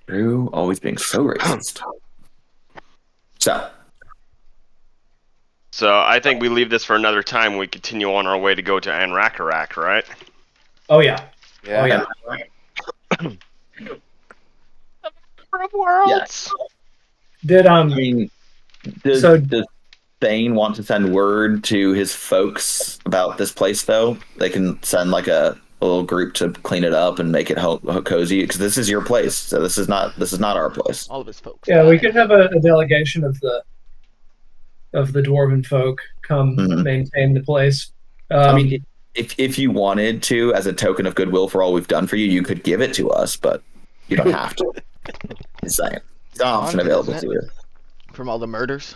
Drew always being so racist. So, So I think we leave this for another time. We continue on our way to go to Anrakarak, right? Oh yeah. Yeah. Oh yeah. Worlds. Did I mean, does So- does Thane want to send word to his folks about this place? Though they can send like a little group to clean it up and make it cozy because this is your place. So this is not our place. All of his folks. Yeah, we died. could have a delegation of the dwarven folk come maintain the place. I mean, if you wanted to, as a token of goodwill for all we've done for you, you could give it to us, but you don't have to. Just saying, it's an option Haunted, available isn't to you. From all the murders.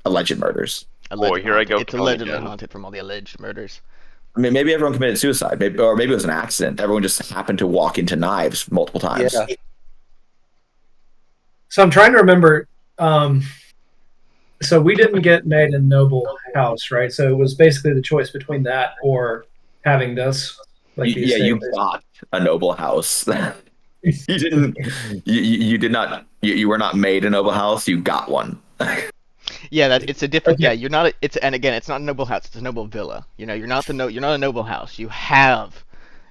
Alleged murders. Alleged here I go It's killing allegedly again. haunted from all the alleged murders. I mean, maybe everyone committed suicide, or maybe it was an accident. Everyone just happened to walk into knives multiple times. Yeah. So I'm trying to remember. So we didn't get made a noble house, right? So it was basically the choice between that or having this. Like these You things. got a noble house. You didn't. You did not. You were not made a noble house. You got one. Yeah, it's a different. Okay. Yeah, you're not. And again, it's not a noble house. It's a noble villa. You know, you're not a noble house. You have.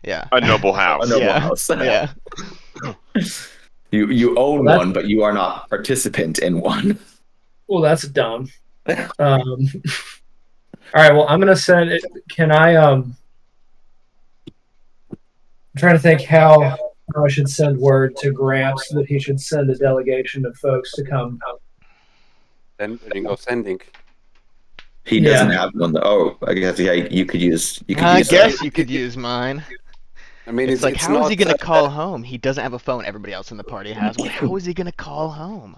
Yeah. A noble house. A noble yeah. house. Yeah. You own Well, one, but you are not participant in one. Well, that's dumb. All right. Well, I'm gonna send it. Can I? I'm trying to think how I should send word to Gramps that he should send a delegation of folks to come. Then ring of sending. He Yeah. doesn't have one. Oh, I guess yeah. You could use. I use guess you could use mine. I mean, It's like, it's how is not, he gonna call home? He doesn't have a phone. Everybody else in the party has one. How is he gonna call home?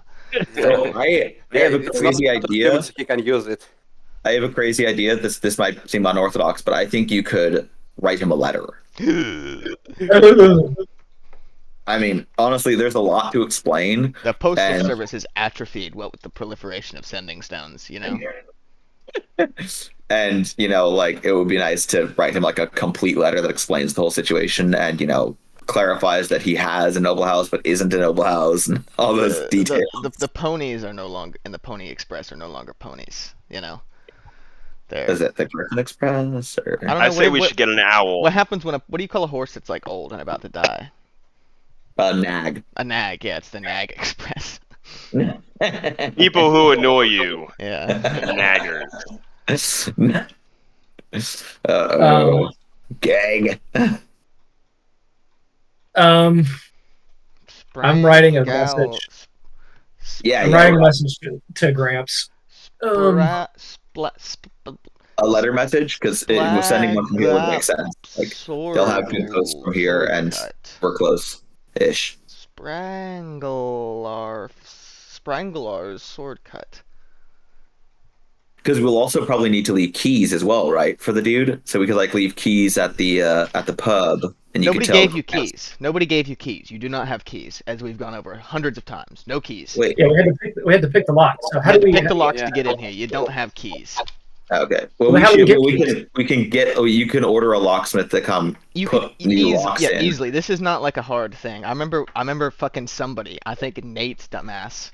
So I have a it's crazy not idea. so he can use it. I have a crazy idea. This might seem unorthodox, but I think you could write him a letter. I mean, honestly, there's a lot to explain. The postal And- service is atrophied. What with the proliferation of sending stones, you know. And, like, it would be nice to write him like a complete letter that explains the whole situation and, clarifies that he has a noble house but isn't a noble house and all those details. The ponies are no longer, and the Pony Express are no longer ponies. You know. They're. Is it the Griffin Express? Or... I don't know. I say what, we what- should get an owl. What happens when what do you call a horse that's like old and about to die? Nag. A nag. Yeah, it's the Nag Express. People who annoy you. Yeah. Naggers. Gag. I'm writing a Gal- message. Yeah, I'm writing a message to Gramps. Spra- spla- sp- a letter message because we're sending one from here would make sense. Like they'll have good posts from here, and we're close-ish. Spranglar's sword cut. Because we'll also probably need to leave keys as well, right, for the dude. So we could like leave keys at the pub, and you Nobody could tell. gave you keys. Nobody gave you keys. You do not have keys, as we've gone over hundreds of times. No keys. Wait. Yeah, we had to pick the lock. So how You do we pick the locks yeah. to get in here. You don't have keys. Okay. Well, Well, how do we get we keys? can get. Oh, you can order a locksmith to come You put can new locks in. easily. This is not like a hard thing. I remember fucking somebody. I think Nate's dumbass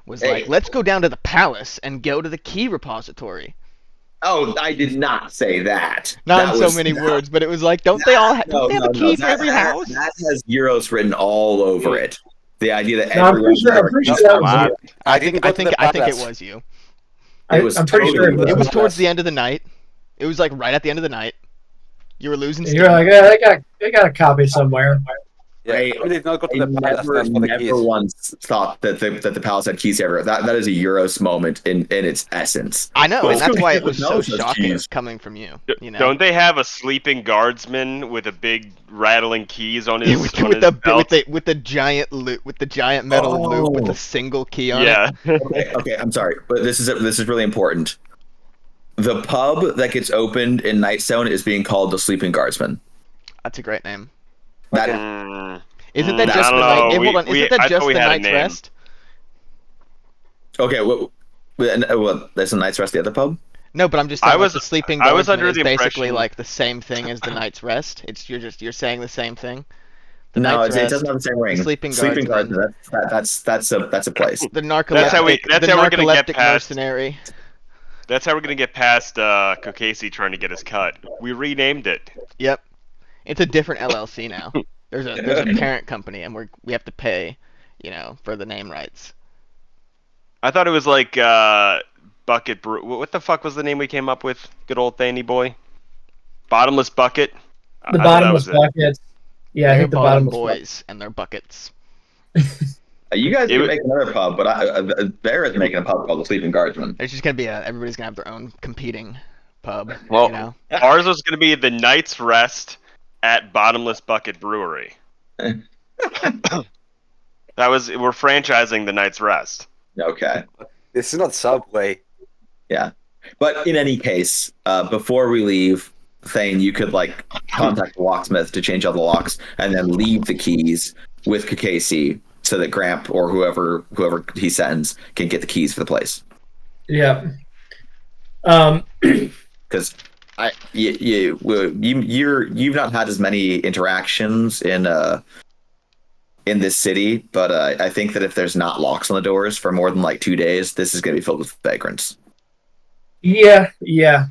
was Hey. like, "Let's go down to the palace and go to the key repository." Oh, I did not say that. Not That in so was many not- words, but it was like, don't they all No, don't they have no, a key no, for every house? That has Euros written all over it. The idea that No, I'm everyone. pretty sure that was Wow. you. I didn't think go I to think the I think it palace. was you. It was I'm pretty sure totally It was the towards best. the end of the night. It was like right at the end of the night. You were losing steam. You're like, yeah, they got a copy somewhere. Yeah, Right. we did not go to I the palace to ask for the keys. never once thought that the palace had keys everywhere. That is a Euros moment in its essence. I know, Well, and that's it's why good it was to so know those shocking keys. coming from you. You know, Don't they have a sleeping guardsman with a big rattling keys on his, Yeah, with, on with his the belt? with the giant loop with the giant metal loop with Oh. a single key on it. Yeah. Okay, I'm sorry, but this is really important. The pub that gets opened in Nightstone is being called the Sleeping Guardsman. That's a great name. That Mm, Isn't that I just the don't night? know. Hey, hold We- on. we- Isn't that I just thought we the had a night's name. rest? okay. What? There's a Night's Rest. The other pub. No, but I'm just I saying, like, was- the sleeping I was guardsman under is the basically impression- like the same thing as the night's rest. You're saying the same thing. The No, night's it rest, doesn't have the same ring. sleeping guardsman. That's a place. the narcoleptic, that's the how we're gonna get narcoleptic past- mercenary. That's how we're gonna get past Kokasi trying to get his cut. We renamed it. Yep, it's a different LLC now. There's a parent company, and we have to pay, for the name rights. I thought it was like Bucket Brew. What the fuck was the name we came up with? Good old Thanny boy. Bottomless Bucket. The I thought that bottomless was it. buckets. Yeah, I They're think the bottom bottomless buckets. boys and their buckets. You guys It can was- make another pub, but Barrett's making a pub called the Sleeping Guardsman. It's just gonna be everybody's gonna have their own competing pub. Well, Ours was gonna be the Night's Rest at Bottomless Bucket Brewery. We're franchising the Night's Rest. Okay. This is not Subway. But in any case, before we leave, Thane, you could like contact the locksmith to change out the locks, and then leave the keys with Kakasi so that Gramp or whoever he sends can get the keys for the place. Yeah. Because you've not had as many interactions in this city, but I think that if there's not locks on the doors for more than like 2 days, this is going to be filled with vagrants. Yeah.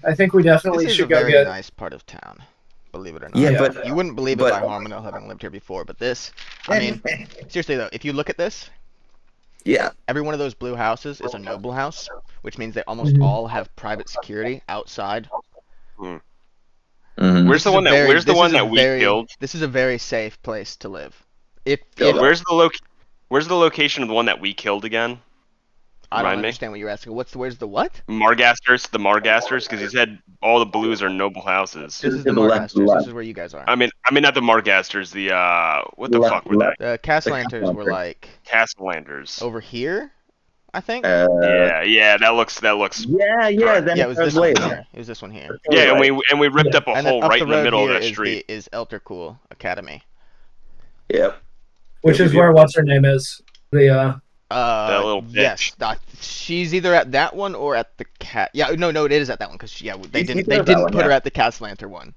I think we definitely This is a should go very get. nice part of town, believe it or not. Yeah, Yeah. but You wouldn't believe it but- by Harmonel having lived here before, but this, I mean, seriously though, if you look at this, yeah, every one of those blue houses is a noble house, which means they almost Mhm. all have private security outside. mhm. Where's This the is one a that very- Where's the this one is a that we very- killed? This is a very safe place to live. Yeah, Where's the location of the one that we killed again? I don't Remind me. understand what you're asking. Where's the what? Margasters, because he said all the blues are noble houses. This is To the the left, Margasters. left. This is where you guys are. I mean not the Margasters. The what the Left, fuck were left. they? The Castellanters were Castellanter. like Castellanders. over here, I think. Yeah, that looks. Yeah. Then Yeah, it was this later. one here. It was this one here. Yeah, and we ripped Yeah. up a And then hole up right the in the road middle of here that is street. is Eltercool Academy. Yep. Which is where what's her name is. The That little Yes, she's either at that one or at the cat. Yeah, no, it is at that one because they He's didn't at that didn't one, put her yeah. at the Castellanter one.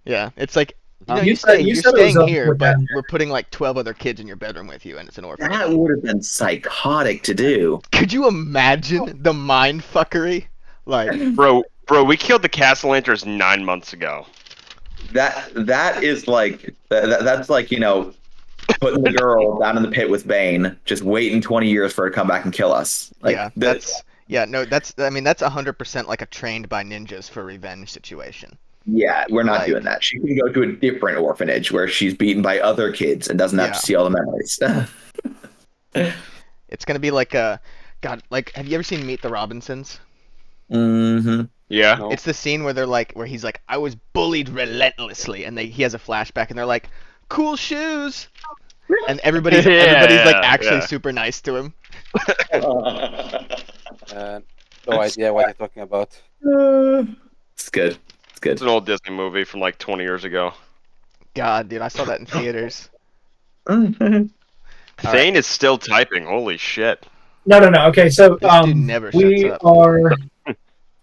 Yeah, it's like You you're said- staying, you you're said it was staying up here, for but down we're putting like 12 other kids in your bedroom with you, and it's an orphanage. That would have been psychotic to do. Could you imagine the mind fuckery? Like, Bro, we killed the Castellanters 9 months ago. That is like that's like putting the girl down in the pit with Bane, just waiting 20 years for her to come back and kill us. Like yeah, that's that's 100% like a trained by ninjas for revenge situation. yeah, we're not Like- doing that. She can go to a different orphanage where she's beaten by other kids and doesn't have Yeah. to see all the memories. It's gonna be like have you ever seen Meet the Robinsons? Mm-hmm. Yeah. No. It's the scene where he's like, I was bullied relentlessly, and he has a flashback, and they're like, cool shoes, and everybody's like actually yeah. super nice to him. No idea what you're talking about. It's good. It's good. It's an old Disney movie from like 20 years ago. God, dude, I saw that in theaters. Thane is still typing. Holy shit. no. Okay, so This dude never we shuts up. are.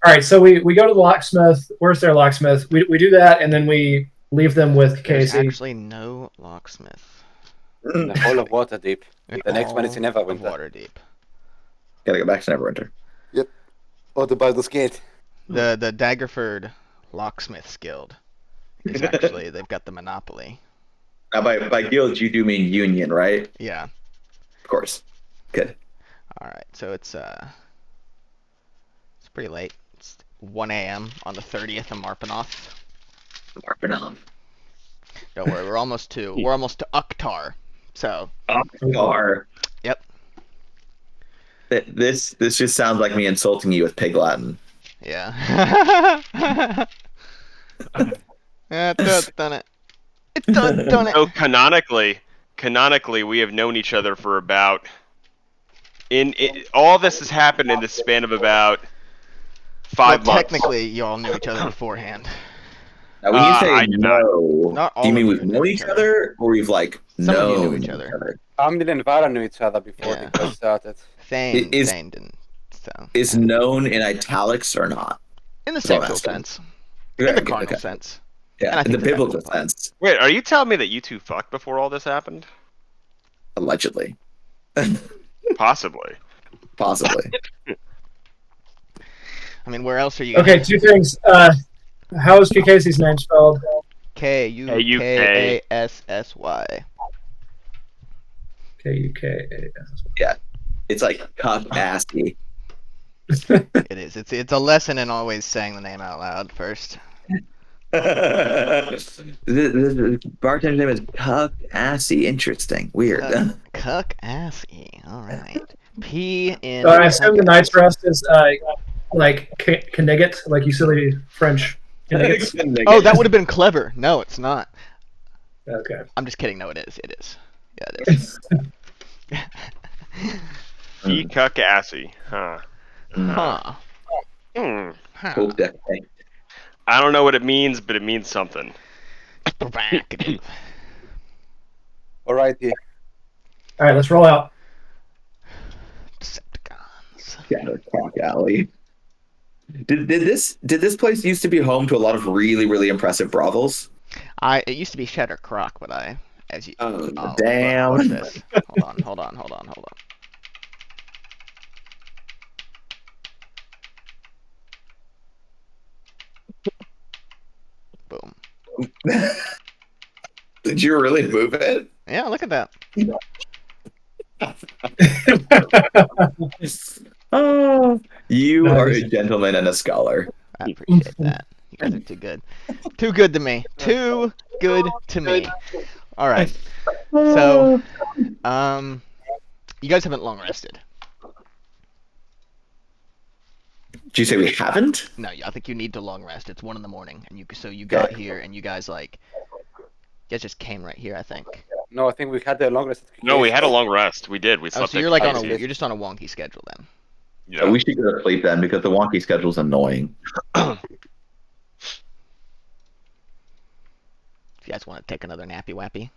All right, so we go to the locksmith. Where's their locksmith? We do that, and then we leave them with There's Casey. actually no locksmith. The whole of Waterdeep. In The next one is in all of Neverwinter. Waterdeep. Gotta go back to Neverwinter. Oh, the Baldur's Gate. The Daggerford Locksmiths Guild is actually they've got the monopoly. Now, by guild, you do mean union, right? Yeah. Of course. Good. All right, so it's pretty late. It's 1 a.m. on the 30th of Marpanoth. Marpanoth. Don't worry, we're almost to Uktar. So Car. Yep. This just sounds like me insulting you with Pig Latin. yeah. Done it. It's done it. So canonically, we have known each other for about. All this has happened in the span of about 5 Well, months. technically, you all knew each other beforehand. Now, when you say I did not. no, Not all do you mean of we've you knew known each each other, or we've like Some of you known knew each other. Amdil and Vara knew each other before Yeah. the quest started. Thane Is- didn't. So, is known in italics or not? in the That's what I'm sexual asking. sense, Okay, in the okay, carnal okay. sense. Yeah, And I in the think that that's biblical fine. sense, Wait, are you telling me that you two fucked before all this happened? allegedly, Possibly. possibly. I mean, where else are you? Okay, two things. How is Casey's name spelled? Kukassy. K-U-K-A-S. It's like cuck assy. It is. It's a lesson in always saying the name out loud first. The bartender's name is Cuck Assy. Interesting. Weird. Cuck assy. All right. P in. So I assume the Cuck Night's assy. Rest is like Knigget, like you silly French Kniggets. Oh, that would have been clever. No, it's not. Okay. I'm just kidding. No, it is. It is. Yeah, it is. E cuck assy. Huh. Huh. Hmm. Huh. Cool deck thing. I don't know what it means, but it means something. Provocative. Alrighty. All right, let's roll out. Decepticons. Shadow Talk Alley. Did this place used to be home to a lot of really, really impressive brothels? It used to be Shatter Croc, but as you. Oh, watch damn. this. Hold on. Boom. Did you really move it? Yeah, look at that. Oh, you Nice. are a gentleman and a scholar. I appreciate that. You guys are too good. Too good to me. Too good to me. All right. So, you guys haven't long rested. Did you say we haven't? No, I think you need to long rest. It's 1 in the morning, and you got here, and you guys just came right here. I think. No, I think we had the longest. No, we had a long rest. We did. We Oh, slept. so you're like on a- you're just on a wonky schedule then. Yeah. We should go to sleep then because the wonky schedule's annoying. If you guys want to take another nappy wappy.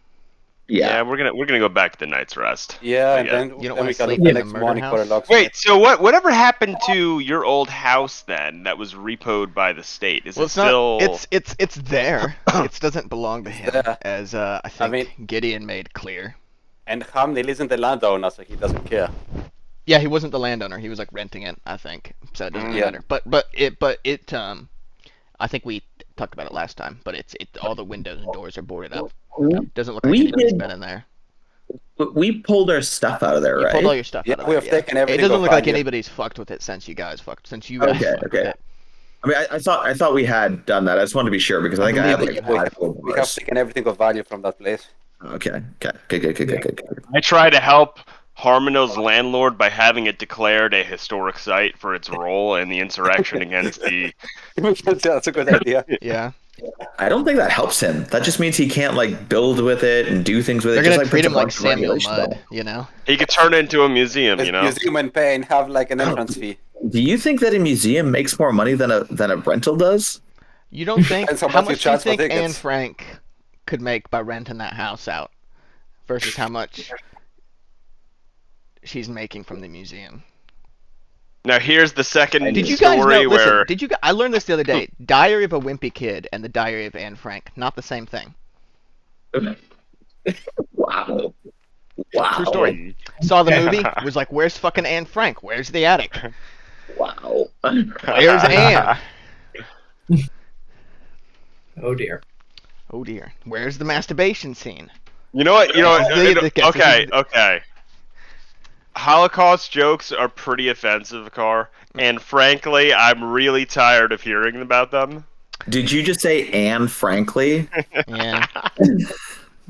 Yeah, Yeah. we're gonna go back to the night's rest. Yeah, and Yeah. then, You don't then wanna we can sleep look in the the next murder morning for a house? locksmith. Wait, so whatever happened to your old house then that was repoed by the state? Is Well, it it's still? not. It's there. It doesn't belong to him, there. as I think mean- Gideon made clear. And Hamnil isn't the landowner, so he doesn't care. Yeah, he wasn't the landowner. He was like renting it, I think. So it doesn't Yeah. matter. But it I think we talked about it last time. But all the windows and doors are boarded up. Doesn't look like We anybody's did- been in there. But we pulled our stuff out of there, You pulled all right? your stuff Yeah, out of we there. have taken everything It doesn't of look like value. anybody's fucked with it since you guys fucked with Okay. it. I mean, I thought we had done that. I just wanted to be sure because I think I believe have that like you have. 5 gold We have bars. taken everything of value from that place. Okay. Good. I try to help Harmonel's landlord by having it declared a historic site for its role in the insurrection against the. That's a good idea. Yeah. I don't think that helps him. That just means he can't like build with it and do things with They're it. gonna Just treat puts a him like bunch of Samuel regulations Mudd, on it. you know? He could turn it into a museum, you know. Museum and pay and have like an entrance fee. Do you think that a museum makes more money than a rental does? You don't think Depends how how much you much do you charge for think tickets. Anne Frank could make by renting that house out versus how much she's making from the museum? Now here's the second Did you guys know? story Listen, where did you? I learned this the other day. Diary of a Wimpy Kid and the Diary of Anne Frank, not the same thing. Wow. True story. Saw the movie. Was like, where's fucking Anne Frank? Where's the attic? Wow. Where's Anne? Oh dear. Oh dear. Where's the masturbation scene? You know what? You know what? Okay. Okay. Holocaust jokes are pretty offensive, Car, and frankly, I'm really tired of hearing about them. Did you just say Anne Frankly? Yeah.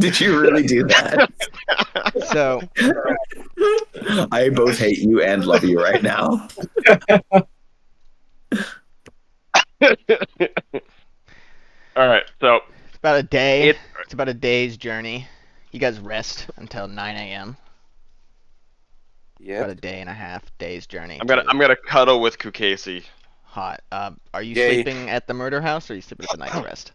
Did you really do that? So I both hate you and love you right now. All right, so it's about a day. It- It's about a day's journey. You guys rest until 9 a.m. Yeah. About a day and a half, day's journey. I'm gonna cuddle with Kukasi. Hot. Are you Yay. sleeping at the murder house or are you sleeping at the night's rest?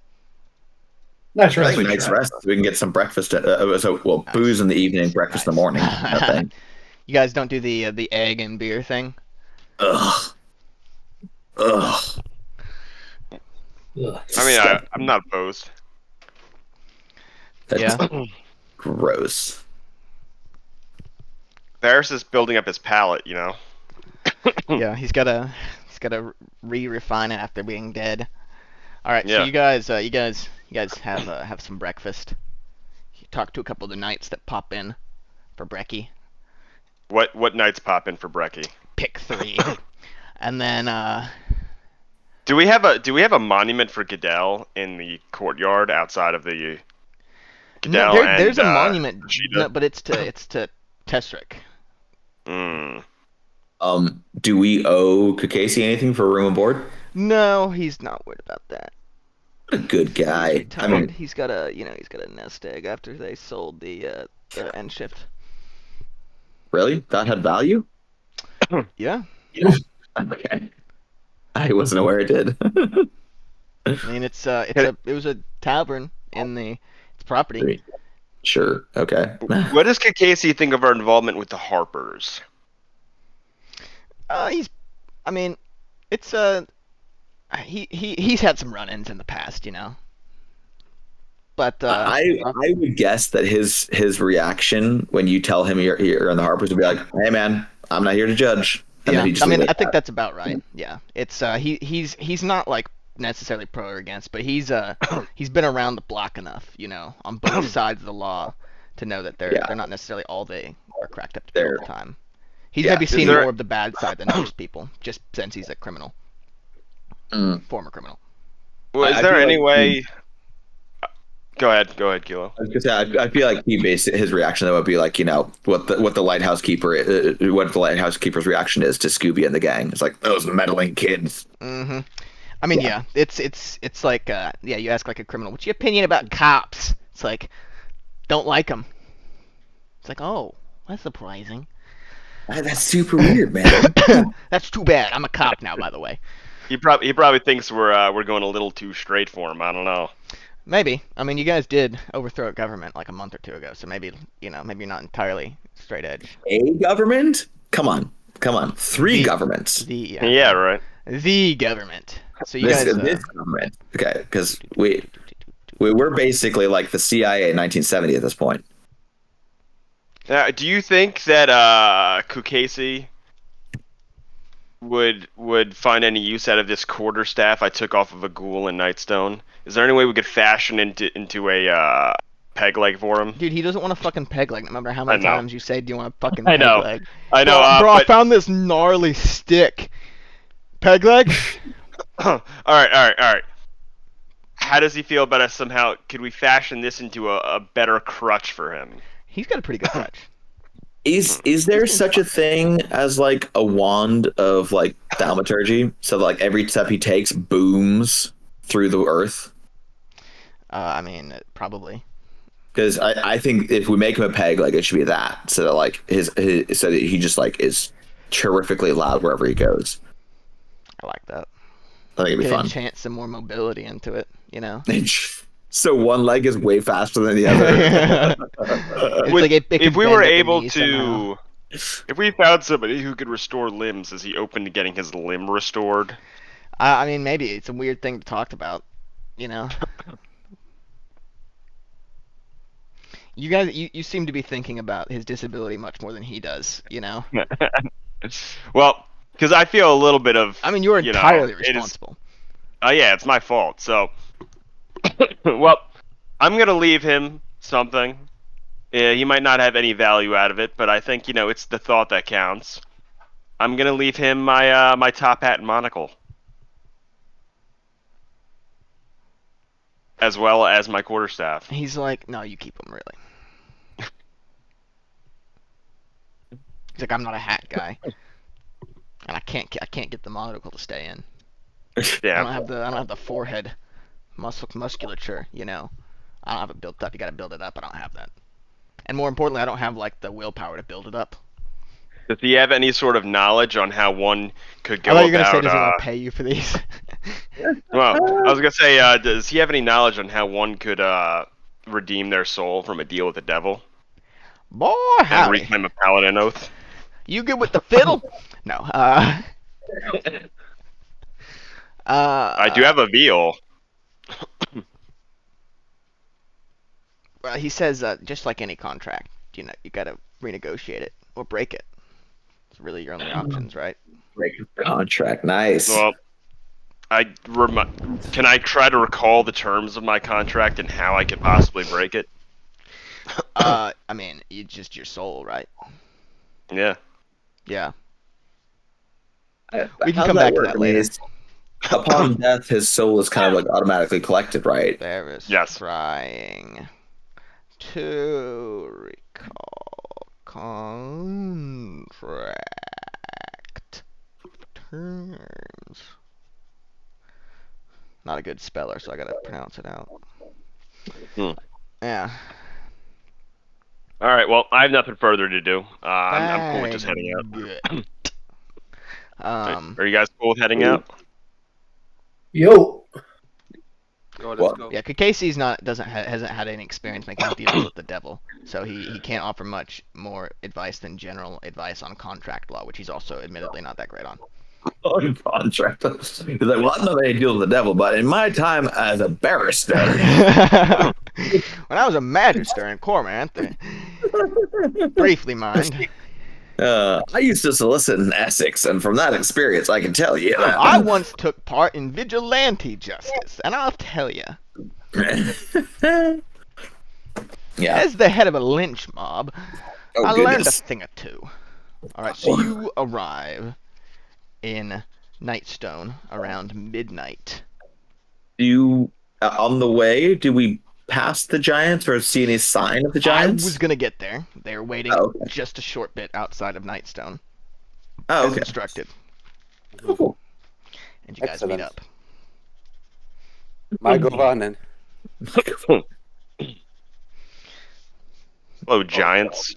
Nice I rest. think night's rest. We can get some breakfast. Booze in the evening, breakfast in the morning. Nothing. You guys don't do the egg and beer thing? Ugh. Ugh. Ugh. I mean, I'm not opposed. That's Yeah. gross. Varys is building up his palate, you know. Yeah, he's gotta re-refine it after being dead. All right, so Yeah. you guys have some breakfast. You talk to a couple of the knights that pop in for brekkie. What knights pop in for brekkie? Pick 3, and then Do we have a monument for Goodell in the courtyard outside of the Goodell no, and there's a monument, Rashida? no, but it's to Testrik. Mm. Do we owe Kakasi anything for room and board? No, he's not worried about that. What a good He's guy. I retired. mean, He's got a nest egg after they sold the end shift. really? That had value? Yeah, Okay. I wasn't aware it did. I mean it was a tavern in its property. Sure. Okay. What does Kakasi think of our involvement with the Harpers? I mean, it's he's had some run-ins in the past, you know. But I would guess that his reaction when you tell him you're in the Harpers would be like, "Hey man, I'm not here to judge." And yeah, then he just I mean, leave it I at think that. that's about right. Yeah, it's he's not like necessarily pro or against, but he's been around the block enough, you know, on both sides of the law to know that they're not necessarily all they are cracked up to be all the time. He's maybe Is seen there- more of the bad side than most people, just since he's a criminal, former criminal. Well, is I there feel any like way? Go ahead, Kilo. I was gonna say, I feel like his reaction though would be like, you know, what the lighthouse keeper, what the lighthouse keeper's reaction is to Scooby and the gang. It's like those meddling kids. Mm-hmm. I mean, yeah, it's like you ask like a criminal, what's your opinion about cops? It's like, don't like them. It's like, oh, that's surprising. That's super weird, man. That's too bad. I'm a cop now, by the way. He probably thinks we're going a little too straight for him. I don't know. Maybe. I mean, you guys did overthrow a government like a month or two ago, so maybe you're not entirely straight edge. A government? Come on. 3 The- governments. Yeah, right. The government. So you This guys. government. Okay, because we're basically like the CIA in 1970 at this point. Do you think that Kukasi would find any use out of this quarterstaff I took off of a ghoul in Nightstone? Is there any way we could fashion into a peg leg for him? Dude, he doesn't want to fucking peg leg. No matter how many I know. times you say, "Do you want to fucking I peg know. leg?" I know, bro, I but found this gnarly stick. Peg leg? all right. How does he feel about us somehow? Could we fashion this into a better crutch for him? He's got a pretty good crutch. Is there such a thing as like a wand of like thaumaturgy? So like every step he takes booms through the earth? I mean, probably. Because I think if we make him a peg, like it should be that, so that like his so that he just like is terrifically loud wherever he goes. I like that. I think it'd be Could fun. enchant some more mobility into it, you know? So one leg is way faster than the other. It's Would- like it could If we bend were at the able knee to, somehow. if we found somebody who could restore limbs, is he open to getting his limb restored? I mean, maybe it's a weird thing to talk about, you know? You guys, you seem to be thinking about his disability much more than he does, you know? Well, because I feel a little bit of. I mean, you're you know, entirely it is- responsible. Yeah, it's my fault. So, well, I'm gonna leave him something. Yeah, he might not have any value out of it, but I think it's the thought that counts. I'm gonna leave him my my top hat and monocle, as well as my quarterstaff. He's like, no, you keep him, really. He's like, I'm not a hat guy, and I can't get the monocle to stay in. I don't Yeah, have the forehead musculature, you know. I don't have it built up. You got to build it up. I don't have that. And more importantly, I don't have like the willpower to build it up. does he have any sort of knowledge on how one could go I thought you were gonna say, about? does he want to pay you for these? Well, I was gonna say, does he have any knowledge on how one could redeem their soul from a deal with the devil Boy, and howdy. reclaim a paladin oath? You good with the fiddle? No. I do have a veal. Well, he says, just like any contract, you know, you gotta renegotiate it or break it. It's really your only options, right? Break contract. Nice. Well, can I try to recall the terms of my contract and how I could possibly break it? I mean, you just your soul, right? Yeah. Yeah. We We can come back to that later. Upon death, his soul is kind of like automatically collected, right? Varys Yes. trying to recall contract terms. Not a good speller, so I gotta pronounce it out. Hmm. Yeah. All right. Well, I have nothing further to do. I'm cool with just heading out. Good. Are you guys cool with heading out? Yo, Go, let's What? go. Yeah, Casey's hasn't had any experience making deals with the devil, so he can't offer much more advice than general advice on contract law, which he's also admittedly not that great on. On contract. He's like, well, I'm not any deal with the devil, but in my time as a barrister, When I was a magister in Cormorant, briefly mind, I used to solicit in Essex, and from that experience, I can tell you that. I once took part in vigilante justice, and I'll tell you, Yeah. as the head of a lynch mob, Oh, I learned a goodness. thing or two. All right, so you arrive in Nightstone around midnight. Do you, on the way, do we pass the giants or see any sign of the giants? I was gonna get there. They're waiting Oh, okay. just a short bit outside of Nightstone, Oh, as okay. instructed, Cool. and you guys meet Excellent. up. My Govanen. Hello, giants.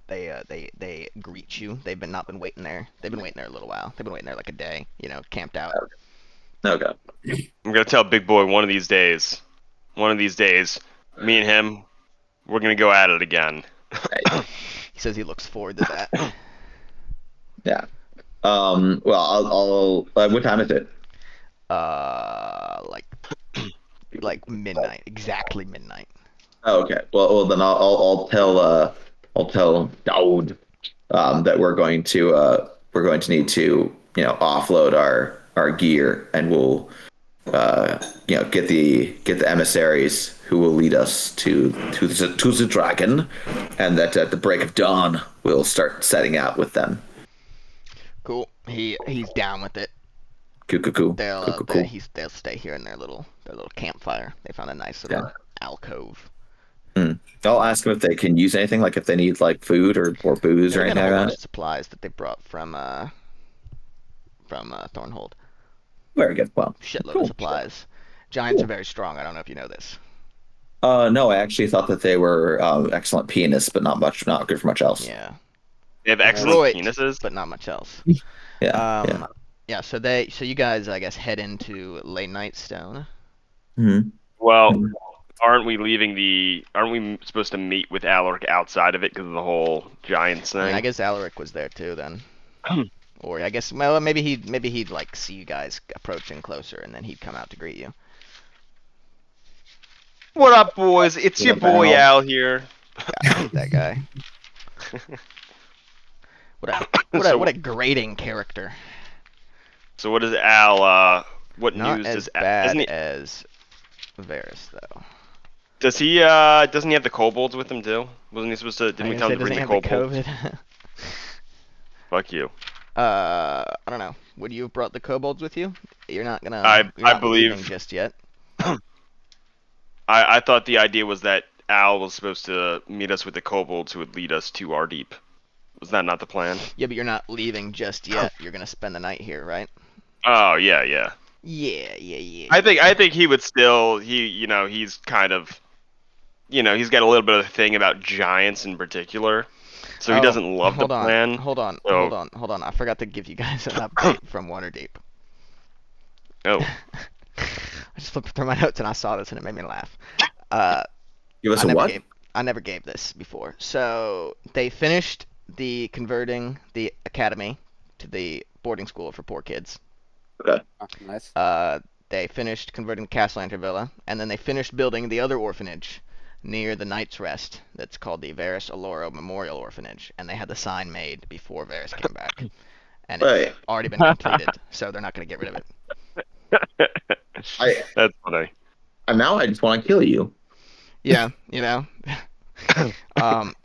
They greet you. They've not been waiting there. They've been waiting there a little while. They've been waiting there like a day. You know, camped out. Okay. I'm gonna tell Big Boy one of these days, me and him, we're gonna go at it again. He says he looks forward to that. Yeah. Well, I'll what time is it? Like midnight, exactly midnight. Oh, okay. Well, then I'll tell Daoud that we're going to need to offload our gear, and we'll get the emissaries who will lead us to the dragon, and that at the break of dawn we'll start setting out with them. Cool. He's down with it. Cool. They'll stay here in their little campfire. They found a nice little alcove. I'll ask them if they can use anything, like if they need like food or booze or They got anything a whole like bunch that. of supplies that they brought from Thornhold. Very good. Well, Shitload cool. of supplies. Giants are very strong. I don't know if you know this. No, I actually thought that they were excellent pianists, but not good for much else. Yeah. They have excellent Droid, penises. but not much else. Yeah. Yeah. So you guys, I guess, head into Late Nightstone. Mm-hmm. Well, aren't we supposed to meet with Alaric outside of it because of the whole giants thing? I mean, I guess Alaric was there too then. Or I guess, well, maybe he'd like see you guys approaching closer, and then he'd come out to greet you. What up, boys? It's your boy Al here. God, I hate that guy. What a grating character. So what is Al? What Not news as does bad isn't he, as Varys though. does he doesn't he have the kobolds with him too? Wasn't he supposed to? Didn't we tell him to bring the doesn't kobolds? he have the COVID? Fuck you. I don't know. Would you have brought the kobolds with you? You're not gonna. I not believe- leaving just yet. I thought the idea was that Al was supposed to meet us with the kobolds who would lead us to Ardeep. Was that not the plan? Yeah, but you're not leaving just yet. You're gonna spend the night here, right? Oh yeah. Yeah. I think he would still he's kind of he's got a little bit of a thing about giants in particular. So he doesn't love the plan. Hold on. I forgot to give you guys an update from Waterdeep. Oh. I just flipped through my notes and I saw this and it made me laugh. Give us a what? I never gave this before. So they finished converting the academy to the boarding school for poor kids. Oh, nice. They finished converting the Castle Villa, and then they finished building the other orphanage near the Knight's Rest that's called the Varys Alloro Memorial Orphanage, and they had the sign made before Varys came back. And it's already been completed, so they're not going to get rid of it. That's funny. And now I just want to kill you. Yeah, you know.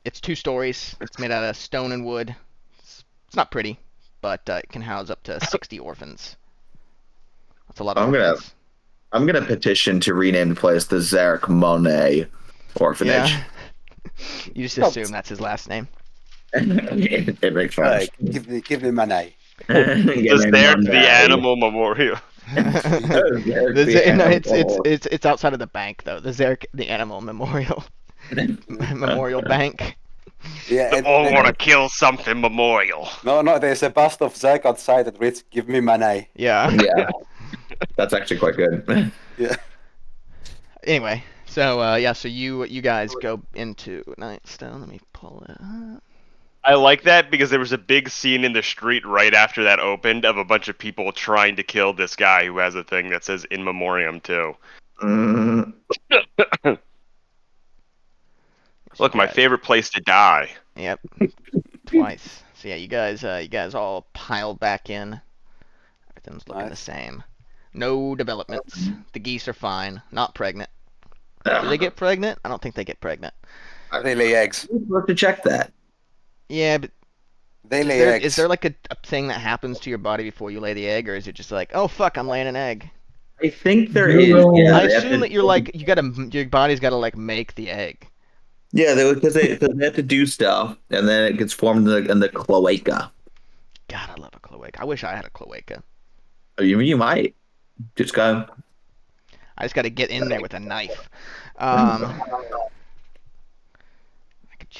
It's 2 stories. It's made out of stone and wood. It's not pretty, but it can house up to 60 orphans. That's a lot of orphans. I'm gonna petition to rename the place the Zarek Monet Orphanage. Yeah. You just assume that's his last name. It makes sense. Give me money. Just there to the animal memorial. It's outside of the bank though. The Zarek the Animal Memorial Memorial Bank. Yeah. All want to kill something memorial. No, there's a bust of Zach outside that reads, "Give me money." Yeah. Yeah. That's actually quite good. Yeah. Anyway, so so you guys go into Nightstone. Let me pull it up. I like that because there was a big scene in the street right after that opened of a bunch of people trying to kill this guy who has a thing that says "In Memoriam" too. Look, my favorite place to die. Yep. Twice. So yeah, you guys all piled back in. Everything's looking the same. No developments. The geese are fine. Not pregnant. Do they get pregnant? I don't think they get pregnant. They lay eggs. We'll have to check that. Yeah, but They lay eggs. is there like a thing that happens to your body before you lay the egg, or is it just like, oh fuck, I'm laying an egg? I think there You is. will- Yeah, I they have assume to- that your body's gotta like make the egg. Yeah, because they have to do stuff, and then it gets formed in the cloaca. God, I love a cloaca. I wish I had a cloaca. You might just go. I just gotta get in there with a knife.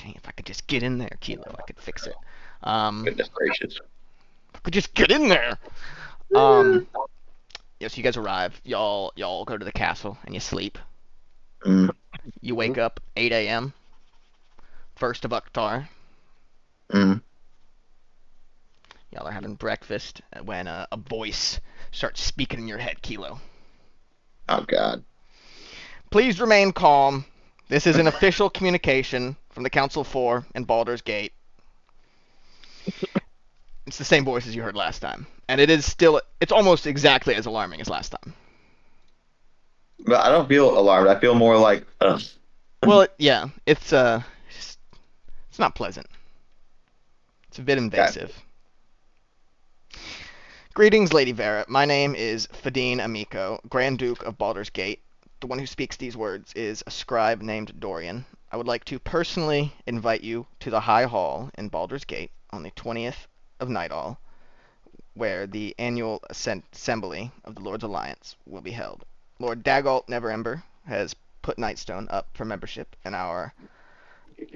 If I could just get in there, Kilo, I could fix it. Goodness gracious. I could just get in there. Yeah, so you guys arrive. Y'all go to the castle and you sleep. Mm. You wake up 8 a.m. First of Ukhtar. Mm. Y'all are having breakfast when a voice starts speaking in your head, Kilo. Oh God. Please remain calm. This is an official communication from the Council 4 in Baldur's Gate. It's the same voice as you heard last time. And it's almost exactly as alarming as last time. But I don't feel alarmed. I feel more like, ugh. Well, yeah, it's not pleasant. It's a bit invasive. Greetings, Lady Vera. My name is Fadine Amico, Grand Duke of Baldur's Gate. The one who speaks these words is a scribe named Dorian. I would like to personally invite you to the High Hall in Baldur's Gate on the 20th of Nightall, where the annual assembly of the Lord's Alliance will be held. Lord Dagalt Neverember has put Nightstone up for membership in our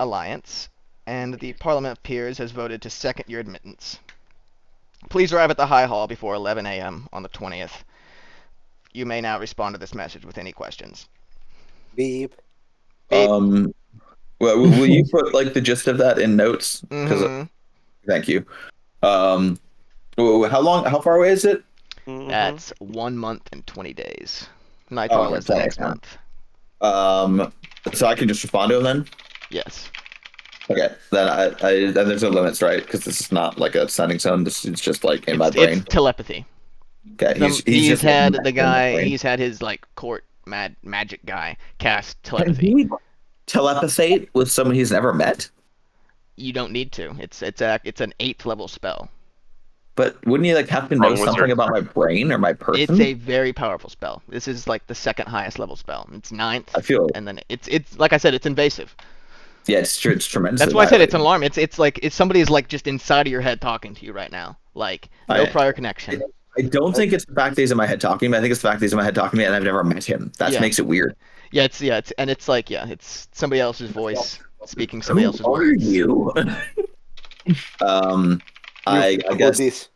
alliance, and the Parliament of Peers has voted to second your admittance. Please arrive at the High Hall before 11 a.m. on the 20th. You may now respond to this message with any questions. Beep. Well, will you put like the gist of that in notes? Mhm. Thank you. How far away is it? That's 1 month and 20 days. Nightfall is the next month. So I can just respond to him then? Yes. Okay, then then there's no limits, right? Because this is not like a sending zone. This is just like in my brain. It's telepathy. Okay, He's had his like court magic guy cast telepathy. Telepathate with someone he's never met? You don't need to. It's an 8th level spell. But wouldn't he like have to know something about my brain or my person? It's a very powerful spell. This is like the 2nd highest level spell. It's 9th. I feel. And then it's like I said, it's invasive. Yeah, it's true. It's tremendous. That's why I said it's an alarm. It's like somebody is like just inside of your head talking to you right now. Like no prior connection. I don't think it's the fact that he's in my head talking to me. I think it's the fact that he's in my head talking to me and I've never met him. That makes it weird. Yeah, it's somebody else's voice speaking somebody else's words. Who are you? I guess. This.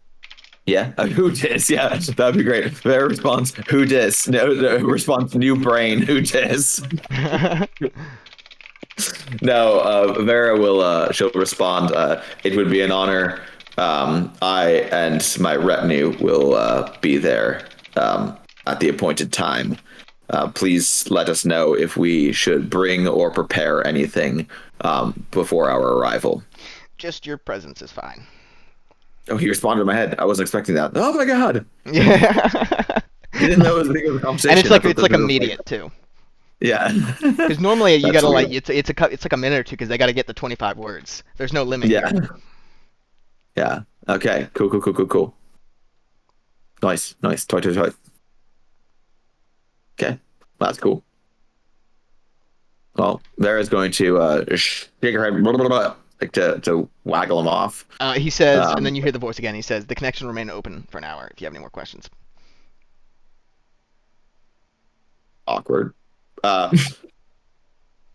Yeah, who dis? Yeah, that'd be great. Their response, who dis? No, the response, new brain, who dis? No, Vera will. She'll respond. It would be an honor I and my retinue will be there at the appointed time. Please let us know if we should bring or prepare anything before our arrival. Just your presence is fine. Oh, he responded in my head. I wasn't expecting that. Oh my god! Yeah. He didn't know it was a conversation. And it's I thought like this was immediate too. Yeah. Because normally you That's gotta weird. like it's like a minute or two because they gotta get the 25 words. There's no limit Yeah. here. Yeah. Okay. Cool. Nice. Toy. Okay. That's cool. Well, Vera's going to shake her head, like to waggle him off. He says, Um, and then you hear the voice again. He says, "The connection will remain open for an hour if you have any more questions." Awkward.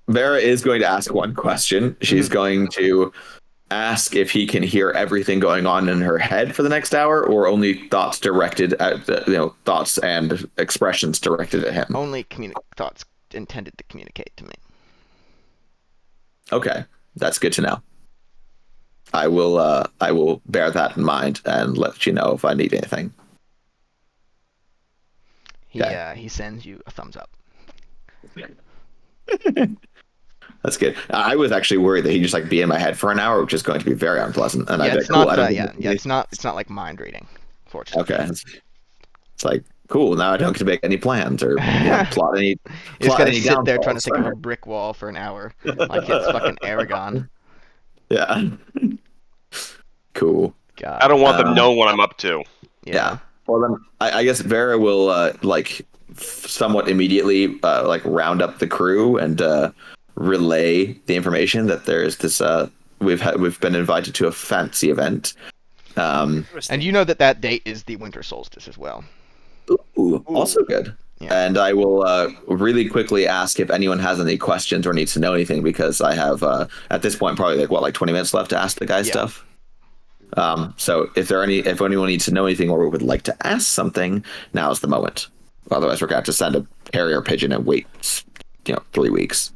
Vera is going to ask one question. She's going to ask if he can hear everything going on in her head for the next hour, or only thoughts directed at thoughts and expressions directed at him. Only thoughts intended to communicate to me. Okay, that's good to know. I will bear that in mind and let you know if I need anything. He sends you a thumbs up. That's good. I was actually worried that he'd just like be in my head for an hour, which is going to be very unpleasant. And Yeah, I'd be it's like, cool, not. I don't It's not like mind reading, fortunately. Okay. It's like cool. Now I don't get to make any plans or plot any. You just plot gotta any sit there trying to downfalls. think of a brick wall for an hour, like it's fucking Aragon. Yeah. Cool. God. I don't want them knowing what I'm up to. Yeah. Well, then I guess Vera will somewhat immediately round up the crew and relay the information that there's this we've been invited to a fancy event. And you know that date is the winter solstice as well. Ooh, also good. Yeah. And I will really quickly ask if anyone has any questions or needs to know anything, because I have at this point probably like 20 minutes left to ask the guy stuff. So if anyone needs to know anything or would like to ask something, now's the moment. Otherwise, we're going to have to send a carrier pigeon and wait, 3 weeks.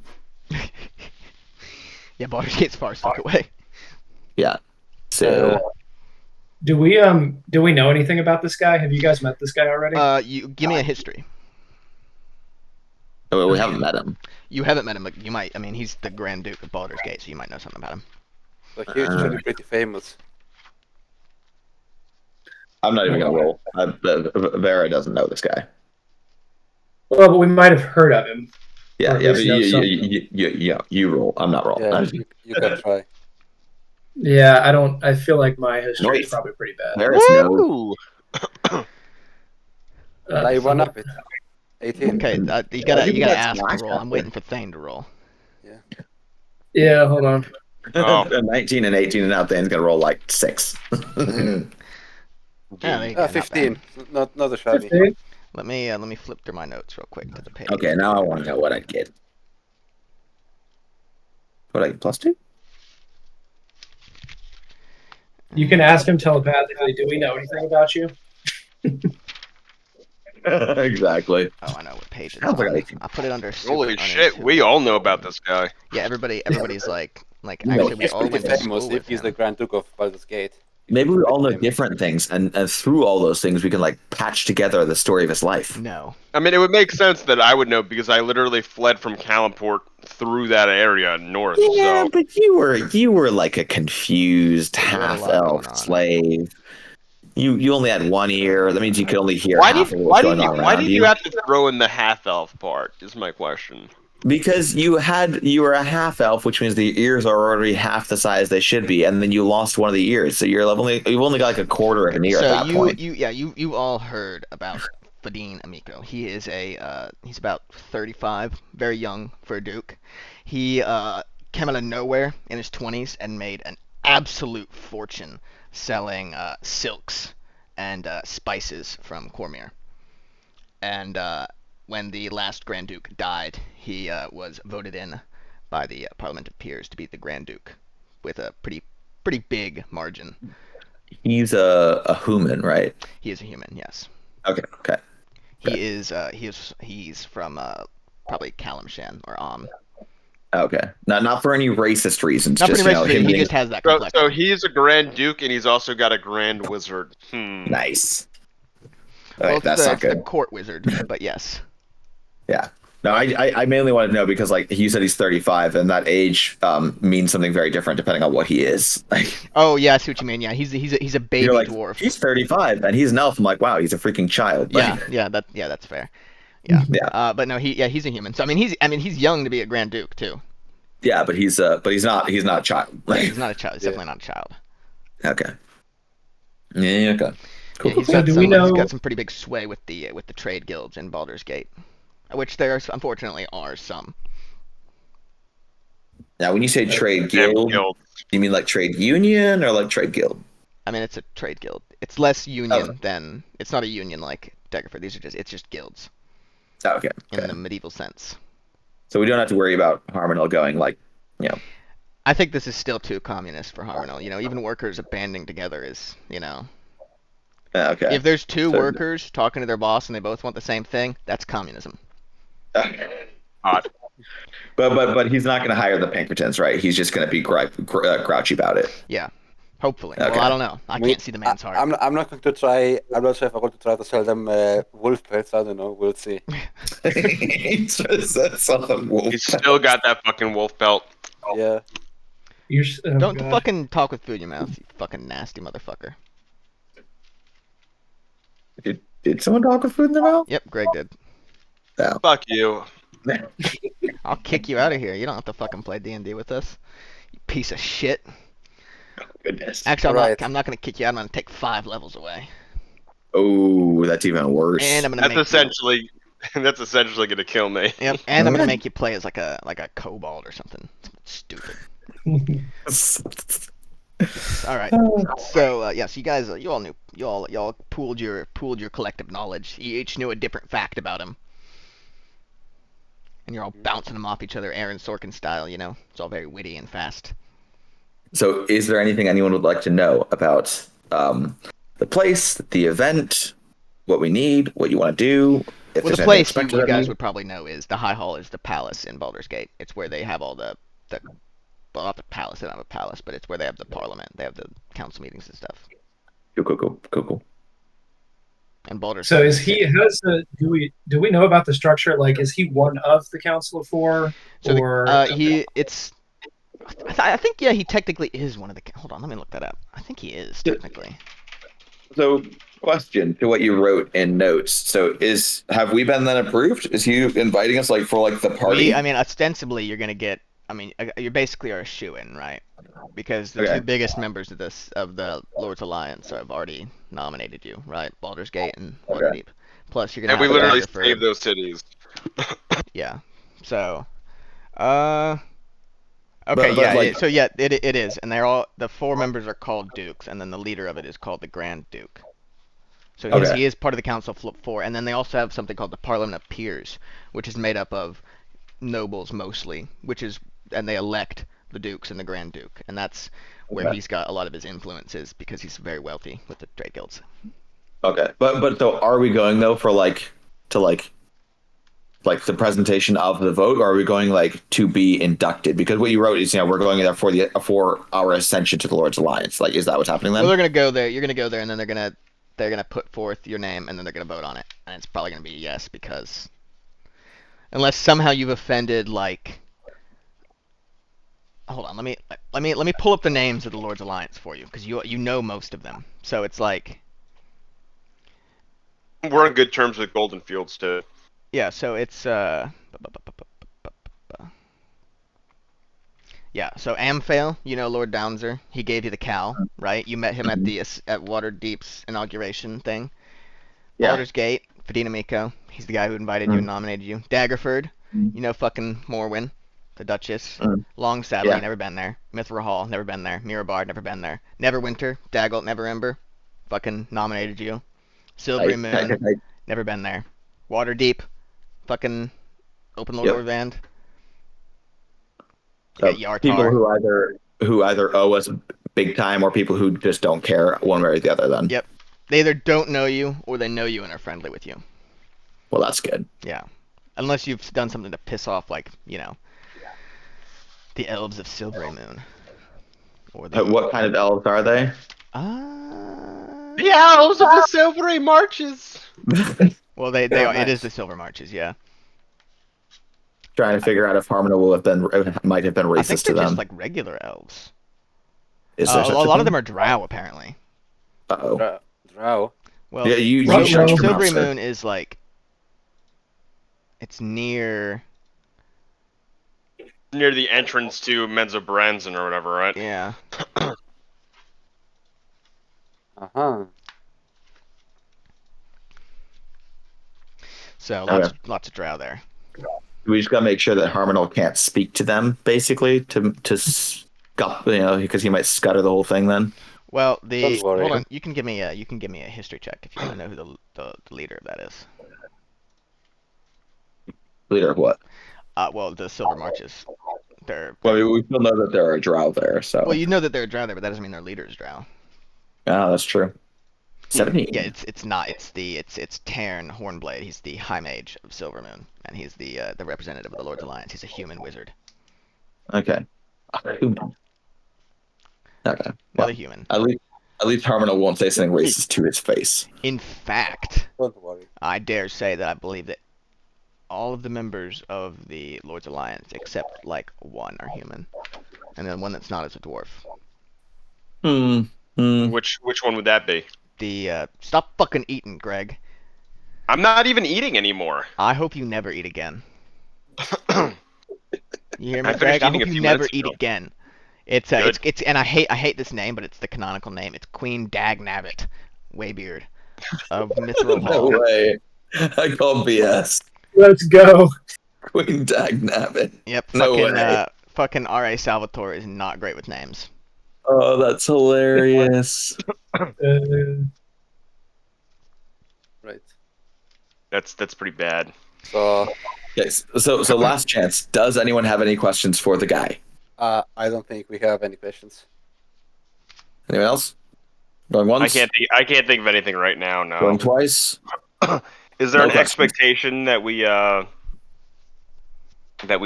Yeah, Baldur's Gate's far stuck away. Yeah. So Do we know anything about this guy? Have you guys met this guy already? You give me a history. we haven't met him. You haven't met him, but you might. I mean, he's the Grand Duke of Baldur's Gate, so you might know something about him. So he's actually pretty famous. I'm not even going to roll. Vera doesn't know this guy. Well, but we might have heard of him. Yeah, Or at yeah. least But know you roll. I'm not rolling. Yeah, you can try. Yeah, I don't. I feel like my history is Nice. probably pretty bad. Vera's no. Woo! I won up it. 18. Okay, you gotta that's ask to nice, roll. I'm actually. waiting for Thane to roll. Yeah, hold on. Oh. 19 and 18, and now Thane's gonna roll like 6. Yeah, there you go, not bad. 15. Not a shabby. 15? Let me flip through my notes real quick to the page. Okay, now I want to know what I get. What I get, +2? You can ask him telepathically. Do we know anything about you? Exactly. Oh, I know what page it's Sounds like on. I- I put it under. super Holy shit, unintuitive. we all know about this guy. Yeah, everybody's like No, actually we He's all pretty went to famous school if with he's him. the Grand Duke of Baldur's Gate. Maybe we all know different things, and through all those things, we can like patch together the story of his life. No. I mean, it would make sense that I would know because I literally fled from Kalimport through that area north. Yeah, So but you were like a confused had a lot half going elf on. slave. You only had one ear. That means you could only hear why half did of what's going you on why around did you have to throw in the half elf part? Is my question. Because you were a half elf, which means the ears are already half the size they should be, and then you lost one of the ears, so you've only got like a quarter of an ear So at that point. you all heard about Fadine Amico. He is he's about 35, very young for a duke. He came out of nowhere in his 20s and made an absolute fortune selling silks and spices from Cormyr. And when the last Grand Duke died, he was voted in by the Parliament of Peers to be the Grand Duke with a pretty big margin. He's a human, right? He is a human, yes. Okay. He's from probably Kalimshan or Okay, not for any racist reasons. Not just pretty you know much. him He being just has that So, complexion. so he's a Grand Duke, and he's also got a Grand Wizard. nice. Well, Right, it's that's the, not it's the good. court wizard, but yes. Yeah. No, I mainly want to know because like you said he's 35 and that age means something very different depending on what he is. Like Oh yeah, I see what you mean. Yeah, he's a baby you're like dwarf. he's 35 and he's an elf. I'm like, wow, he's a freaking child. Yeah, Like, yeah, that's fair. Yeah. Yeah. But no, he's a human. So I mean he's young to be a Grand Duke too. yeah, but he's not a child. Yeah, Like, he's not a child. He's Yeah. definitely not a child. okay. Yeah. Okay. Cool. Yeah, cool, he's cool. got do some we know- he's got some pretty big sway with the trade guilds in Baldur's Gate, which there unfortunately are some. Now, when you say trade Damn guild, guild. you mean like trade union or like trade guild? I mean it's a trade guild. It's less union Oh. than it's not a union like Daggerford. It's just guilds Oh, okay. in Okay. the medieval sense. So we don't have to worry about Harmonel going like, you know. I think this is still too communist for Harmonel. Even workers banding together is, Okay. if there's two So- workers talking to their boss and they both want the same thing, that's communism. Odd. But he's not going to hire the Pinkertons, right? He's just going to be grouchy about it. Yeah, hopefully. Okay. Well, I don't know. I Me- can't see the man's heart. I'm not going to try. I'm not sure if I'm going to try to sell them wolf pelts. I don't know. We'll see. He just said something wolf. He's still got that fucking wolf belt. Yeah. You're, oh Don't God. fucking talk with food in your mouth, you fucking nasty motherfucker. Did someone talk with food in their mouth? Yep, Greg did. Fuck you. I'll kick you out of here. You don't have to fucking play D&D with us. You piece of shit. Goodness. Actually, Right. I'm not gonna kick you out. I'm gonna take 5 levels away. Oh, that's even worse. And I'm gonna That's make essentially gonna kill me. Yep, and I'm gonna make you play as like a kobold or something. Stupid. All right. So yeah, so you guys, you all knew, y'all pooled your collective knowledge. You each knew a different fact about him, and you're all bouncing them off each other, Aaron Sorkin style. It's all very witty and fast. So, is there anything anyone would like to know about the place, the event, what we need, what you want to do? If Well, there's the anything place expected you of guys me? would probably know is the High Hall is the palace in Baldur's Gate. It's where they have all the well, not the palace. They don't have a palace, but it's where they have the parliament. They have the council meetings and stuff. Cool. And Baldur's So Gate is he? How's the? Do we know about the structure? Like, is he one of the Council of Four, So or I think yeah, he technically is one of the. Hold on, let me look that up. I think he is technically. So, question to what you wrote in notes. So, have we been then approved? Is he inviting us like for like the party? I mean, ostensibly, you're gonna get. I mean, you basically are a shoo-in, right? Because the Okay. two biggest members of the Lord's Alliance have already nominated you, right? Baldur's Gate and Waterdeep. Plus, you're gonna And we have a literally Daggerford. saved those titties. Yeah. So, okay, But, yeah. like- So yeah, it is, and they're all the 4 members are called dukes, and then the leader of it is called the Grand Duke. So Okay. he is part of the Council of 4, and then they also have something called the Parliament of Peers, which is made up of nobles mostly, and they elect the dukes and the Grand Duke, and that's where Okay. he's got a lot of his influences because he's very wealthy with the trade guilds. Okay, but so are we going though for like the presentation of the vote, or are we going like to be inducted? Because what you wrote is we're going there for our ascension to the Lord's Alliance. Like, is that what's happening then? Well, they're gonna go there. You're gonna go there, and then they're gonna put forth your name, and then they're gonna vote on it, and it's probably gonna be yes because unless somehow you've offended like. Hold on, let me pull up the names of the Lord's Alliance for you because you know most of them. So it's like We're on good terms with Golden Fields too. yeah, so it's yeah, so Amphail, Lord Downser, he gave you the cow, right? You met him at Waterdeep's inauguration thing. Yeah. Baldur's Gate, Fadina Miko, he's the guy who invited you and nominated you. Daggerford, fucking Morwyn, the Duchess. Long Saddle, Yeah. never been there. Mithra Hall, never been there. Mirabard, never been there. Neverwinter, Dagult, Neverember, fucking nominated you. Silvery Moon, never been there. Waterdeep, fucking Open Lord Yep. Orvand. So You got people Yartar. who either owe us big time or people who just don't care one way or the other. Then Yep. They either don't know you or they know you and are friendly with you. well, that's good. Yeah. Unless you've done something to piss off, like, The elves of Silvery Moon. Or What kind of elves are they? The elves of the Silvery Marches. Well, they Oh, are. It is nice. the Silver Marches, yeah. Trying to figure out if Harmona might have been I think racist they're to just them. like regular elves. Is there A such lot of thing? them are drow, apparently. Uh-oh. Drow. Well, Yeah, you Ruh-roh. shut your mouth, Silvery sir. Moon is like. It's near. Near the entrance to Menza Branson or whatever, right? Yeah. Uh-huh. So Okay. lots of drow there. We just gotta make sure that Harmonal can't speak to them, basically, because he might scutter the whole thing. Then Well, Don't worry. hold on. You can give me a history check if you want to know who the leader of that is. leader of what? Well, the Silver Marches. They're Well, we still know that there are drow there, so well, you know that they're drow there, but that doesn't mean their leader is drow. that's true. 17. Yeah, it's not. It's Tarn Hornblade. He's the High Mage of Silvermoon, and he's the representative of the Lord's Alliance. He's a human wizard. Okay. Human. Okay. Another Well, human. at least Harmonal won't say something racist to his face. In fact, Don't worry. I dare say that I believe that all of the members of the Lord's Alliance, except like one, are human, and then one that's not is a dwarf. Which one would that be? The stop fucking eating, Greg. I'm not even eating anymore. I hope you never eat again. You hear me, I finished Greg? I eating hope a you few never minutes eat ago. again. It's and I hate this name, but it's the canonical name. It's Queen Dagnavit Waybeard of Mithril No Hall. way. I call BS. Let's go. Queen Dagnabbit. Yep, No fucking way. fucking R.A. Salvatore is not great with names. Oh, that's hilarious. Right. That's pretty bad. So, Yes. So last chance. Does anyone have any questions for the guy? I don't think we have any questions. Anyone else? Going once? I can't think of anything right now. No. Going twice? Is there No an questions. expectation that we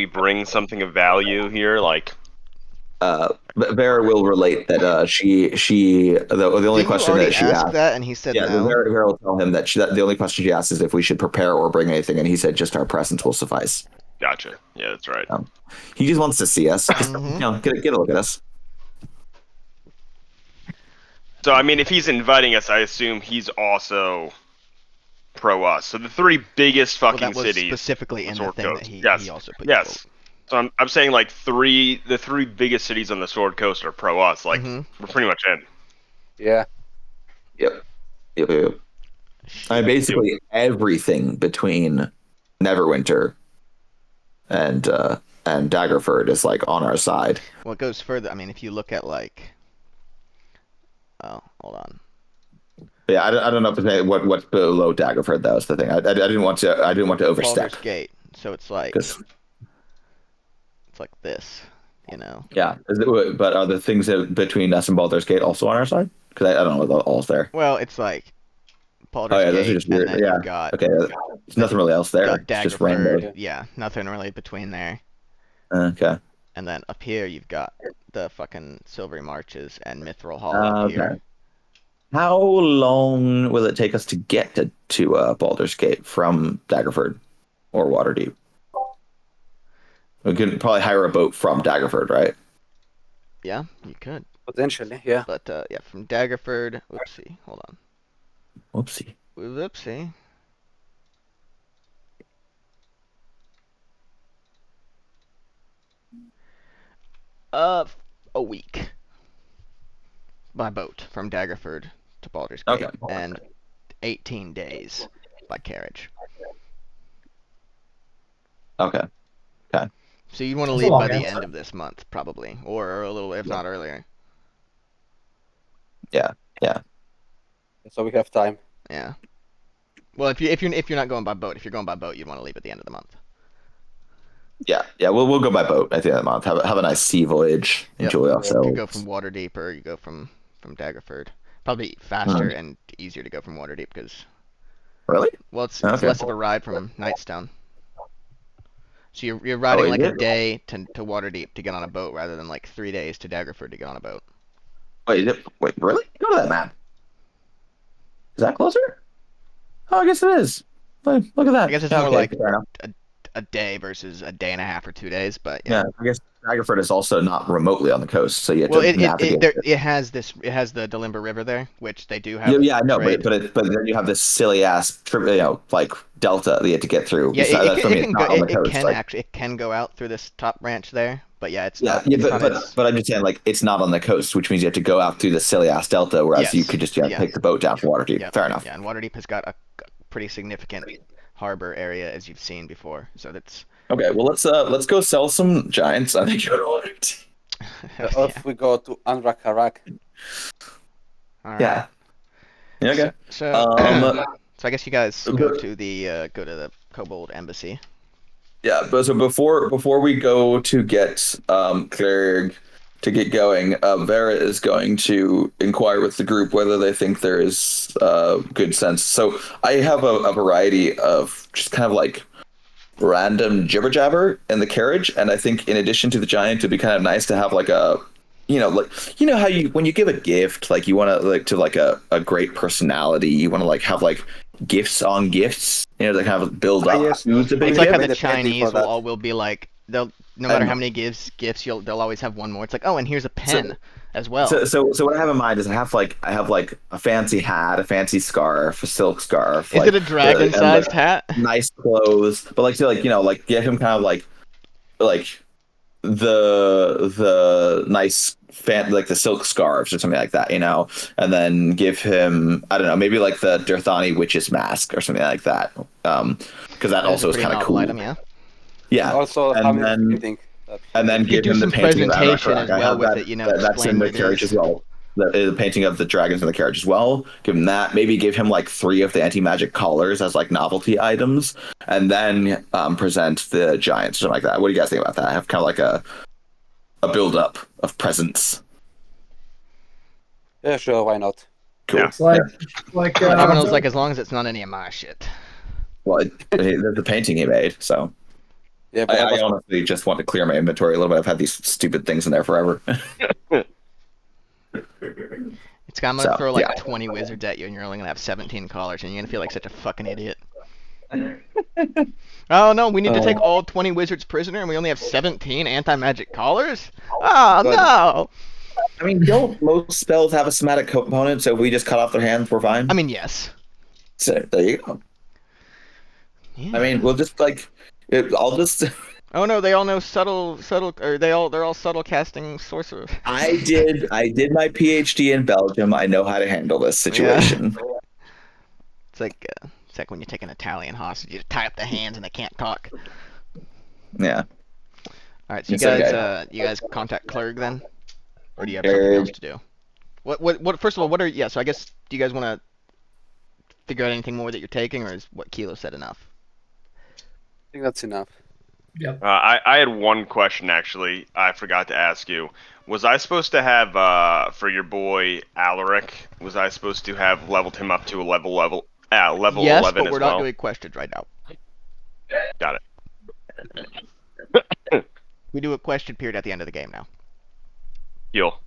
bring something of value here? Like, Vera will relate that the only Didn't you question already that she ask asked. that, and he said Yeah, no? Vera will tell him that the only question she asked is if we should prepare or bring anything, and he said just our presence will suffice. gotcha. Yeah, that's right. He just wants to see us. Just, Mhm. get a look at us. So, I mean, if he's inviting us, I assume he's also pro us. So the three biggest Well, fucking that was cities. specifically in the Sword thing Coast. that he Yes. also put. Yes. So I'm saying like the three biggest cities on the Sword Coast are pro us. Like Mhm. we're pretty much in. Yeah. Yep. I mean, basically everything between Neverwinter and Daggerford is like on our side. Well, it goes further. I mean, if you look at like, oh, hold on. But yeah, I don't know if it's what's below Daggerford. That was the thing. I didn't want to overstep. Baldur's Gate. So it's like 'Cause- it's like this, you know. yeah, but are the things between us and Baldur's Gate also on our side? Because I don't know what all's there. Well, it's like Baldur's Oh yeah, Gate, those are just and weird. then Yeah. you've got Okay, there's nothing really else there. got It's just Daggerford. random. Yeah, nothing really between there. Okay. And then up here you've got the fucking Silvery Marches and Mithril Hall up Okay. here. How long will it take us to get to Baldur's Gate from Daggerford or Waterdeep? We could probably hire a boat from Daggerford, right? Yeah, you could. Potentially, yeah. But yeah, from Daggerford. Oopsie, hold on. Whoopsie. Whoopsie. A week by boat from Daggerford to Baldur's Gate, Okay. and 18 days by carriage. Okay. So you'd want to That's a leave long by the answer. end of this month, probably, or a little, if not earlier. So we have time. Yeah. Well, if you're not going by boat, if you're going by boat, you'd want to leave at the end of the month. Yeah. We'll go by boat at the end of the month. Have a nice sea voyage. Yep. Enjoy You ourselves. could go from Waterdeep, or you go from Daggerford. Probably faster and easier to go from Waterdeep because, Really? well, it's Okay. less of a ride from Nightstone. So you're riding is like a it? day to Waterdeep to get on a boat rather than like 3 days to Daggerford to get on a boat. Wait, really? Go to that map. Is that closer? Oh, I guess it is. Look at that. I guess it's Yeah, more okay, like fair enough. a day versus a day and a half or 2 days, but Yeah, I guess Daggerford is also not remotely on the coast, so you have Well, to navigate. it has the Delimber River there, which they do have. Yeah, I know, trade. but then you have this silly ass like delta that you have to get through. Yeah, That's what I mean, can it's not go. on the It coast, can like- actually it can go out through this top branch there, but yeah, it's Yeah, not. yeah, it's not as- but I'm just saying, like, it's not on the coast, which means you have to go out through the silly ass delta, whereas you Yes, could just yeah. take the boat down to Waterdeep. Yeah, Fair enough. Yeah, and Waterdeep has got a pretty significant harbor area, as you've seen before. So that's. Okay, well let's go sell some giants. I think you're right. Or if we go to Anrakarak. All right. Yeah. Yeah. Okay. So, Um, so I guess you guys okay. go to the Kobold embassy. Yeah, but so before we go to get Clerg to get going, Vera is going to inquire with the group whether they think there is good sense. So I have a variety of just kind of like random jibber jabber in the carriage, and I think in addition to the giant, it'd be kind of nice to have like a, how you when you give a gift, like you want to like to like a great personality, you want to like have like gifts on gifts, to kind of build up. Yes. Who's the big It's like how gift? the the painting Chinese for that. will be like no I matter know. how many gifts they'll always have one more. It's like, oh, and here's a pen as well. So what I have in mind is I have like a fancy hat, a fancy scarf, a silk scarf. Is like, it a dragon-sized hat? Nice clothes, but like get him kind of like the nice like the silk scarves or something like that, and then give him, I don't know, maybe like the Dirthani witch's mask or something like that, because that also is Pretty kind of novel cool. item, yeah. Yeah, Also, And having then- painting. and then You give do him the some painting of presentation Anarchak. as I well have with that, it, that's explain in the what it carriage is. as well. The painting of the dragons in the carriage as well. Give him that. Maybe give him like 3 of the anti-magic collars as like novelty items, and then present the giants or something like that. What do you guys think about that? I have kind of like a build-up of presents. Yeah, sure, why not? Cool. Yeah. It's like Domino's like, as long as it's not any of my shit. Well, the painting he made. So Yeah, but I honestly just want to clear my inventory a little bit. I've had these stupid things in there forever. It's I'm gonna So, throw like yeah. 20 wizards at you, and you're only gonna have 17 collars, and you're gonna feel like such a fucking idiot. Oh no, we need to take all 20 wizards prisoner, and we only have 17 anti-magic collars. Oh Good. no! I mean, don't most spells have a somatic component? So if we just cut off their hands, we're fine. I mean, yes. So there you go. Yeah. I mean, we'll just I'll just. Oh no, they all know subtle, or they're all subtle casting sorcerers. I did my PhD in Belgium. I know how to handle this situation. It's like when you take an Italian hostage, you just tie up the hands and they can't talk. Yeah. All right, so you guys contact Clerg then, or do you have something Clerg. else to do? What? First of all, what are so I guess do you guys want to figure out anything more that you're taking, or is what Kilo said enough? I think that's enough. I had one question actually. I forgot to ask you. Was I supposed to have for your boy Alaric? Was I supposed to have leveled him up to a level Yes, 11 but we're as not well? doing questions right now. Got it. We do a question period at the end of the game now. Heal.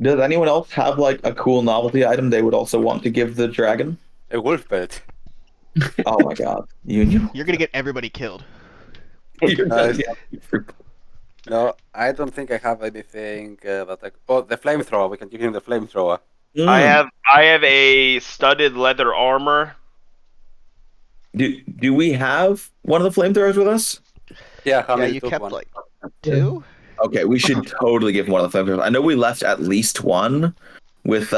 Does anyone else have like a cool novelty item they would also want to give the dragon? A wolf belt. Oh my god, you You're gonna get everybody killed. No, I don't think I have anything that like. Oh, the flamethrower. We can give him the flamethrower. I have a studded leather armor. Do we have one of the flamethrowers with us? Yeah, how Yeah, many you took kept one? like 2. Okay, we should totally give him one of the flamethrowers. I know we left at least one with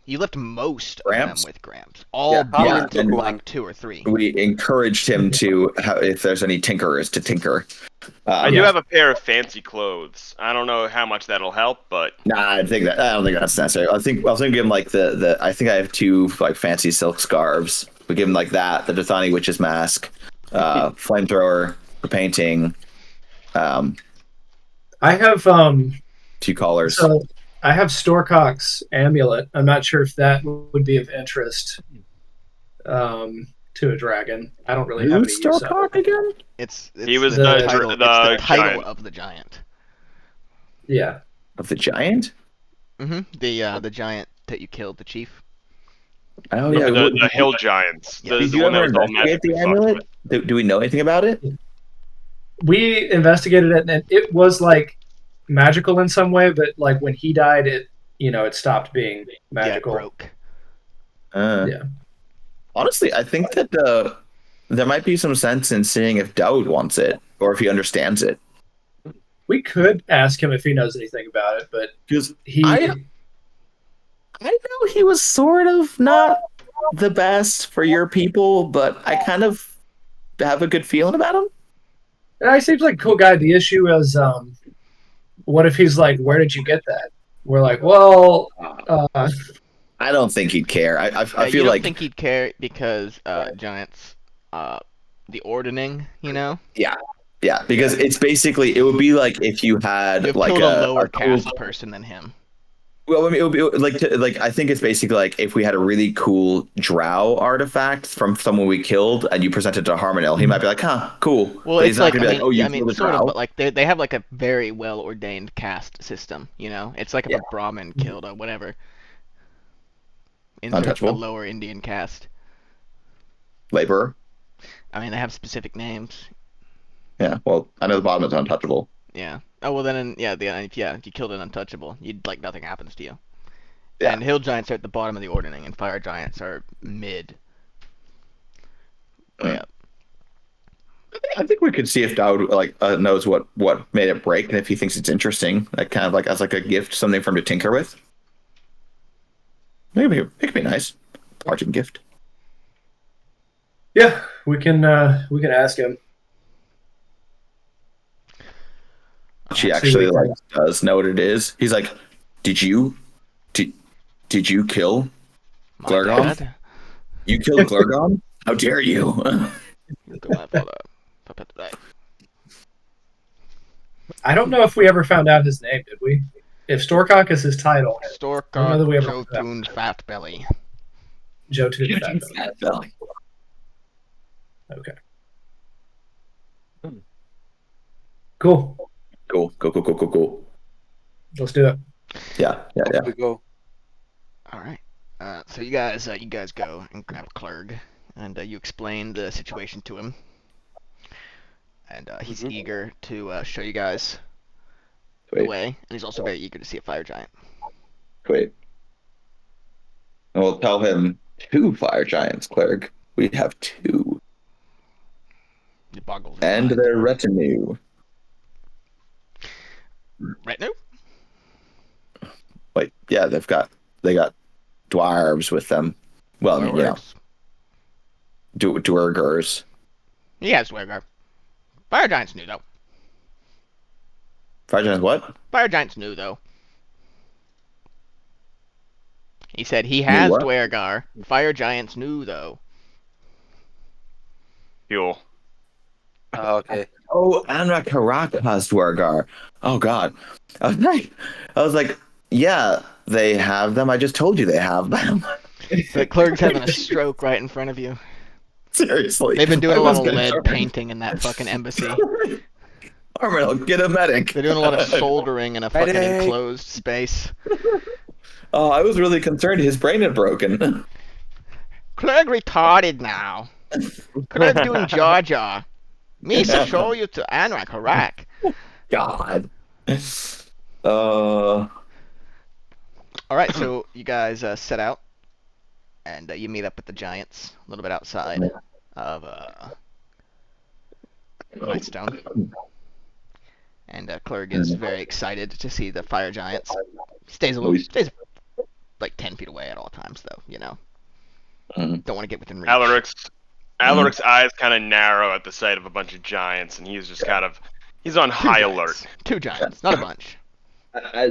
You left most Gramps? of them with Gramps. All Yeah, but yeah, and- like 2 or 3. we encouraged him to if there's any tinkerers to tinker. I do have a pair of fancy clothes. I don't know how much that'll help, but Nah, I don't think that's necessary. I was gonna give him like the I think I have 2 like fancy silk scarves. We give him like that, the Dathani witch's mask, flamethrower for painting, I have 2 collars. so I have Storcock's amulet. I'm not sure if that would be of interest. to a dragon. I don't really have any Who's use of Starcock it. again? It's He was the title, the it's the title giant. of the giant. Yeah. Of the giant? The giant that you killed, the chief. Oh No, yeah. the hill giants. Yeah. The, Did the you one that ever was all investigate the magically fucked amulet? with. Do we know anything about it? We investigated it, and it was like magical in some way, but like when he died, it stopped being magical. Yeah, it broke. Yeah. Honestly, I think that there might be some sense in seeing if Daoud wants it or if he understands it. We could ask him if he knows anything about it, but Because he. I know he was sort of not the best for your people, but I kind of have a good feeling about him. He seems like a cool guy. The issue is, what if he's like, "Where did you get that?" We're like, "Well, I don't think he'd care. I You feel don't like think he'd care because giants, the ordning, yeah, because it's basically it would be like if you had you've like killed a lower cool- caste person than him. Well, I mean, it would be like I think it's basically like if we had a really cool drow artifact from someone we killed, and you present it to Harmonel, he might be like, "Huh, cool." Well, But it's he's not like gonna be like, "Oh, you killed a sort drow." of, but like they have like a very well ordained caste system. It's like if Yeah. a Brahmin killed a whatever. Insert the Untouchable. lower Indian caste. Laborer. I mean, they have specific names. Yeah. Well, I know the bottom is untouchable. Yeah. Oh well, then if you killed an untouchable, you'd like nothing happens to you. Yeah. And hill giants are at the bottom of the ordering, and fire giants are mid. Way up. I think we could see if Daoud knows what made it break, and if he thinks it's interesting, like kind of like as like a gift, something for him to tinker with. Maybe it could be nice. Parting gift. yeah, we can ask him." She See actually what he like does know what it is. He's like, "Did you kill My Glurgon? dad? You killed Glurgon? How dare you?" You go out for the- I don't know if we ever found out his name, did we? If Storcock is his title, I don't know that we Storkar ever- Jotun Fat Belly. Jotun Fatbelly. Okay. Cool. Cool. Let's do it. Yeah. Off we go. All right. So you guys go and grab Clerg, and you explain the situation to him, and he's eager to show you guys the Wait. way, and he's also very eager to see a fire giant. Wait. And we'll tell him 2 fire giants, Clerg. We have 2. It boggles his And mind. their retinue. Retinue? Wait, yeah, they got dwarves with them. Well, I mean, Dwarves. dwargers. He has Dwargar. Fire giant's new though. Fire giants what? Fire giant's new though. He said he has what? Dwargar. Fire giant's new though. Fuel. Ah, okay. Oh, Anrak Harak has dwargar. Oh god. I was like, yeah, they have them. I just told you they have them. The clerk's having a stroke right in front of you. Seriously. They've been doing I a lot was of lead concerned. painting in that fucking embassy. Armel, get a medic. They're doing a lot of soldering in a fucking Medic! enclosed space. Oh, I was really concerned his brain had broken. Clerk retarded now. Clerk doing Jar Jar. Me to show you to Anrak Harak. God. Alright, so you guys set out. And you meet up with the giants a little bit outside of Whitestone. And Clerg is very excited to see the fire giants. Stays like 10 feet away at all times, though, Don't want to get within reach. Alaric's eyes kind of narrow at the sight of a bunch of giants, and he's just he's on high alert. 2 giants, not a bunch. As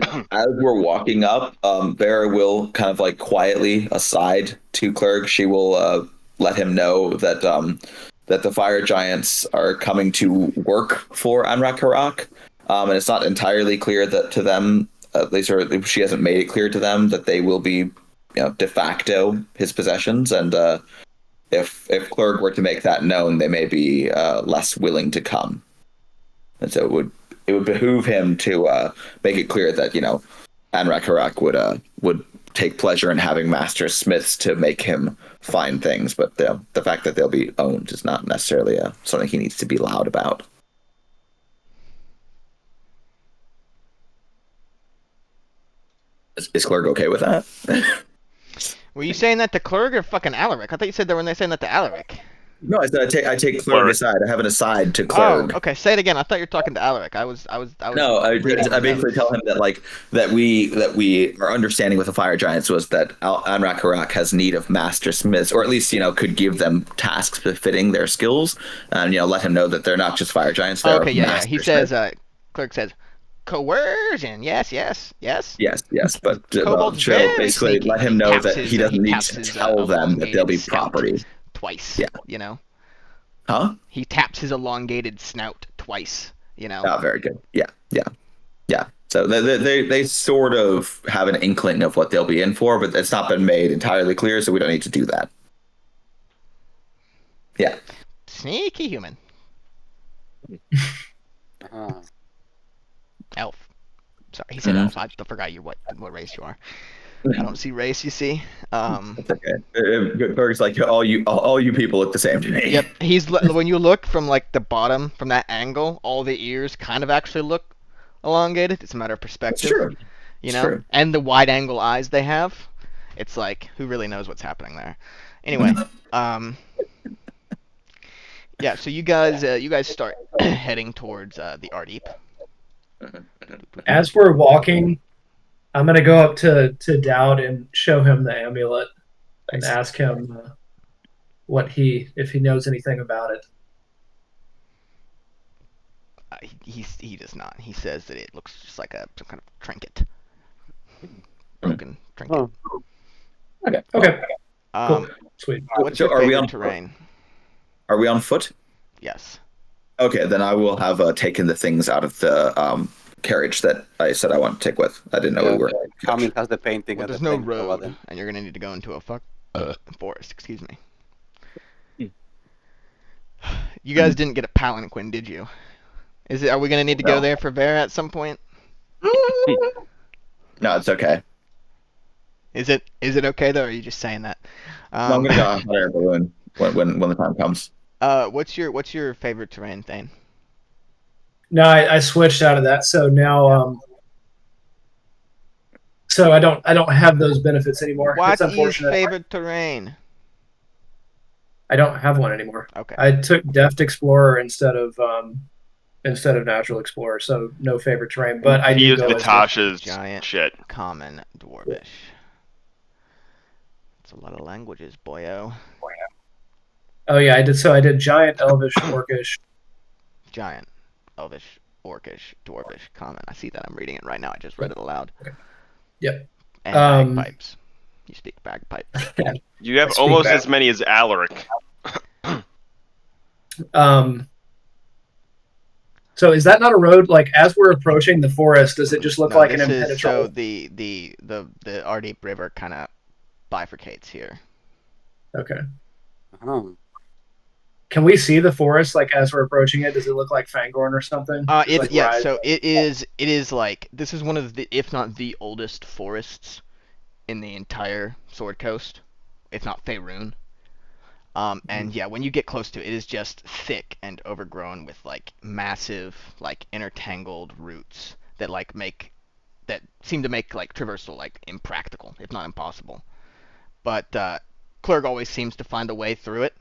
we're walking up, Vera will kind of like quietly aside to Clerg. She will let him know that that the fire giants are coming to work for Anrak Harak. And it's not entirely clear that to them, at least, or she hasn't made it clear to them that they will be, de facto his possessions, and if Clerg were to make that known, they may be less willing to come, and so it would behoove him to make it clear that Anrak would take pleasure in having master smiths to make him find things, but the fact that they'll be owned is not necessarily something he needs to be loud about. Is Clerg okay with that? Were you saying that to Clerg or fucking Alaric? I thought you said that when they saying that to Alaric. No, I said I take Clerg aside. I have an aside to Clerg. Oh, okay. Say it again. I thought you were talking to Alaric. I was. No, I basically tell him that we our understanding with the fire giants was that Anrak has need of master smiths, or at least could give them tasks befitting their skills, and let him know that they're not just fire giants. They're okay, yeah. master He smiths. says. Clerg says, coercion. Yes. But Kobold's Chill very basically sneaky. let him He know taps that his- he doesn't need taps to his, tell them that they'll be elongated snout property. Twice. Yeah. Huh? He taps his elongated snout twice. Oh, very good. Yeah. So they sort of have an inkling of what they'll be in for, but it's not been made entirely clear, so we don't need to do that. Yeah. Sneaky human. Uh-huh. Elf. Sorry, he said elf. I forgot what race you are. I don't see race, you see. It's okay. Berg's like, all you people look the same to me. Yep. When you look from like the bottom, from that angle, all the ears kind of actually look elongated. It's a matter of That's perspective. true. You It's know? true. And the wide angle eyes they have. It's like, who really knows what's happening there? Anyway, yeah, so you guys start heading towards the Ardeep. As we're walking, I'm gonna go up to Dowd and show him the amulet and Nice. ask him if he knows anything about it. He does not. He says that it looks just like some kind of trinket. Broken trinket. Oh. Okay. Um, Sweet. what's So your are we favorite on- terrain? Are we on foot? Yes. Okay, then I will have taken the things out of the carriage that I said I want to take with. I didn't know we were. Carmen has the painting. Well, and there's the no flamethrower road, then. and you're gonna need to go into a forest. Excuse me. You guys didn't get a palanquin, did you? Are we gonna need to go No. there for Vera at some point? No, it's okay. Is it okay though, or are you just saying that? No, I'm gonna go on hot air balloon when the time comes. What's your favorite terrain, Thane? No, I switched out of that, so now so I don't have those benefits anymore. What It's is unfortunate. favorite terrain? I don't have one anymore. Okay. I took Deft Explorer instead of Natural Explorer, so no favorite terrain. But I He do used go as Natasha's Giant. shit. Common, Dwarvish. It's a lot of languages, boyo. Oh yeah, I did. So I did Giant, Elvish, Orcish. Giant, Elvish, Orcish, Dwarvish, Common. I see that. I'm reading it right now. I just read it aloud. Yep. And bagpipes. You speak bagpipes. You have I speak almost back. as many as Alaric. So is that not a road? Like as we're approaching the forest, does it just look No, like an this is- impenetrable? So the Ardeep River kind of bifurcates here. Okay. Oh. Can we see the forest like as we're approaching it? Does it look like Fangorn or something? Just, It's like, yeah. rise- So it is like this is one of the, if not the oldest forests in the entire Sword Coast, if not Faerun. And yeah, when you get close to it, it is just thick and overgrown with like massive, like intertangled roots that seem to make like traversal like impractical, if not impossible. But Clerg always seems to find a way through it.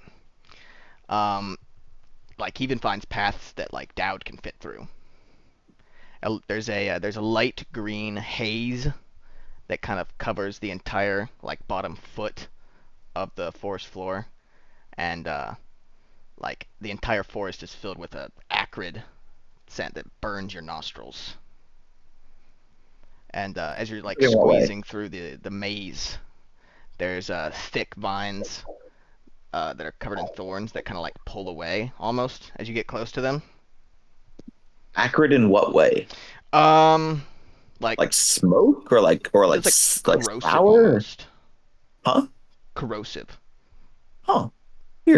Like he even finds paths that like Dowd can fit through. There's a light green haze that kind of covers the entire like bottom foot of the forest floor, and like the entire forest is filled with a acrid scent that burns your nostrils. And as you're like In what way? squeezing through the maze, there's thick vines that are covered in thorns that kind of like pull away almost as you get close to them. Acrid in what way? Like smoke or like it's like corrosive sour? almost. Huh? Corrosive. Huh.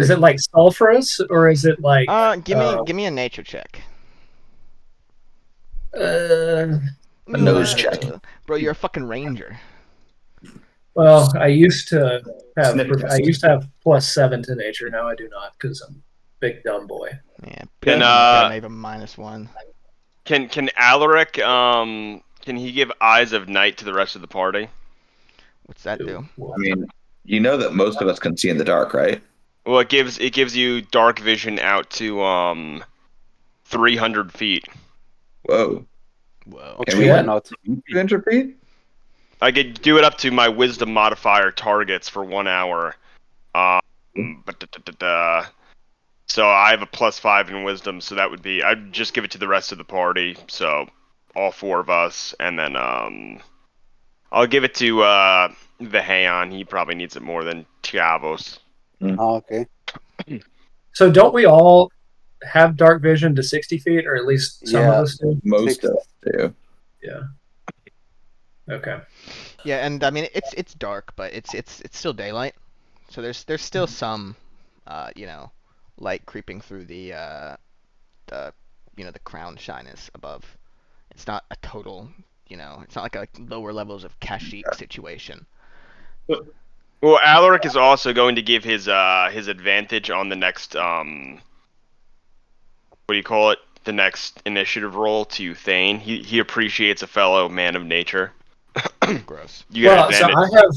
Is it like sulfurous or is it like? Give me a nature check. Uh, A nose check. Bro, you're a fucking ranger. well, I used to have Sniff test. +7 to nature. Now I do not because I'm a big dumb boy. Yeah. Can, maybe a -1. Can Alaric can he give Eyes of Night to the rest of the party? What's that do? I mean, you know that most of us can see in the dark, right? Well, it gives you dark vision out to 300 feet. Whoa. Whoa. Okay, Can we- why not? 300 feet? I could do it up to my Wisdom modifier targets for 1 hour. So I have a +5 in Wisdom, so that would be I'd just give it to the rest of the party. So all 4 of us, and then I'll give it to Vaheon. He probably needs it more than Tiavos. Oh, okay. So don't we all have dark vision to 60 feet, or at least some of us do? Most Six. of us do. Yeah. Okay. Yeah, and I mean it's dark, but it's still daylight. So there's still some light creeping through the crown shyness above. It's not a total, it's not like a lower levels of Kashyyyk situation. Well, Alaric is also going to give his advantage on the next what do you call it? The next initiative roll to Thane. He appreciates a fellow man of nature. Gross. You got Well, so advantage.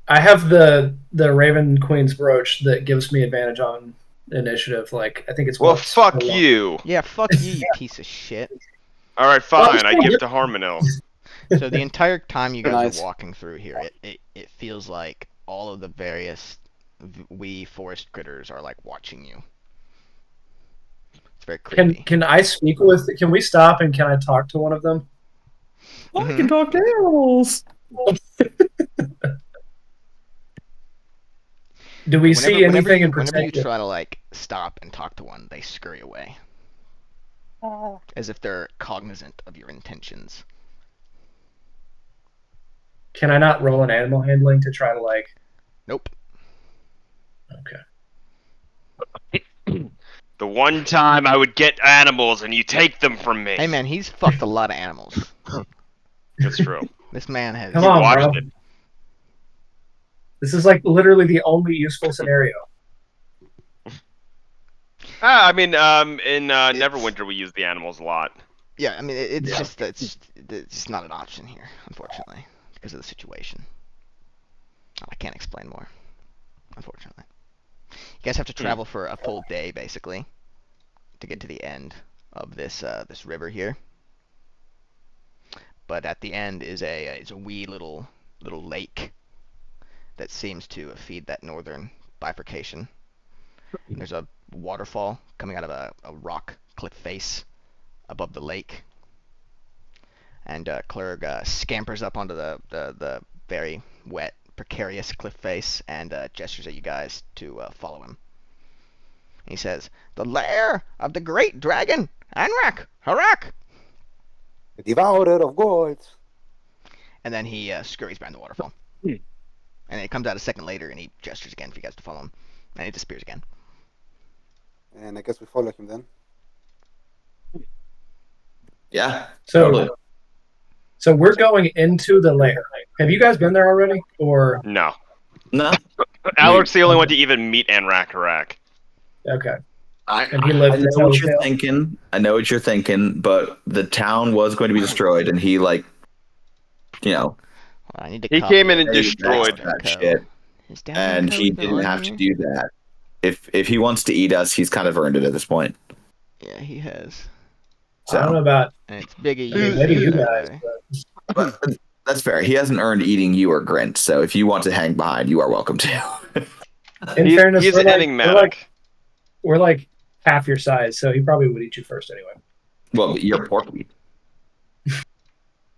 I have the Raven Queen's brooch that gives me advantage on initiative. Like I think it's Well, once fuck per long. you. Yeah, fuck you, you piece of shit. All right, fine. I give it to Harmonil. So the entire time you guys Nice. are walking through here, it feels like all of the various wee forest critters are like watching you. It's very creepy. Can I speak with? Can we stop and can I talk to one of them? Mhm. I can talk to animals. Do we see anything in whenever you particular? try to like stop and talk to one, they scurry away, as if they're cognizant of your intentions. Can I not roll an animal handling to try to like? Nope. Okay. The one time I would get animals and you take them from me. Hey man, he's fucked a lot of animals. That's true. This man has. Come You on, watched bro. it. This is like literally the only useful scenario. I mean, in Neverwinter we use the animals a lot. Yeah, I mean it's just not an option here, unfortunately, because of the situation. I can't explain more, unfortunately. You guys have to travel for a full day basically to get to the end of this this river here. But at the end is a wee little lake that seems to feed that northern bifurcation. And there's a waterfall coming out of a rock cliff face above the lake. And Clerg scampers up onto the very wet, precarious cliff face and gestures at you guys to follow him. He says, "The lair of the great dragon, Anrak, Harak!" The Devourer of Gods. And then he scurries behind the waterfall. And it comes out a second later, and he gestures again for you guys to follow him. And he disappears again. And I guess we follow him then. Yeah. So, Totally. so we're going into the lair. Have you guys been there already? Or No. No. Alec's the only one to even meet Anrak. okay, I And he lived know to what tell you're tale? thinking. I know what you're thinking, but the town was going to be destroyed, and he Well, I need to He copy came in it. and destroyed that Code. shit, Is down and he code didn't on have to here? do that. If he wants to eat us, he's kind of earned it at this point. Yeah, he has. I don't know So about And it's bigger maybe you by the guys. way. But but that's fair. He hasn't earned eating you or Grint. So if you want to hang behind, you are welcome to. in fairness, He's we're like, enigmatic. we're like half your size, so he probably would eat you first anyway. Well, you're porky.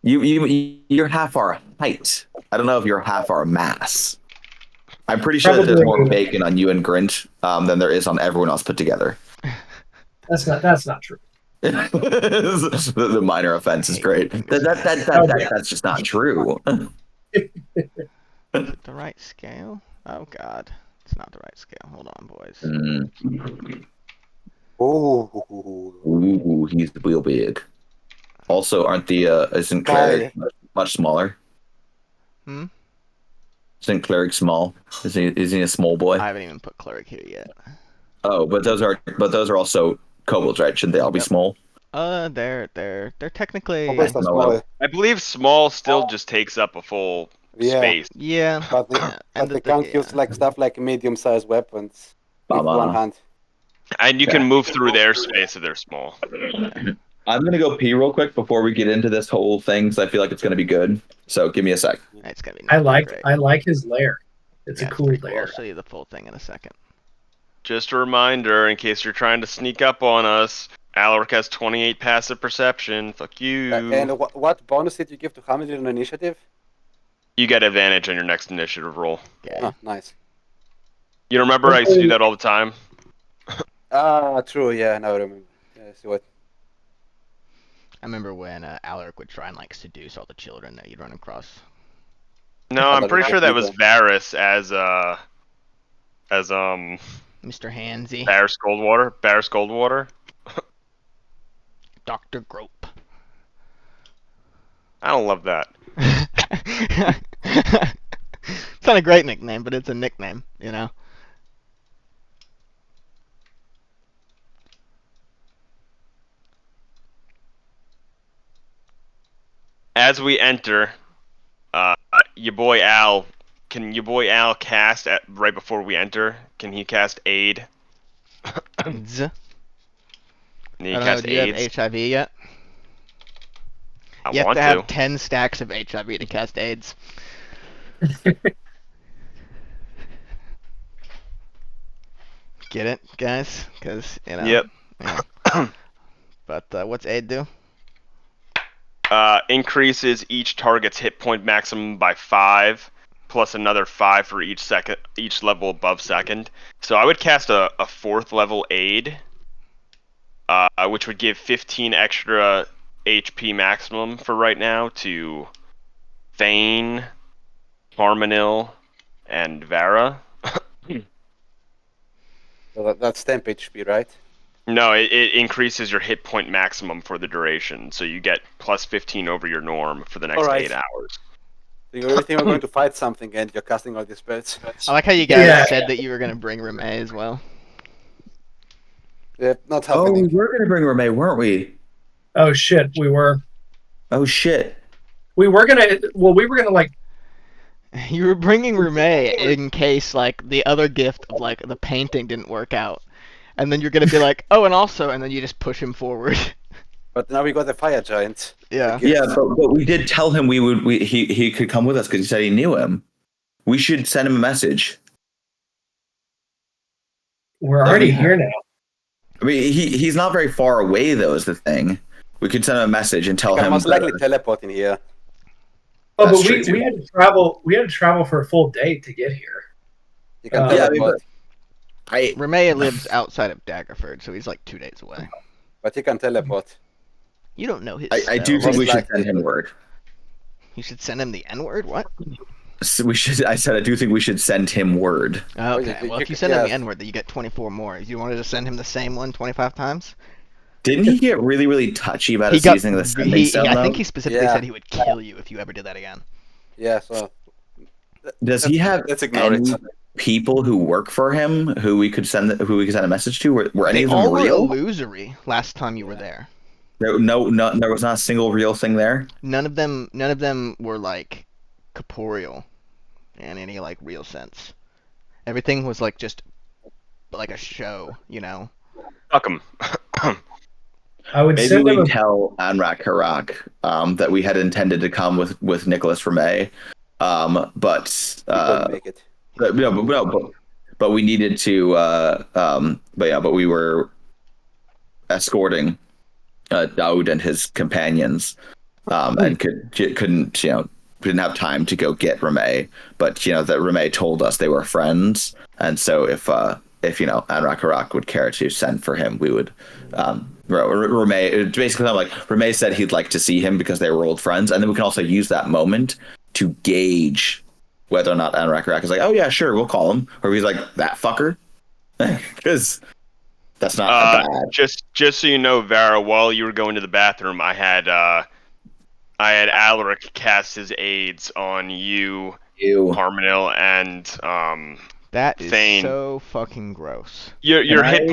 You're half our height. I don't know if you're half our mass. I'm pretty sure that there's Probably. more bacon on you and Grinch than there is on everyone else put together. That's not true. The minor offense is great. That's just not true. Is it the right scale? Oh god. That's not the right scale. Hold on, boys. Ooh. He's real big. Also, aren't the isn't cleric much smaller? Hmm? Isn't cleric small? Isn't he a small boy? I haven't even put cleric here yet. Oh, but those are also kobolds, right? Shouldn't they all be small? They're technically. Kobolds are small. I believe small still just takes up a full space. Yeah. But they, yeah, but they can't use like stuff like medium-sized weapons with Baba. one hand. And you can move through their space if they're small. I'm gonna go pee real quick before we get into this whole thing, because I feel like it's gonna be good. So give me a sec. It's gonna be. I great. like his lair. It's Yeah, a cool pretty lair. I'll show you the full thing in a second. Just a reminder, in case you're trying to sneak up on us, Alaric has 28 passive perception. Fuck you. And what bonus did you give to Hamid on initiative? You get advantage on your next initiative roll. Yeah. Oh, nice. You remember I used to do that all the time? True. Yeah, now I remember. Yeah, see what? I remember when Alaric would try and like seduce all the children that you'd run across. No, I'm pretty sure that was Varys as Mr. Hansy. Barris Goldwater. Barris Goldwater. Dr. Grope. I don't love that. It's not a great nickname, but it's a nickname, you know? As we enter, your boy Al, can your boy Al cast at right before we enter? Can he cast aid? Z. Can he I don't know, cast do you have AIDS? HIV yet? I You have want to have 10 stacks of HIV to cast AIDS. Get it, guys? Because, you know. Yep. Yeah. But what's aid do? Increases each target's hit point maximum by 5, plus another 5 for each level above second. So I would cast a 4th level aid, which would give 15 extra HP maximum for right now to Thane, Harmonil, and Vara. So that's 10 HP, right? No, it increases your hit point maximum for the duration, so you get plus 15 over your norm for the next Alright. 8 hours. So you really think we're going to fight something and you're casting all these spells? I like how you guys Yeah. said that you were going to bring Remay as well. Yeah, not Oh, we happening. were gonna bring Remay, weren't we? Oh shit, we were shit. gonna like You were bringing Remay in case, like, the other gift of, like, the painting didn't work out. And then you're going to be like, oh, and also, and then you just push him forward. But now we got the fire giant. Yeah. Yeah, but we did tell him he could come with us because he said he knew him. We should send him a message. we're already here now. I mean, he's not very far away though. Is the thing. We could send him a message and tell I can him. most likely teleport in here. Oh, That's but true, too. we had to travel. We had to travel for a full day to get here. You can Yeah, teleport, Remay lives outside of Daggerford, so he's like 2 days away. but you can teleport. You don't know his I do spells. think we Most should likely. send him word. You should send him the N-word? What? So we should. I said I do think we should send him word. Okay, you- well, you if you could- send him the yes. N-word, then you get 24 more. You wanted to send him the same one 25 times? Didn't he get really, really touchy about He us got, using the sending he, stone, I though? think he specifically Yeah. said he would kill you if you ever did that again. Yeah, so. Does he have Let's ignore any it. people who work for him who we could send a message to? Were any They of them all were real? illusory last time you were there. No, there was not a single real thing there. None of them were like corporeal in any like real sense. Everything was like just like a show, you know. Fuck him. I would Maybe send we him. tell Anrak Harak that we had intended to come with Nicholas Remay, but You couldn't make it. but we needed to. But we were escorting Daoud and his companions, and couldn't didn't have time to go get Remay. But that Remay told us they were friends, and so if Anrak Harak would care to send for him, we would. Remay basically like Remay said he'd like to see him because they were old friends, and then we can also use that moment to gauge whether or not Anrack is like, oh yeah, sure, we'll call him, or he's like that fucker, because that's not bad. Just so you know, Vara, while you were going to the bathroom, I had Alaric cast his aids on you, Harmonil, and That is Thane. so fucking gross. Your hit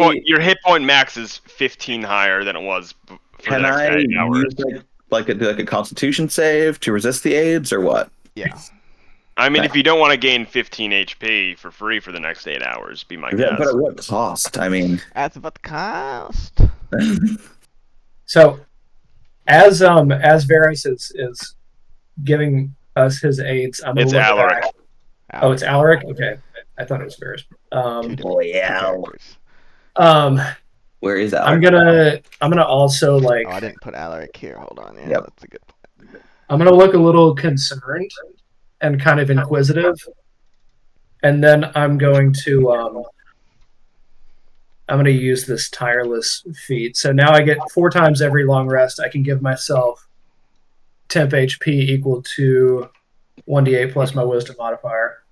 point max is 15 higher than it was for the next 8 hours. Use like a Constitution save to resist the aids, or what? Yeah. I mean, if you don't want to gain 15 HP for free for the next 8 hours, be my guess. But at what cost? I mean, That's what the cost. So, as Varys is giving us his aids, I'm gonna It's look Alaric. back. Oh, it's Alaric. Okay, I thought it was Varys. Where is that? I'm gonna also like. Oh, I didn't put Alaric here. Hold on. Yeah, Yep. that's a good point. I'm gonna look a little concerned and kind of inquisitive, and then I'm going to use this tireless feat. So now I get 4 times every long rest. I can give myself temp HP equal to 1d8 plus my wisdom modifier,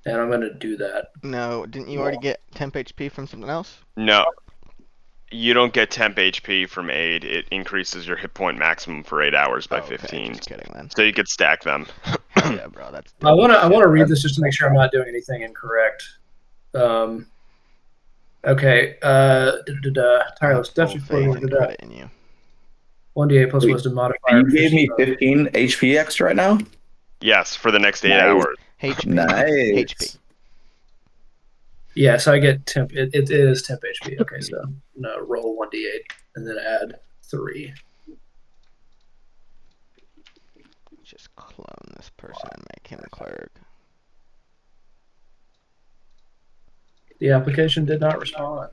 and I'm gonna do that. No, didn't you already get temp HP from something else? No. You don't get temp HP from aid. It increases your hit point maximum for 8 hours by Okay, 15. just kidding then. So you could stack them. Yeah, bro, that's. I wanna read this just to make sure I'm not doing anything incorrect. Okay. Tireless Whole death thing and put it in you. 1d8 plus Wait, wisdom modifier. You gave me 15 HP extra right now. Yes, for the next 8 Nice. hours. HP. Nice. HP. Yeah, so I get temp. It is temp HP. Okay, so I'm gonna roll 1d8 and then add 3. Just clone this person and make him clerk. The application did not respond.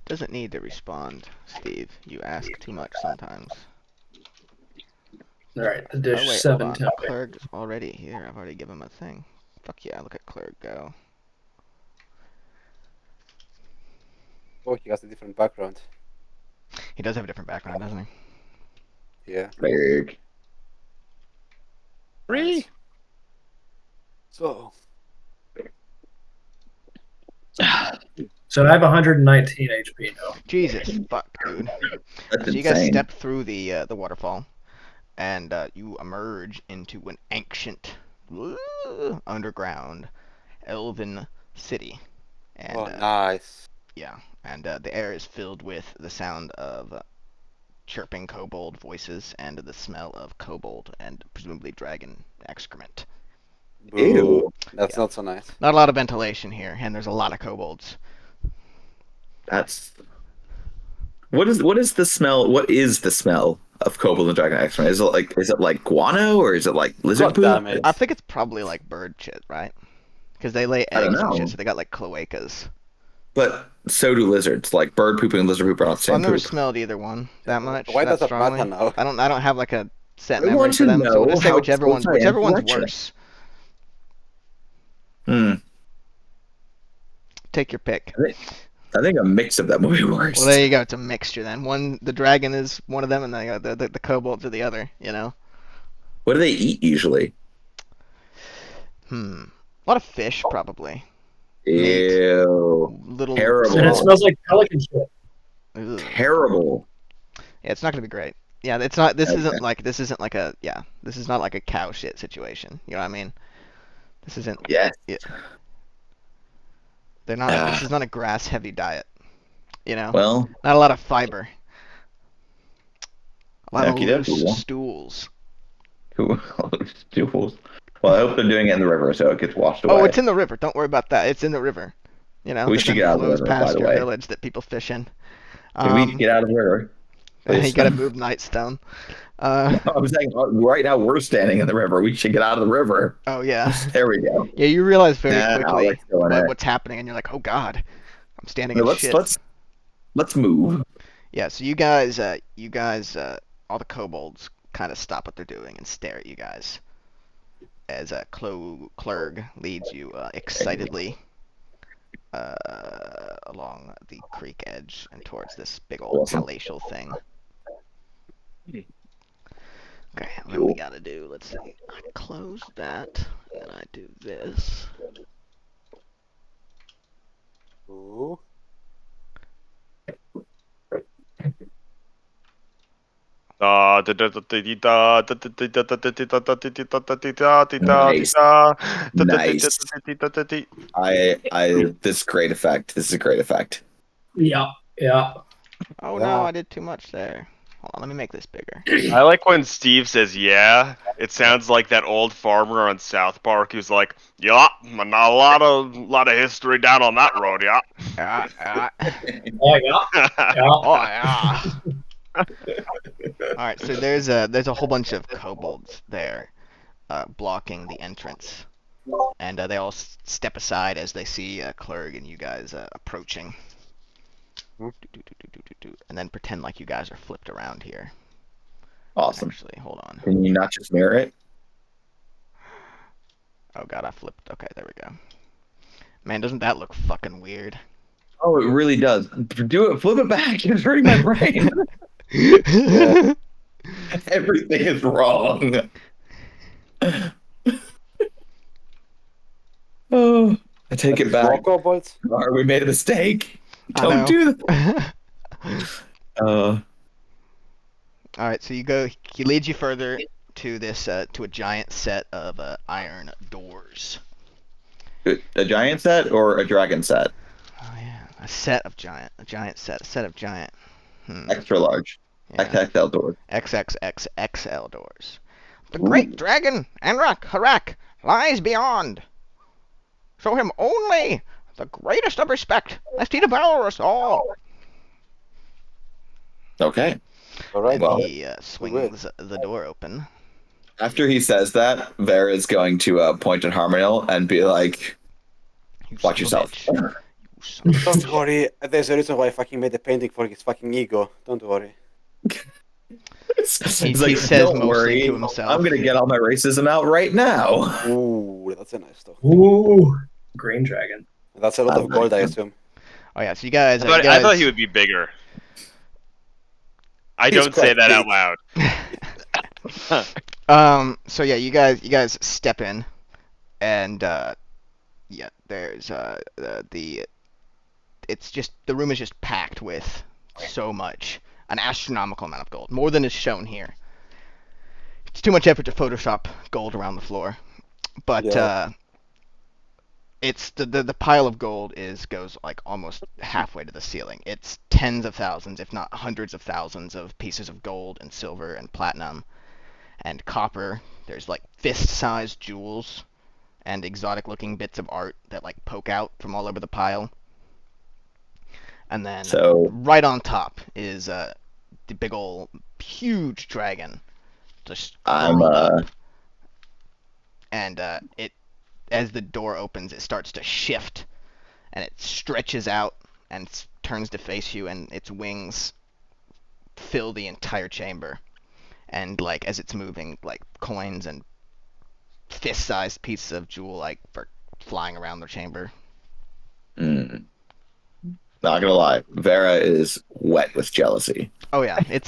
Doesn't need to respond, Steve. You ask too much sometimes. All right, Oh dish wait, hold 7 on. temp. Clerk is already here. I've already given him a thing. Fuck yeah, look at Clerk go. Oh, he has a different background. He does have a different background, doesn't he? Yeah. Big. 3? So, So I have 119 HP now. Jesus, fuck, dude. That's So you guys insane. step through the waterfall, and you emerge into an ancient, underground, elven city. And oh, nice. yeah, and the air is filled with the sound of chirping kobold voices and the smell of kobold and presumably dragon excrement. Boo. Ew. That's Yeah. not so nice. Not a lot of ventilation here, and there's a lot of kobolds. That's what is the smell? What is the smell of kobold and dragon excrement? Is it like guano, or is it like lizard God poop? damn it. I think it's probably like bird shit, right? Because they lay I don't eggs and know. shit, so they got like cloacas. But so do lizards. Like bird poop and lizard poop are not the Well, same I've never poop. smelled either one that much. Why that does it strongly. matter now? I don't have like a set I memory want for to them, so we'll know just say how whichever one's close I am to that worse. Take your pick. I think a mix of them would be worse. Well, there you go. It's a mixture then. The dragon is one of them, and then the kobolds are the other. You know. What do they eat usually? A lot of fish, probably. Ew. Little. Terrible. And it smells like pelican shit. Ugh. Terrible. Yeah, it's not gonna be great. Yeah, it's not. This Okay. isn't like. This isn't like a. Yeah, this is not like a cow shit situation. You know what I mean? This isn't. Yes. They're not. This is not a grass-heavy diet. You know. Well, Not a lot of fiber. A lot of Okie loose dokie. stools. stools. Well, I hope they're doing it in the river so it gets washed away. Oh, it's in the river. Don't worry about that. It's in the river. You know. We that should then get out of the flows river, by past the your way. village that people fish in. Can we get out of the river? You Please? gotta move Nightstone. I'm saying right now we're standing in the river. We should get out of the river. Oh yeah. There we go. Yeah, you realize very Nah, quickly let's go in it. what's happening, and you're like, oh god, I'm standing No, in let's shit. let's move. Yeah, so you guys, all the kobolds kind of stop what they're doing and stare at you guys as Clerg leads you excitedly along the creek edge and towards this big old Awesome. palatial thing. Okay, what do we gotta do? Let's see. I closed that. then I do this. Ooh. Nice. Nice. This is great effect. This is a great effect. Yeah. Yeah. Oh Yeah. no, I did too much there. Hold on, let me make this bigger. I like when Steve says "yeah." It sounds like that old farmer on South Park who's like, "Yeah, not a lot of history down on that road, yeah." Oh yeah. Yeah. Oh yeah. All right, so there's a whole bunch of kobolds there, blocking the entrance, and they all step aside as they see Clerg and you guys approaching. And then pretend like you guys are flipped around here. Awesome. Actually, hold on. Can you not just mirror it? Oh god, I flipped. Okay, there we go. Man, doesn't that look fucking weird? Oh, it really does. Do it. Flip it back. It's hurting my brain. Everything is wrong. Oh, I take it back. Kobolds. We made a mistake. I Don't know. do that. All right, so you go. He leads you further to this to a giant set of iron doors. A giant set or a dragon set? Oh yeah, a set of giant giant. Extra large. Yeah. XXL doors. XXXXL doors. The Ooh. great dragon, Anrak Harak, lies beyond. Show him only the greatest of respect, lest he devour us all. Okay. All right. Well, He swings the door open. After he says that, Vera is going to point at Harmonil and be like, You watch son of a yourself. bitch. You son of a Don't bitch. worry. There's a reason why I fucking made the painting for his fucking ego. Don't worry. He's He like, says don't mostly worry, to himself. I'm gonna get all my racism out right now. Ooh, that's a nice stuff. Ooh. Green dragon. That's a lot of gold, I assume. Oh yeah, so you guys. I thought he would be bigger. I He's don't say quite that out big. loud. So yeah, you guys step in, and yeah, there's it's just the room is just packed with so much, an astronomical amount of gold, more than is shown here. It's too much effort to Photoshop gold around the floor, but Yeah. it's the pile of gold goes like almost halfway to the ceiling. It's tens of thousands, if not hundreds of thousands, of pieces of gold and silver and platinum and copper. There's like fist-sized jewels and exotic-looking bits of art that like poke out from all over the pile. And then So right on top is the big ol' huge dragon, just I'm curled up. And it, as the door opens, it starts to shift, and it stretches out and turns to face you, and its wings fill the entire chamber. And like as it's moving, like coins and fist-sized pieces of jewel like are flying around the chamber. not gonna lie, Vera is wet with jealousy. Oh yeah, it's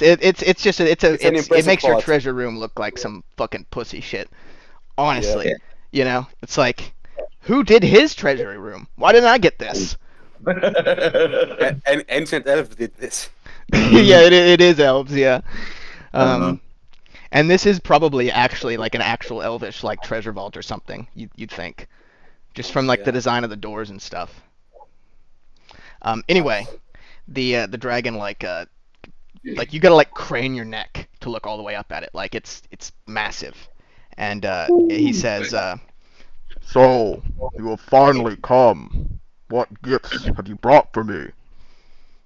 just It's an it impressive makes your plot. treasure room look like some fucking pussy shit. Honestly, Yeah. you know, it's like, who did his treasury room? Why didn't I get this? And ancient elves did this. Yeah, it is elves, yeah. Uh-huh. And this is probably actually like an actual elvish like treasure vault or something. You'd think, just from like the Yeah. design of the doors and stuff. Anyway, the dragon like you gotta like crane your neck to look all the way up at it. Like it's massive, and he says, "So you have finally come. What gifts have you brought for me?"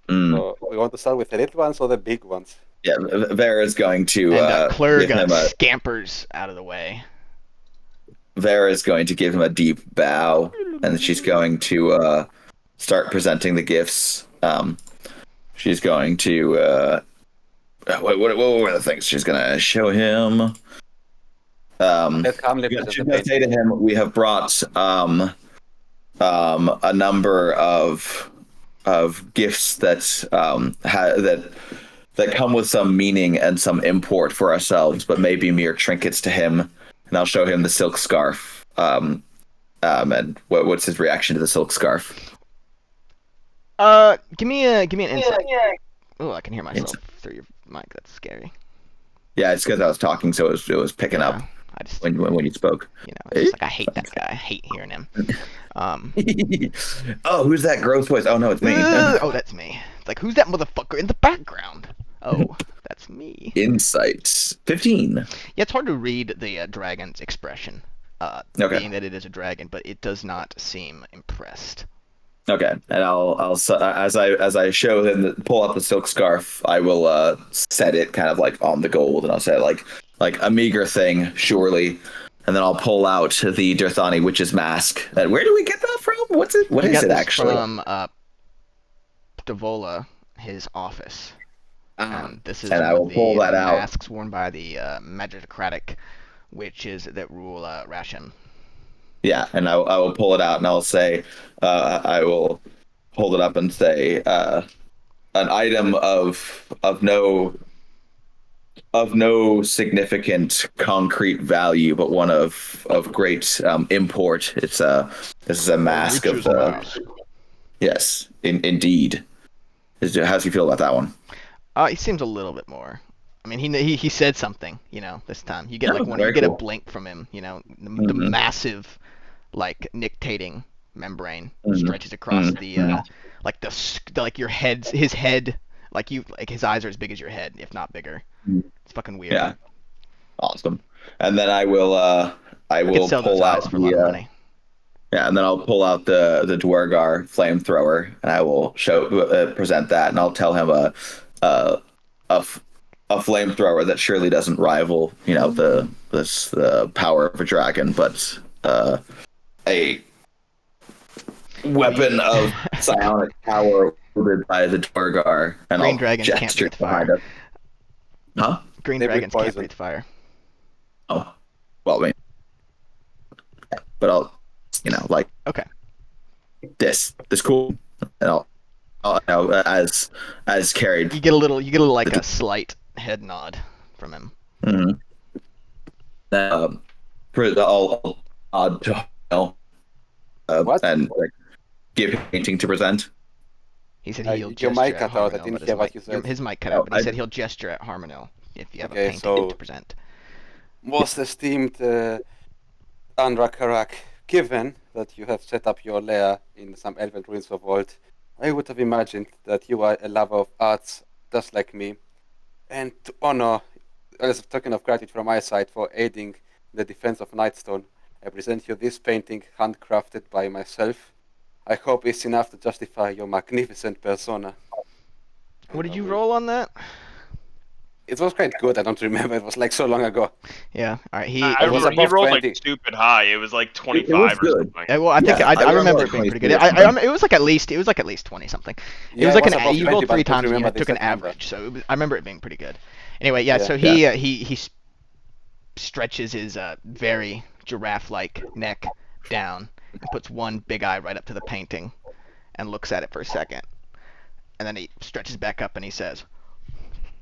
So we want to start with the little ones or the big ones? Yeah, Vera's going to And Clerg give him a scampers out of the way. Vera's going to give him a deep bow, and she's going to start presenting the gifts. She's going to what were the things she's going to show him? Let Hamlet She's present the going to say to him, "We have brought a number of gifts that that come with some meaning and some import for ourselves, but may be mere trinkets to him." And I'll show him the silk scarf And what's his reaction to the silk scarf? Give me an insight. Oh, I can hear myself through your mic. That's scary. Yeah, it's because I was talking, so it was picking up I just, when you spoke. it's just like I hate that guy. I hate hearing him. Oh, who's that gross voice? Oh no, it's me. Oh, that's me. It's like, who's that motherfucker in the background? Oh, that's me. Insight 15. Yeah, it's hard to read the dragon's expression, Okay. being that it is a dragon, but it does not seem impressed. Okay, and I'll as I show him pull up the silk scarf, I will set it kind of like on the gold, and I'll say like a meager thing, surely, and then I'll pull out the Dirthani witch's mask. And where do we get that from? What's it? What He is got it this actually? from Devola, his office. This is And one I will of the pull that out. masks worn by the magistocratic witches that rule Rasham. Yeah, and I will pull it out, and I'll say, I will hold it up and say, an item of no significant concrete value, but one of great import. This is a mask of the. Yes, indeed. How's he feel about that one? He seems a little bit more. I mean, he said something, this time. You get like very a cool. blink from him, the massive, like nictating membrane stretches across the like your his head, like his eyes are as big as your head, if not bigger. It's fucking weird. Yeah, awesome. And then I will I could sell those pull eyes out for a lot of money. Yeah, and then I'll pull out the Dwargar flamethrower, and I will present that, and I'll tell him a flamethrower that surely doesn't rival, the power of a dragon, but a weapon of psionic power wielded by the Dwargar, and Green I'll dragons can't gesture breathe behind fire. it. Huh? Green They breathe dragons can't poison. breathe fire. Oh, well, I mean, but I'll, like Okay. this cool, and I'll as carried. You get a little like a slight head nod from him. Mm-hmm. I'll What? and give him painting to present. He said Your he'll gesture mic at cut out. I Harmonel, didn't but hear what you said. his mic cut out, but he I- said he'll gesture at Harmonel if you have a Okay, painting so- to present. Most esteemed Andra Karak, given that you have set up your lair in some elven ruins of old, I would have imagined that you are a lover of arts just like me, and to honor, as a token of gratitude from my side for aiding the defense of Nightstone, I present you this painting handcrafted by myself. I hope it's enough to justify your magnificent persona. What did you roll on that? It was quite good. I don't remember. It was like so long ago. Yeah. All right. He. I It was remember he above rolled 20. like stupid high. It was like It 25 was or good. something. Well, I think Yeah, I I remember remember it being pretty 23 good. or something. It was like at least 20 something. It Yeah, was like it was above you 20, rolled but I 3 don't times and you remember the took an exact number. average, so I remember it being pretty good. Anyway, yeah. Yeah. So he stretches his very giraffe-like neck down and puts one big eye right up to the painting and looks at it for a second, and then he stretches back up and he says,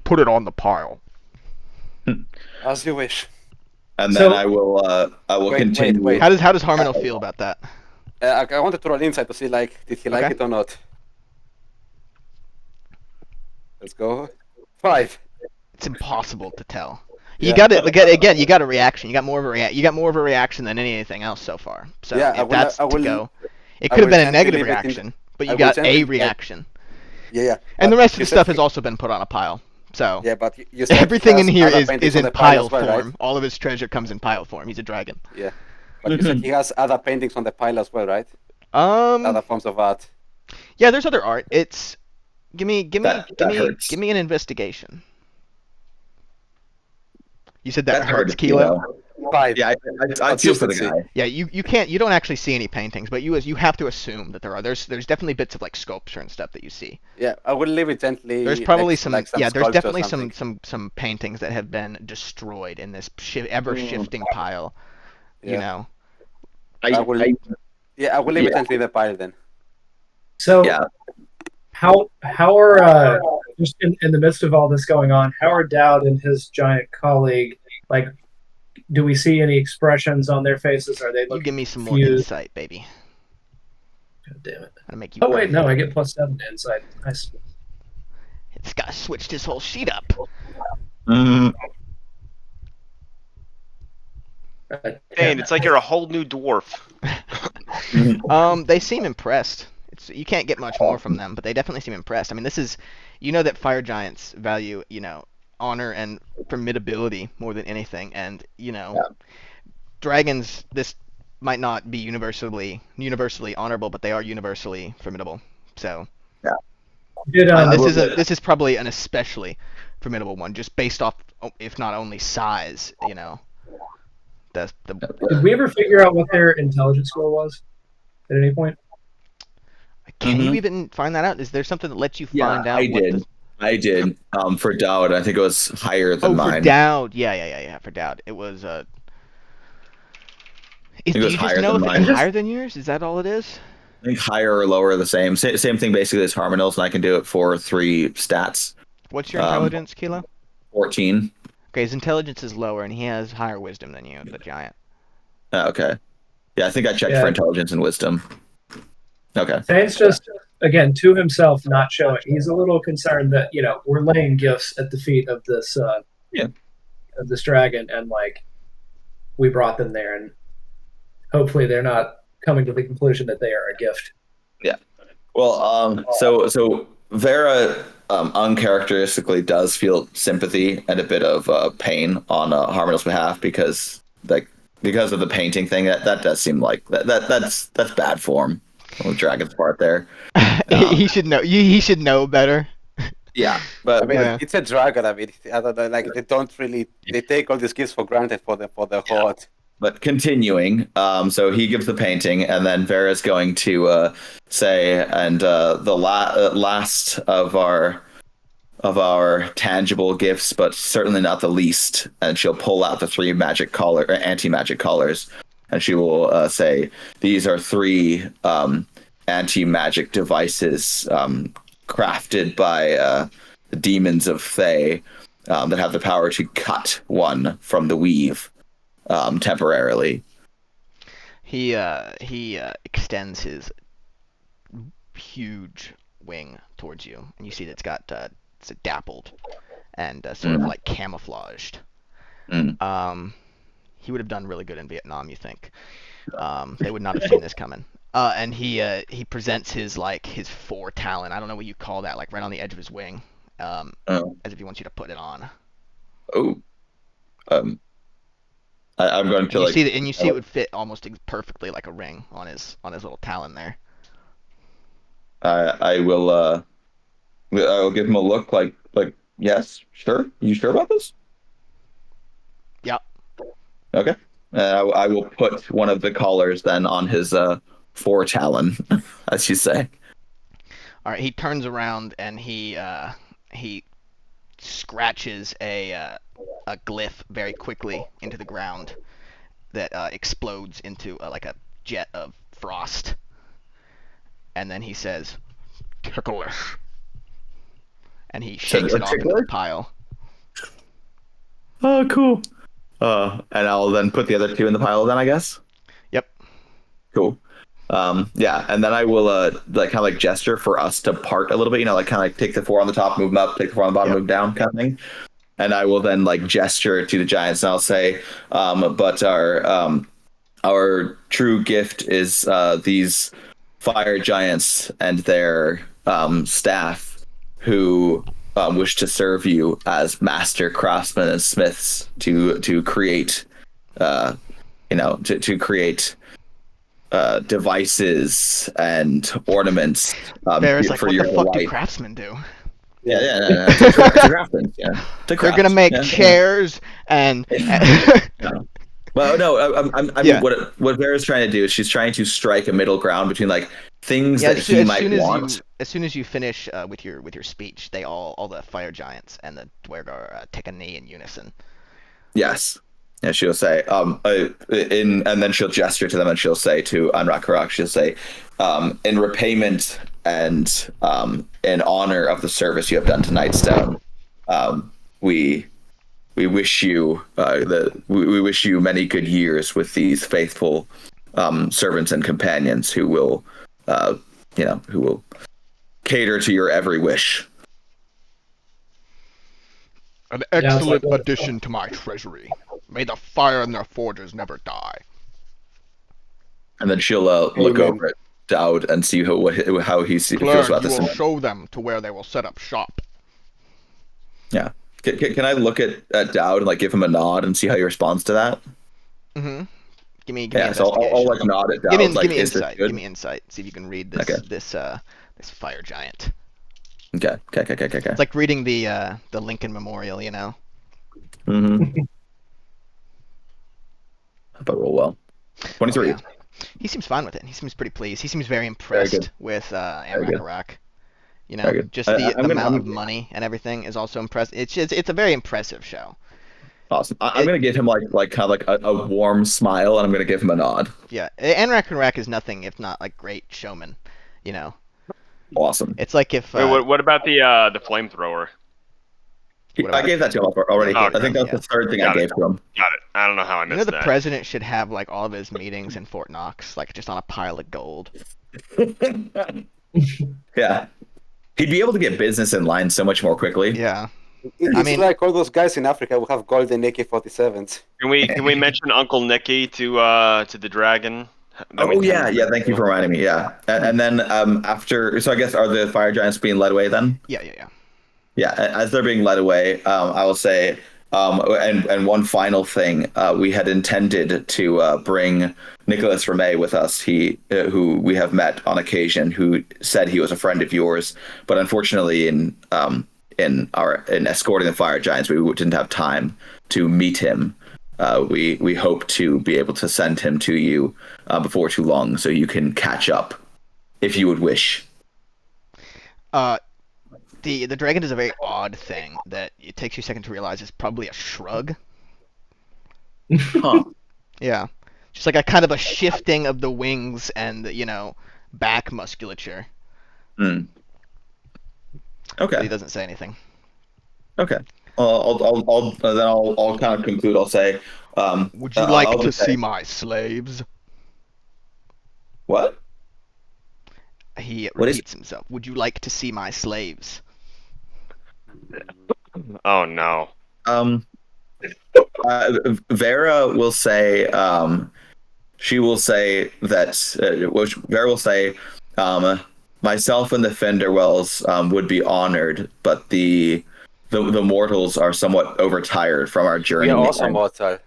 "Put it on the pile." As you wish. And So- then I will Wait, continue. wait. How does Harmonel feel about that? I wanted to roll insight to see, did he like Okay. it or not? Let's go. 5. It's impossible to tell. You Yeah. got it again. You got a reaction. You got more of a reaction than anything else so far. So Yeah, if that's I to will- go, it I could have will been a gently negative leave it in- reaction, but I you will got gently- a reaction. Yeah. And the But rest of you the said stuff he- has also been put on a pile. So Yeah, but you said he everything in has here other is paintings in on the pile as well, form. right? All of his treasure comes in pile form. He's a dragon. Yeah. But you said he has other paintings on the pile as well, right? Um. Other forms of art. Yeah, there's other art. It's give me That hurts. give me an investigation. You said that, That hurts, hurt, Kilo. 5. Yeah, I feel for the Consistency. guy. Yeah, you don't actually see any paintings, but you have to assume that there's definitely bits of like sculpture and stuff that you see. Yeah, I will leave it gently. There's probably next to, some like, there's sculpture or definitely something. some paintings that have been destroyed in this ever shifting pile. You Yeah. know. I will leave it Yeah. gently in the pile then. So, Yeah. how are just in the midst of all this going on? How are Dowd and his giant colleague like do we see any expressions on their faces? Are they You looking give me some more confused? insight, baby. God damn it. I'm gonna make you. Oh wait, earn no, it. I get +7 to insight. Nice. This guy switched his whole sheet up. Mm, Dane, it's like you're a whole new dwarf. They seem impressed. You can't get much more from them, but they definitely seem impressed. I mean, this is, you know, that fire giants value, honor and formidability more than anything, and dragons. This might not be universally honorable, but they are universally formidable. So, Did, and I will say- this is probably an especially formidable one, just based off, if not only size. did we ever figure out what their intelligence score was at any point? Can you Mhm. even find that out? Is there something that lets you Yeah, find out I what did. the I did. For Dowd, I think it was higher than for mine. Dowd, yeah, for Dowd, it was. Do it you was just higher know than if mine. it's higher than yours? Is that all it is? I think higher or lower are the same. Same thing basically as Harmonil's, and I can do it for 3 stats. What's your Um, intelligence, Kilo? 14. Okay, his intelligence is lower, and he has higher wisdom than you, the giant. Okay. Yeah, I think I checked Yeah. for intelligence and wisdom. Okay. Thane's just, again, to himself, not showing. He's a little concerned that, we're laying gifts at the feet of this of this dragon, and we brought them there, and hopefully they're not coming to the conclusion that they are a gift. Well, so Vera uncharacteristically does feel sympathy and a bit of pain on Harmonil's behalf because of the painting thing. That does seem like that's bad form on the dragon's part there. He should know. He should know better. Yeah, I but mean, Yeah. it's a dragon. I mean, I don't know, like they don't really they take all these gifts for granted for the horde. But continuing, so he gives the painting, and then Vera's going to say, and the last of our tangible gifts, but certainly not the least. And she'll pull out the 3 anti-magic collars, and she will say, "These are 3 anti-magic devices crafted by the demons of Thay that have the power to cut one from the weave." Temporarily. He extends his huge wing towards you, and you see that it's dappled and sort of like camouflaged. Mm. He would have done really good in Vietnam, you think? They would not have seen this coming. And he presents his foretalon. I don't know what you call that, like right on the edge of his wing, as if he wants you to put it on. Oh. I'm going to You see it would fit almost perfectly like a ring on his little talon there. I will give him a look like yes, sure. You sure about this? Yeah. Okay. I will put one of the collars then on his foretalon, as you say. All right. He turns around and he scratches a glyph very quickly into the ground that explodes into like a jet of frost, and then he says, "Ticklish," and he shakes it off into the pile. Oh, cool. And I'll then put the other 2 in the pile then, I guess. Yep. Cool. Yeah, and then I will kind of gesture for us to part a little bit, kind of take the 4 on the top, move them up, take the 4 on the bottom, move down, kind of thing. And I will then gesture to the giants, and I'll say, but our true gift is these fire giants and their staff who wish to serve you as master craftsmen and smiths to create, to create devices and ornaments Bear's like, for what your the fuck do delight. craftsmen do? Yeah. To craftsmen, yeah. To They're craft, gonna make yeah. chairs and. Well, no, I Yeah. mean, what Vera's trying to do is she's trying to strike a middle ground between things Yeah, that he might want. as soon as you finish with your speech, they all the fire giants and the Dwergar take a knee in unison. Yes. And she'll say, and then she'll gesture to them, and she'll say to Anrakarak, she'll say, in repayment and in honor of the service you have done to Nightstone, we we wish you we wish you many good years with these faithful servants and companions who will who will cater to your every wish. An it's excellent like- addition to my treasury. May the fire in their forges never die. And then she'll look Amen. over at Dowd and see how he feels Clerk, about you this. will show them to where they will set up shop. Yeah. Can I look at Dowd and like give him a nod and see how he responds to that? Mm-hmm. Give me Yeah, so I'll investigation. like nod at Dowd. Give me like, is this insight. good? Give me insight. See if you can read this Okay. this fire giant. Okay. It's like reading the Lincoln Memorial, you know. Mm-hmm. But roll well. 23. Oh, yeah. He seems fine with it. He seems pretty pleased. He seems very impressed good. with Very good. Amrak. You know, Very good. just I'm the gonna- amount I'm- of money and everything is also impressive. It's a very impressive show. Awesome. I'm gonna give him like kind of like a warm smile, and I'm gonna give him a nod. Yeah, Amrak is nothing if not like great showman. You know, Awesome. it's like if Wait, what about the flamethrower? What I about- gave that to him already. Oh, okay. I think that's Yeah. the third thing I Got it. gave to him. Got it. I don't know how I you know missed the that. president should have like all of his meetings in Fort Knox, like just on a pile of gold. Yeah. He'd be able to get business in line so much more quickly. Yeah. It's mean- like all those guys in Africa who have golden AK-47s. Can we mention Uncle Nicky to the dragon? That we Oh yeah, can- yeah. Thank you for reminding me. Yeah, and then after, so I guess are the fire giants being led away then? Yeah. Yeah, as they're being led away, I will say, and one final thing, we had intended to bring Nicholas Ramey with us. He, who we have met on occasion, who said he was a friend of yours, but unfortunately, in escorting the fire giants, we didn't have time to meet him. We hope to be able to send him to you before too long, so you can catch up, if you would wish. The dragon does a very odd thing that it takes you a second to realize is probably a shrug. Huh. Yeah, just like a kind of a shifting of the wings and back musculature. Hmm. But he Okay. doesn't say anything. Okay. I'll kind of conclude. I'll say, Would you like I'll to just say- see my slaves? what? He What is- repeats himself. Would you like to see my slaves? Oh no. Vera will say, she will say that, Vera will say, myself and the Fenderwells would be honored, but the mortals are somewhat overtired from our journey. You're also mortal.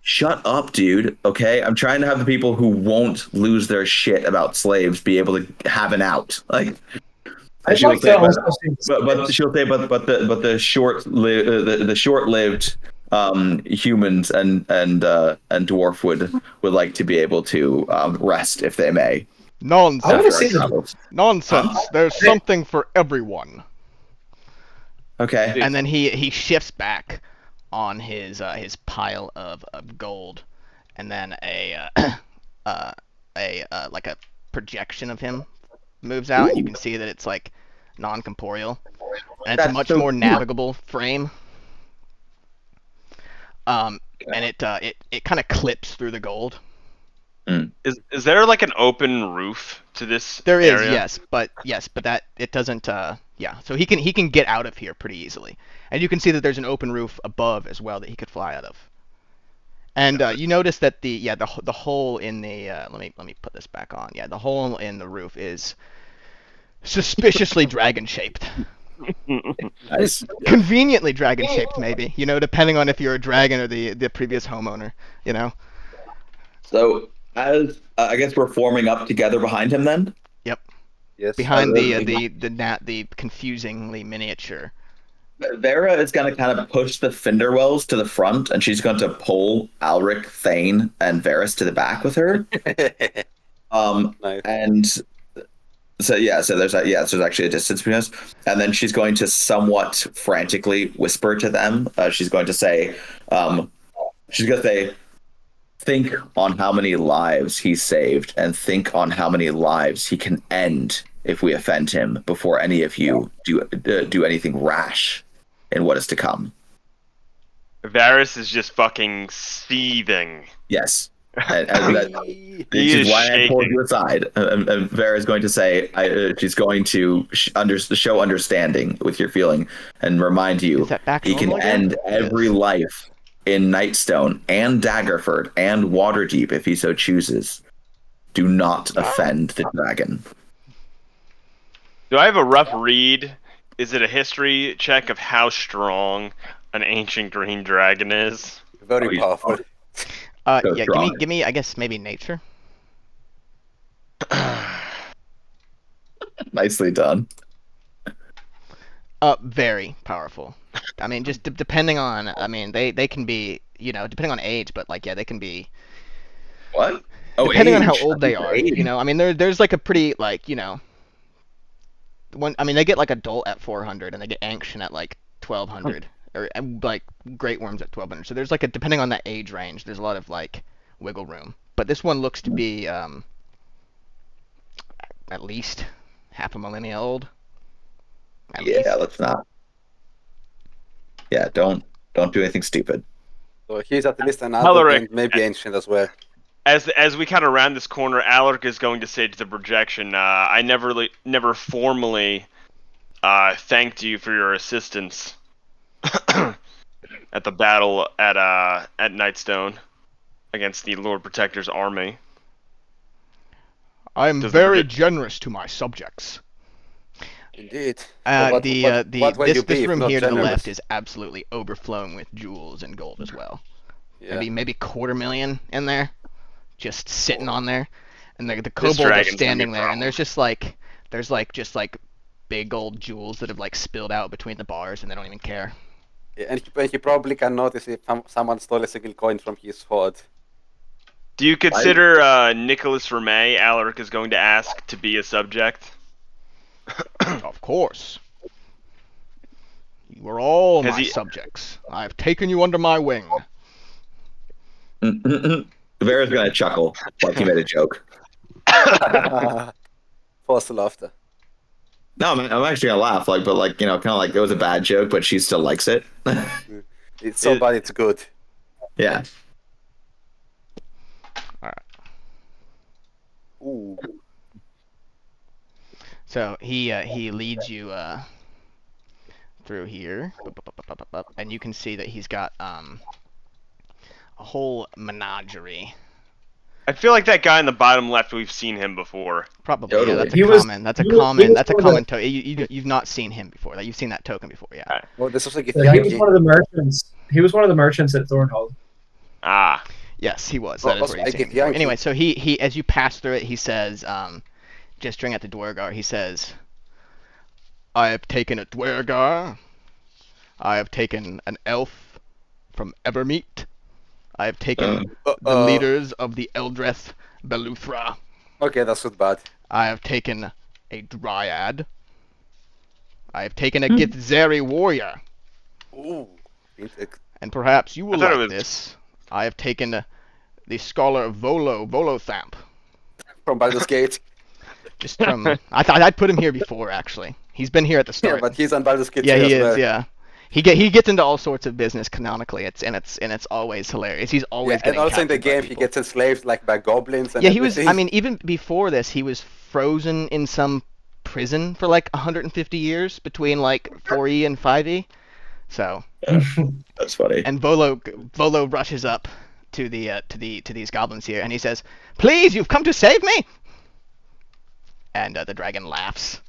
Shut up, dude. Okay, I'm trying to have the people who won't lose their shit about slaves be able to have an out. Like, I'd she'll like say, to also see but she'll say, but the short-lived humans and dwarf would like to be able to rest if they may. Nonsense. I wanna after our see the- travels. Nonsense. There's something for everyone. Okay. And then he shifts back on his pile of gold, and then a like a projection of him moves out, and you can see that it's like non-corporeal, and it's a That's much so more cool. navigable frame. And it kind of clips through the gold. Is there like an open roof to this There is, area? yes, but that it doesn't. Yeah, so he can get out of here pretty easily, and you can see that there's an open roof above as well that he could fly out of. And you notice that the hole in the let me put this back on. Yeah, the hole in the roof is suspiciously dragon shaped, Nice. conveniently dragon shaped maybe. Depending on if you're a dragon or the previous homeowner. So as I guess we're forming up together behind him then. Yes. Behind really the confusingly miniature. Vera is going to kind of push the Finderwells to the front, and she's going to pull Alric, Thane, and Varys to the back with her. Nice. And so there's actually a distance between us, and then she's going to somewhat frantically whisper to them. She's going to say, think on how many lives he saved, and think on how many lives he can end if we offend him before any of you do anything rash in what is to come. Varys is just fucking seething. Yes. And He this is is why I pulled shaking. you aside. Vera is going to say, she's going to show understanding with your feeling and remind you Is that back he can normal again? end every Yes. life in Nightstone and Daggerford and Waterdeep if he so chooses. Do not offend the dragon. Do I have a rough read? Is it a history check of how strong an ancient green dragon is? Very Oh, yeah. powerful. So Yeah. strong. Give me. I guess maybe nature. Nicely done. Very powerful. I mean, just depending on. I mean, they can be. Depending on age, but like, yeah, they can be. What? Oh, Depending on how age. old they are. Age. I mean, there's like a pretty like. I mean, they get like adult at 400, and they get ancient at like 1200, or like great worms at 1200. So there's like a depending on that age range, there's a lot of like wiggle room. But this one looks to be at least half a millennia old. At least. Let's not. Yeah, don't do anything stupid. So he's at least an Alaric. adult and maybe ancient as well. As we kind of round this corner, Alaric is going to say to the projection, I never formally thanked you for your assistance at the battle at Nightstone against the Lord Protector's army. I am Does very the- generous to my subjects. Indeed. What will you be this if room not here to the generous? left is absolutely overflowing with jewels and gold as well. Yeah. Maybe $250,000 in there, just sitting on there, and the This kobolds are dragon's gonna be standing a there, and problem. there's just big old jewels that have like spilled out between the bars, and they don't even care. Yeah, and he probably can notice if someone stole a single coin from his hoard. Do you consider Nicholas Vermey, Alaric is going to ask, to be a subject? Of course. You are all Has my he- subjects. I have taken you under my wing. Vera's gonna chuckle like he made a joke. Forced laughter. No, I'm actually gonna laugh, kind of like it was a bad joke, but she still likes it. It's so bad it's good. Yeah. Ooh. So he leads you through here, and you can see that he's got a whole menagerie. I feel like that guy in the bottom left, we've seen him before. Probably, Totally. yeah. That's He a was- common. That's a he was- he common. was That's a one of common token. You've not seen him before. That you've seen that token before, yeah. Well, this was like a So he was Yankee. one of the merchants. He was one of the merchants at Thornhold. Ah, Yes, he was. Well, That is also, where you've I seen get him before. Yankee. Anyway, so he as you pass through it, he says, gesturing at the Dwergar, he says, "I have taken a Dwergar. I have taken an elf from Evermeet. I have taken the leaders of the Eldreth Beluthra. Okay, that's not bad. I have taken a Dryad. I have taken a Githzeri warrior. Ooh. And perhaps you will thought it like was- this. I have taken the scholar Volothamp. From Baldur's Gate. Just from I thought I'd put him here before actually. He's been here at the Yeah, start. but he's on Baldur's Gate Yeah, too he as is. well. Yeah, he gets into all sorts of business canonically. It's always hilarious. He's always Yeah, and getting also in the captured by game he people. gets enslaved like by goblins and Yeah, he was. everything. I mean, even before this, he was frozen in some prison for like 150 years between like 4E and 5E. So, That's funny. and Volo rushes up to these goblins here, and he says, "Please, you've come to save me." And the dragon laughs.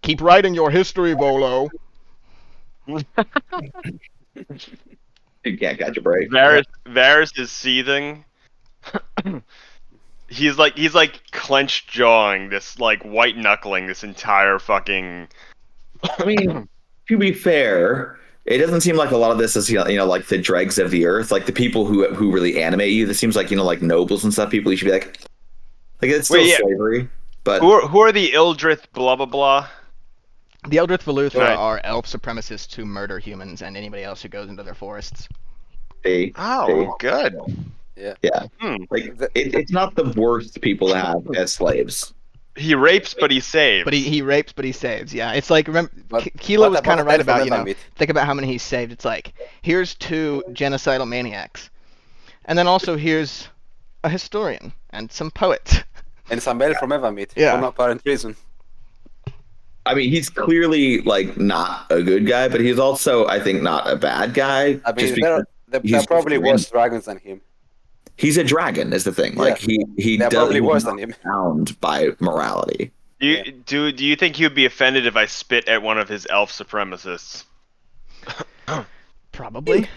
"Keep writing your history, Volo." You can't catch a break. Varys is seething. he's like clenched jawing this, like white knuckling this entire fucking. I mean, to be fair, it doesn't seem like a lot of this is like the dregs of the earth, like the people who really animate you. This seems like like nobles and stuff. People you should be like it's still Wait, yeah. slavery, but Who are the Ildrith blah blah blah? The Eldrith Veluthra Right. are elf supremacists who murder humans and anybody else who goes into their forests. they Oh, good. yeah, Hmm. like it's not the worst people to have as slaves. He rapes, but he saves. But he rapes, but he saves. Yeah, it's like remember, But Kilo what was about kind of the right elf from about, you know, Evermeet? think about how many he saved. It's like here's 2 genocidal maniacs, and then also here's a historian and some poets. And some elf from Evermeet Yeah. for no apparent reason. I mean, he's clearly like not a good guy, but he's also, I think, not a bad guy. I just mean, because there he's are probably random. worse dragons than him. He's a dragon, is the thing. Like he They're does probably he's worse not than him. bound by morality. Do you think he would be offended if I spit at one of his elf supremacists? Probably.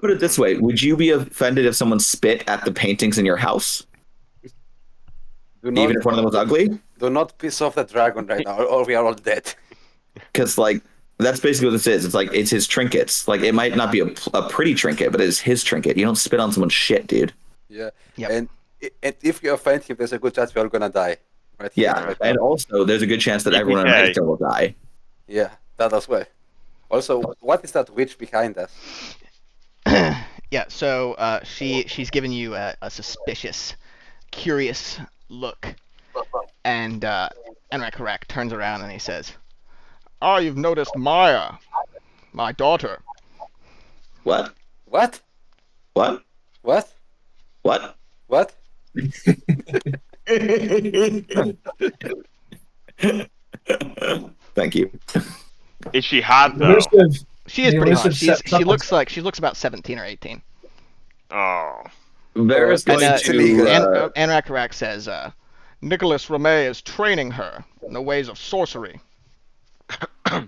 Put it this way: would you be offended if someone spit at the paintings in your house, Do not, even if one of them was ugly? do not piss off the dragon right now, or we are all dead. Because like that's basically what this is. It's like it's his trinkets. Like it might not be a pretty trinket, but it's his trinket. You don't spit on someone's shit, dude. Yeah. Yep. And if you offend him, there's a good chance we're all gonna die. Right here, Yeah, right and now. also there's a good chance that everyone in EPK. Hexter will die. Yeah, that as well. Also, what is that witch behind us? Yeah. So she's giving you a suspicious, curious look, and Enrak turns around and he says, "Oh, you've noticed Maya, my daughter." What? What? What? What? What? What? Thank you. Is she hot The though? list of She is The pretty list hot. of She looks about 17 or 18. Oh. There's And, going uh, to. Enrak says, Nicholas Ramey is training her in the ways of sorcery. Huh.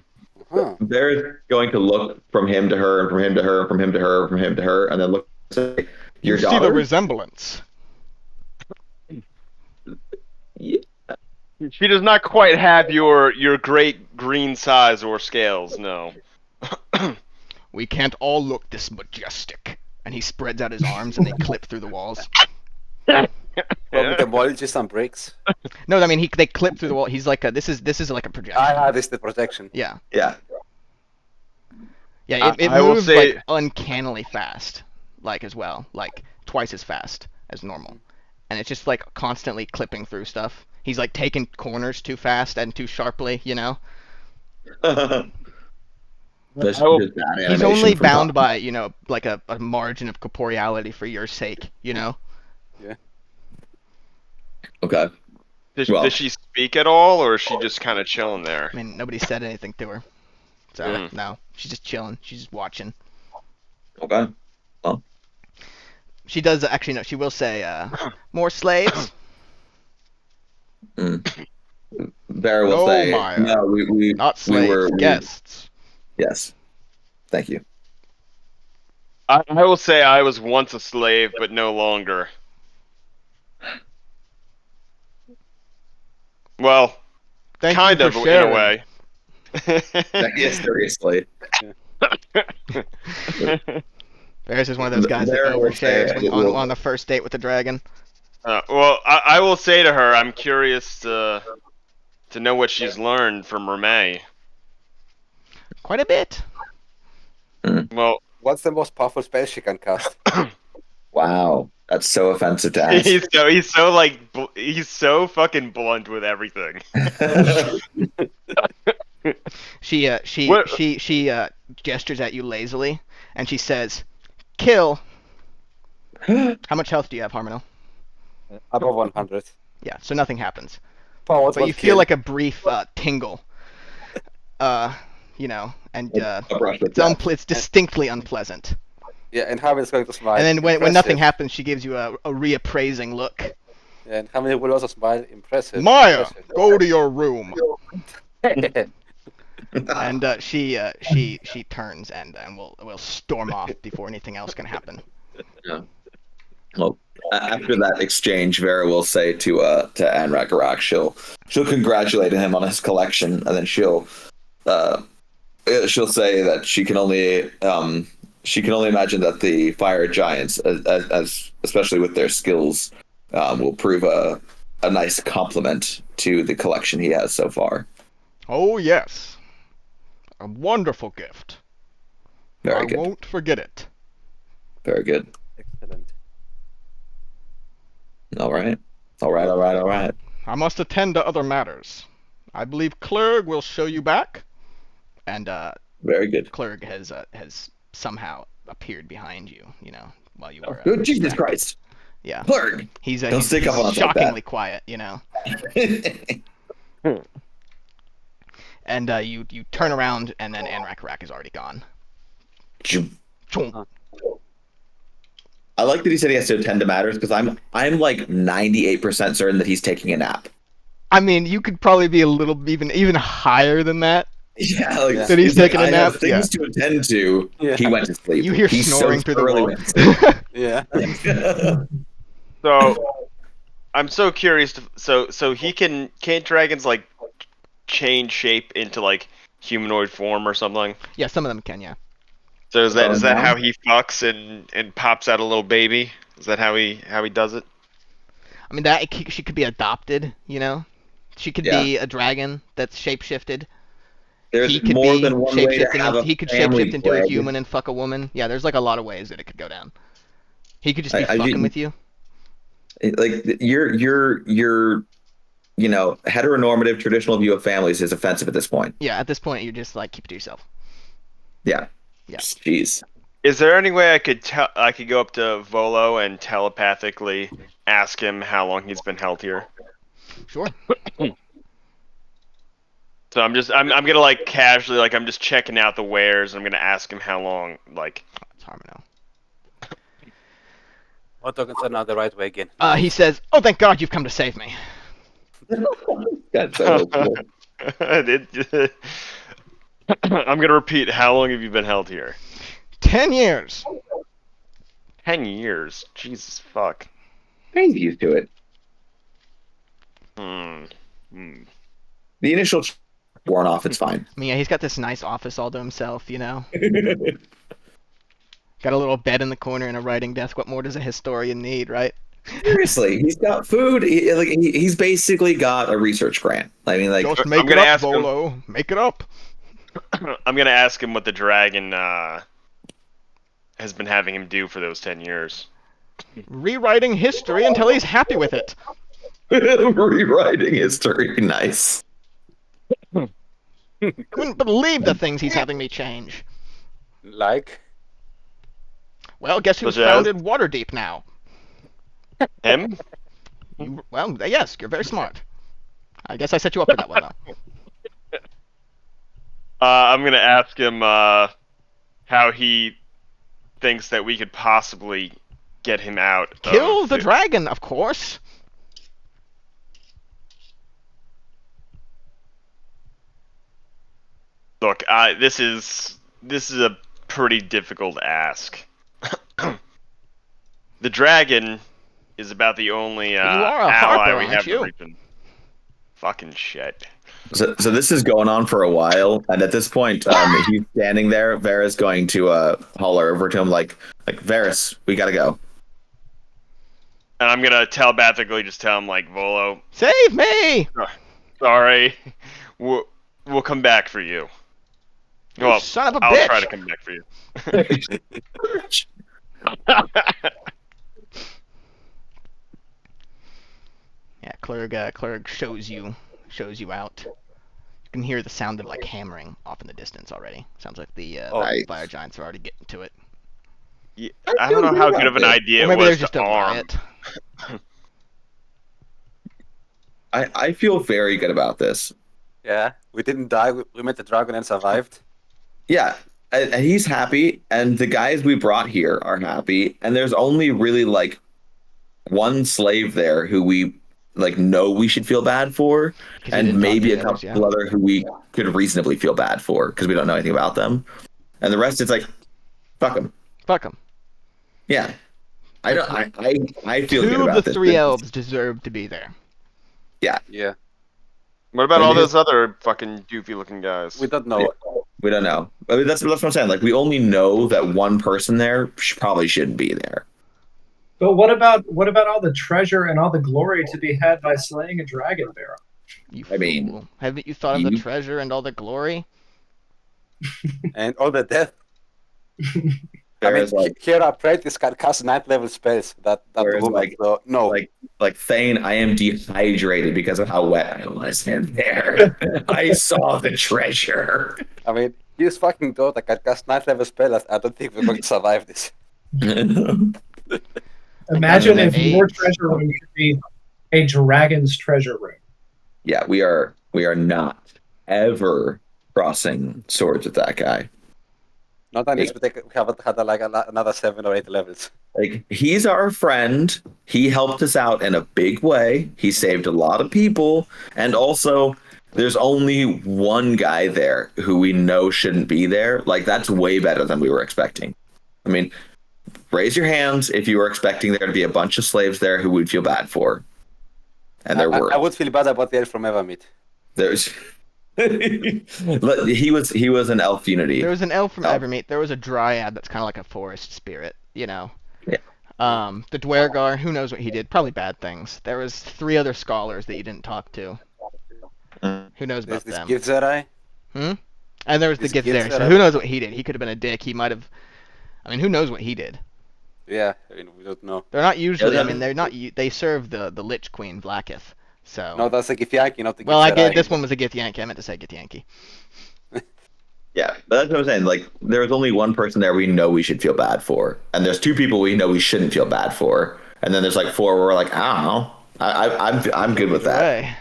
They're going to look from him to her, and from him to her, from him to her, from him to her, and then look and say, "Your You see the daughter." resemblance. Yeah. She does not quite have your great green size or scales, no. We can't all look this majestic. And he spreads out his arms and they clip through the walls. Probably demolish some bricks. No, I mean they clip through the wall. He's like this is like a projection. This is the projection. Yeah. Yeah. Yeah, it I will moves say- like uncannily fast, like as well, like twice as fast as normal, and it's just like constantly clipping through stuff. He's like taking corners too fast and too sharply, you know. That's I will- just bad He's animation only from bound Tom. by, you know, like a margin of corporeality for your sake, you know. Okay. Does, Well- does she speak at all, or is she just kind of chilling there? I mean, nobody said anything to her, so Yeah. no, she's just chilling. She's just watching. Okay. She does actually no. She will say, "More slaves." Vera will No, say, Maya. "No, we Not we slaves, were guests. Yes. Thank you. I will say I was once a slave, but no longer. Well, Thank kind you of for in sharing. a way. Yes, seriously. Ferris is one of those guys that There will overshares say- when on the first date with the dragon. Well, I will say to her, I'm curious to know what she's learned from Ramey. Quite a bit. Well, What's the most powerful spell she can cast? Wow, that's so offensive to ask. he's so fucking blunt with everything. She What- gestures at you lazily, and she says, "Kill." How much health do you have, Harmonel? Above 100. Yeah, so nothing happens. Forward, But you feel like a brief tingle. You know, and A brush with death. it's distinctly unpleasant. Yeah, and Hamid is going to smile. And then when Impressive. nothing happens, she gives you a reappraising look. Yeah, and Hamid will also smile. Impressive. Maya, Impressive. go to your room. And she turns and will storm off before anything else can happen. Well, after that exchange, Vera will say to Anrakarak, she'll congratulate him on his collection, and then she'll say that she can only imagine that the fire giants, as especially with their skills, will prove a nice complement to the collection he has so far. Oh yes, a wonderful gift. Very I good. won't forget it. Very good. Excellent. All right. I must attend to other matters. I believe Clerg will show you back. And Very good. Clerg has somehow appeared behind you, while you were. Good Jesus distracted. Christ. Yeah. Clerg. He's Don't he's stick up on us like shockingly that. quiet, And you turn around, and then Anrak is already gone. I like that he said he has to attend to matters because I'm like 98% certain that he's taking a nap. I mean, you could probably be a little even higher than that. Yeah, like That he's taking a I nap? have things to attend to. Yeah. He went to sleep. You hear He's snoring so through the thoroughly wall. went to Yeah. sleep. So, I'm so curious. So can't dragons like change shape into like humanoid form or something? Yeah, some of them can, yeah. So is that no. how he fucks and pops out a little baby? Is that how he does it? I mean, she could be adopted, She could Yeah. be a dragon that's shapeshifted. There's He could more be than one way to shapeshifted. have a He could family, shapeshift into a Greg. human and fuck a woman. Yeah, there's like a lot of ways that it could go down. He could just be I fucking didn't- with you. Like your heteronormative traditional view of families is offensive at this point. Yeah, at this point, you're just like, keep it to yourself. Yeah. Yeah. Jeez. Is there any way I could go up to Volo and telepathically ask him how long he's been held here? Sure. So I'm gonna like casually like I'm just checking out the wares. I'm gonna ask him how long like. It's Harmono. Autogons are not the right way again. He says, "Oh, thank God you've come to save me." That's so cool. I'm gonna repeat. How long have you been held here? 10 years. 10 years. Jesus fuck. He's used to it. Hmm. The initial worn off, it's fine. I mean, yeah, he's got this nice office all to himself, Got a little bed in the corner and a writing desk. What more does a historian need, right? Seriously, he's got food. He's basically got a research grant. I mean, like, Just make I'm it gonna up, ask him- Volo. Make it up. I'm gonna ask him what the dragon has been having him do for those 10 years. Rewriting history until he's happy with it. rewriting history. Nice. Couldn't believe the things he's having me change. Like? Well, guess who's Such as? founded Waterdeep now? Him? Well, yes, you're very smart. I guess I set you up for that one, though. I'm gonna ask him how he thinks that we could possibly get him out. Kill of the dragon, of course. Look, this is a pretty difficult ask. The dragon is about the only are a ally Harper, we aren't have in you? the region. Fucking shit. So this is going on for a while, and at this point, he's standing there. Vera's going to holler over to him like Varys, we gotta go. And I'm gonna telepathically just tell him like, Volo, Save me! sorry, we'll come back for you. You Well, son of a I'll bitch! try to come back for you. Yeah, Clerg shows you out. You can hear the sound of like hammering off in the distance already. Sounds like the Nice. fire giants are already getting to it. Yeah, I don't know how good of an idea Or it maybe was there's just to a arm. riot. I feel very good about this. Yeah, we didn't die. We met the dragon and survived. Yeah, and he's happy, and the guys we brought here are happy, and there's only really like one slave there who we like know we should feel bad for, 'Cause you and didn't talk maybe to a the couple others, yeah. other who we could reasonably feel bad for because we don't know anything about them, and the rest it's like, fuck them. Fuck them. Yeah, I don't. I feel good Two about of the this. three elves deserve to be there. Yeah, What about And all it- those other fucking doofy looking guys? we don't know. We don't know. I mean, that's what I'm saying. Like, we only know that one person there probably shouldn't be there. But what about all the treasure and all the glory to be had by slaying a dragon, Barrow? You I mean, fool. Haven't you thought of the you- treasure and all the glory? And all the death. There's like here apprentice can cast 9th level spells. That Whereas, woman. like- So no. like Thane, I am dehydrated because of how wet I was in there. I saw the treasure. I mean, this fucking Dota can cast 9th level spells. I don't think we're going to survive this. Imagine Like, if your AIDS. treasure room should be a dragon's treasure room. Yeah, we are not ever crossing swords with that guy. Not unless we haven't had another 7 or 8 levels. Like, he's our friend. He helped us out in a big way. He saved a lot of people, and also there's only one guy there who we know shouldn't be there. Like, that's way better than we were expecting. I mean, raise your hands if you were expecting there to be a bunch of slaves there who we'd feel bad for. And there were. I would feel bad about the elf from Evermeet. There's he was an elf unity. There was an elf from Oh. Evermeet. There was a dryad that's kind of like a forest spirit, you know. Yeah. The Dwergar, who knows what he did? Probably bad things. There was 3 other scholars that you didn't talk to. Who knows There's about this them? Gilzerai. And there was the this Githzerai. So Githzerai. who knows what he did? He could have been a dick. He might have. I mean, who knows what he did? Yeah, I mean, we don't know. They're not usually. I that- mean, they're not. They serve the Lich Queen Blacketh. So. No, that's a Githyanki, not the well, I Githzerai. get this one was a Githyanki. I meant to say Githyanki. Yeah, but that's what I'm saying. Like, there's only one person there we know we should feel bad for, and there's 2 people we know we shouldn't feel bad for, and then there's like 4 where we're like, I don't know. I'm good with that. Hey.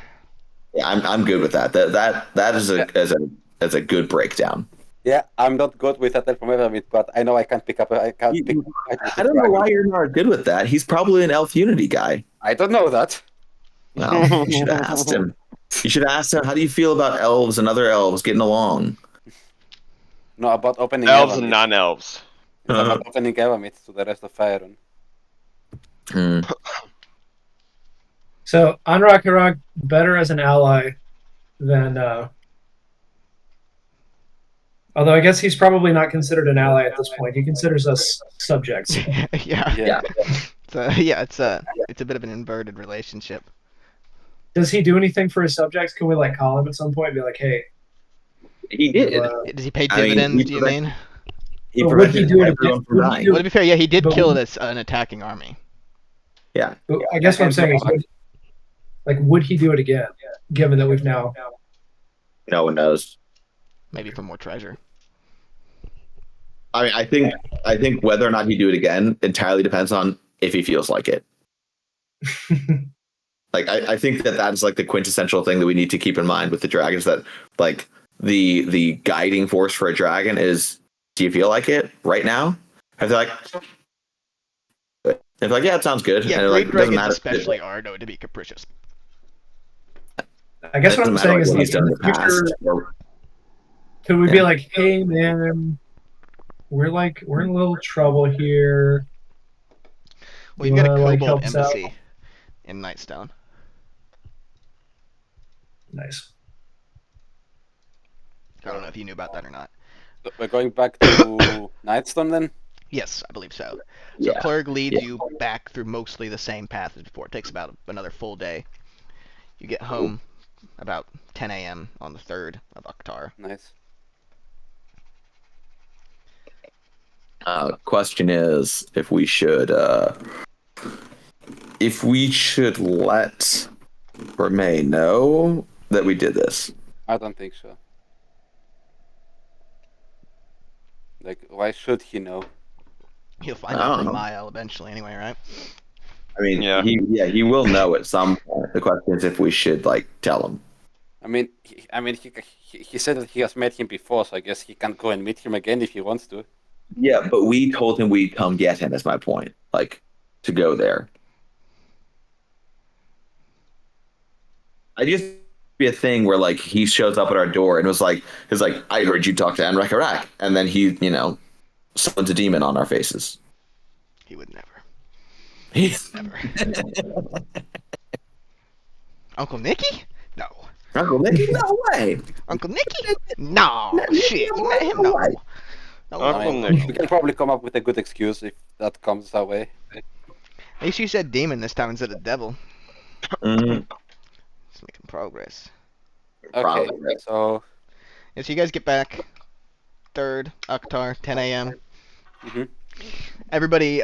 Yeah, I'm good with that. That is a good breakdown. Yeah, I'm not good with that elf from Evermeet, but I know I can't pick up. I can't pick. I don't know why you're not good with that. He's probably an elf unity guy. I don't know that. Well, you should have asked him. You should have asked him, how do you feel about elves and other elves getting along? No, about opening Elves Evermeet. and non-elves. It's about opening Evermeet to the rest of Faerun. Hmm. So Anrak Harak better as an ally than. Although I guess he's probably not considered an ally at this point. He considers us subjects. yeah. Yeah. It's a bit of an inverted relationship. Does he do anything for his subjects? Can we like call him at some point and be like, "Hey, He did. Does he pay I mean, dividends? he do you prevent- mean? He But would he prevented do it everyone again? from Would he dying. do Well, to be fair, yeah, he did But kill we- this an attacking army. Yeah. I guess what I'm saying is, would he do it again? Given that we've now, No one knows. Maybe for more treasure. I mean, I think whether or not he'd do it again entirely depends on if he feels like it. Like, I think that is like the quintessential thing that we need to keep in mind with the dragons, that like the guiding force for a dragon is, do you feel like it right now? If they're like, if they're like, yeah, it sounds good. Yeah, and great like, it doesn't dragons matter. especially are known to be capricious. I guess It what I'm doesn't saying matter is, what like, he's done in in the the future, past. Or, could we be Yeah. like, "Hey, man, we're in a little trouble here. Well, you've got a wanna, like, kobold help us out? embassy in Nightstone. Nice." I don't know if you knew about that or not. So we're going back to Nightstone then? Yes, I believe so. So yeah. Clerg leads Yeah. you back through mostly the same path as before. It takes about another full day. You get home about 10 a.m. on the 3rd of Oktar. Nice. Question is if we should let Remay know that we did this. I don't think so. Like, why should he know? He'll find I out don't from know. Mael eventually anyway, right? I mean, Yeah. he will know at some point. The question is if we should like tell him. I mean, he said that he has met him before, so I guess he can go and meet him again if he wants to. Yeah, but we told him we'd come get him. Is my point. Like, to go there. I just be a thing where like he shows up at our door and was like, I heard you talk to Anrak Harak, and then he, summons a demon on our faces. He would never. He's Never. Uncle Nicky? No. Uncle Nicky? No way. Uncle Nicky? No. Shit. You met him? No. way. No, Uncle no, Nicky. We can probably come up with a good excuse if that comes our way. At least you said demon this time instead of devil. Mm, It's making progress. Okay, Probably. so Yeah, so you guys get back 3rd, Oktar, 10 a.m. Mhm. everybody's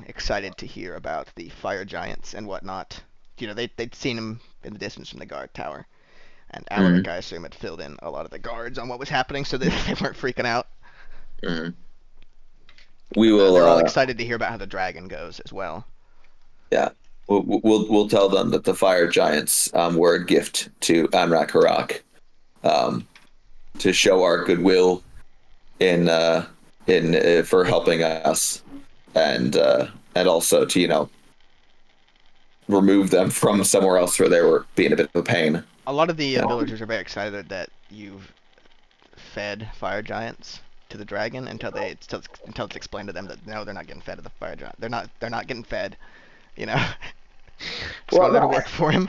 excited to hear about the fire giants and whatnot. They'd seen them in the distance from the guard tower, and Alaric, I assume, had filled in a lot of the guards on what was happening, so they weren't freaking out. Mm-hmm. We will. They're all excited to hear about how the dragon goes as well. Yeah, we'll tell them that the fire giants were a gift to Anrak Harak, to show our goodwill in for helping us, and also to remove them from somewhere else where they were being a bit of a pain. A lot of the villagers are very excited that you've fed fire giants to the dragon until it's explained to them that no, they're not getting fed to the fire giant. They're not getting fed. Well, that'll work for him.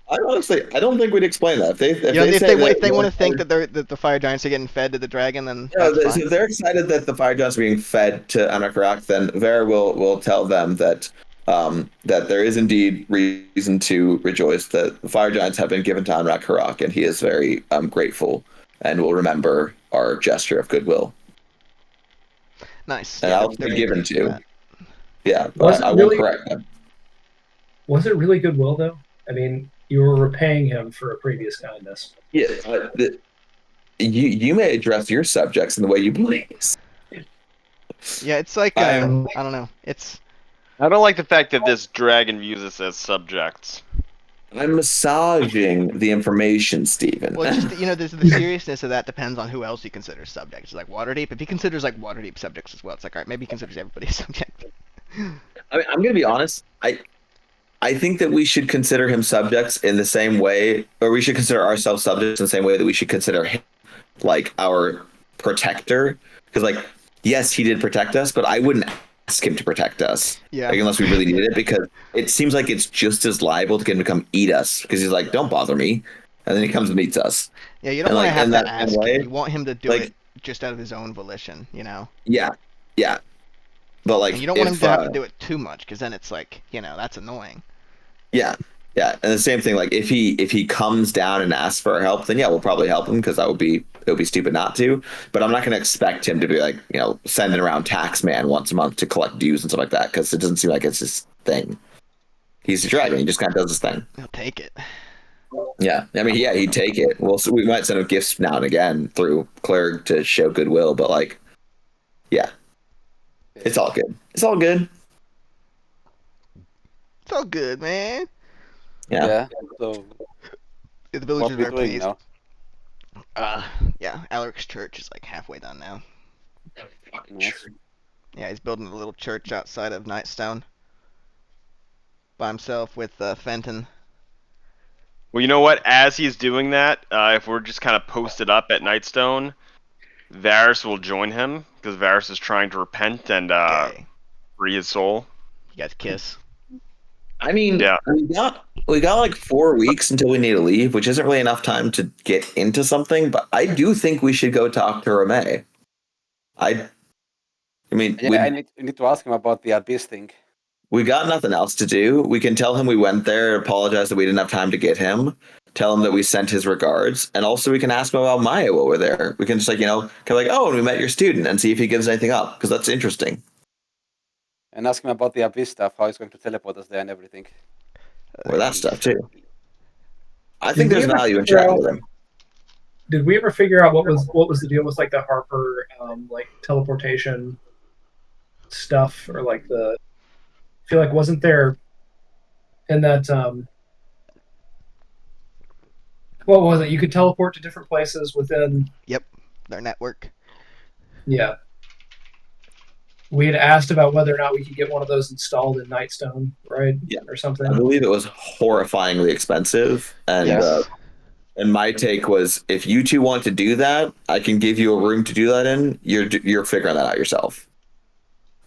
I don't think we'd explain that. If they want to think that the fire giants are getting fed to the dragon, then that's fine. If they're excited that the fire giants are being fed to Anakarak, then Vera will tell them that that there is indeed reason to rejoice that the fire giants have been given to Anakarak, and he is very grateful and will remember our gesture of goodwill. Nice. And I'll be given to. That. Yeah, but I will correct them. Was it really goodwill, though? I mean, you were repaying him for a previous kindness. Yeah, you may address your subjects in the way you please. Yeah, it's like I don't know. I don't like the fact that this dragon views us as subjects. I'm massaging the information, Stephen. Well, it's just there's the seriousness of that depends on who else he considers subjects. Like Waterdeep, if he considers like Waterdeep subjects as well, it's like all right, maybe he considers everybody a subject. I mean, I'm gonna be honest. I think that we should consider him subjects in the same way, or we should consider ourselves subjects in the same way that we should consider him like our protector. Because, like, yes, he did protect us, but I wouldn't ask him to protect us, unless we really needed it. Because it seems like it's just as liable to get him to come eat us. Because he's like, "Don't bother me," and then he comes and eats us. Yeah, you don't want to have to ask him. You want him to do it just out of his own volition, Yeah. But like, and you don't want him to have to do it too much, because then it's like, that's annoying. Yeah, and the same thing. Like, if he comes down and asks for our help, then we'll probably help him, because it would be stupid not to. But I'm not going to expect him to be like, sending around Taxman once a month to collect dues and stuff like that, because it doesn't seem like it's his thing. He's a dragon. He just kind of does his thing. He'll take it. Yeah, I mean, he'd take it. Well, so we might send him gifts now and again through Clerg to show goodwill, but like, it's all good. It's all good. It's all good, man. Yeah. So The villagers are pleased. now? Alaric's church is like halfway done now. Nice. Yeah, he's building a little church outside of Nightstone by himself with Fenton. Well, you know what? As he's doing that, if we're just kind of posted up at Nightstone, Varys will join him, because Varys is trying to repent and free his soul. You guys kiss. I mean, we got like 4 weeks until we need to leave, which isn't really enough time to get into something. But I do think we should go talk to Rameh. I mean, I need to ask him about the Abyss thing. We got nothing else to do. We can tell him we went there, apologize that we didn't have time to get him, tell him that we sent his regards, and also we can ask him about Maya while we're there. We can just and we met your student, and see if he gives anything up, because that's interesting. And ask him about the Abyss stuff, how he's going to teleport us there and everything. Or that stuff too. I think there's value in chatting with him. Did we ever figure out what was the deal with like the Harper like teleportation stuff, or like I feel like wasn't there in that what was it? You could teleport to different places within their network. Yeah. We had asked about whether or not we could get one of those installed in Nightstone, right? Yeah. Or something. I believe it was horrifyingly expensive. And and my take was, if you two want to do that, I can give you a room to do that in. You're figuring that out yourself.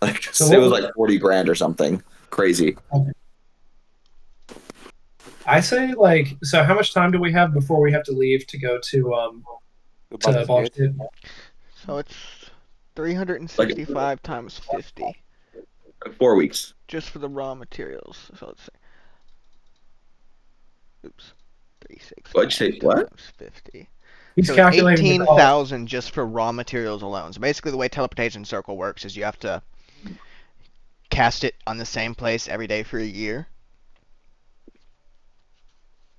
Like, so it was like 40 grand or something crazy. Okay. I say so how much time do we have before we have to leave to go to Baldur's Gate? So it's 365 times 50. 4 weeks. Just for the raw materials. So let's say. Oops. 365 What'd you say? What? times 50. He's So it's calculating the cost. 18,000 just for raw materials alone. So basically, the way teleportation circle works is you have to cast it on the same place every day for a year.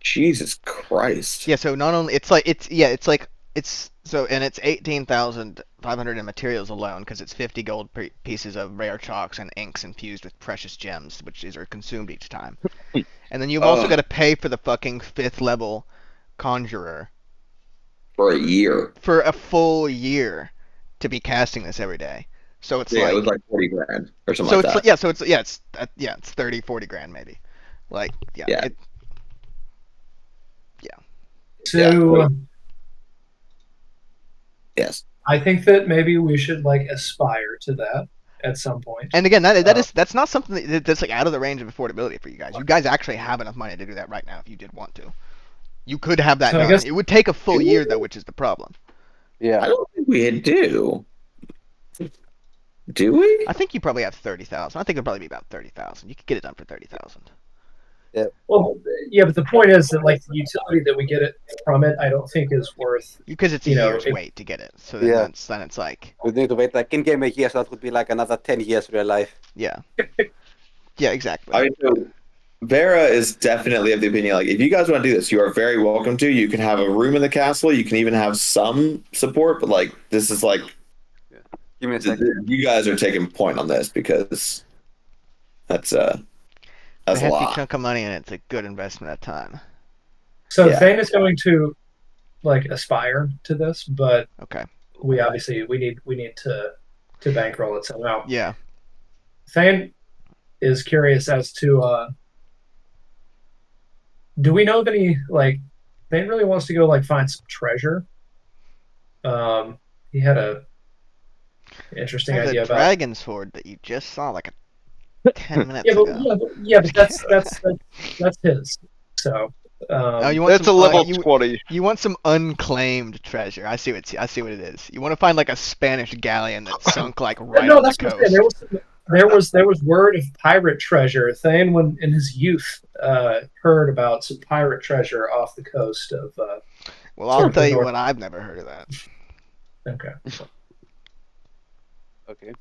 Jesus Christ. Yeah. So not only it's 18,500 in materials alone because it's 50 gold pieces of rare chalks and inks infused with precious gems, which are consumed each time. And then you've also got to pay for the fucking 5th level conjurer For a year. for a full year to be casting this every day. So it's Yeah, like it was like 40 grand or something so like it's that. it's 30, 40 grand maybe. Like Yeah. So Yes. I think that maybe we should like aspire to that at some point. And again, that's not something that's like out of the range of affordability for you guys. You guys actually have enough money to do that right now if you did want to. You could have that So I done. guess- It would take a full year though, which is the problem. I Yeah. don't think we do. Do we? I think you probably have 30,000. I think it'd probably be about 30,000. You could get it done for 30,000. Well, yeah, but the point is that like the utility that we get it from it, I don't think is worth. Because it's a You know, year's it- wait to get it. So then Yeah. then it's like We need to wait like in game a year, so that would be like another 10 years real life. yeah. Yeah, exactly. I mean, so Vera is definitely of the opinion like if you guys want to do this, you are very welcome to. You can have a room in the castle. You can even have some support, but like this is like Give me a second. you guys are taking point on this because that's a hefty lot. chunk of money and it's a good investment of time. So Yeah. Thane is going to like aspire to this, but Okay. we obviously we need to bankroll it somehow. Yeah. Thane is curious as to do we know of any like Thane really wants to go like find some treasure. He had a interesting There's idea a about dragon's horde that you just saw like 10 minutes yeah, but, ago. but that's his. So Oh, you want That's a some, level you, 20. you want some unclaimed treasure. I see what it is. You want to find like a Spanish galleon that sunk like right no, on the that's what I'm saying. coast. There was word of pirate treasure. Thane, when in his youth, heard about some pirate treasure off the coast of. Well, I'll sort of tell the you north. what, I've never heard of that. Okay. Okay.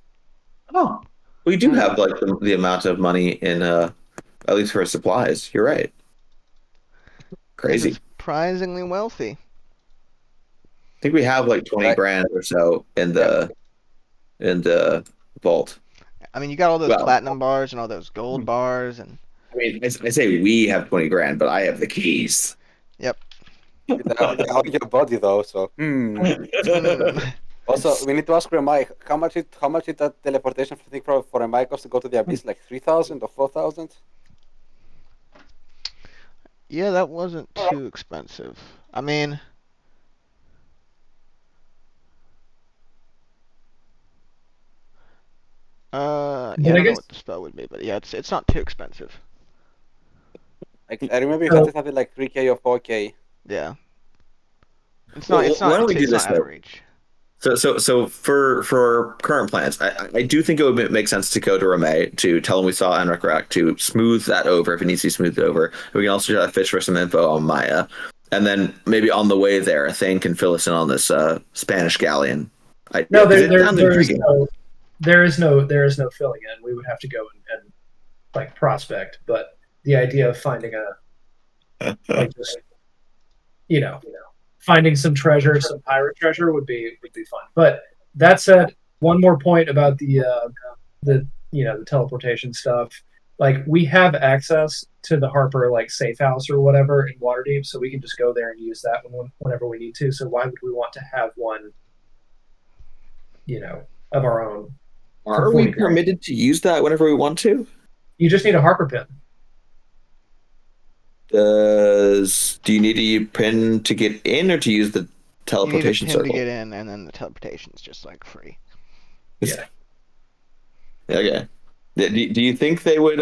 Oh, we do have like the amount of money in at least for supplies. You're right. Crazy. It's surprisingly wealthy. I think we have like 20 Right. grand or so in the vault. I mean, you got all those Well- platinum bars and all those gold bars, and I mean, I say we have 20 grand, but I have the keys. Without your body though, so. Also, we need to ask Remike, how much did that teleportation thing for Remike cost to go to the abyss? Like 3,000 or 4,000? yeah, that wasn't too expensive. I mean, yeah, I I don't know guess- what the spell would be, but yeah, it's not too expensive. Like, I remember you had to have it like 3K or 4K. Yeah. It's Well, not. It's why not. don't we It's, do it's this, not out of though? reach. So for current plans, I do think it would make sense to go to Ramay to tell him we saw Enrakurak to smooth that over if it needs to be smoothed over. We can also try to fish for some info on Maya, and then maybe on the way there, Thane can fill us in on this Spanish galleon. No, 'cause it sounds intriguing. there is no filling in. We would have to go and like prospect, but the idea of finding a like just finding some treasure, some pirate treasure would be fun. But that said, one more point about the teleportation stuff. Like we have access to the Harper like safe house or whatever in Waterdeep, so we can just go there and use that whenever we need to. So why would we want to have one, of our own? Are we permitted to use that whenever we want to? You just need a Harper pin. Do you need a pin to get in or to use the You need a teleportation pin circle? to get in, and then the teleportation is just like free. Yeah. Okay. Do you think they would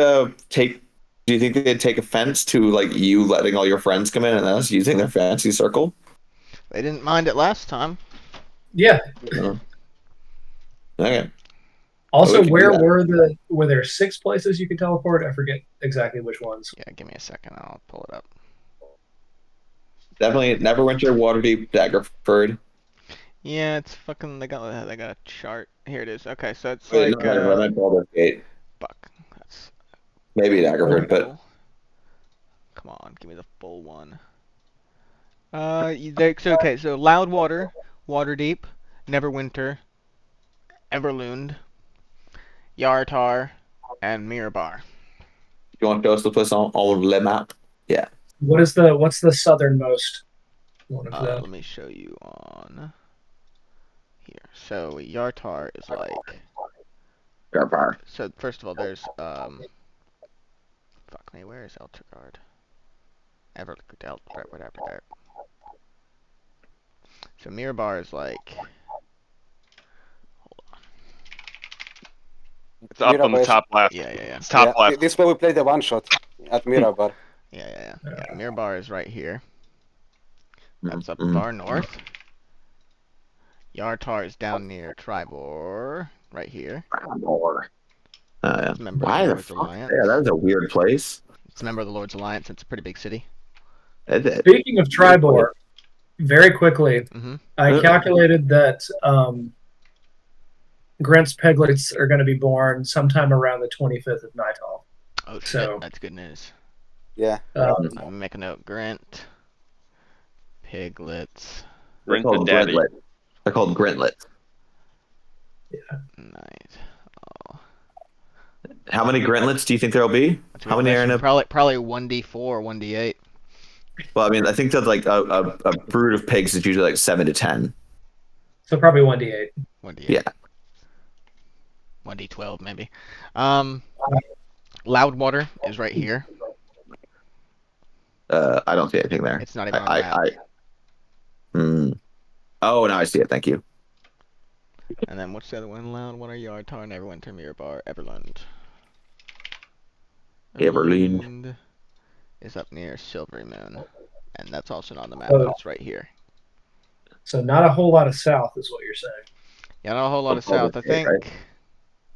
take? Do you think they'd take offense to like you letting all your friends come in and us using their fancy circle? They didn't mind it last time. Yeah. No. Okay. Also, we can do where that. were there 6 places you could teleport? I forget exactly which ones. Yeah, give me a second. I'll pull it up. Definitely Neverwinter, Waterdeep, Daggerford. Yeah, it's fucking. They got a chart. Here it is. Okay, so it's Wait, like no, I meant Baldur's Gate. fuck. That's Maybe Daggerford, but full. Come on, give me the full one. Okay, so Loudwater, Waterdeep, Neverwinter, Everlund, Yartar, and Mirabar. you want those to put on the map? Yeah. What's the southernmost one of them? Let me show you on here. So Yartar is like. Garpar. So first of all, there's fuck me, where is Eltergard? Whatever there. So Mirabar is like. It's up on the Mirabar top left. Yeah. It's top left. This is where we play the one shot at Mirabar. Yeah. Mirabar is right here. That's up Mhm. far north. Yartar is down near Tribor, right here. Or, yeah. It's a member of Why the the Lord's fuck? Alliance. Yeah, that was a weird place. It's a member of the Lord's Alliance. It's a pretty big city. Speaking of Tribor, very quickly, Mm-hmm. I calculated that Grent's piglets are going to be born sometime around the 25th of Nighthall. Oh shit, So- that's good news. Yeah. Um, I'm gonna make a note. Grant. Piglets. They're Rinse the called daddy. Grintlet. They're called Grintlets. Nice. Oh. How many Grintlets do you think there'll be? That's a How good many are in question. a? Probably 1d4, 1d8. Well, I mean, I think that's like a brood of pigs is usually like 7 to 10. so probably 1d8. 1d8. Yeah. 1d12 maybe. Loudwater is right here. I don't see anything there. It's not even on the map. Oh, now I see it. Thank you. And then what's the other one? Loudwater, Yartar, Neverwinter, Mirabar, Everlund. Everlund. Is up near Silvery Moon. And that's also not on the map, Oh. but it's right here. So not a whole lot of south is what you're saying. Yeah, not a whole lot of Baldur's south. I Gate, think. right?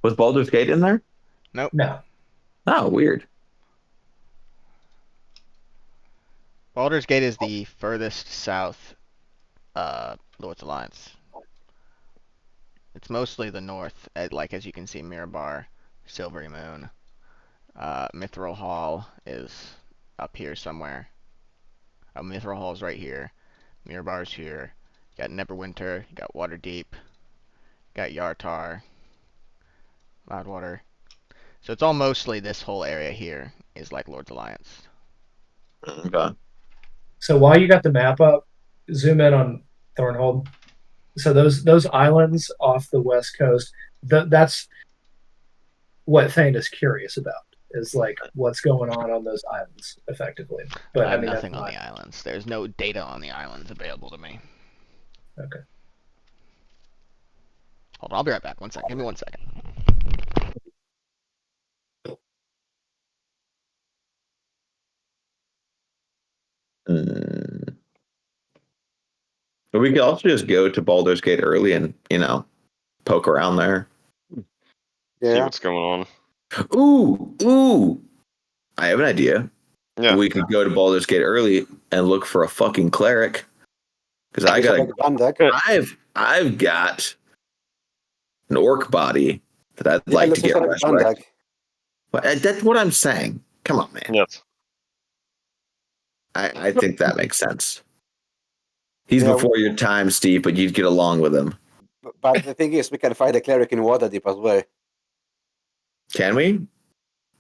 Was Baldur's Gate in there? Nope. No. Oh, weird. Baldur's Gate is the furthest south Lord's Alliance. It's mostly the north, like as you can see, Mirabar, Silvery Moon. Mithril Hall is up here somewhere. Mithril Hall is right here. Mirabar's here. You got Neverwinter, you got Waterdeep, you got Yartar, Loudwater. So it's all mostly this whole area here is like Lord's Alliance. Okay. So while you got the map up, zoom in on Thornhold. So those islands off the west coast, that's what Thane is curious about, is like what's going on those islands effectively. But I have mean, nothing that's on not- the islands. There's no data on the islands available to me. Okay. Hold on, I'll be right back. 1 second. Give me 1 second. But we could also just go to Baldur's Gate early and, poke around there. See Yeah. what's going on. Ooh. I have an idea. Yeah. We could go to Baldur's Gate early and look for a fucking cleric. Because I've got an orc body that I'd like to get resurrected. But that's what I'm saying. Come on, man. Yes. I think that makes sense. He's Yeah. before your time, Steve, but you'd get along with him. But the thing is, we can find a cleric in Waterdeep as well. Can we?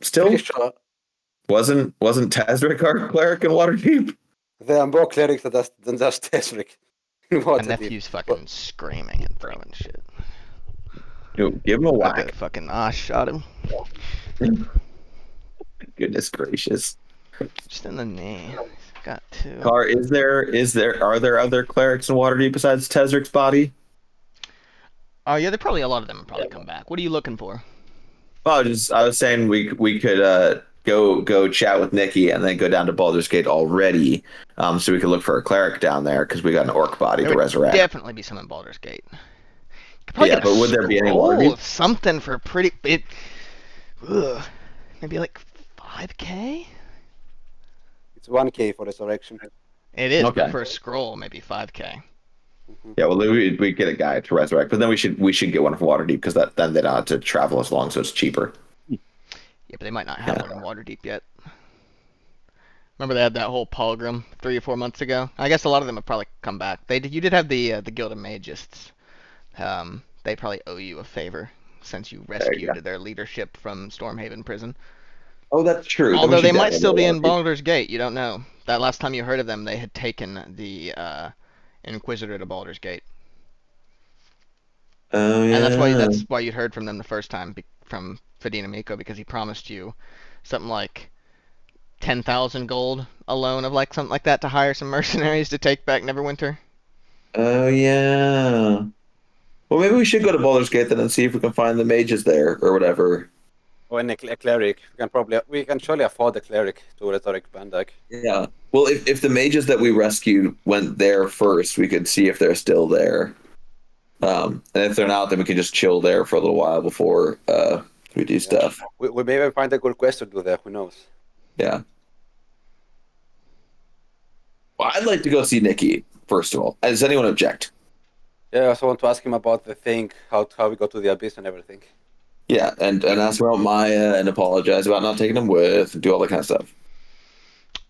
Still? Pretty sure Wasn't Tazric our cleric in Waterdeep? there are more clerics than just Tesric in My Waterdeep. nephew's fucking screaming and throwing shit. Give him a Okay, whack. fucking shot him. Goodness gracious. Just in the knee. Got two. Car, are there other clerics in Waterdeep besides Tezric's body? Oh yeah, there probably a lot of them probably come back. What are you looking for? Well, I was saying we could go chat with Nikki and then go down to Baldur's Gate already, so we could look for a cleric down there because we got an orc body There to would resurrect. definitely be some in Baldur's Gate. Could probably Yeah, get a but would there be any scroll Waterdeep? of something for pretty maybe like 5k? It's 1k for resurrection. It is, but Okay. for a scroll, maybe 5k. Yeah, well, we get a guy to resurrect, but then we should get one from Waterdeep because then they don't have to travel as long, so it's cheaper. Yeah, but they might not have one in Waterdeep yet. Remember they had that whole Pulgrim 3 or 4 months ago? I guess a lot of them have probably come back. You did have the Guild of Magists. They probably owe you a favor since you rescued their leadership from Stormhaven prison. Oh, that's true. Then we Although should they might definitely still be get in Waterdeep. Baldur's Gate, you don't know. That last time you heard of them, they had taken the Inquisitor to Baldur's Gate. Oh And yeah. that's why you'd heard from them the first time, from Fedina Miko, because he promised you something like 10,000 gold alone of like something like that to hire some mercenaries to take back Neverwinter. Oh yeah. Well, maybe we should go to Baldur's Gate then and see if we can find the mages there or whatever. Or a cleric. We can surely afford a cleric to resurrect Bandag. Yeah. Well, if the mages that we rescued went there first, we could see if they're still there. And if they're not, then we can just chill there for a little while before we do stuff. We may even find a good quest to do there. Who knows? Yeah. Well, I'd like to go see Nikki first of all. Does anyone object? Yeah, I also want to ask him about the thing, how we got to the abyss and everything. Yeah, and ask about Maya and apologize about not taking him with and do all that kind of stuff.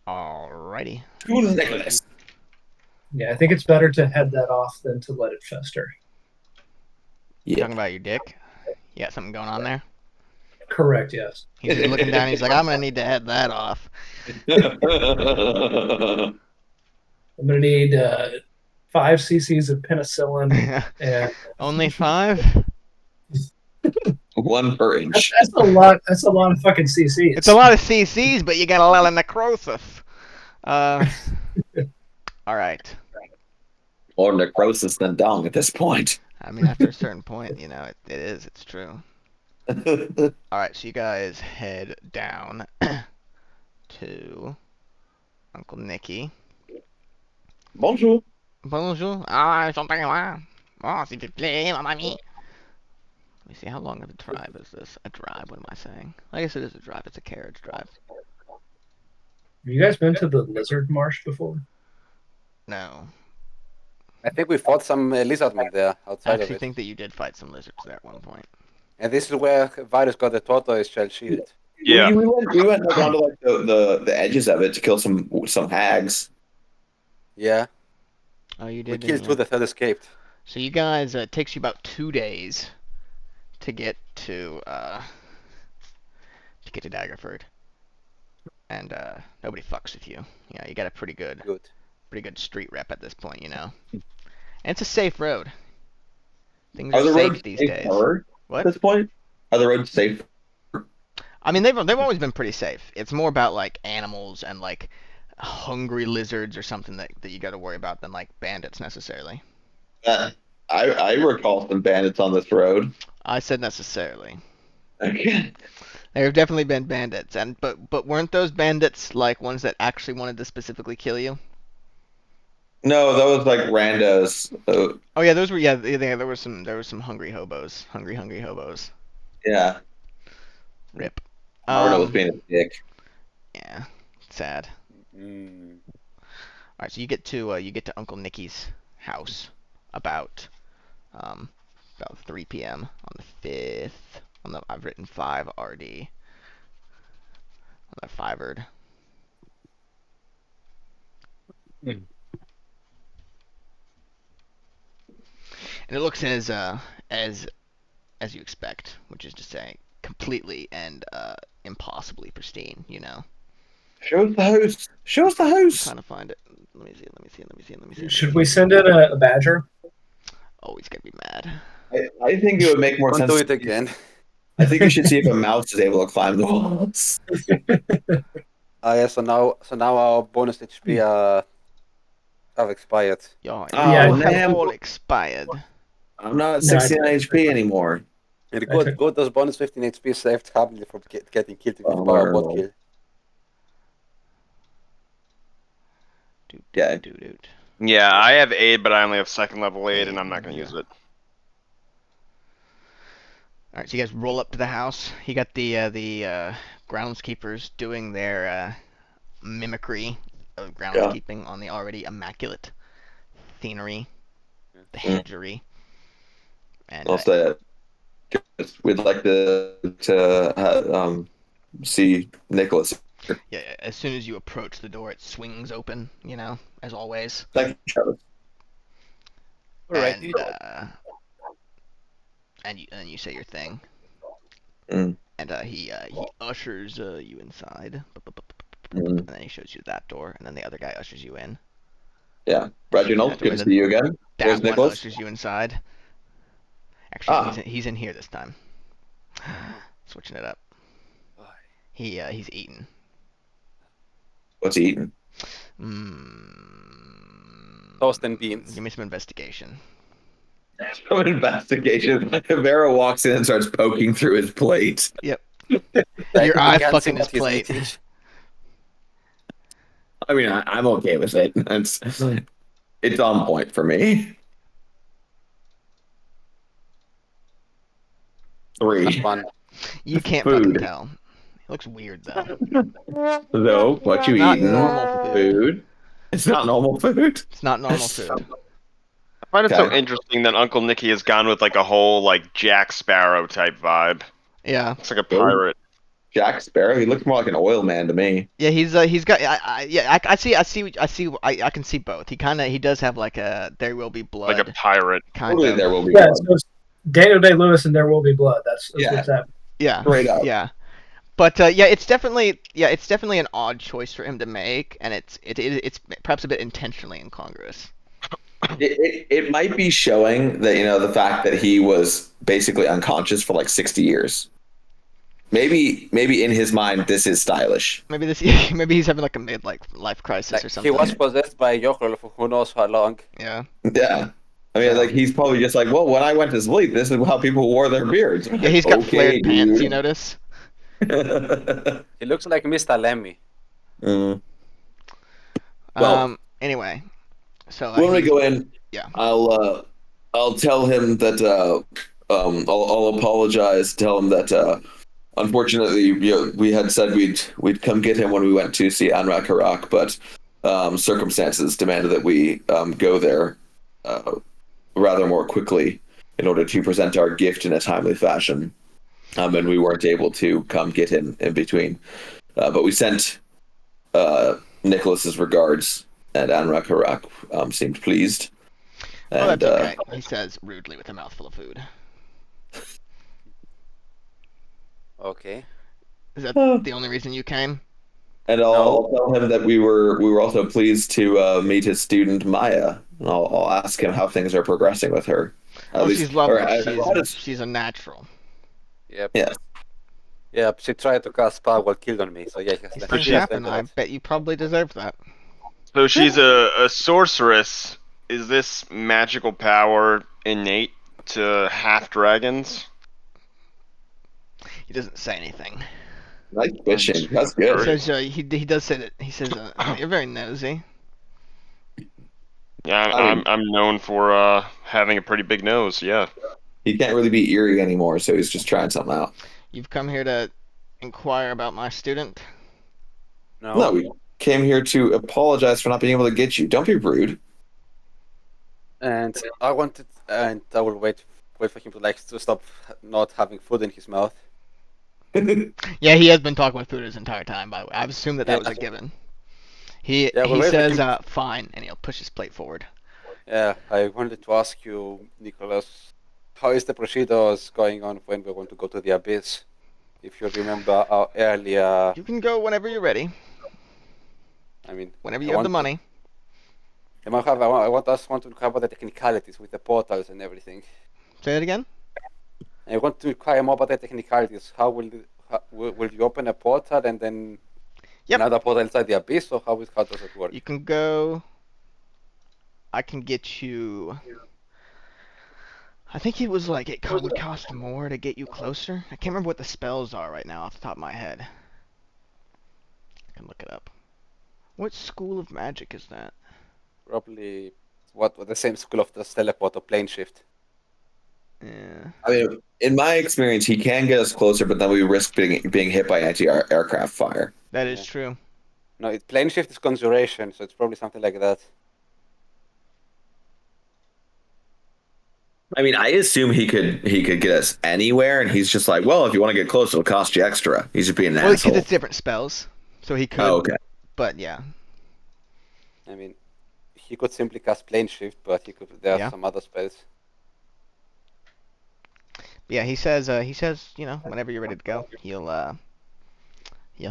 Alrighty. To Nicholas. Yeah, I think it's better to head that off than to let it fester. Yeah. Talking about your dick? You got something going on there? Correct, yes. He's just looking down. He's like, I'm gonna need to head that off. I'm going to need 5 cc's of penicillin. And Only 5? 1 per inch. that's a lot. That's a lot of fucking cc's. It's a lot of CCs, but you got a lot of necrosis. Alright. More necrosis than dong at this point. I mean, after a certain point, it's true. Alright, so you guys head down to Uncle Nicky. Bonjour. Bonjour. Ah, something là. Oh, s'il te plaît, mon ami. Let me see, how long of a drive is this? A drive, what am I saying? I guess it is a drive. It's a carriage drive. Have you guys been to the Lizard Marsh before? No. I think we fought some lizardmen there I outside of actually it. think that you did fight some lizards there at one point. And this is where Virus got the tortoise shell shield. Yeah. We went like, onto like the edges of it to kill some hags. Yeah, Oh, you we did? killed didn't 2, you? the third escaped. So you guys, it takes you about 2 days to get to Daggerford. And nobody fucks with you. Yeah, you got a pretty good street rep at this point, And it's a safe road. Things Are are the safe roads these safe days. for her What? at this point? Are the roads safe? I mean, they've always been pretty safe. It's more about like animals and like hungry lizards or something that you got to worry about than like bandits necessarily. I recall some bandits on this road. I said necessarily. Okay. There have definitely been bandits, but weren't those bandits like ones that actually wanted to specifically kill you? No, that was like randos. Oh yeah, those were there were some hungry hobos, hungry hobos. Yeah. Rip. Marno was being a dick. Yeah, sad. Mm. All right, so you get to Uncle Nicky's house about 3 p.m. on the 5th. I've written 5 RD on the 5erd. And it looks as you expect, which is to say, completely and impossibly pristine. Show us the house. Show us the I'm house. trying to find it. Let me see. Should we send in a badger? Oh, he's gonna be mad. I think it would make more Don't sense. do it again. I think you should see if a mouse is able to climb the walls. Yeah, so now our bonus HP have expired. Yo, Oh, yeah, damn. all expired. I'm not at 69 HP anymore. And got those bonus 15 HP saved happily from getting killed with Oh, power no. bot kill. Yeah. Yeah, I have aid, but I only have 2nd level aid, and I'm not going to use it. All right, so you guys roll up to the house. You got the groundskeepers doing their mimicry of groundskeeping on the already immaculate scenery, the hedgery. And I'll say it. We'd like to see Nicholas. yeah, as soon as you approach the door, it swings open, as always. Thank you, Travis. Alrighty. And you say your thing. Mm. And he ushers you inside. Mm. And then he shows you that door, and then the other guy ushers you in. Yeah, Reginald, good to see you again. Where's That one Nicholas? ushers you inside. Actually, Ah. he's in here this time. Switching it up. He's eating. What's he eating? Toast and beans. Give me some investigation. Some investigation. Vera walks in and starts poking through his plate. Yep. Like, Your you eye can't see fucking his what he's plate. eating. I mean, I'm okay with it. It's on point for me. 3. One. You can't Food. fucking tell. It looks weird though. So, what you Not eating? normal food. It's not normal food. It's not normal food. I find it so Okay. interesting that Uncle Nicky has gone with like a whole like Jack Sparrow type vibe. Yeah. It's like a pirate. Jack Sparrow. He looks more like an oil man to me. Yeah, he's got I can see both. He does have like a There Will Be Blood Like a pirate. kind Totally, of. there will be Yeah, blood. so it's Daniel Day-Lewis and There Will Be Blood. That's Yeah. what's happening. Yeah. Straight up. Yeah. But it's definitely an odd choice for him to make, and it's perhaps a bit intentionally incongruous. It might be showing that the fact that he was basically unconscious for like 60 years. Maybe in his mind this is stylish. Maybe he's having like a life crisis or Like, something. he was possessed by a Yokel for who knows how long. Yeah. Yeah. I mean, like he's probably just like, well, when I went to sleep, this is how people wore their beards. Yeah, he's got Okay, flared pants. dude. You notice? He looks like Mr. Lemmy. Mm. Well- Anyway, so When we go in, yeah. I'll tell him that I'll apologize. Tell him that unfortunately, we had said we'd come get him when we went to see Anrak Harak, but circumstances demanded that we go there rather more quickly in order to present our gift in a timely fashion. And we weren't able to come get him in between. But we sent Nicholas's regards, and Anrak Harak seemed pleased. Oh, And, that's okay. He says rudely with a mouthful of food. Okay. Is that the only reason you came? And I'll tell him that we were also pleased to meet his student Maya. And I'll ask him how things are progressing with her. At Oh, least- she's lovely. or, She's a natural. Yep. Yes. Yeah, she tried to cast Power Killed on me, so yeah, he has Things she's- happen. I bet you probably deserve that. So she's a sorceress. Is this magical power innate to half dragons? He doesn't say anything. Nice fishing. That's He good. says he does say that. He says you're very nosy. Yeah, I mean- I'm known for having a pretty big nose. Yeah. He can't really be eerie anymore, so he's just trying something out. You've come here to inquire about my student. No, we came here to apologize for not being able to get you. Don't be rude. And I wanted, and I will wait for him to stop not having food in his mouth. Yeah, he has been talking with food his entire time. By the way, I've assumed that Yeah. was a given. He Yeah, he wait, says but fine, and he'll push his plate forward. Yeah, I wanted to ask you, Nicholas, how is the procedures going on when we're going to go to the abyss? If you remember our earlier, You can go whenever you're ready. I mean, Whenever I you have the want- money. I want us to cover the technicalities with the portals and everything. Say it again. I want to inquire more about the technicalities. How will you open a portal and then Yep. another portal inside the abyss, or how does it work? You can go. I can get you. I think it was like would cost more to get you closer. I can't remember what the spells are right now off the top of my head. I can look it up. What school of magic is that? Probably the same school of the teleport or plane shift. Yeah. I mean, in my experience, he can get us closer, but then we risk being hit by anti-aircraft fire. That is Yeah. true. No, plane shift is conjuration, so it's probably something like that. I mean, I assume he could get us anywhere, and he's just like, well, if you want to get close, it'll cost you extra. He's just being an Well, because asshole. it's different spells, so he could. Oh, okay. But yeah, I mean, he could simply cast plane shift, but there are Yeah. some other spells. yeah. He says, you know, whenever you're ready to go, he'll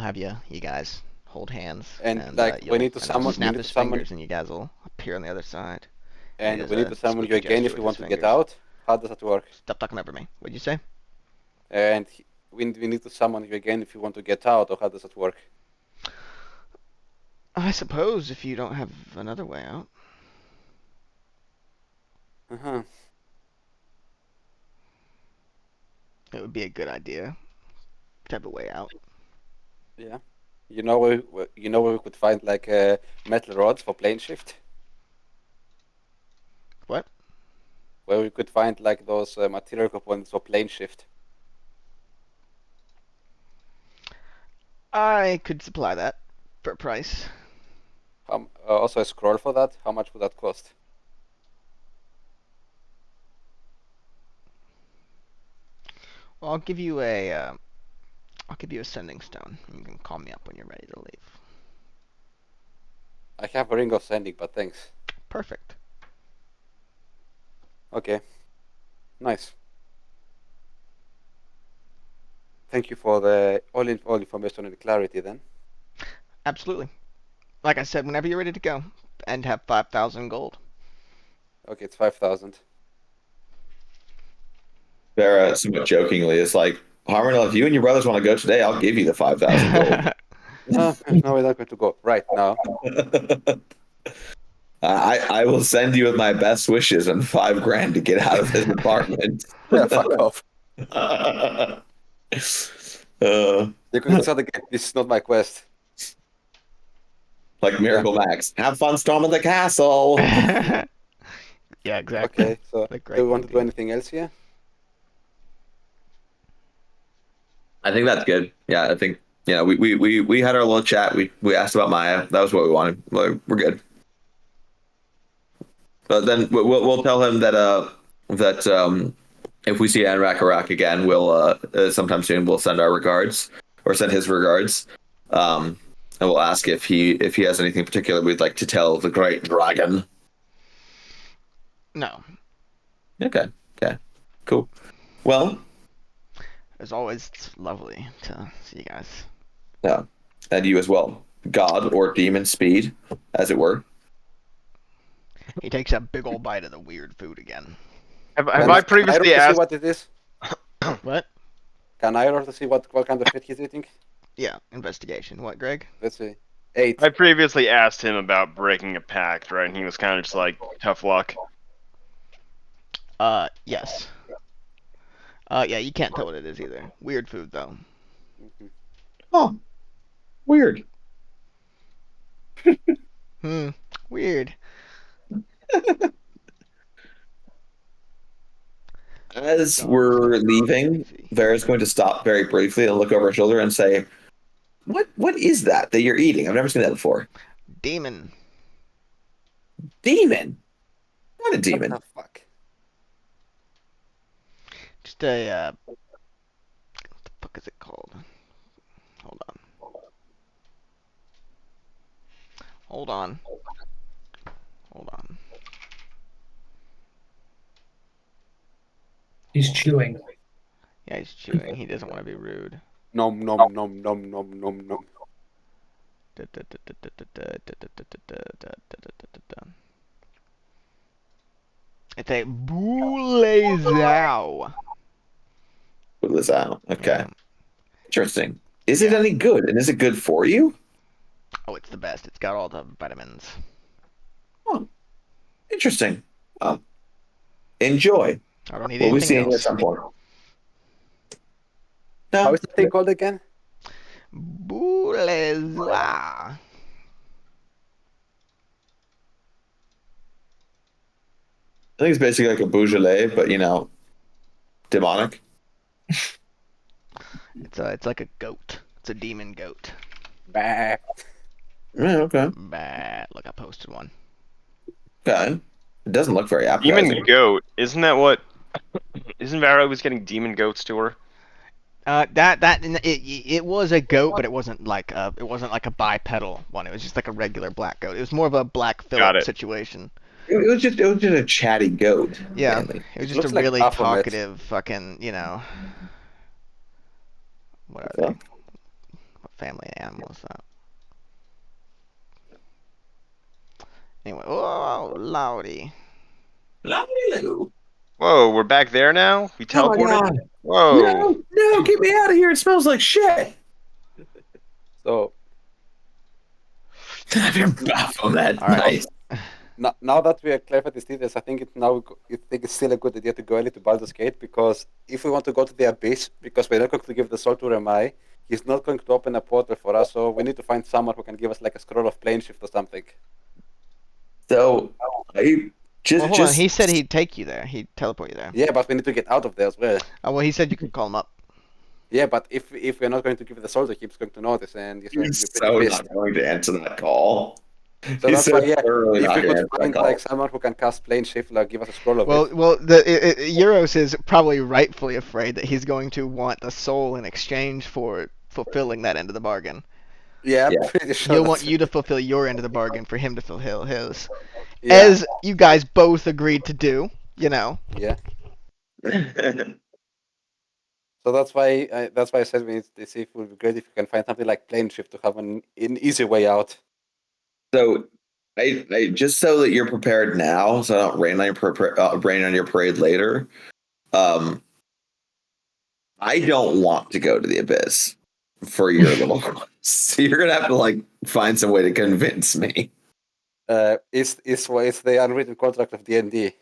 have you guys hold hands, And, like, we need to and summon- we snap need to his summon- fingers, and you guys will appear on the other side. And does we need a to summon you spooky again gesture if we with want his to get fingers. out. How does that work? Stop talking over me. What'd you say? And we need to summon you again if you want to get out, or how does that work? I suppose if you don't have another way out. Uh-huh. It would be a good idea to have a way out. Yeah. You know where we could find like metal rods for plane shift? What? Where we could find like those material components for plane shift. I could supply that for a price. Also a scroll for that. How much would that cost? Well, I'll give you a sending stone. You can call me up when you're ready to leave. I have a ring of sending, but thanks. Perfect. Okay. Nice. Thank you for the all information and clarity then. Absolutely. Like I said, whenever you're ready to go, and have 5,000 gold. Okay, it's 5,000. Vera, somewhat jokingly, is like, Harmonel, if you and your brothers want to go today, I'll give you the 5,000 gold. No, we're not going to go right now. I will send you with my best wishes and $5,000 to get out of this apartment. Yeah, fuck off. You can start again. This is not my quest. Like Miracle Max. Have fun storming the castle. Yeah, exactly. Okay, so Like do great we want to do movie. anything else here? I think that's good. Yeah, I think we had our little chat. We asked about Maya. That was what we wanted. We're good. But then we'll tell him that if we see Anrakarak again, we'll sometime soon we'll send our regards or send his regards. And we'll ask if he has anything particular we'd like to tell the great dragon. No. Okay. Cool. Well, As always, it's lovely to see you guys. yeah, and you as well. God or demon speed, as it were. He takes a big old bite of the weird food again. Have I previously Can I roll to see asked? what it is? What? Can I roll to see what kind of shit he's eating? Yeah, investigation. What, Greg? Let's see. 8. I previously asked him about breaking a pact, right? And he was kind of just like, tough luck. Yes. Yeah, you can't tell what it is either. Weird food, though. Mhm. Oh, weird. Weird. As we're leaving, Vera's going to stop very briefly and look over her shoulder and say, "What is that you're eating? I've never seen that before." Demon. Demon. Not a What demon. the fuck? Just a, what the fuck is it called? Hold on. Hold on. Hold on. He's chewing. Yeah, he's chewing. He doesn't want to be rude. Nom nom nom nom nom nom nom. It's a boulezao. What was that? Okay. Yeah. Interesting. Is it any good? And is it good for you? Oh, it's the best. It's got all the vitamins. Oh, interesting. Enjoy. I don't need We'll be anything seeing you at else. some point. How No, is the thing called again? Boulezao. I think it's basically like a Beaujolais, but demonic. It's like a goat. It's a demon goat. Bah. Yeah, okay. Bad. Look, I posted one. Okay. It doesn't look very appetizing. Demon goat. Isn't that what? Isn't Varo was getting demon goats to her? It was a goat, but it wasn't like a bipedal one. It was just like a regular black goat. It was more of a black Got Phillip it. situation. It was just a chatty goat. Yeah, mainly. it was just Looks a like really Baphomet. talkative fucking, what are Yeah. they? What family animal is that? Anyway, oh, Lowdy. Whoa, we're back there now. We Oh my teleported. god! Whoa. No, get me out of here! It smells like shit. So Baphomet. All right. Nice. now that we are clarified these details, I think it's still a good idea to go early to Baldur's Gate, because if we want to go to the Abyss, because we're not going to give the soul to Remai, he's not going to open a portal for us, so we need to find someone who can give us like a scroll of plane shift or something. So I just Well, hold on. He said he'd take you there. He'd teleport you there. Yeah, but we need to get out of there as well. Oh, well, he said you could call him up. Yeah, but if we're not going to give the soul, he's going to notice, and he's going to be he's pretty so pissed. not going to answer that call. So He's that's so why, yeah, thoroughly if not we gonna could answer that find call. like someone who can cast plane shift, like give us a scroll of Well, it. the Euros is probably rightfully afraid that he's going to want the soul in exchange for fulfilling that end of the bargain. Yeah, Yeah. I'm pretty sure. He'll that's- want you to fulfill your end of the bargain for him to fulfill his. Yeah, As you guys both agreed to do, yeah. So So that's why I said we need to see if it would be great if you can find something like plane shift to have an easy way out. I just so that you're prepared now, so I don't rain on your parade later. I don't want to go to the abyss for your little quest. So you're gonna have to like find some way to convince me. It's the unwritten contract of D&D.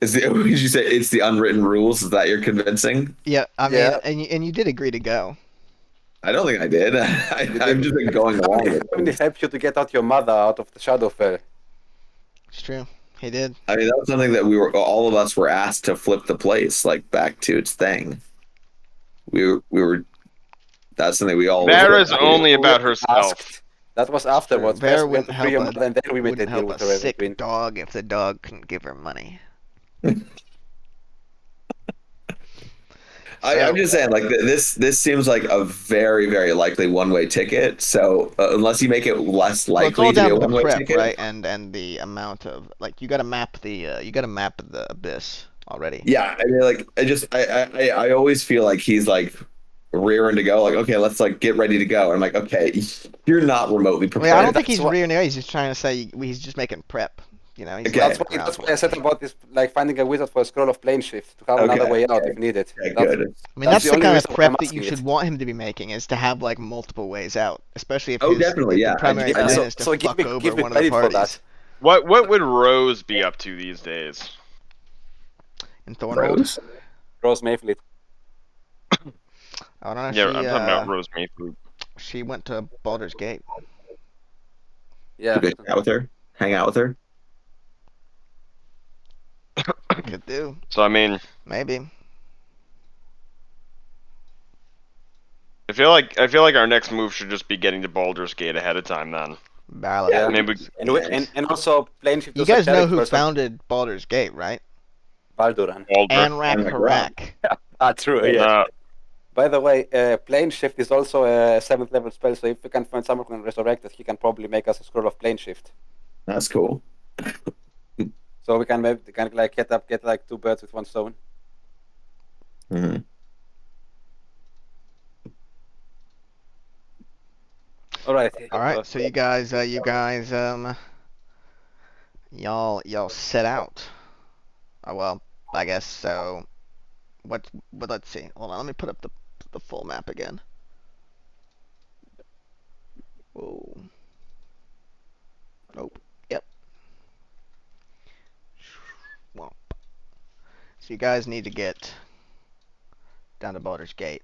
Did you say it's the unwritten rules? Is that you're convincing? Yeah, I mean, Yeah. and you did agree to go. I don't think I did. I've just been going along with Only it. helped you to get out your mother out of the Shadowfell. It's true. He did. I mean, that was something that all of us were asked to flip the place like back to its thing. We were. That's something we all. Vara's only about herself. Asked. That was afterwards. Vera First we had wouldn't to help free your a- mother, and then we made the Wouldn't deal help with a her sick between. dog if the dog couldn't give her money. I'm just saying, like this seems like a very, very likely one-way ticket. So unless you make it less Well, it's likely all to be down a to the one-way prep, ticket, right? And the amount of like you got to map the abyss already. yeah. I mean, like I always feel like he's like rearing to go. Like, okay, let's like get ready to go. And I'm like, okay, you're not remotely I prepared. mean, I don't think That's he's what- rearing there. He's just trying to say he's just making prep. You know, he's Okay. laying That's the why I said groundwork. about this, like finding a wizard for a scroll of plane shift to have Okay, another way out okay. if needed. Okay, That's- good. I mean, That's that's the the only kind of reason why prep I'm that you asking should it. want him to be making, is to have like multiple ways out, especially if Oh, his definitely, if yeah. the primary I- I- plan So, is to so give fuck me, over give me one of the credit for parties. that. What would Rose be up to these days? In Thornhold, Rose? Rose Mayfleet. I don't know. Yeah, I'm talking about Rose Mayfleet. She went to Baldur's Gate. Yeah. You could hang out with her. Hang out with her. Could do, So I mean, maybe. I feel like our next move should just be getting to Baldur's Gate ahead of time. Then Ballad. Yeah. maybe And also plane shift. You was a guys know challenge who for some- founded Baldur's Gate, right? Balduran. Baldur. Anrak Anrak Harak. Ah, true. Yeah. Uh, By the way, plane shift is also a 7th level spell. So if we can find someone who can resurrect it, he can probably make us a scroll of plane shift. That's cool. So we can maybe like get like 2 birds with 1 stone. Mhm. All right. All right, so you guys, y'all set out. Oh, well, I guess so. But let's see. Hold on, let me put up the full map again. Whoa. Nope. Yep. Womp. So you guys need to get down to Baldur's Gate.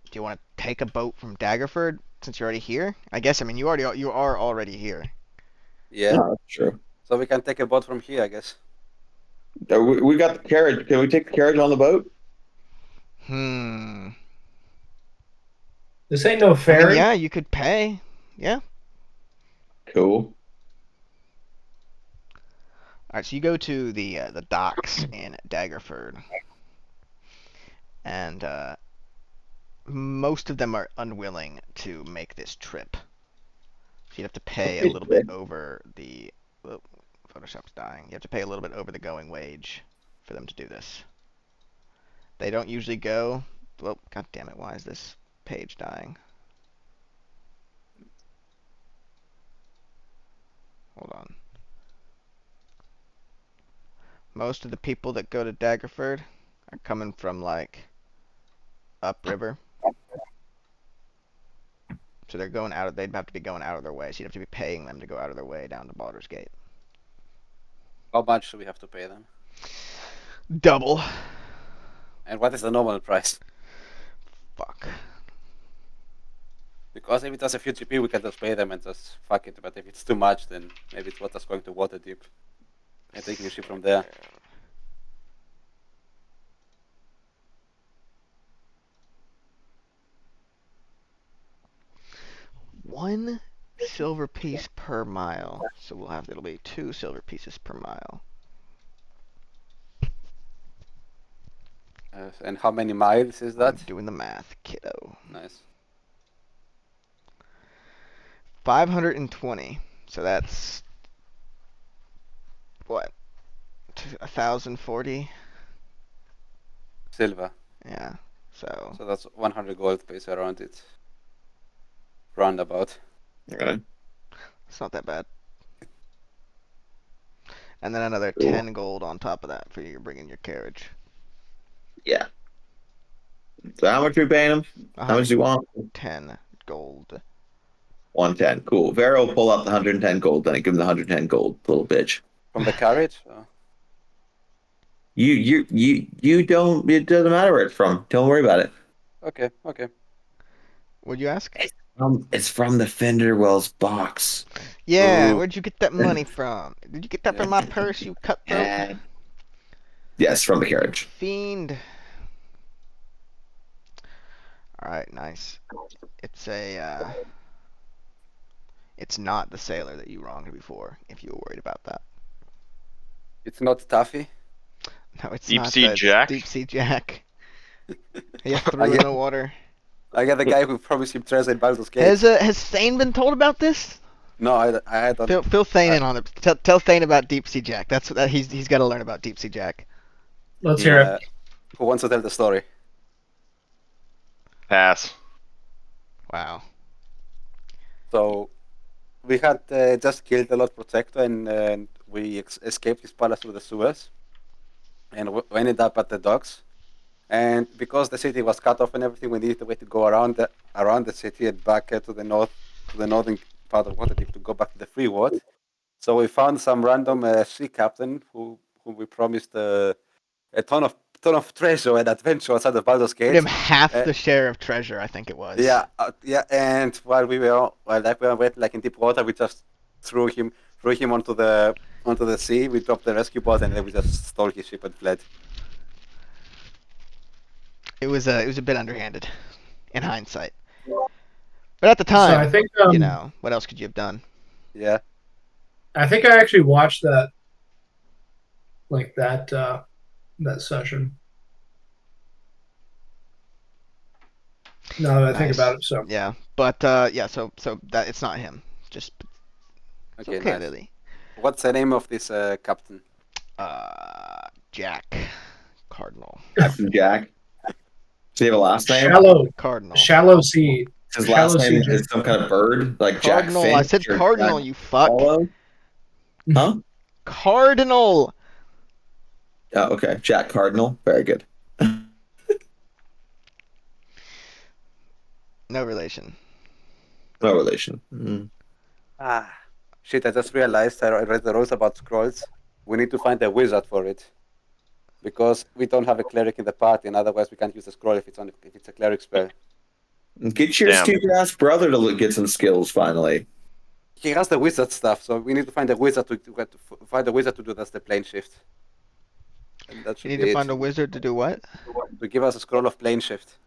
Do you want to take a boat from Daggerford since you're already here? I guess. I mean, you are already here. Yeah. No, that's true. So we can take a boat from here, I guess. We got the carriage. Can we take the carriage on the boat? This ain't no I mean, ferry. yeah, you could pay. Yeah. Cool. All right, so you go to the docks in Daggerford, and most of them are unwilling to make this trip. So you'd have to pay a little bit over the. Oh, Photoshop's dying. You have to pay a little bit over the going wage for them to do this. They don't usually go. Well, god damn it! Why is this page dying? Hold on. Most of the people that go to Daggerford are coming from like upriver. So they're going out. They'd have to be going out of their way. So you'd have to be paying them to go out of their way down to Baldur's Gate. How much do we have to pay them? Double. And what is the normal price? Fuck. Because if it has a few GP, we can just pay them and just fuck it. But if it's too much, then maybe it's what us going to Waterdeep and taking a ship from there. One silver piece per mile. So it'll be 2 silver pieces per mile. And how many miles is that? I'm doing the math, kiddo. Nice. 520. So that's what? 1,040? Silver. Yeah. So So that's 100 gold base around it. Roundabout. Okay. it's not that bad. And then another Cool. 10 gold on top of that for you bringing your carriage. Yeah. So how much are we paying him? How much do you want? 10 gold. 110. Cool. Vera will pull out the 110 gold, then I give him the 110 gold, little bitch. From the carriage? Or? You don't. It doesn't matter where it's from. Don't worry about it. Okay, okay. Would you ask? It's from the Fenderwell's box. Yeah, Ooh. where'd you get that money from? Did you get that from my purse, you cutthroat? Yes, from the carriage. Fiend. Alright, nice. It's a, it's not the sailor that you wronged before, if you were worried about that. It's not Taffy? No, it's Deep not. Sea It's Jack? Deep Sea Jack. He threw in the water. I get the guy who promised him treasure in Baldur's Gate. Has Thane been told about this? No, I don't. Fill Thane in on it. Tell Thane about Deep Sea Jack. That's what he's got to learn about Deep Sea Jack. Let's hear it. Who wants to tell the story? Pass. Wow. So, we had just killed the Lord Protector and we escaped his palace through the sewers. And we ended up at the docks. And because the city was cut off and everything, we needed a way to go around the city and back to the northern part of Waterdeep to go back to the Free World. So we found some random sea captain whom we promised a ton of treasure and adventure outside of Baldur's Gate. Give him half the share of treasure, I think it was. Yeah. And while we were in deep water, we just threw him onto the sea. We dropped the rescue boat and then we just stole his ship and fled. It was a bit underhanded, in hindsight. But at the time, So I think you know, what else could you have done? Yeah. I think I actually watched that, like that session. Now that I think Nice. about it, so Yeah, but yeah, so that it's not him. Just it's Okay. okay, Nice. Lily. What's the name of this captain? Jack Cardinal. Captain Jack. Does he have a last name? Cardinal. shallow sea. His last Shallow name sea. is some kind of bird, like Cardinal. Jack I Finch said or Cardinal. Jack You fuck. Swallow? Huh? Cardinal. Oh, okay. Jack Cardinal. Very good. No relation. No relation. Mm. Shit! I just realized I read the rules about scrolls. We need to find a wizard for it, because we don't have a cleric in the party, and otherwise we can't use the scroll if it's a cleric spell. Get your Damn. stupid ass brother to get some skills finally. He has the wizard stuff, so we need to find a wizard to do that's the plane shift. And that You should need be to it. find a wizard to do what? To give us a scroll of plane shift.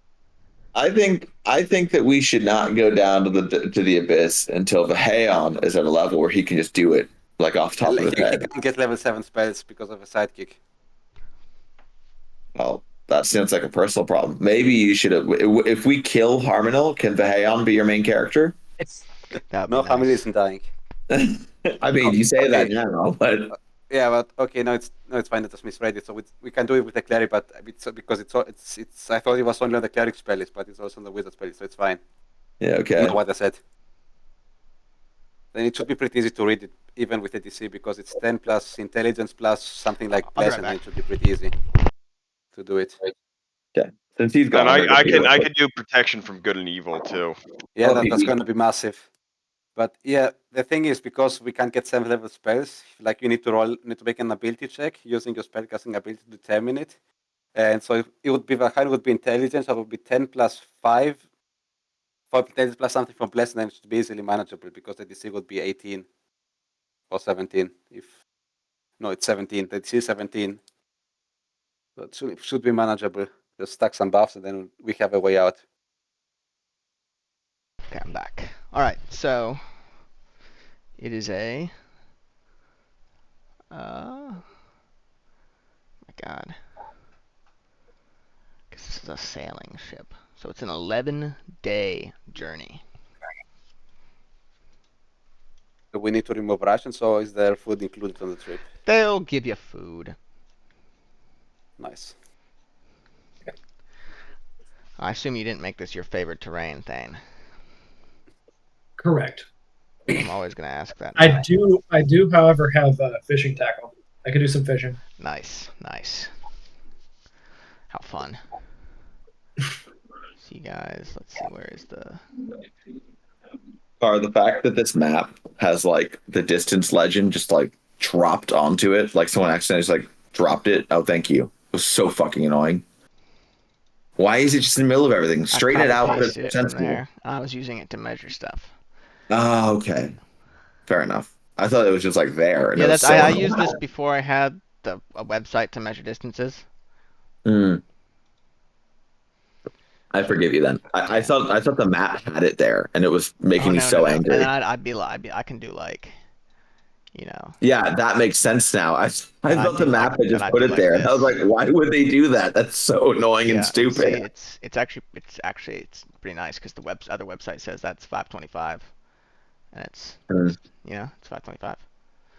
I think that we should not go down to the abyss until Vaheon is at a level where he can just do it like off the top of his He head. can get level 7 spells because of a sidekick. Well, that sounds like a personal problem. Maybe you should have. If we kill Harmonil, can Vaheon be your main character? That'd No, be Hamid nice. isn't dying. I mean, you say that Okay. now, but Yeah, but okay, no, it's fine. That was misread it. So we can do it with the cleric, but because it's I thought it was only on the cleric spell list, but it's also on the wizard spell list, so it's fine. yeah, You okay. know what I said. Then it should be pretty easy to read it, even with the DC, because it's 10 plus intelligence plus something like I'll be right pleasant, and back. it should be pretty easy to do it. Since he's gone, And I'm gonna I go can real I quick. can do protection from good and evil too. Yeah, Oh, that's PvE. going to be massive. But yeah, the thing is, because we can't get 7th level spells, like you need to make an ability check using your spellcasting ability to determine it. And so it would be Valheim would be intelligence, so it would be 10 plus 5 intelligence plus something from blessed, and then it should be easily manageable because the DC would be 18 or 17. No, it's 17. The DC is 17. So it should be manageable. Just stack some buffs, and then we have a way out. Okay, I'm back. All right, so it is a. My God. This is a sailing ship, so it's an 11-day journey. So we need to remove rations, so is there food included on the trip? They'll give you food. Nice. I assume you didn't make this your favorite terrain, Thane. Correct. I'm always gonna ask that. I do, however, have fishing tackle. I could do some fishing. Nice, nice. How fun. See, guys. Let's see. Where is the? Or the fact that this map has like the distance legend just like dropped onto it, like someone accidentally just like dropped it. Oh, thank you. It was so fucking annoying. Why is it just in the middle of everything? Straighten it out. But Pasted it's it from sensible. there. I was using it to measure stuff. Oh, okay. Fair enough. I thought it was just like there. And Yeah, it was that's. so I annoying. used this before I had a website to measure distances. Mm. I forgive you then. I thought the map had it there, and it was making me so angry. And I can do like, you know. Yeah, that makes sense now. I thought the map had just put it there, and I was like, why would they do that? That's so annoying and stupid. See, it's actually pretty nice because the other website says that's 525, and it's it's 525.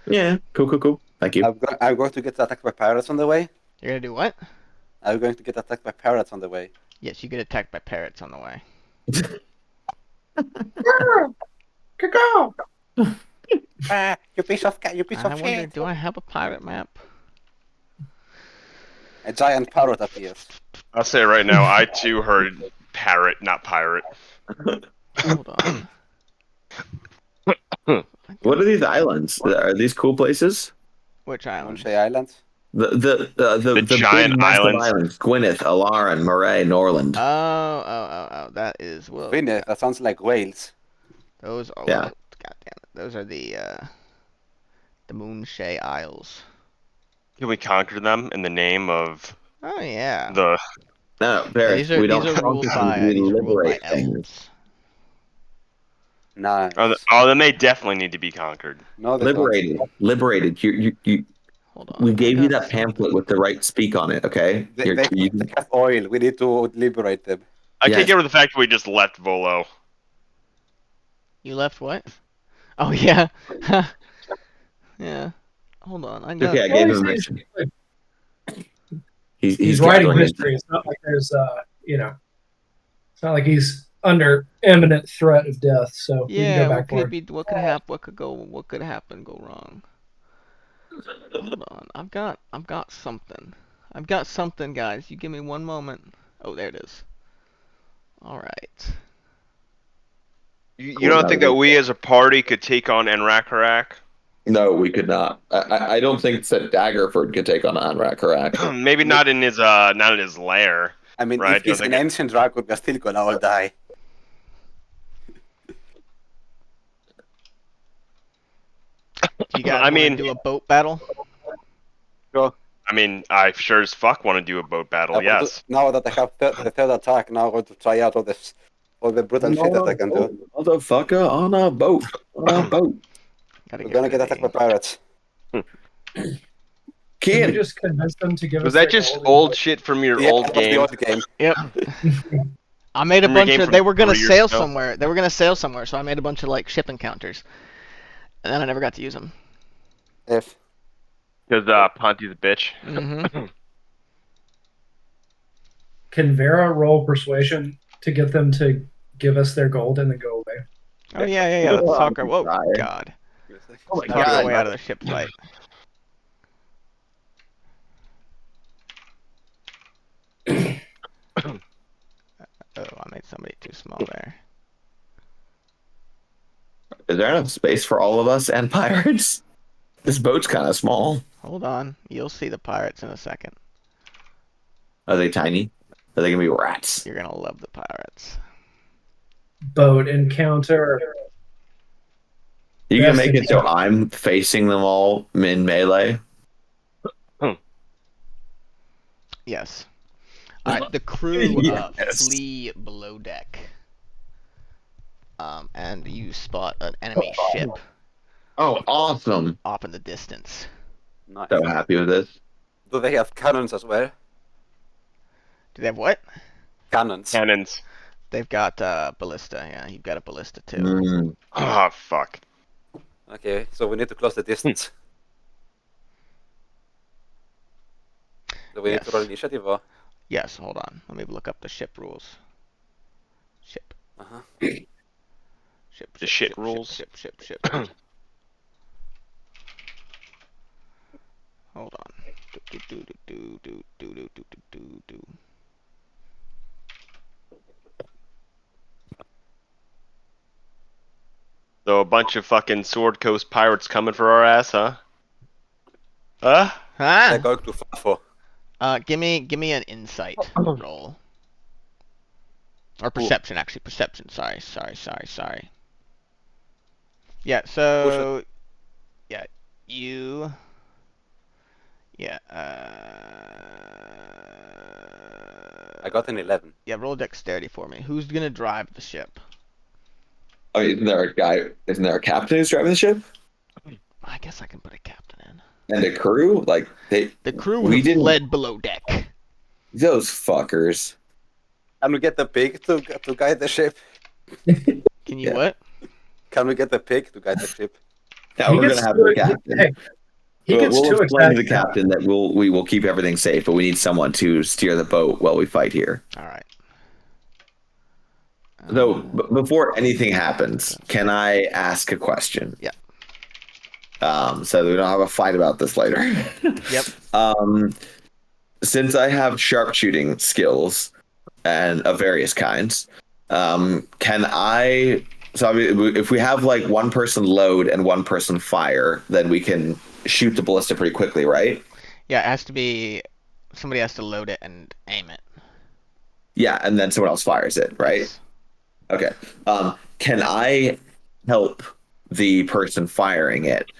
Yeah, cool. Thank you. I'm going to get attacked by pirates on the way. You're gonna do what? I'm going to get attacked by pirates on the way. Yes, you get attacked by parrots on the way. You piece of cat! You piece I of wonder, shit! do I have a pirate map? A giant parrot appears. I'll say right now, I too heard parrot, not pirate. Hold on. What are these islands? Are these cool places? Which island? Monche Islands. The giant big nest of islands. islands. Gwyneth, Alaran, Moray, Norland. Oh, that is Gwyneth, that sounds like Wales. Those are Yeah. God damn it. Those are the Moonshay Isles. Can we conquer them in the name of Oh yeah. the? No, Barry, These are we don't ruled conquer by things, we liberate things. elves. Nice. Oh, then they definitely need to be conquered. No, they don't. Liberated. You. Hold on. We gave you that pamphlet with the right speak on it. Okay. They have oil. We need to liberate them. I Yes. can't get rid of the fact that we just left Volo. You left what? Oh yeah. Yeah. Hold on. I know. Okay, I gave him a mission. He's writing gathering history. It's not like there's it's not like he's under imminent threat of death. So we can Yeah. go What back for could it. be? What could happen? What could happen? Go wrong? Hold on. I've got something. I've got something, guys. You give me one moment. Oh, there it is. All right. You don't think that we as a party could take on Enrakarrak? No, we could not. I don't think that Daggerford could take on Anrak-Harak. Maybe not in his lair. I mean, Right, if he's an ancient dragon, we're still gonna all die. Do you guys want to do a boat battle? Go. I mean, I sure as fuck want to do a boat battle. Yes. Now that I have the third attack, now I'm going to try out all the brutal shit that I can do. Motherfucker on a boat. On a boat. Gotta We're gonna rid get of attacked by the- pirates. Can Kid. we just convince them to give Was us that their just gold? old shit from your Yeah, old that was the game? old game. Yep. I made a Remember your bunch game of. from They were gonna 3 years sail ago? somewhere. They were gonna sail somewhere, so I made a bunch of like ship encounters, and then I never got to use them. If Because Ponty's a bitch. Mm-hmm. Can Vera roll persuasion to get them to give us their gold and then go away? Oh yeah. Let's talk our. Whoa, Right. God. Oh my Talk our God. way out of the ship fight. Oh, I made somebody too small there. Is there enough space for all of us and pirates? This boat's kind of small. Hold on, you'll see the pirates in a second. Are they tiny? Are they gonna be rats? You're gonna love the pirates. Boat encounter. You can Best make it so example. I'm facing them all in melee. Yes. Alright, the crew Yes. flee below deck. And you spot an enemy ship Oh, awesome! off in the distance. nice. So happy with this. Do they have cannons as well? Do they have what? Cannons. Cannons. They've got ballista, yeah, you've got a ballista too. Mm. Oh, fuck. Okay, so we need to close the distance. Do we need to Yes. roll initiative or? Yes, hold on. Let me look up the ship rules. Ship. Uh-huh. Ship. The ship, shit rules? Ship. Hold on. Do. So a bunch of fucking Sword Coast pirates coming for our ass, huh? Huh? They're Ah! going to fight for. Give me an insight roll. Or perception, actually. Perception. Sorry. Yeah, so... Yeah, you... Yeah, I got an 11. Yeah, roll dexterity for me. Who's gonna drive the ship? Oh, isn't there a guy? Isn't there a captain who's driving the ship I guess I can put a captain in. and a crew? Like they, The crew We have didn't- fled below deck. those fuckers. Can we get the pig to guide the ship? Can you Yeah. what? Can we get the pig to guide the ship? Now He we're gets gonna have too- the captain. Hey, he We'll, gets we'll too explain to the excited. captain that we will keep everything safe, but we need someone to steer the boat while we fight here. Alright. So before anything happens, can I ask a question? Yeah. So we don't have a fight about this later. Yep. Since I have sharpshooting skills and of various kinds, can I? So I mean, if we have like one person load and one person fire, then we can shoot the ballista pretty quickly, right? Yeah, it has to be... Somebody has to load it and aim it. Yeah, and then someone else fires it, right? Yes. Okay. Can I help the person firing it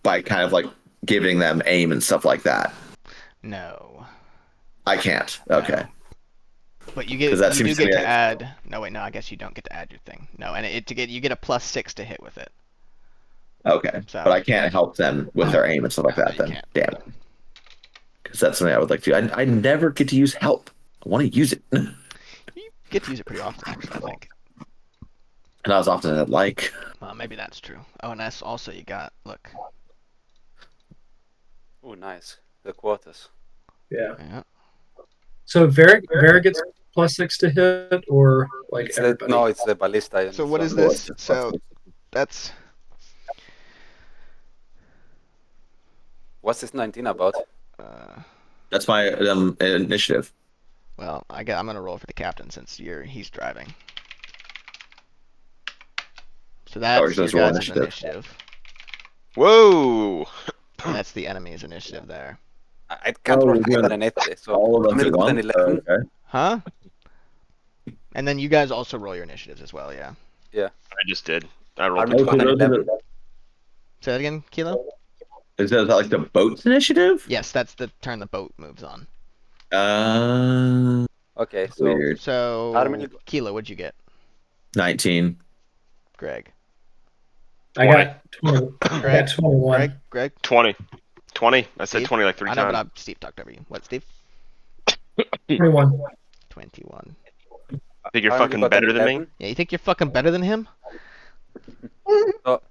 by kind of like giving them aim and stuff like that? No. I can't. Okay. But you get 'Cause that you do seems to get me to like- add. No wait, no, I guess you don't get to add your thing. No, and you get a +6 to hit with it. Okay. So- But I can't help them with their aim and stuff like No, that you then. can't. Damn it. Because that's something I would like to do. I never get to use help. I want to use it. And You get to use it pretty often, actually. I think. not as often as I'd like. Well, maybe that's true. Oh, and that's also you got. Look. Oh, nice. The quarters. Yeah. Yeah. So Vera gets +6 to hit, or like It's everybody? no, it's the ballista. So what is Well, this? it's- So that's What's this 19 about? That's my initiative. well, I'm gonna roll for the captain since he's driving. So that's you're your supposed to roll guys' initiative. initiative. Whoa! And that's the enemy's initiative there. I can't Oh, roll we're higher doing than an 8, so All of I'm us at gonna once? put an 11. Okay. Huh? And then you guys also roll your initiatives as well, yeah. I just did. I rolled I'm a gonna put 20. an 11. Say that again, Kilo? Is that like the boat's initiative? Yes, that's the turn the boat moves on. Okay, so Weird. So, Armin- Kilo, what'd you get? 19. Greg. I got 20. I Greg? got 21. Greg? 20. 20. I said Steve? 20 like 3 I know, times. but Steve talked over you. What, Steve? 21. 21. I think you're Armin fucking got an better than me. 11. Yeah, you think you're fucking better than him? So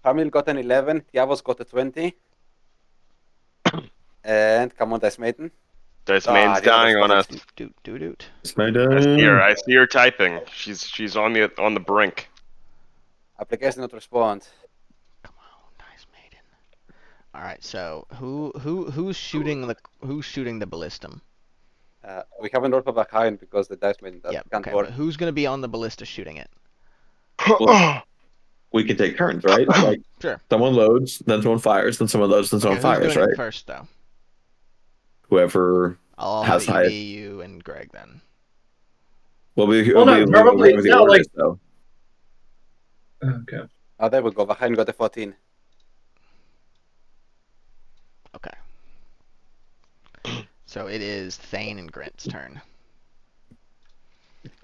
Hamil got an 11, Diavos got a 20. And come on, Dice Maiden. Dice Ah, Main's the other's dying on us. Doot. It's my I see her. turn. I see her typing. She's on the brink. Application not respond. Come on, nice maiden. All right, so who's shooting the ballistum? We haven't rolled for behind because the Dice Maiden Yeah, can't okay, work. but who's gonna be on the ballista shooting it? Well, we can take turns, right? Like Sure. someone loads, then someone fires, then someone loads, then someone Okay, who's fires, doing right? it first, though? Whoever Have has it high. be you and Greg then. Well, we Well, no, probably- the no, orders, like- though. Okay. Oh, there we go. Behind got a 14. Okay. So it is Thane and Grint's turn.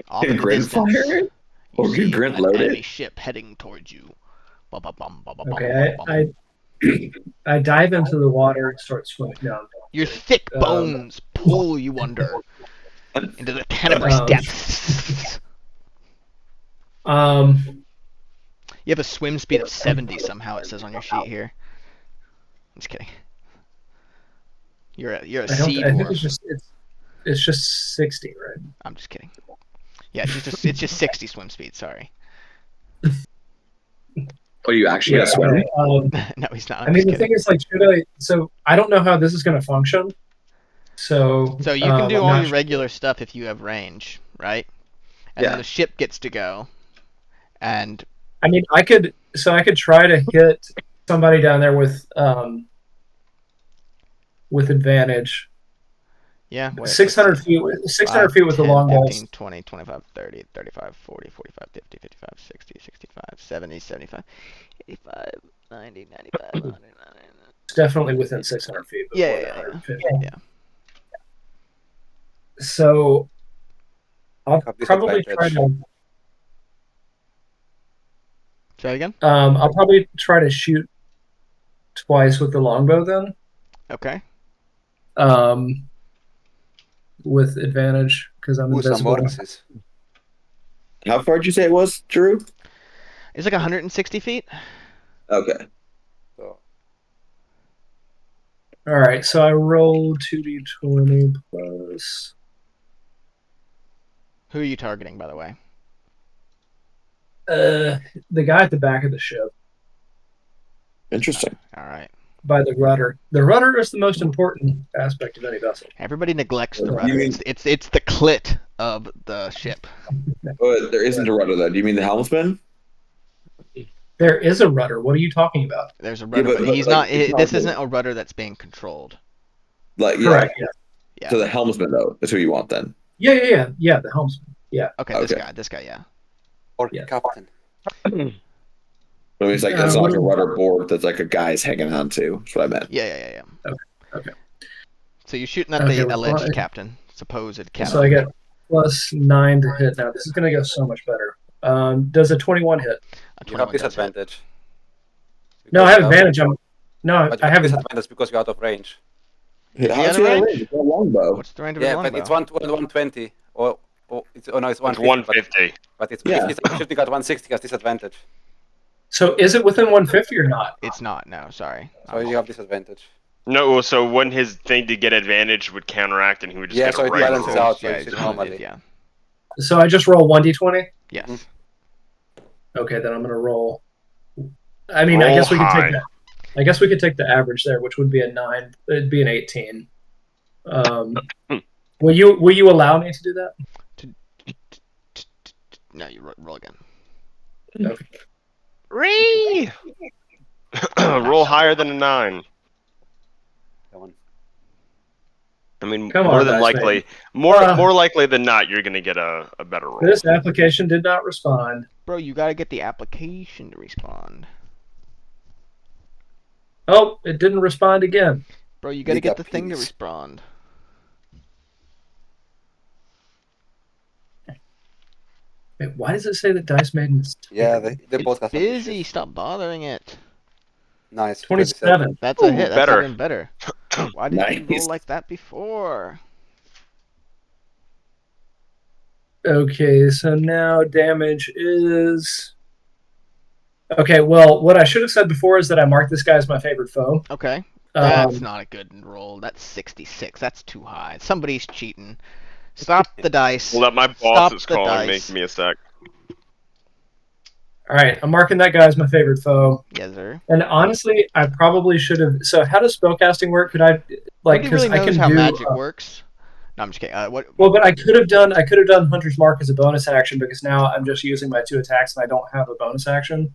Off Can in the Grint distance, fire? you Or can see Grint an load enemy it? ship heading towards you. Ba-ba-bum, ba-ba-bum, Okay. ba-ba-bum. I dive into the water and start swimming down. Your thick Um, bones pull you under into the tenebrous Um, depths. You have a swim speed of 70 somehow, it says on your sheet here. I'm just kidding. You're a sea I think dwarf. it's just 60, right? I'm just kidding. Yeah, it's just 60 swim speed, sorry. Oh, you actually got sweaty? No, he's not. I I'm mean, just the kidding. thing is, like, so I don't know how this is going to function. So So you can do I'm all not your sure. regular stuff if you have range, right? And then Yeah. the ship gets to go. And I mean, I could try to hit somebody down there with advantage. yeah, wait, 600 feet. 600 feet with the long 15, balls. 20, 25, 30, 35, 40, 45, 50, 55, 60, 65, 70, 75, 85, 90, 95, 100, 100. It's definitely within 600 feet. But Yeah, more than yeah, yeah. 150. Yeah. So I'll Have probably try disadvantage. to. Try it again? I'll probably try to shoot twice with the longbow then. Okay. With advantage because I'm Ooh, some invisible. mortises. How far did you say it was, Drew? It's like 160 feet. Okay. So All right, so I roll 2d20 plus. Who are you targeting, by the way? The guy at the back of the ship Interesting. All right. by the rudder. The rudder is the most important aspect of any vessel. Everybody neglects the You rudder. mean- It's the clit of the ship. But there isn't a rudder, though. Do you mean the helmsman? There is a rudder. What are you talking about? There's a rudder, but, but he's like, not. it's not This the- isn't a rudder that's being controlled. Like, yeah. Correct. Yeah. Yeah. So the helmsman, though, is who you want then. Yeah. The helmsman. Yeah. Okay, Okay. this guy, yeah. or Yeah. captain. So it's like it's not like a what- rudder board that's like a guy's hanging on to. That's what I meant. Yeah. Okay. So you're shooting at Okay, the well, alleged fine. captain, supposed captain. So I get +9 to hit. Now this is going to go so much better. Does a 21 hit? A You have 21 does hit. disadvantage. No, Because I have you advantage. But you I have have disadvantage because you're out of range. Is he How's out he of out of range? range? It's got a longbow. What's the range of Yeah, his but longbow? it's 120 or it's no, it's 150. 150. But it's Yeah. if he's shooting at 160, he has disadvantage. So is it within 150 or not? It's not. No, sorry. So you have disadvantage. No, so when his thing to get advantage would counteract, and he would just Yeah, get so a it regular balances roll. out. So Yeah, you it's should just what it normally. is, yeah. So I just roll 1d20. Yes. Mhm. Okay, then I'm going to roll. I mean, I Roll guess we could high. take that. I guess we could take the average there, which would be a 9. It'd be an 18. Will you allow me to do that? No, you roll again. Okay. Ree! Roll higher than a 9. That one. I mean, Come more on, than guys, likely, man. more likely than not, you're gonna get a better roll. This application did not respond. Bro, you gotta get the application to respond. Oh, it didn't respond again. Bro, you gotta Liga, get the thing to please. respond. Wait, why does it say that Dice Maiden is Yeah, tired? the bot It's has some busy. issues. Stop bothering it. Nice. 27. That's a Ooh, hit. That's better. even better. Why did you roll Nice. like that before? Okay, so now damage is. Okay, well, what I should have said before is that I marked this guy as my favorite foe. Okay. That's Um, not a good roll. That's 66. That's too high. Somebody's cheating. Stop the dice. Well, that my boss Stop is the calling me. dice. Give me a sec. all right, I'm marking that guy as my favorite foe. Yes, sir. And honestly, I probably should have. So, how does spellcasting work? Could I, like, Nobody because really I knows can how do. magic works. No, I'm just kidding. What? Well, but I could have done. I could have done Hunter's Mark as a bonus action because now I'm just using my 2 attacks and I don't have a bonus action.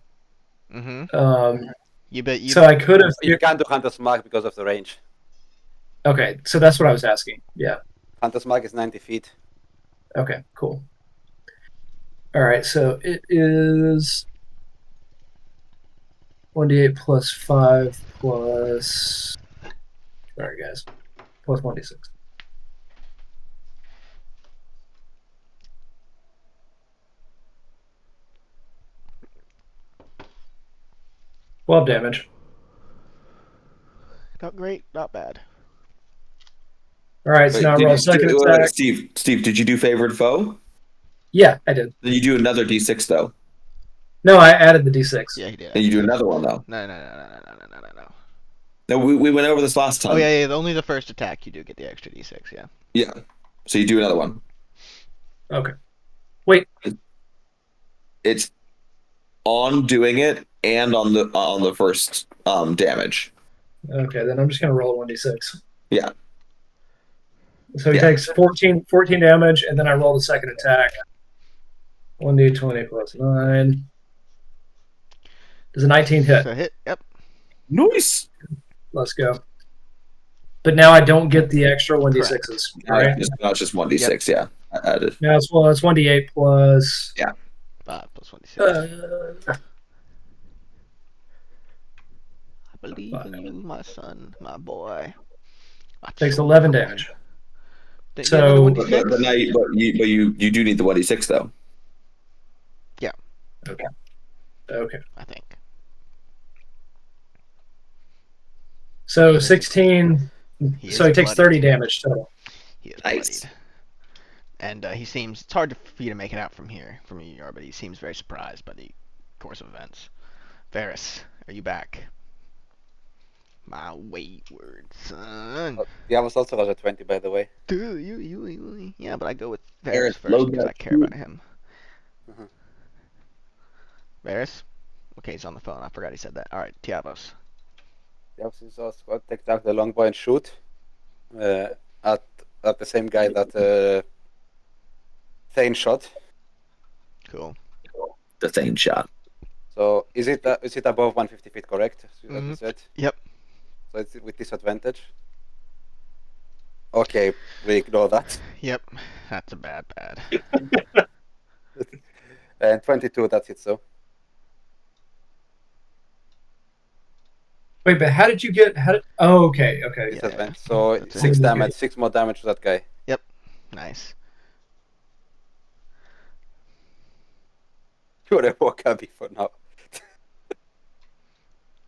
Mm-hmm. Um, You bet you. so I could have. You can't do Hunter's Mark because of the range. Okay, so that's what I was asking. Yeah. Hunter's Mark is 90 feet. Okay. Cool. All right. So it is 1d8 plus 5 plus. Sorry, guys. Plus 1d6. 12 damage. Not great. Not bad. All right. So Wait, now I did roll you a second wait, attack. Steve, did you do favored foe? Yeah, I did. Then you do another d6 though. No, I added the d6. Yeah, he did. Then you do another one though. No. No, we went over this last time. Oh yeah. Only the first attack you do get the extra d6. Yeah. Yeah. So you do another one. Okay. It's on doing it and on the first damage. Okay, then I'm just going to roll a 1d6. Yeah. So he Yeah. takes 14 damage, and then I roll the second attack. 1d20 plus 9. Does a 19 hit? So hit. Yep. Nice. Let's go. But now I don't get the extra 1d6s, right? Now it's just 1d6, yeah. I added. Now it's 1d8 plus. 5 plus 1d6. Uh, I believe in you, my son, my boy. takes 11 damage. Didn't So- you have But, another 1d6? but now you do need the 1d6 though. Okay. I think. So 16. He So he is takes bloodied. 30 damage total. He is Nice. bloodied. And he seems, it's hard for you to make it out from here, from where you are, but he seems very surprised by the course of events. Varys, are you back? My wayward son. Diablos also got a 20, by the way. Dude, yeah, but I go with Varys Varys, first load because that I care about him. Mhm. Varys? Okay, he's on the phone. I forgot he said that. Alright, Tiavos. Diablos is also got to take down the longbow and shoot at the same guy that Thane shot. Cool. The Thane shot. So is it above 150 feet, correct? As you Mhm. said? Yep. So it's with disadvantage. Okay, we ignore that. Yep. That's a bad. And 22, that's it. So Wait, but how did you get? Oh, okay. Yeah. disadvantage. So That's it. 6 damage, 6 more damage to that guy. Nice. You're a Wakabi for now.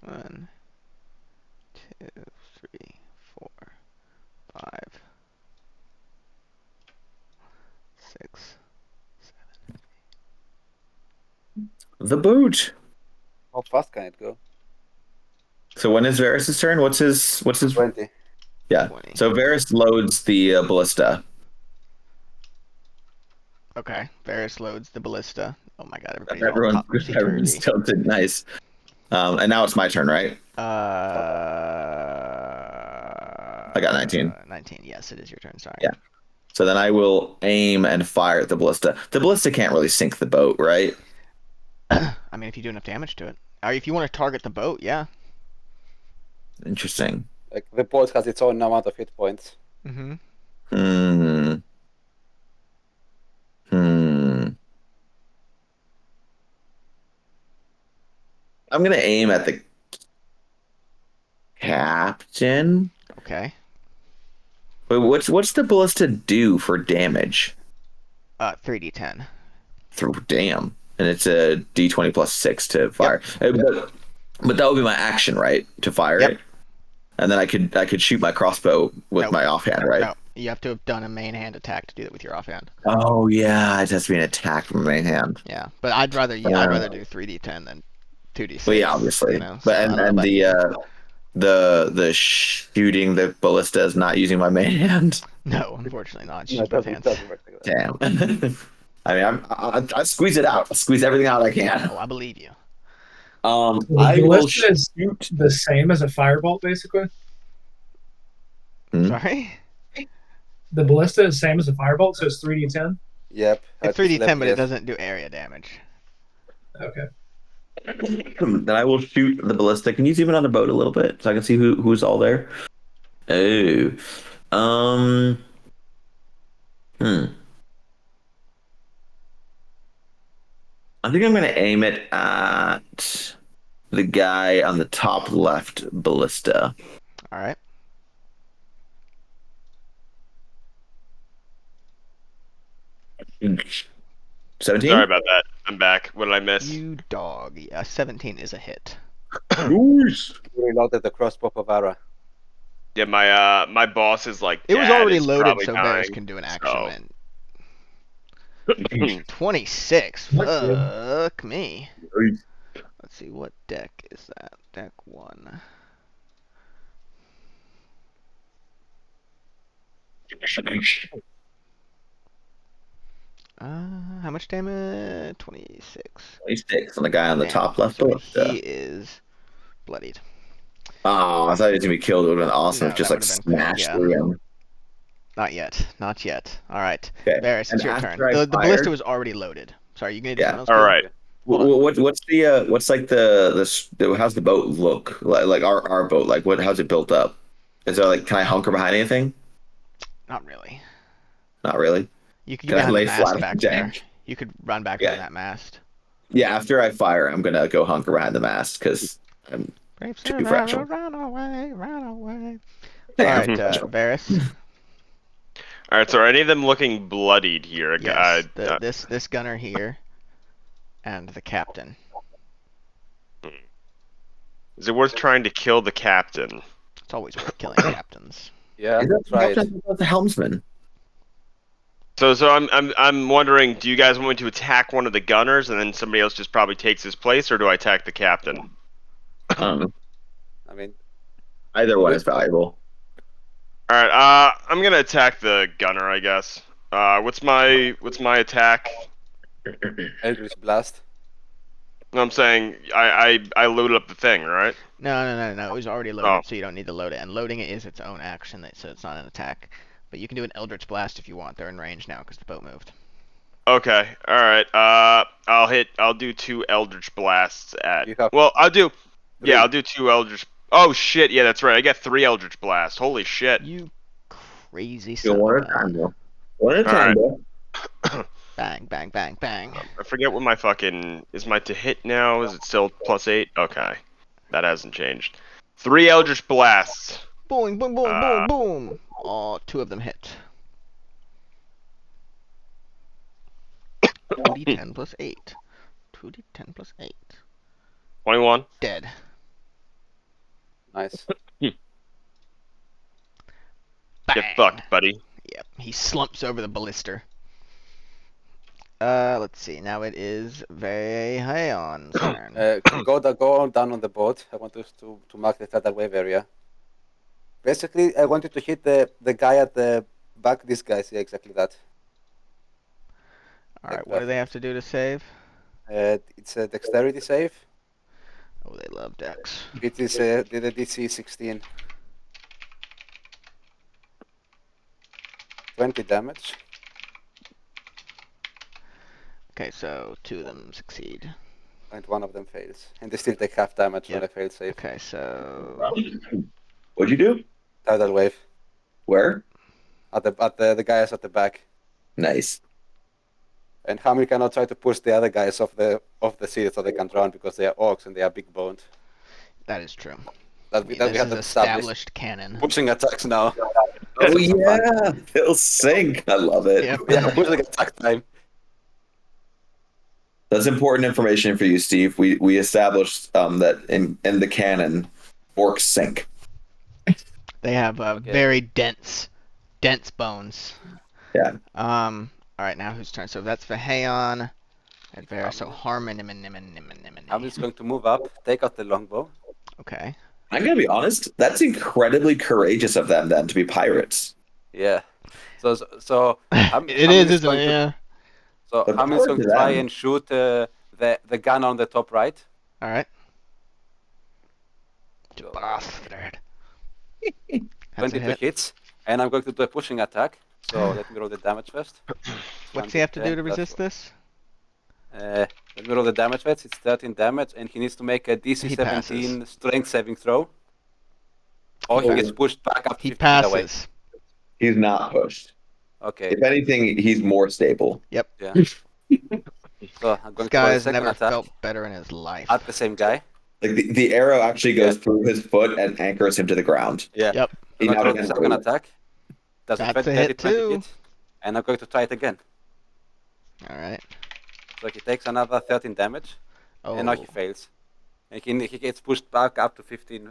1, 2, 3, 4, 5, 6. The boot. How fast can it go? So when is Varys' turn? What's his 20. yeah. 20. So Varys loads the ballista. Okay. Varys loads the ballista. Oh my god, everybody's all Everyone's topsy-turvy. tilted. Nice. And now it's my turn, right? I got 19. 19. Yes, it is your turn. Sorry. Yeah. So then I will aim and fire at the ballista. The ballista can't really sink the boat, right? I mean, if you do enough damage to it, or if you want to target the boat, yeah. Interesting. Like the boat has its own amount of hit points. Mm-hmm. Hmm. I'm gonna aim at the captain. Okay. Wait, what's the ballista do for damage? 3d10. Damn, and it's a d20 plus 6 to fire. But that would be my action, right? To fire Yep. it, and then I could shoot my crossbow with Nope. my offhand, right? No, you have to have done a main hand attack to do that with your offhand. Oh yeah, it has to be an attack from my main hand. Yeah, but I'd rather do 3d10 than 2d6. Well, yeah, obviously. You know, so But I don't know and about you. the shooting the ballista is not using my main hand. No, unfortunately not. It's No, just both it hands. doesn't work like that. Damn. I mean, I squeeze it out. I squeeze everything out I can. Oh, I believe you. The I will ballista is the same as a firebolt, basically. Hmm? Sorry? The ballista is same as a firebolt, so it's 3d10. Yep. It's 3d10, but it doesn't do area damage. Okay. Then I will shoot the ballista. Can you zoom in on the boat a little bit so I can see who's all there? Oh, I think I'm gonna aim it at the guy on the top left ballista. All right. $17. Sorry about that. I'm back. What did I miss? You dog. Yeah, 17 is a hit. Nice. You reloaded the crossbow of Ara. Yeah, my boss is like. It was "Dad already is loaded, probably so dying." Varys can do an action so- win. 26. Fuck me. Let's see, what deck is that? Deck 1. How much damage? 26. 26 on the guy on the Damn, top left so ballista. he is bloodied. Oh, I thought he was gonna be killed. It would have been awesome No, if just that like would've been cool, smashed yeah. through him. Not yet. Not yet. All right. Okay. Varys, And it's your after turn. I The ballista fire- was already loaded. Sorry, you gonna do Yeah. something else? All Caleb? right. Hold on. What's the what's like the how's the boat look like our boat, like how's it built up? Is there like, can I hunker behind anything? Not really. Not really. You could Can I have lay the flat mast on back the there. deck? You could run back Yeah. to that mast. Yeah, after I fire, I'm gonna go hunker behind the mast because I'm Brave Too Sarah, fragile. run away, run away. damn. All right, Varys. All right. So are any of them looking bloodied here? Yes, this gunner here, and the captain. Is it worth trying to kill the captain? It's always worth killing captains. Yeah, Is that that's right. the helmsman? So I'm wondering, do you guys want me to attack one of the gunners and then somebody else just probably takes his place, or do I attack the captain? I mean, Either one is valuable. All right. I'm gonna attack the gunner, I guess. What's my attack? Eldritch Blast. No, I'm saying I loaded up the thing, right? No. It was already loaded, Oh. so you don't need to load it. And loading it is its own action, so it's not an attack. But you can do an Eldritch Blast if you want. They're in range now because the boat moved. Okay. All right. I'll do 2 Eldritch Blasts at. You have Well, I'll do. three. Yeah, I'll do 2 Eldritch. Oh shit! Yeah, that's right. I got 3 Eldritch Blasts. Holy shit! You crazy Go son one of at a a... time, though. One at a All time, right. though. Bang, bang, bang, bang. I forget what my fucking is. My to hit now? Is it still +8? Okay, that hasn't changed. 3 Eldritch Blasts. Boom, boom, boom, boom, boom. Oh, 2 of them hit. 2d10 plus 8. 2d10 plus 8. 21. Dead. Nice. Get Bang. fucked, buddy. Yep, he slumps over the ballister. Let's see. Now it is Vaeon's turn. Go on down on the boat. I want us to mark the tidal wave area. Basically, I wanted to hit the guy at the back. This guy, see exactly that. All right, what do they have to do to save? It's a dexterity save. Oh, they love dex. It is the DC 16. 20 damage. Okay, so 2 of them succeed. And one of them fails. And they still take half damage when Yep. I fail save. Okay, so What'd you do? Tidal wave. Where? At the guys at the back. Nice. And Hamil cannot try to push the other guys off the sea so they can drown because they are orcs and they are big boned. that is true. that we This had is established. established canon. Pushing attacks now. Oh Some fun. yeah, they'll sync. I love it. Yep. Yeah, pushing attack time. That's important information for you, Steve. We established that in the canon, orcs sync. They have very dense bones. Yeah. All right, now whose turn? So that's Vaheon. Advera. So Harmon. I'm just going to move up, take out the longbow. Okay. I'm gonna be honest. That's incredibly courageous of them then to be pirates. Yeah. So It is, isn't it? Yeah. So The Hamin's power going to to try them. and shoot the gun on the top right. All right. Bastard. That's a 22 hit. hits, and I'm going to do a pushing attack. So let me roll the damage first. What's he have to do to resist this? Let me roll the damage first. It's 13 damage, and he needs to make a DC He 17 strength saving throw. Or he Oh. gets pushed back up He 50 feet away. passes. He's not pushed. Okay. If anything, he's more stable. Yeah. So I'm This going to roll a guy's second never attack felt better in his life. at the same guy. Like the arrow actually goes through his foot and anchors him to the ground. Yeah. Yep. He I'm going to now roll the doesn't second move. attack. Does That's a 20 hit 20 too. hit, and I'm going to try it again. All right. So he takes another 13 damage, Oh. and now he fails. And he gets pushed back up to 15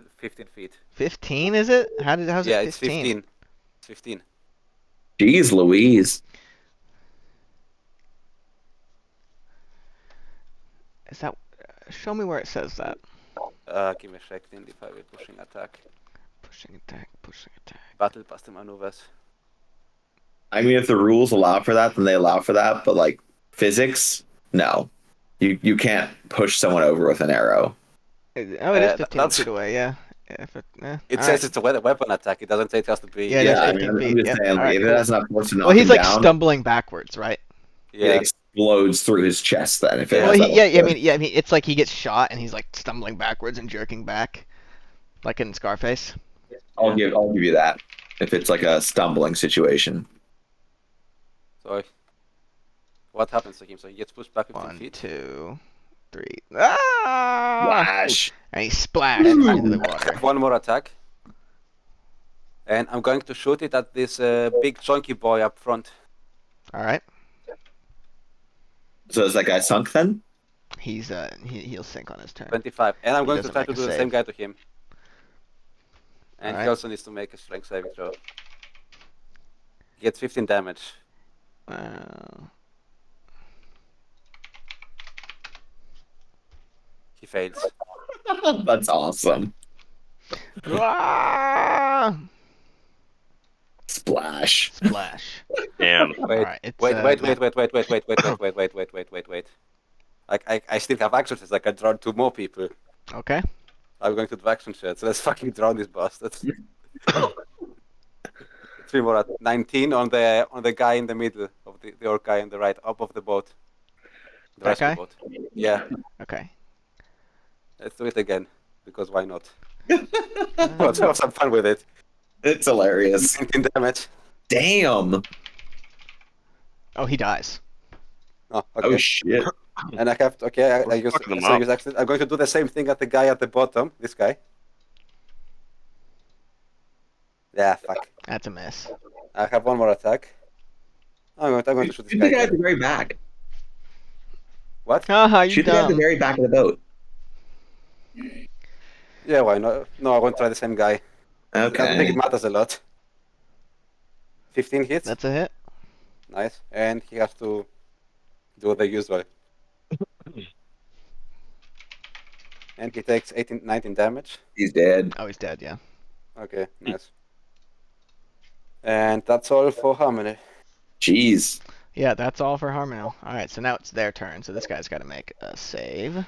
feet. 15 is it? How's Yeah, it it's 15? 15. It's 15. Jeez Louise. Is that? Show me where it says that. Give me a second if I will pushing attack. Pushing attack. Pushing attack. Battle pass the maneuvers. I mean, if the rules allow for that, then they allow for that. But like physics, no. You can't push someone over with an arrow. Oh, it is Uh, 15 that's- feet away. Yeah. If it, It all says right. it's a weapon attack. It doesn't say it has to be. Yeah, it is Yeah, I 15 mean, I'm feet. just Yep. saying, All like, right, if cool. it has enough force to knock Well, he's him like down, stumbling backwards, right? it Yeah. explodes through his chest. Then, if it Well, has he, that yeah, force. I mean, it's like he gets shot and he's like stumbling backwards and jerking back, like in Scarface. I'll give you that. If it's like a stumbling situation. So what happens to him? So he gets pushed back 15 1, feet. 2, 3. Ah! Flash. And he splashed into the water. One more attack. And I'm going to shoot it at this big chunky boy up front. All right. So is that guy sunk then? He's he'll sink on his turn. 25. And I'm He going to doesn't try make to a do the save. same guy to him. And he Alright. also needs to make a strength saving throw. He gets 15 damage. He fails. That's awesome. Ah! Splash. Splash. Damn. Wait, Alright, it's, wait. I still have action shots. I can drown 2 more people. Okay. I'm going to do action shots. Let's fucking drown this bastard. 3 more at 19 on the guy in the middle of the orc guy on the right, up of the boat. The That rescue guy? boat. Yeah. Okay. Let's do it again. Because why not? Let's have some fun with it. It's hilarious. 19 damage. Damn. Oh, he dies. Oh, okay. Oh shit. And I have to, okay, I use, fucking them so up. use action. I'm going to do the same thing at the guy at the bottom, this guy. Yeah, fuck. That's a miss. I have 1 more attack. I'm going to shoot this Shoot the guy guy. at the very back. What? Haha, you Shoot the guy at the dumb. very back of the boat. Yeah, why not? No, I won't try the same guy. I don't think Okay. it matters a lot. 15 hits. That's a hit. Nice. And he has to do the usual. And he takes 19 damage. He's dead. Oh, he's dead. Yeah. Okay, nice. And that's all for Harmony. Jeez. Yeah, that's all for Harmonel. All right, so now it's their turn. So this guy's got to make a save.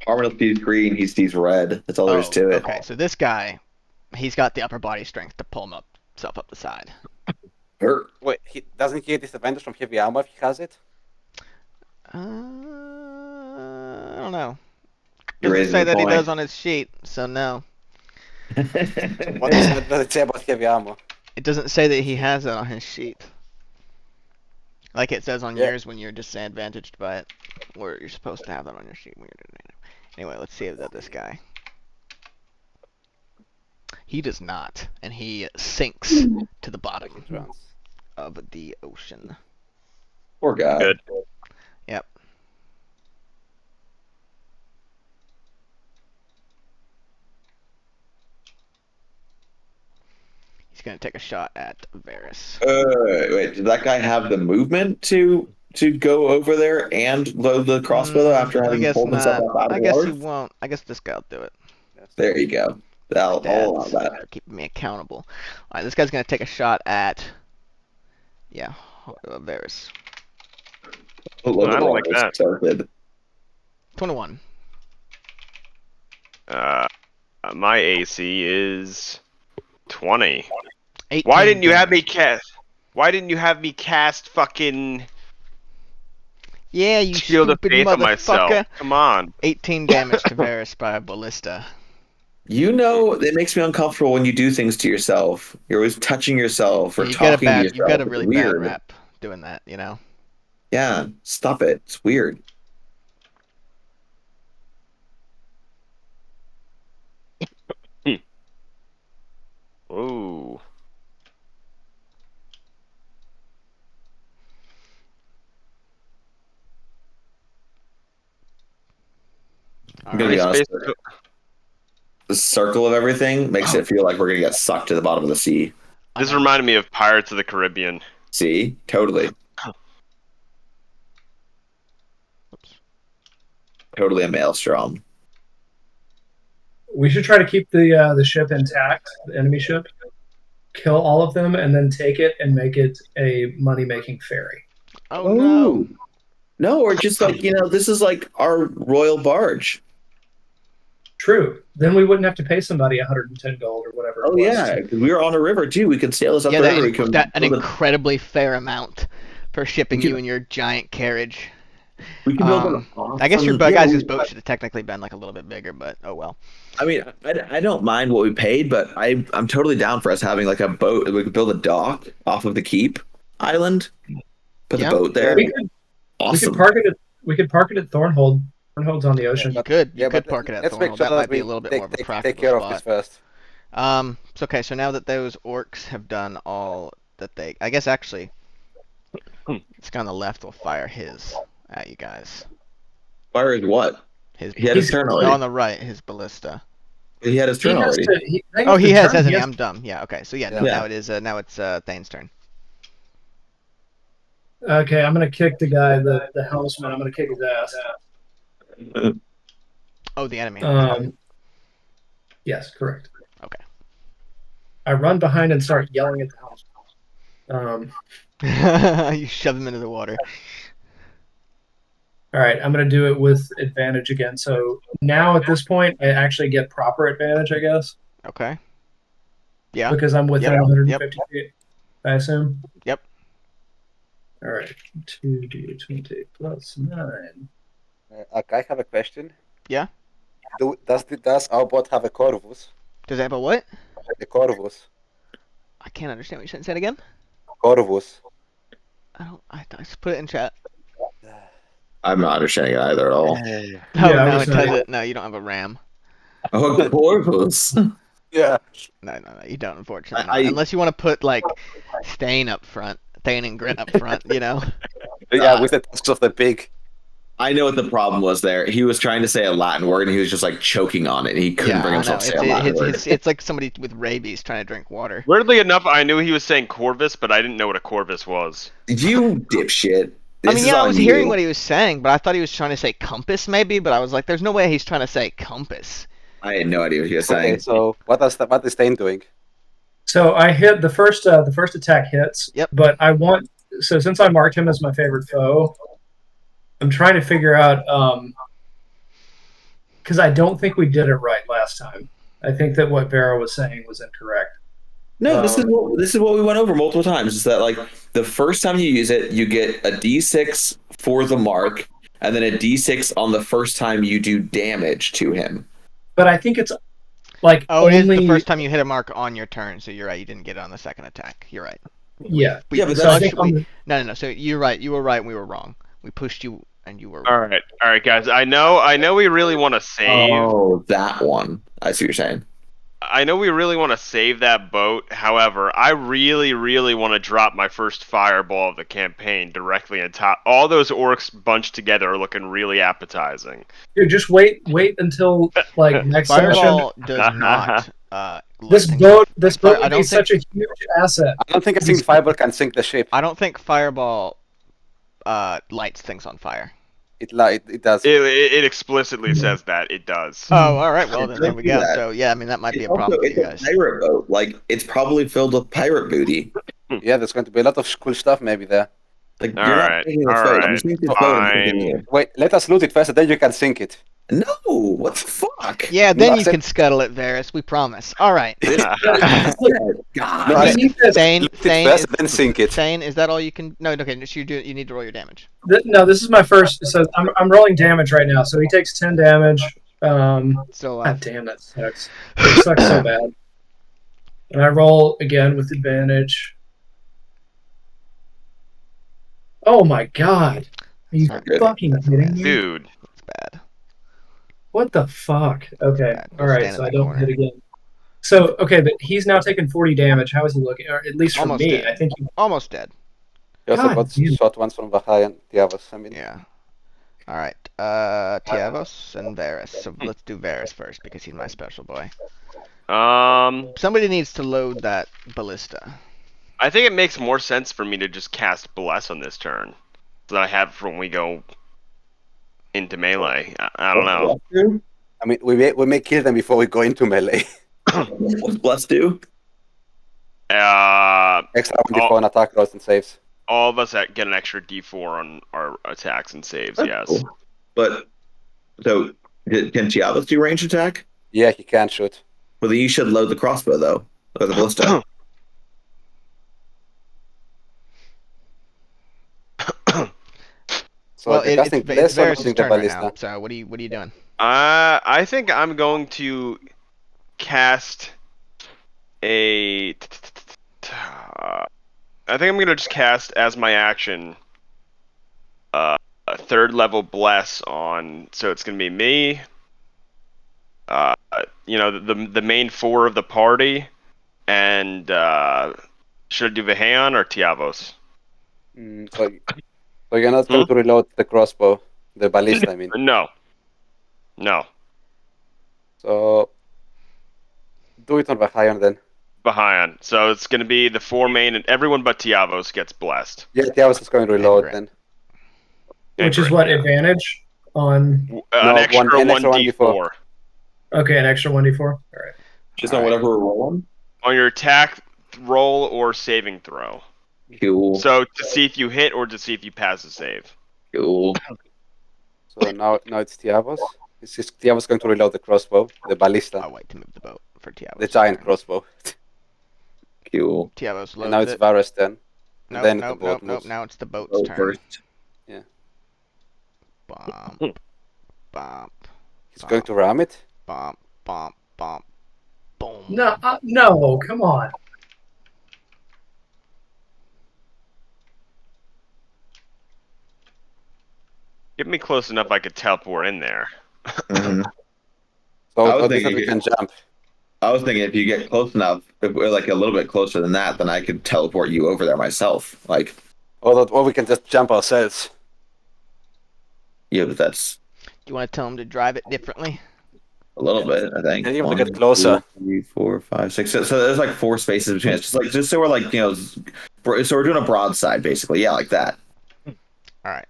Harmon sees green, he sees red. That's all there is to it. Okay, so this guy, he's got the upper body strength to pull himself up the side. Hurt. Wait, doesn't he get disadvantage from heavy armor if he has it? I don't know. You're Doesn't raising say the that he point. does on his sheet, so no. What does it say about heavy armor? It doesn't say that he has it on his sheet. Like it says on Yeah. yours when you're disadvantaged by it, where you're supposed to have that on your sheet when you're doing it. Anyway, let's see about this guy. He does not, and he sinks to the bottom Drowns. of the ocean. Poor guy. Good. Yep. He's gonna take a shot at Varys. Wait, did that guy have the movement to go over there and load the crossbow after I having guess pulled himself not. up out of I the guess water? he won't. I guess this guy'll do it. Yes. There you go. I'll allow Dad's that. keeping me accountable. All right, this guy's gonna take a shot at, Varys. I I don't like that. Started. 21. My AC is 20. 18 Why didn't you have me damage. cast? Why didn't you have me cast fucking Yeah, you Shield of stupid Faith on myself? motherfucker. Come on. 18 damage to Varys by a ballista. You know, it makes me uncomfortable when you do things to yourself. You're always touching yourself or You got a talking to yourself. you got a It's really weird. bad rap doing that, you know. Yeah, stop it. It's weird. Ooh. I'm gonna be Nice honest. space- The circle of everything makes it feel like we're gonna get sucked to the bottom of the sea. This reminded me of Pirates of the Caribbean. See, totally, totally a maelstrom. We should try to keep the ship intact, the enemy ship. Kill all of them, and then take it and make it a money-making ferry. Oh no. No, or just like, this is like our royal barge. True. Then we wouldn't have to pay somebody 110 gold or whatever. it Oh was. yeah, because we were on a river too. We could sail this up Yeah, the that, river. We could an build a- incredibly fair amount for shipping We you could- in your giant carriage. we could build an I guess your awesome- guys' yeah, boat should have technically been like a little bit bigger, but oh well. I mean, I don't mind what we paid, but I'm totally down for us having like a boat. We could build a dock off of the keep island, put Yeah. the boat there. We could Awesome. park it. We could park it at Thornhold. Thornhold's on the ocean. You could Yeah, but park it at let's make Thornhill. sure That might be we a little bit take, more of a take, practical take care spot. of this first. So okay, so now that those orcs have done all that I guess actually, this guy on the left will fire his at you guys. Fire is what? His He had his turn no, already. on the right, his ballista. He had his turn already. Oh, he has, hasn't he? I'm dumb. Yeah, okay. So yeah, no, Yeah. now it's Thane's turn. Okay, I'm gonna kick the guy, the helmsman. I'm gonna kick his ass. Oh, the enemy. Yes, correct. Okay. I run behind and start yelling at the helmsman. You shove him into the water. All right, I'm gonna do it with advantage again. So now at this point, I actually get proper advantage, I guess, Okay. Yeah. because I'm within Yep. 150 feet. I assume. Yep. All right, 2d20 plus 9. I have a question. Yeah? Does our bot have a Corvus? Does it have a what? A Corvus. I can't understand what you said. Say it again. Corvus. I just put it in chat. I'm not understanding it either at all. Oh Yeah, no, I it was doesn't. No, you don't have a RAM. Oh, Corvus. Yeah. No, you don't. Unfortunately, I- not. Unless you want to put like Thane up front, Thane and Grit up front. You know. Yeah, with the tusks of the pig. I know what the problem was there. He was trying to say a Latin word and he was just like choking on it. And he couldn't bring I himself know. to say a Latin word. It's like somebody with rabies trying to drink water. Weirdly enough, I knew he was saying Corvus, but I didn't know what a Corvus was. You dipshit. I This mean, is yeah, I on was you. hearing what he was saying, but I thought he was trying to say compass, maybe. But I was like, "There's no way he's trying to say compass." I had no idea what he was Okay, saying. so what is Thane doing? So I hit the first attack hits. Yep. But since I marked him as my favorite foe, I'm trying to figure out because I don't think we did it right last time. I think that what Vera was saying was incorrect. No, this is what we went over multiple times. Is that like the first time you use it, you get a D6 for the mark, and then a D6 on the first time you do damage to him. But I think it's like Oh, it is only the first time you hit a mark on your turn, so you're right. You didn't get it on the second attack. You're right. Yeah. Yeah, but So that's I think on the, No. So you're right. You were right. And we were wrong. We pushed you, and you were. All right, guys. I know we really want to save. Oh, that one. I see what you're saying. I know we really want to save that boat. However, I really, really want to drop my first fireball of the campaign directly on top. All those orcs bunched together are looking really appetizing. Dude, just wait until like next session. Fireball does not. This light boat, things. this Fire- boat I would don't be think. such a huge asset. I don't think a single fireball can sink the ship. I don't think Fireball lights things on fire. It does. It explicitly says that it does. Oh, all right. Well, It then there does we do go. that. So yeah, I mean that might be a Also, problem for it's you a guys. pirate boat. Like it's probably filled with pirate booty. Yeah, there's going to be a lot of cool stuff maybe there. Like All you're right, not taking this all boat. I'm right, taking this boat and fine. taking you. Wait, let us loot it first, and then you can sink it. No, what the fuck? Yeah, then you Nothing. can scuttle it, Varys. We promise. All right. God. No, I- You need this. Thane, Loot it Thane, first, is, and then sink it. Thane, is that all you can? No, okay. Just you need to roll your damage. No, this is my first. So I'm rolling damage right now. So he takes 10 damage. So God damn, that sucks. It sucks so bad. And I roll again with advantage. Oh my god. Are you Not good. fucking kidding me? Dude, it's bad. What the fuck? Okay. Bad. Go Alright, stand so in I the don't corner. hit again. So, okay, but he's now taking 40 damage. How is he looking? Or at least for Almost me, dead. I think he, Almost dead. You also God got damn. shot once from behind Tiavos. I mean, Yeah. All right. Tiavos and Varys. So let's do Varys first because he's my special boy. Somebody needs to load that ballista. I think it makes more sense for me to just cast Bless on this turn than I have for when we go into melee. I don't know. I mean, we may kill them before we go into melee. What's Bless do? Extra 1d4 on attack rolls and saves. All of us get an extra D4 on our attacks and saves. That's Yes. cool. But so can Tiavos do range attack? Yeah, he can shoot. Well, then you should load the crossbow though, or the ballista. So well, the casting it's less or Varys' using the turn right ballista. now. So what are you doing? I think I'm going to cast a. I think I'm gonna just cast as my action. A 3rd level bless on, so it's gonna be me. The main 4 of the party, and should I do Vahan or Tiavos? So you're not going to reload the crossbow, the ballista, I mean. No. So do it on Vahan then. Vahan. So it's gonna be the 4 main, and everyone but Tiavos gets blessed. Yeah, Tiavos is going to reload Grant. then. which is And what yeah. advantage on. No, An extra an extra 1d4 Okay, an extra 1d4. All right. Just on whatever we're rolling. on your attack roll or saving throw. Cool. So to see if you hit or to see if you pass a save. Cool. So now it's Tiavos. It's just Tiavos going to reload the crossbow, the ballista, I'll wait to move the boat for Tiavos. the giant crossbow. Cool. Tiavos And loaded now it's it. Varys then. Nope, then the nope, boat nope, nope. moves. Now it's the boat's Oh, turn. first. Bump, bump, He's going to ram it. bump, bump, bump, boom. No, come on. Get me close enough I could teleport in there. Mhm. So I was what is thinking that we can jump? I was thinking if you get close enough, if we're like a little bit closer than that, then I could teleport you over there myself. Like, Or we can just jump ourselves. yeah, but that's Do you want to tell him to drive it differently? a little bit, I think. Yeah, you have to 1, get closer. 2, 3, 4, 5, 6. So there's like 4 spaces between us. Just so we're like, so we're doing a broadside basically. Yeah, like that. All right.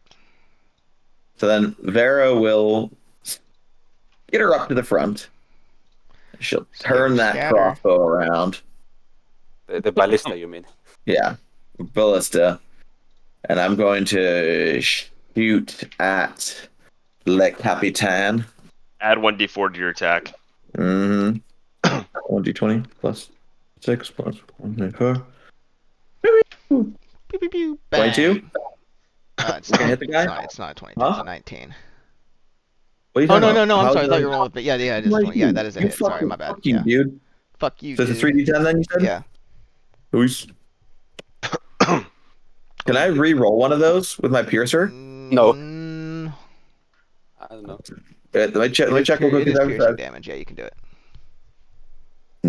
So then Vera will get her up to the front. She'll turn that Scatter. crossbow around. The ballista, you mean? Yeah, ballista. And I'm going to shoot at Le Capitan. Add 1d4 to your attack. Mm-hmm. 1d20 plus 6 plus 1d4. Pew, pew, pew, bang. 22? It's Can I not, hit the guy? It's not a 22. Huh? It's a 19. What are you Oh talking no, about? no, I'm How's sorry. I thought that- you were rolling with it. Yeah, it is. Like Yeah, you- that is a you hit. Sorry, fucking- my bad. Fuck you, Yeah. dude. Fuck you, So it's a dude. 3d10 then, you said? Yeah. Who's... Can I re-roll one of those with my piercer? No. Mm, I don't know. Let me check real quick. it is if piercing that- damage. Yeah, you can do it.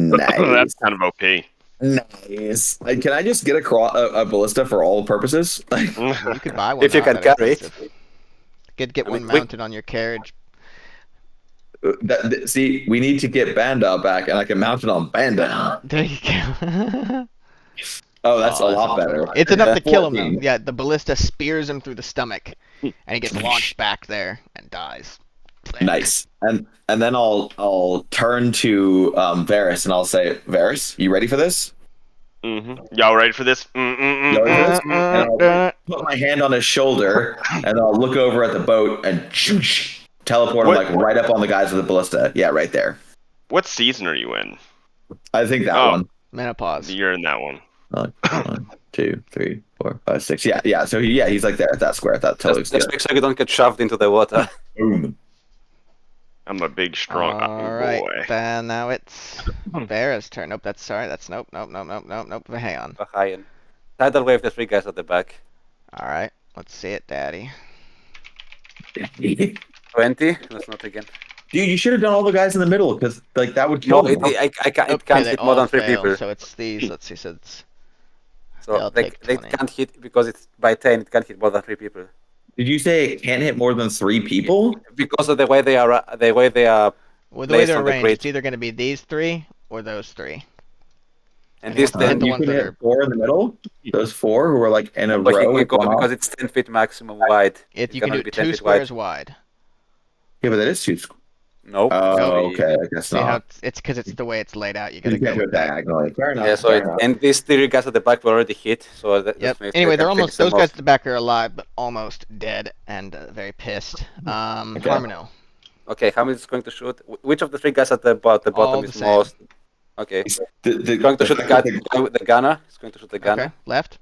Nice. That's kind of OP. Nice. Like, can I just get a ballista for all purposes? Like, You could buy one If you now can that carry it. expensive. Get I one mean, we- mounted on your carriage. see, we need to get Banda back, and I can mount it on Banda. There you go. Oh, that's Oh, a that's lot awesome. better. It's enough to kill him 14. though. Yeah, the ballista spears him through the stomach, and he gets launched back there and dies. Nice. And then I'll turn to Varys and I'll say, Varys, you ready for this? Y'all ready for this? You ready for this? And I'll put my hand on his shoulder and I'll look over at the boat and teleport him What? like right up on the guys with the ballista. Yeah, right there. What season are you in? I think that Oh. one. Menopause. You're in that one. 1, 2, 3, 4, 5, 6. Yeah. So he's like there at that square. That totally looks Just good. make sure you don't get shoved into the water. Boom. I'm a big, strong All right, boy. then now it's Vera's turn. Nope, that's sorry. That's nope. Hang on. Behind. Tidal wave the 3 guys at the back. All right, let's see it, Daddy. 20. That's not again. Dude, you should have done all the guys in the middle because like that would kill No, them. I can't, it Okay, can't they hit more all than 3 fail, people. So it's these. Let's see. So it's So they'll they take 20. can't hit because it's by 10. It can't hit more than 3 people Did you say it can't hit more than 3 people? because of the way they are. The way they are, well, the way Based they're on the arranged, grid. it's either going to be these 3 or those 3. and And this what's the- 10. the you ones can that hit are- 4 in the middle. Those 4 who are like in a But he row. can with go one because off. it's 10 feet maximum wide. If It you can can do only be 10 2 feet squares wide. Yeah, but that is 2. Nope. Oh, okay. I guess See how not. it's because it's the way it's laid out. You You got to can't go do it with that. diagonally. Fair enough. Yeah, so fair it, enough. and these 3 guys at the back were already hit, so that Yep. makes Anyway, they they're can almost finish them those guys off. at the back are alive, but almost dead and very pissed. Harmono. Okay, how many is going to shoot? Which of the 3 guys at the All bottom the is same. most? Okay, going to shoot the guy with the gunner. He's going to shoot the gunner. Okay, left.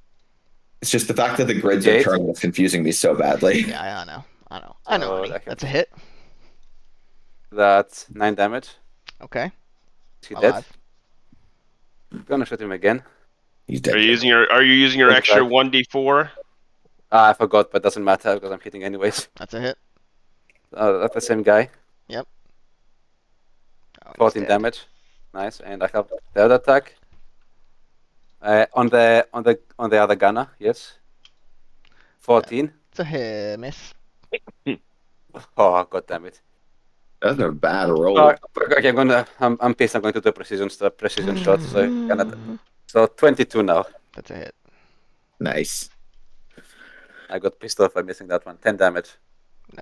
It's just the fact that the grids are Gate. turning that's confusing me so badly. Yeah, I know. I know. Oh, Honey. that can- That's a hit. That's 9 damage. Okay. Is he dead? Alive. Gonna shoot him again. He's dead. Are you using your Good extra try. 1d4? Ah, I forgot, but doesn't matter because I'm hitting anyways. That's a hit. That's the same guy. Oh, he's 14 dead. damage. Nice, and I have the other attack. On the other gunner, yes. 14. It's a hit. Miss. Oh, god damn it. That's a bad roll. Okay, I'm pissed. I'm going to do a precision shot. So 22 now. That's a hit. Nice. I got pissed off by missing that one. 10 damage,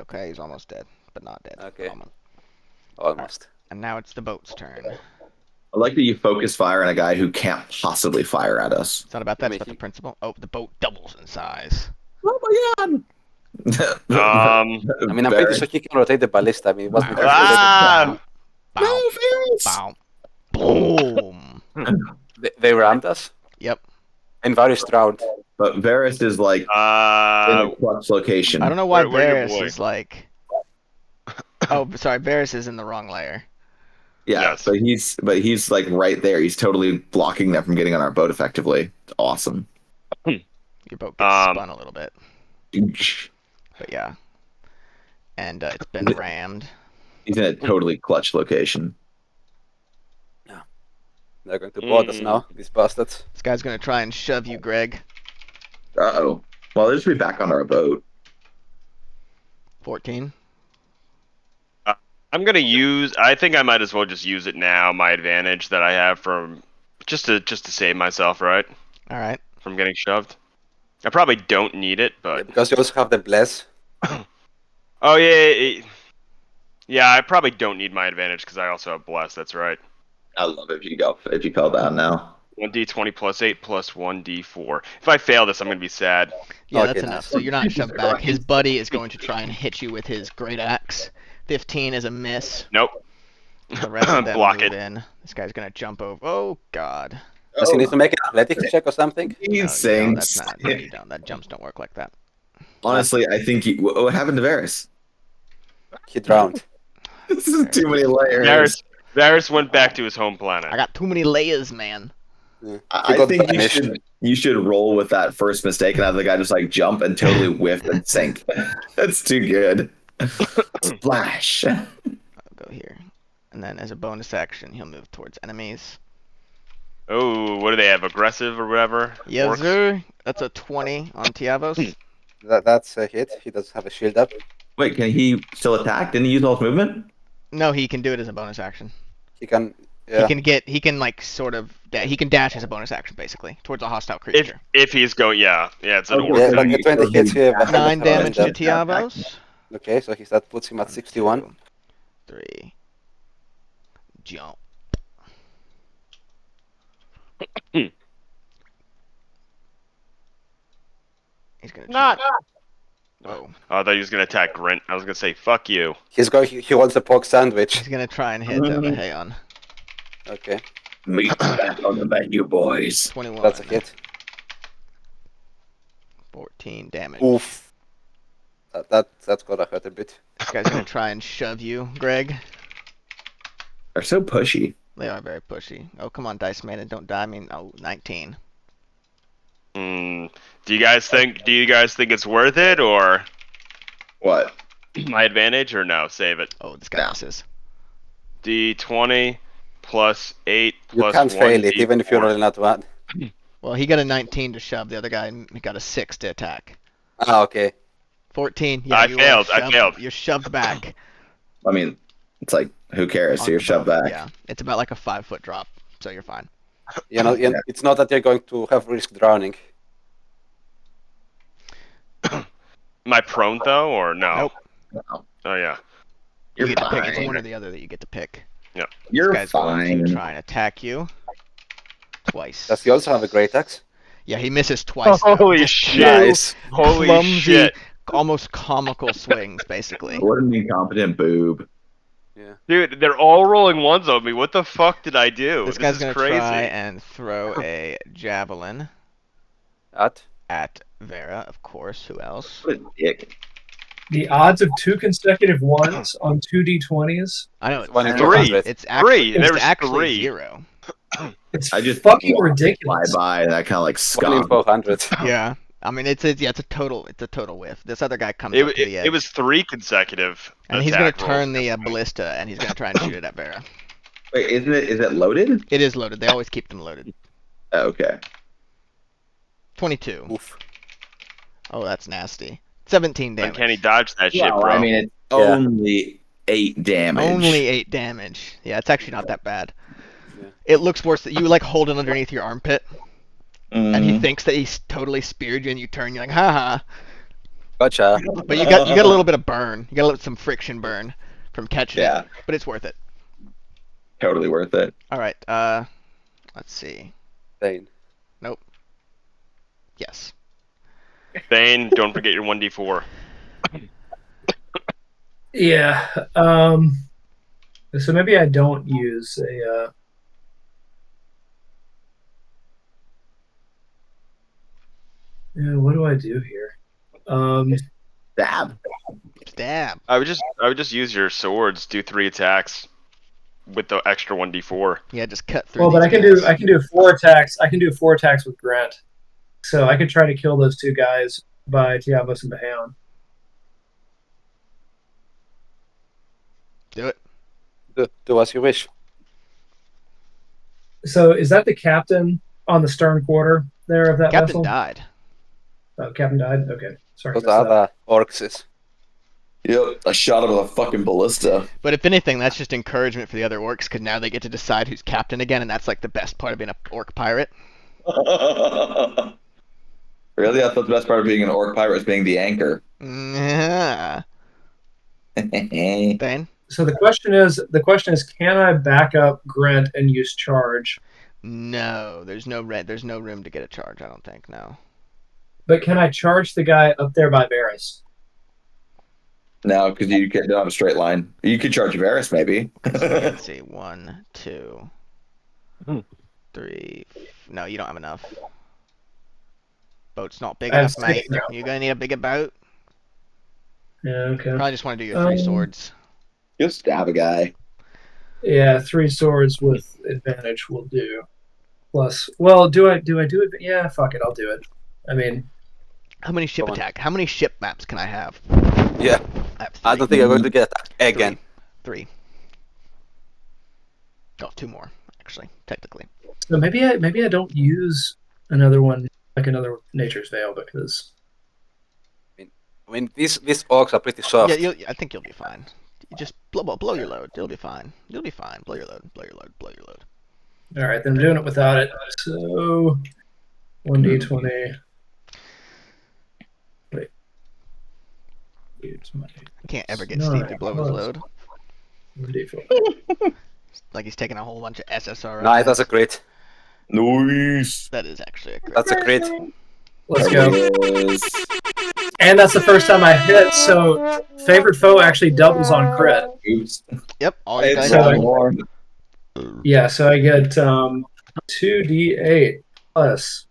Okay, he's almost dead, but not dead. Okay. Almost. almost. And now it's the boat's turn. I like that you focus fire on a guy who can't possibly fire at us. It's not about that. It's Make about the it- principle. Oh, the boat doubles in size. Oh my god! I mean, I'm pretty sure he can rotate the ballista. I mean, it wasn't Ah! Bow, No, Varys! bow, boom. They rammed us. Yep. And Varys drowned. But Varys is like in a clutch location. I don't know why where your Varys boy? is like. Oh, sorry. Varys is in the wrong layer. Yeah, Yes. but he's like right there. He's totally blocking them from getting on our boat effectively. It's awesome. Your boat gets spun a little bit, He's but yeah. And it's been rammed. in a totally clutch location. They're going to board us now, these bastards. This guy's gonna try and shove you, Greg. Uh-oh. Well, they'll just be back on our boat. 14. I'm gonna use. I think I might as well just use it now. My advantage that I have from just to save myself, right, All right. from getting shoved. I probably don't need it, Yeah, but because you also have the bless. oh yeah. I probably don't need my advantage because I also have bless. That's right. I love it if you call that now. 1d20 plus 8 plus 1d4. If I fail this, I'm gonna be sad. Yeah, Okay, that's nice. enough. So you're not shoved back. His buddy is going to try and hit you with his great axe. 15 is a miss. Nope. The rest of them Block move it. in. This guy's gonna jump over. Oh God. Does he need to make an athletics check or something? He No, you don't. sinks. That's not. No, you don't. That jumps don't work like that. Honestly, I think what happened to Varys? He drowned. This is too many layers. Varys went back to his home planet. I got too many layers, man. I got think banished. you should roll with that first mistake and have the guy just like jump and totally whiff and sink. That's too good. Splash. I'll go here, and then as a bonus action, he'll move towards enemies. Oh, what do they have? Aggressive or whatever? Yes, Orcs? sir. That's a 20 on Tiavos. That's a hit. He does have a shield up. Wait, can he still attack? Didn't he use all his movement? No, he can do it as a bonus action. He can. Yeah. He can like sort of he can dash as a bonus action basically towards a hostile creature. If he's going, yeah, it's an Okay. orc. Yeah, so but you- the 20 so hits you- you have 9 damage to that- Tiavos. Okay, so that puts him at 61. 3. Jump. He's gonna Not. Oh, Oh, I thought he was gonna attack Grint. I was gonna say fuck you. He's going. He wants a pork sandwich. he's gonna try and hit Haon. Okay, Meat back on the menu, boys. 21. that's a hit. 14 damage. Oof. That's gotta hurt a bit. This guy's gonna try and shove you, Greg. They're so pushy. They are very pushy. Oh, come on, Dice Man, and don't die. I mean, 19. Do you guys think it's worth it, or What? my advantage, or no? Save it. Oh, this guy No. misses. D20 plus 8 You plus can't 1 fail it, even if you're D4. rolling not one. Well, he got a 19 to shove. The other guy got a 6 to attack. Ah, okay. 14. Yeah, I you failed, are I shoved- failed. You're shoved back. I mean, it's like, who cares? on You're the shoved boat. back. Yeah, it's about like a 5-foot drop, so you're fine. You know, Yeah. it's not that you're going to have risk drowning. Am I prone though, or no? Nope. No, Oh yeah. You you're get to pick. It's fine. one or the other that you get to pick. You're This guy's going fine. to try and attack you twice. Does he also have a great axe? Yeah, he misses twice. though. Holy Just shit! two Nice. Holy clumsy, shit, almost comical swings, basically. What an incompetent boob. dude! They're all rolling ones on me. What the fuck did I do? This guy's is gonna crazy. try and throw a javelin At? at Vera, of course. Who else? What a dick. The odds of 2 consecutive ones on 2d20s. I know. One in Three. 400. It's actually, There was actually three. 0. It's I just fucking fly ridiculous. by and I kind of like 1 in scoff. 400. Yeah. I mean, it's a total whiff. This other guy comes It, up to the edge, it was 3 consecutive. and he's gonna attack rolls. turn the ballista, and he's gonna try and shoot it at Vera. Wait, is it loaded? It is loaded. They always keep them loaded. Oh, okay. 22. Oof. Oh, that's nasty. 17 Then damage. can he dodge that shit, Well, bro? I mean, it's Yeah. only 8 damage. Only 8 damage. Yeah, it's actually not that bad. Yeah. It looks worse that you like hold it underneath your armpit, and Mm-hmm. he thinks that he's totally speared you, and you turn, you're like, haha. Gotcha. But you got a little bit of burn. You got some friction burn from catching Yeah. it, but it's worth it. Totally worth it. All right. Let's see. Dane. Yes. Thane, don't forget your 1d4. Yeah. So maybe I don't use a. Yeah, what do I do here? Stab. Stab. I would just use your swords. Do 3 attacks with the extra 1d4. Yeah, just cut through. Well, but these I can guys. do 4 attacks. I can do 4 attacks with Grant. So I could try to kill those 2 guys by Tiavos and Bahound. Do it. Do as you wish. So is that the captain on the stern quarter there of that Captain vessel? died. Oh, captain died. Okay, sorry. Those I missed that. other orcs is. Yep, I shot him with a fucking ballista. But if anything, that's just encouragement for the other orcs, because now they get to decide who's captain again, and that's like the best part of being an orc pirate. Really? I thought the best part of being an orc pirate was being the anchor. Yeah. Thane? So the question is, can I back up Grant and use charge? No, there's no room to get a charge. I don't think. No. But can I charge the guy up there by Varys? No, because you don't have a straight line. You could charge Varys, maybe. Let's see. 1, 2, 3. No, you don't have enough. Boat's not big I have enough, mate. 6 now. You're gonna need a bigger boat. Yeah, okay. Probably just want to do your 3 swords. Just stab a guy. Yeah, 3 swords with advantage will do. Plus, well, do I do it? Yeah, fuck it, I'll do it. I mean, How many ship Go on. attack? How many ship maps can I have? Yeah. I have 3. I don't think I'm going to get attacked again. 3. Oh, 2 more. actually, technically. So maybe I don't use another one like another Nature's Veil because I mean, these orcs are pretty soft. Yeah, I think you'll be fine. You just blow your load. You'll be fine. You'll be fine. Blow your load. Blow your load. Blow your load. all right, then I'm doing it without it. So 1d20. Wait. I can't ever get Steve to blow his load. 1d4. Like he's taking a whole bunch of SSR. Nice, that's a crit. Nice. That is actually a crit. That's a crit. Let's go. Yes. And that's the first time I hit, so favored foe actually doubles on crit. Oops. Yep. All you guys So- have. More. Yeah, so I get 2d8 plus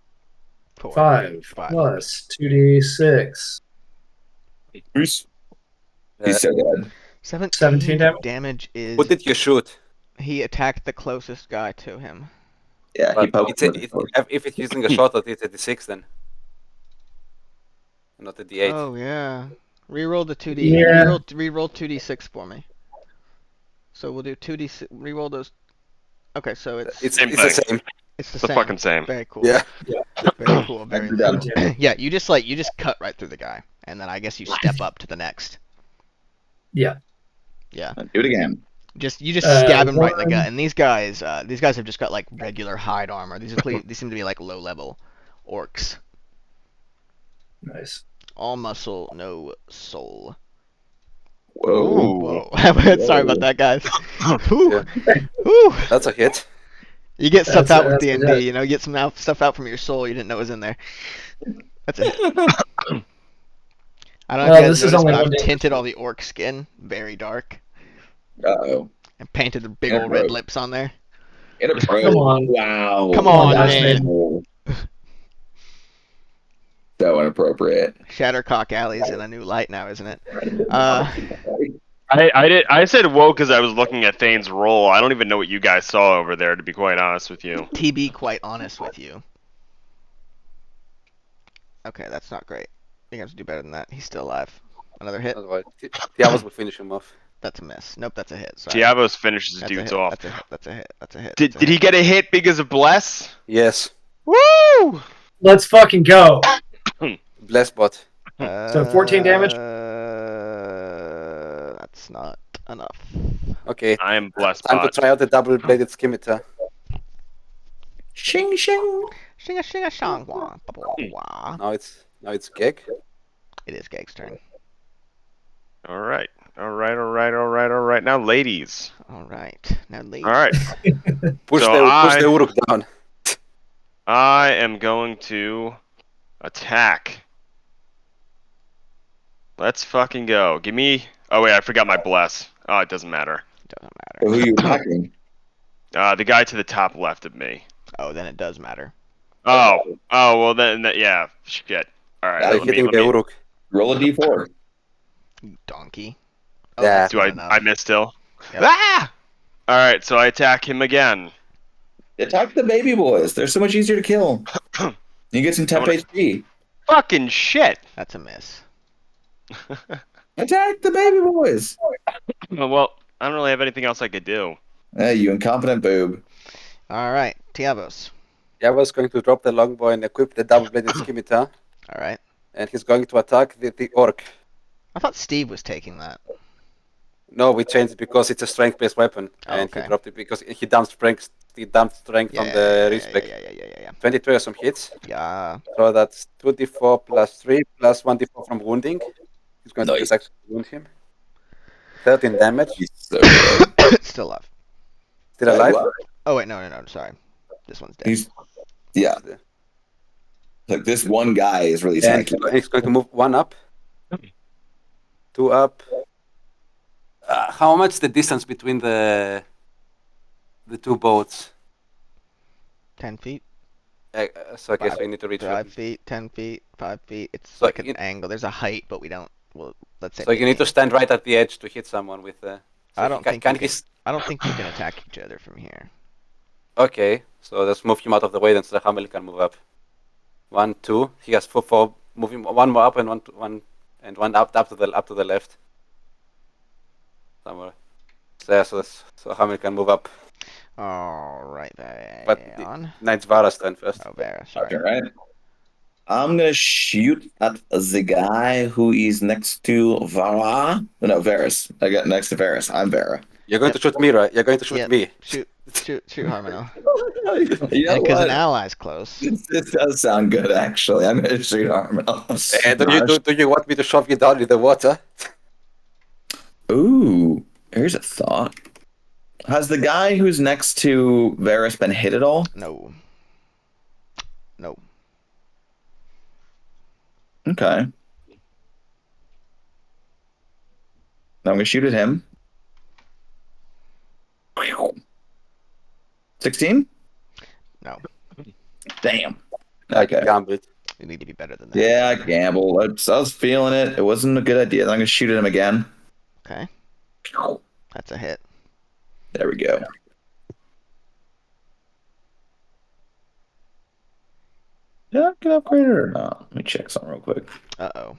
5 plus 2d6. He's so good. 17 damage? damage is. What did you shoot? He attacked the closest guy to him. Yeah, he But poked it's a, with his sword. if it's using a shot, it's a d6 then. Not a d8. Oh yeah. Reroll the 2d. Yeah. Reroll 2d6 for me. So we'll do 2d6. Reroll those. Okay, so it's Same the thing. same. it's the The same. fucking same. Very cool. Yeah. Very cool. Very You're done. cool. Yeah, you just cut right through the guy, and then I guess you step up to the next. Yeah. Yeah. Do it again. You just stab him right in the one- gut. And these guys have just got like regular hide armor. These seem to be like low level orcs. Nice. All muscle, no soul. Whoa. Whoa. Sorry about that, guys. Whew. Whew. That's a hit. You get stuff That's out with that's D&D, good. you know, you get some stuff out from your soul you didn't know was in there. That's it. I don't know if you guys this is noticed, only but I've one day. tinted all the orc skin very dark Uh-oh. and painted the big Yeah, old red bro. lips on there. Come on. Wow. Come on, man. So inappropriate. Shattercock Alley's in a new light now, isn't it? I said whoa because I was looking at Thane's roll. I don't even know what you guys saw over there, to be quite honest with you. TB, quite honest with you. Okay, that's not great. You have to do better than that. He's still alive. Another hit. Otherwise, Tiavos will finish him off. That's a miss. Nope, that's a hit. Sorry. Tiavos finishes That's a dudes hit. off. That's a hit. That's a hit. That's a hit. Did That's a he hit. get a hit because of Bless? Yes. Woo! Let's fucking go. Bless bot. So 14 damage? That's not enough. Okay. I am Blessed Time to bot. try out the double-bladed scimitar. Shing shing. Shinga shinga shang wah. Wah. Now it's Geg. It is Geg's turn. All right. Now, ladies. All right. Now, ladies. All right. Push So the Uruk down. I am going to attack. Let's fucking go. Give me. Oh wait, I forgot my bless. Oh, it doesn't matter. Doesn't Who matter. are you attacking? The guy to the top left of me. Oh, then it does matter. Oh, well then, yeah. Shit. All right. Yeah, Like let me- hitting let the me- Uruk. Roll a d4. You donkey. Yeah. that's Do not I? enough. I missed still. Yep. Ah! All right. So I attack him again. Attack the baby boys. They're so much easier to kill. You get some temp wanna- HP. Fucking shit. That's a miss. Attack the baby boys. Well, I don't really have anything else I could do. Hey, you incompetent boob. All right, Tiavos. Tiavos going to drop the longbow and equip the double-bladed scimitar. All right. And he's going to attack the orc. I thought Steve was taking that. No, we changed it because it's a strength-based weapon, Oh, and okay. he dropped it because he dumped strength. He dumped strength on the respec. Yeah. 22 are some hits, Yeah. so that's 2d4 plus 3 plus 1d4 from wounding. He's going Nice. to attack wound him. 13 damage. He's so good. Still alive. Still alive. Oh wait, no. Sorry. This one's dead. He's yeah. Look, this one guy is really And tanky. he's going to move 1 up, 2 up. How much the distance between the two boats? 10 feet, So I guess we need to reach. 5 feet, 10 feet, 5 feet. It's So like an you- angle. There's a height, but we don't. Well, let's say. So you need to stand right at the edge to hit someone with the. I don't think Can you he? can- I don't think you can attack each other from here. Okay, so let's move him out of the way then, so Hamel can move up. 1, 2. He has 4. Move him 1 more up and one up to the left. Somewhere. So yeah, so Hamel can move up. All right, there. But no, it's Vara's turn first. Oh, Vera, sorry. Okay, right. I'm gonna shoot at the guy who is next to Vara. No, Varus. I got next to Varus. I'm Vera. You're going to shoot me, right? You're going to shoot Yep. me. Shoot, Harmino. You know And because what? an ally's close. This does sound good, actually. I'm gonna shoot Arminal. Do you want me to shove you down in the water? Ooh, here's a thought. Has the guy who's next to Varus been hit at all? No. No. Okay. Now I'm gonna shoot at him. 16? No. Damn. I Okay. gambled. You need to be better than that. Yeah, I gambled. I was feeling it. It wasn't a good idea. Then I'm gonna shoot at him again. Okay. That's a hit. There we go. Did I get upgraded or not? Let me check something real quick. Uh-oh.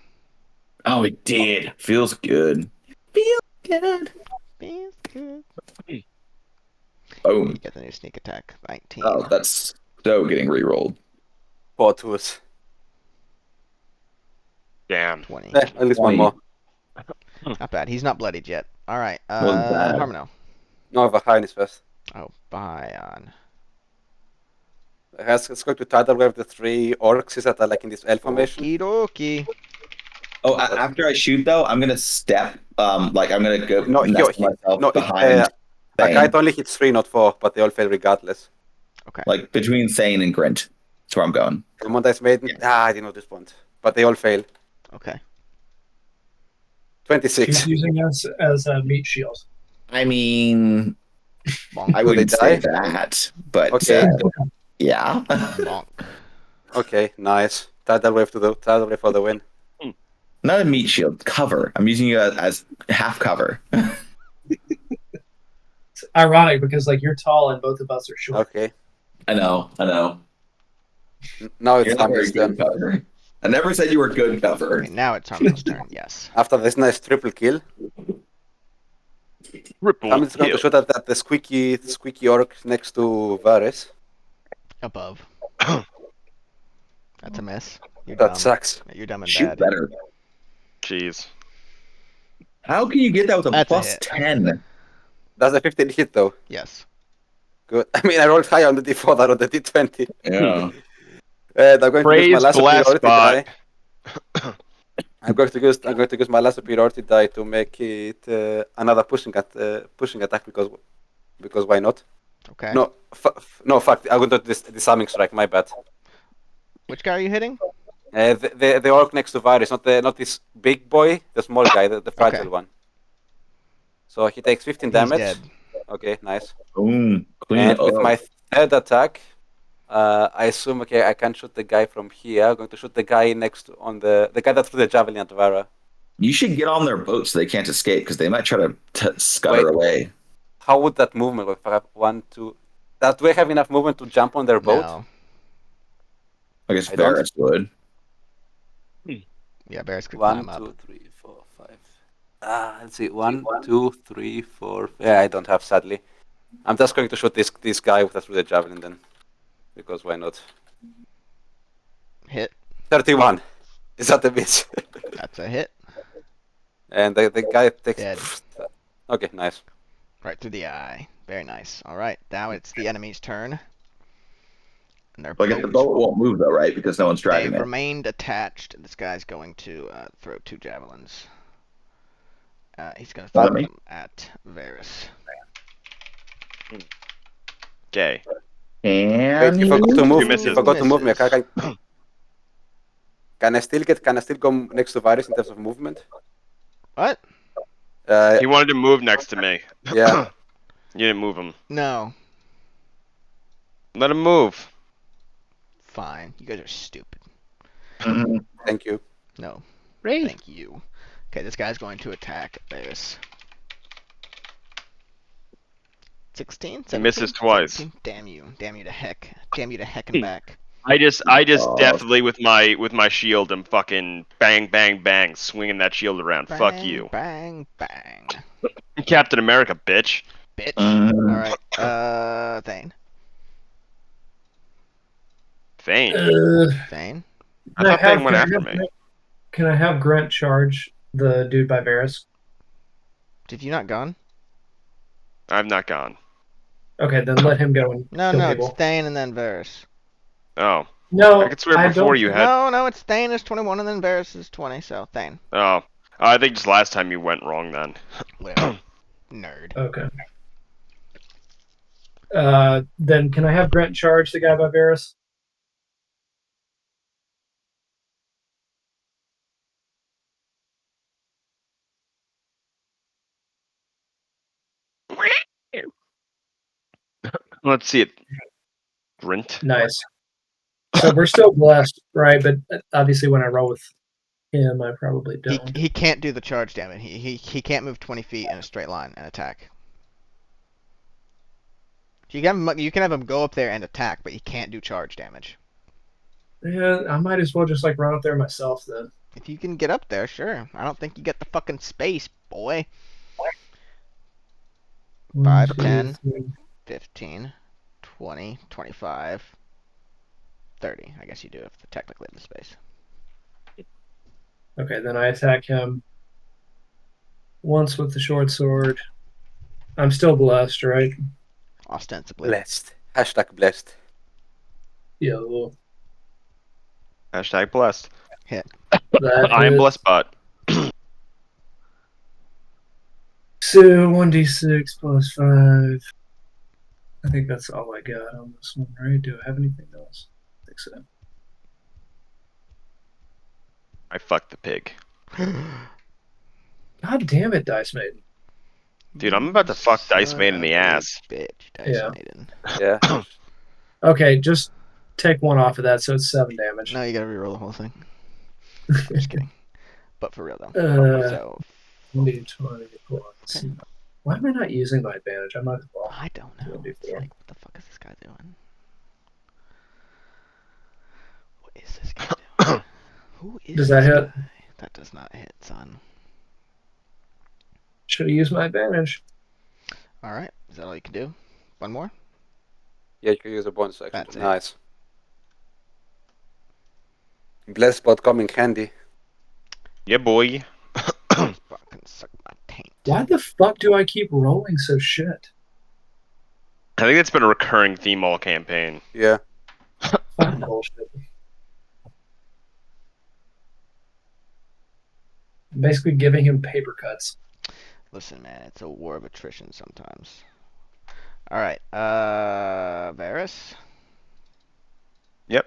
Oh, it did. Feels good. Feels good. Feels good. Boom. You get the new sneak attack. 19. Oh, that's so getting re-rolled. 4 twos. Damn. 20. At least 20. one more. Not bad. He's not bloodied yet. All right. Wasn't bad. Harmino. No, Vahain is first. Oh, Bion. Let's go to tidal wave the 3 orcs is that like in this L formation. Okie dokie. Oh, after I shoot though, I'm gonna step. Like I'm gonna go No, nest myself behind. a Thane. kite only hits 3, not 4, but they all fail regardless. Okay. Like between Thane and Grint. That's where I'm going. Monda's maiden. I didn't know this point. But they all fail. Okay. 26. He's using us as a meat shield. I mean, Bonk. I Will they wouldn't say die? that, but Okay. yeah. Bonk. Okay, nice. Tidal wave for the win. Not a meat shield, cover. I'm using you as half cover. It's ironic because like you're tall and both of us are short. Okay. I know. Now it's You're not very Hamlet's good turn. cover. I never said you were good cover. Okay, now it's Harmino's turn. Yes. After this nice triple kill, Triple Hamlet's going to kill. shoot at the squeaky orc next to Varys. Above. That's a miss. You're That dumb. sucks. You're dumb and Shoot bad. better. Jeez. How can you get that with a That's a plus hit. 10? That's a 15 hit though. Yes. Good. I mean, I rolled high on the D4 than on the D20. Yeah. And I'm going to use my Praise last bless superiority bot. die. I'm going to use my last superiority die to make it another pushing attack because why not? Okay. No, fuck. I'm going to do this disarming strike. My bad. Which guy are you hitting? The orc next to Varys, not this big boy, the small guy, the fragile Okay. one. So he takes 15 He's damage. dead. Okay, nice. Boom. Clean And it up. with my third attack, I assume I can shoot the guy from here. I'm going to shoot the guy next to, on the guy that threw the javelin at Vara. You should get on their boat so they can't escape because they might try to scutter Wait. away. How would that movement work? If I have 1, 2. Do I have enough movement to jump on their boat? No. I guess I don't. Varys would. Yeah, Bears could 1, climb up. 2, 3, 4, 5. Let's see. 1, 2, 3, 4. Yeah, I don't have, sadly. I'm just going to shoot this guy that threw the javelin then. Because why not? Hit. 31. Is that a miss? That's a hit. And the guy takes. Dead. Okay, nice. Right through the eye. Very nice. All right. Now it's the enemy's turn. And their But I guess the boat won't move though, right? Because no one's driving They've it. remained attached. This guy's going to throw 2 javelins. He's going to Not throw me. them at Varys. Gay. And Wait, you forgot to move. misses. You forgot to move me. Misses. Can I still go next to Varys in terms of movement? What? He wanted to move next to me. Yeah. You didn't move him. No. Let him move. Fine. You guys are stupid. Mhm. Thank you. No. Thank you. Okay, this guy's going to attack Varys. 16? He misses 17? twice. 17? Damn you. Damn you to heck. Damn you to heck and back. I just Oh. definitely with my shield am fucking bang bang bang swinging that shield around. Fuck Bang, you, Bang, bang. Captain America, bitch. bitch. Mm. All right. Thane. Thane. Thane. I thought Thane went after me. Can I have Grunt charge the dude by Varus? Have you not gone? I've not gone. Okay, then let him go and No, kill no, people. it's Thane and then Varus. Oh. No, I could swear before you had. No, it's Thane is 21 and then Varus is 20, so Thane. Oh. I think just last time you went wrong then. Whatever. Nerd. Okay. Then can I have Grant charge the guy by Varus? Let's see it. Grint. Nice. So we're still blessed, right? But obviously, when I roll with him, I probably don't. He can't do the charge damage. He can't move 20 feet in a straight line and attack. You can have him go up there and attack, but he can't do charge damage. Yeah, I might as well just like run up there myself then. If you can get up there, sure. I don't think you get the fucking space, boy. 5, 10, 15, 20, 25, 30. I guess you do if technically have the space. Okay, then I attack him once with the short sword. I'm still blessed, right? Ostensibly. Blessed. Hashtag blessed. Yo. Hashtag blessed. Hit. I am blessed, but. So 1d6 plus 5. I think that's all I got on this one, right? Do I have anything else? I think so. I fucked the pig. God damn it, Dice Maiden. Dude, I'm about to fuck Dice Son Maiden in the of a ass. Bitch, Dice Yeah. Maiden. Yeah. Okay, just take one off of that, so it's 7 damage. No, you gotta reroll the whole thing. I'm just kidding. But for real though. So 1d20 plus. Okay. Why am I not using my advantage? I might as well. I don't know. It'll be It's fair. like, what the fuck is this guy doing? What is this guy doing? Who is Does that this hit? guy? That does not hit, son. Should have used my advantage. Alright, is that all you can do? One more? Yeah, you can use a bonus action. That's it. Nice. Blessed spot coming handy. Yeah, boy. Fucking suck my taint. Why the fuck do I keep rolling so shit? I think it's been a recurring theme all campaign. Yeah. Fucking bullshit. I'm basically giving him paper cuts. Listen, man, it's a war of attrition sometimes. Alright, Varus? Yep.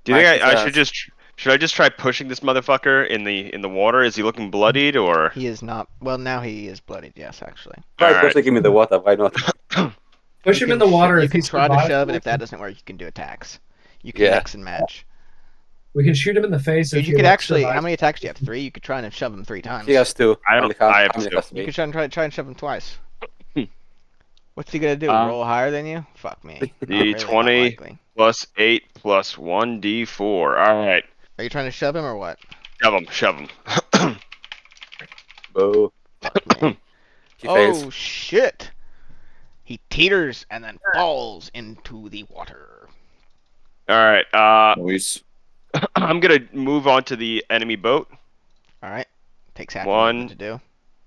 Do you Nice think I ass. should I just try pushing this motherfucker in the water? Is he looking bloodied or? He is not. Well, now he is bloodied, yes, actually. Right, Alright. just give me the water. Why not? Push You him in can the water. You if can he's try to survived. shove, and if that doesn't work, you can do attacks. You can Yeah. mix and match. We can shoot him in the face. Dude, if you he could like, actually. How survives. many attacks do you have? 3? You could try and shove him 3 times. He has 2. I don't- Only I have how many 2. has to You be? could try and shove him twice. Hmm. What's he gonna do? Roll higher than you? Fuck me. Not really that D20 likely. plus 8 plus 1d4. Alright. Are you trying to shove him or what? Shove him. Boo. Fuck me. He fails. Oh shit! He teeters and then falls into the water. Alright, Noise. I'm gonna move on to the enemy boat. All right. Takes half a One. movement to do.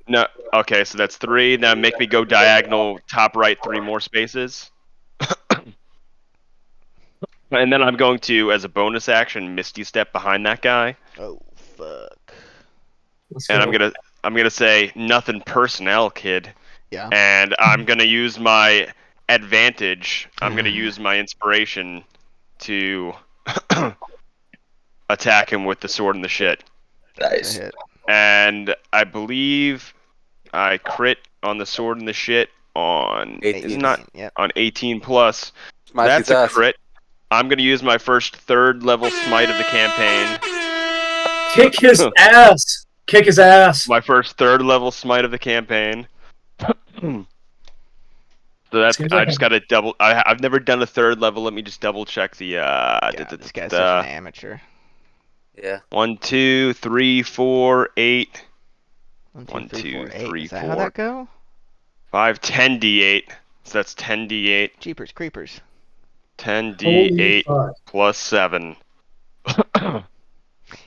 No, okay, so that's 3. Now make me go diagonal, top right 3 more spaces. And then I'm going to, as a bonus action, Misty Step behind that guy. Oh fuck. Let's And go. I'm gonna say nothing personnel, kid. Yeah. And I'm gonna use my advantage. I'm gonna use my inspiration to attack him with the sword and the shit. Nice. Hit. And I believe I crit on the sword and the shit on 18. is not Yep. on 18 plus. Smash That's his a ass. crit. I'm gonna use my first 3rd level smite of the campaign. Kick his ass. Kick his ass. My first 3rd level smite of the campaign. So that's Seems I like just a- got to double. I've never done a 3rd level. Let me just double check the God, this guy's such an amateur. Yeah. 1, 2, 3, 4, 8. 1, 1, 2, 3, 4, 2, 8. 3, Is that how 4. that go? 5, 10d8. So that's 10d8. Jeepers creepers. 10d8 Holy fuck. plus 7.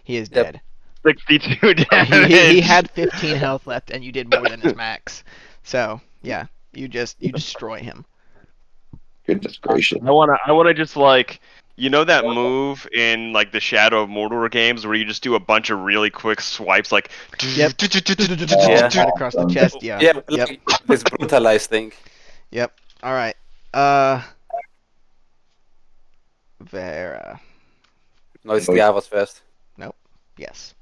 He is Yep. dead. 62 damage. He had 15 health left, and you did more than his max. So yeah, you destroy him. Goodness gracious. I wanna just like, you know that move in like the Shadow of Mordor games where you just do a bunch of really quick swipes like Yep. Yeah. Right across the chest. Yeah. Yeah, Yep. like this brutalized thing. Yep. All right. Vera. No, it's Tiavos first. Yes.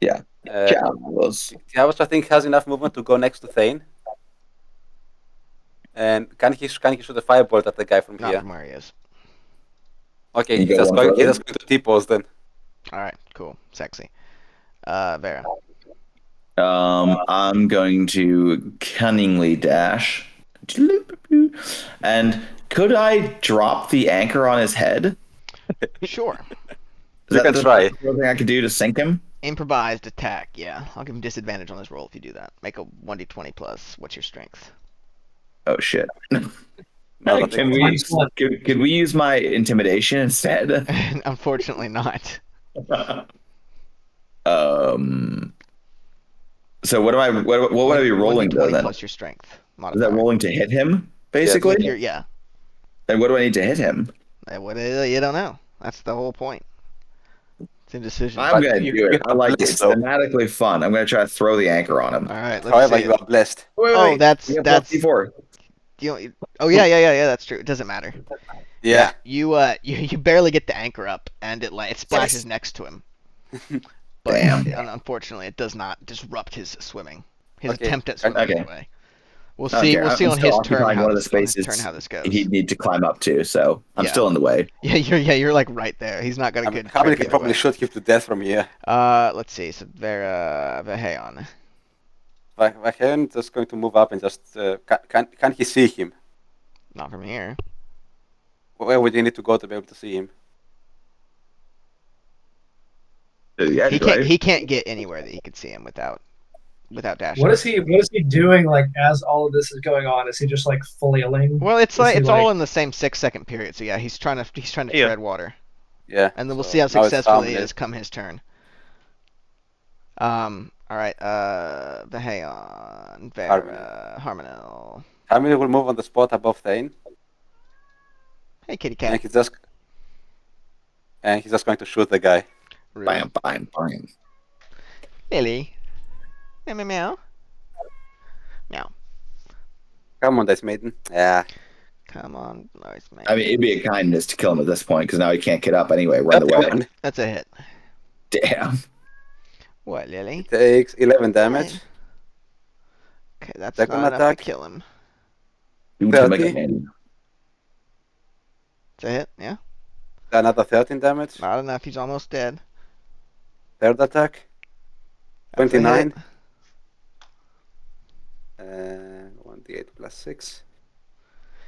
Uh, Javos. Tiavos, I think, has enough movement to go next to Thane. And can he shoot a firebolt at the guy from Not here? from where he is. Okay, You he's go just one going further? to T-pose then. All right. Cool. Sexy. Vera. I'm going to cunningly dash. And could I drop the anchor on his head? Sure. Is You that can the try. only thing I could do to sink him? Improvised attack. Yeah. I'll give him disadvantage on his roll if you do that. Make a 1d20 plus. What's your strength? Oh shit. No, Can we could we use my intimidation instead? Unfortunately not. So what would I be rolling though 1d20 then? plus your strength. Is Modifier. that rolling to hit him basically? Yeah. And what do I need to hit him? You don't know. That's the whole point. It's indecision. I'm gonna you- do it. you I like it. It's so- thematically fun. I'm gonna try to throw the anchor on him. All right. Let's However, see. you are blessed. Oh, that's You have +D4. Oh yeah. That's true. It doesn't matter. Yeah. You barely get the anchor up, and it splashes next to him. But Damn. unfortunately, it does not disrupt his swimming. His Okay. attempt at swimming Okay. anyway. We'll see. Okay, We'll see I'm on still his turn occupying how one of the this, on his spaces turn how this goes. He'd need to climb up to, so I'm Yeah. still in the way. You're like right there. He's not got a I mean, good. Hamlet grip can either probably way. shoot him to death from here. Let's see. So Vaheon. Vaheon just going to move up and just can he see him? Not from here. Where would you need to go to be able to see him? Yeah, He can't get anywhere that he could see him without dashing. What is he doing like as all of this is going on? Is he just like flailing? Well, it's Is he, all like- in the same 6-second period. So yeah, he's trying to Yeah. tread water, Yeah. and then we'll so see how now it's successful he Hamlet. is come his turn. All right. Vaheon, Vera, Harmonel. Hamlet will move on the spot above Thane, Hey, kitty and cat. he's just going to shoot the guy. Rude. Bam, bam, bam. Lily. Meow meow meow. Meow. Come on, Dice Maiden. Yeah. Come on, nice man. I mean, it'd be a kindness to kill him at this point because now he can't get up anyway. Run away. That's a hit. Damn. What, Lily? Takes 11 damage. Okay, that's Second not enough attack. to kill him. You can make 30. a man. It's a hit, yeah. Another 13 damage. Not enough. He's almost dead. Third attack. That's a 29. hit. 1d8 plus 6.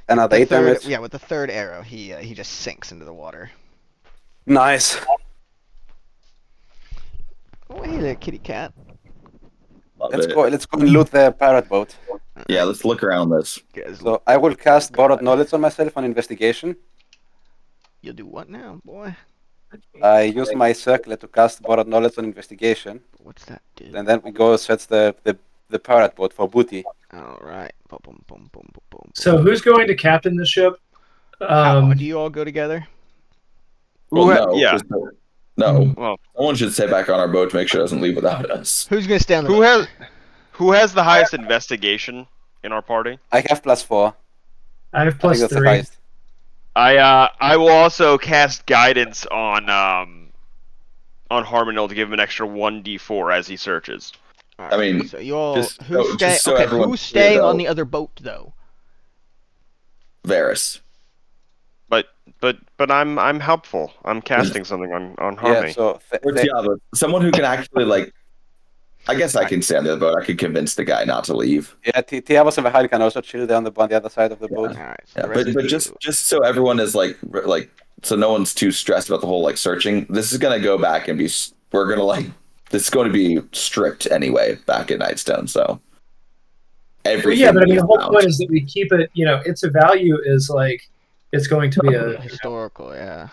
Another The 8 third- damage. Yeah, with the third arrow, he just sinks into the water. Nice. Oh, hey there, kitty cat. Love Let's it. go and loot the pirate boat. Yeah, let's look around this. Guys, So I will cast Borrowed Knowledge on myself on investigation. you'll do what now, boy? I use my circlet to cast Borrowed Knowledge on investigation. What's that do? And then we go search the pirate boat for booty. All right. Boom, boom, boom, boom, boom, boom. So who's going to captain the ship? Do you all go together? Well, Who ha- no, yeah. just- no. Well, Someone should stay back on our boat to make sure it doesn't leave without us. Who's gonna stay on the who boat? has the highest investigation in our party? I have +4. I have I think plus that's the 3. highest. I will also cast guidance on Harmonil to give him an extra 1d4 as he searches. All I mean, so you all just who's so- staying? just so Okay, everyone's who's clear, staying on though. the other boat though? Varys. But I'm helpful. I'm casting something on Yeah, Harmony. so Or Tiago. Someone who can actually, like, I guess I can stay on the other boat. I could convince the guy not to leave. Tiavos and Vahali can also chill down on the other side of the boat. All right. So Yeah, the rest but of just so everyone is like so no one's too stressed about the whole like searching. This is gonna go back and we're gonna like this is going to be strict anyway back at Nightstone. So everything. Yeah, but I mean, the whole found. point is that we keep it. Its a value is like it's going to be a Historical, yeah.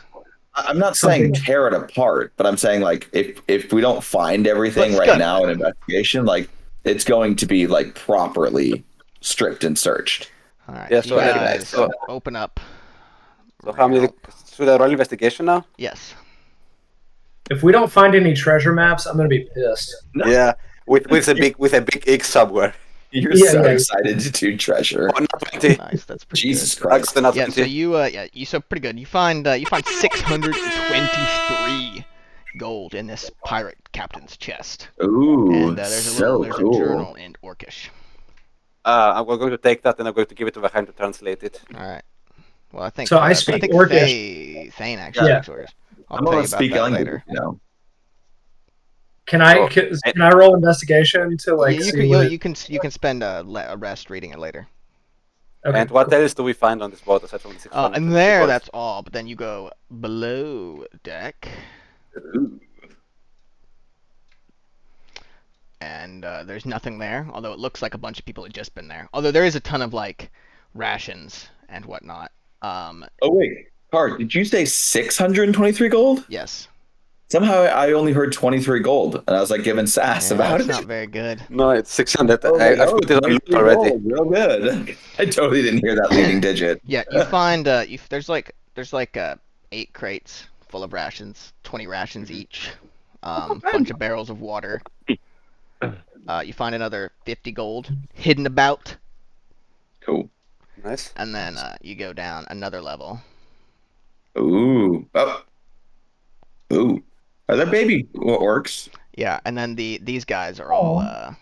I'm not saying Something- tear it apart, but I'm saying like if we don't find everything Let's right go. now in investigation, like it's going to be like properly stripped and searched. All right, Yeah, you so guys so- open up. So how many? Should I roll investigation now? Yes. If we don't find any treasure maps, I'm gonna be pissed. Yeah, with a big X somewhere. You're Yeah, so yeah. excited to do treasure. Oh, not 20. Nice. That's pretty Jesus good. Christ. Not Yeah, so 20. you so pretty good. You find 623 gold in this pirate captain's chest, Ooh, and there's so a cool. journal in Orcish. I'm going to take that and I'm going to give it to Vaheim to translate it. All right. Well, I think So I speak think Orcish. Thane actually Yeah. speaks Orcish. I'll I'm tell gonna you about speak that language, later. you know. Can I Oh. can I roll investigation to like you, see can, what you can spend a rest reading it later. Okay, And what cool. else do we find on this boat aside from the 600? And there, that's all. But then you go below deck, Ooh. and there's nothing there. Although it looks like a bunch of people had just been there. Although there is a ton of like rations and whatnot. Oh wait, Card, did you say 623 gold? Yes. Somehow I only heard 23 gold, and I was like giving sass Yeah, about that's it. not very good. No, it's 600. Oh, I no, put it on loot 23 already. gold, real good. I totally didn't hear that leading digit. Yeah, you find there's like 8 crates full of rations, 20 rations each, bunch of barrels of water. You find another 50 gold hidden about, Cool. Nice. and then you go down another level. Ooh. Oh. Ooh. Are there baby orcs? Yeah, and then these guys are all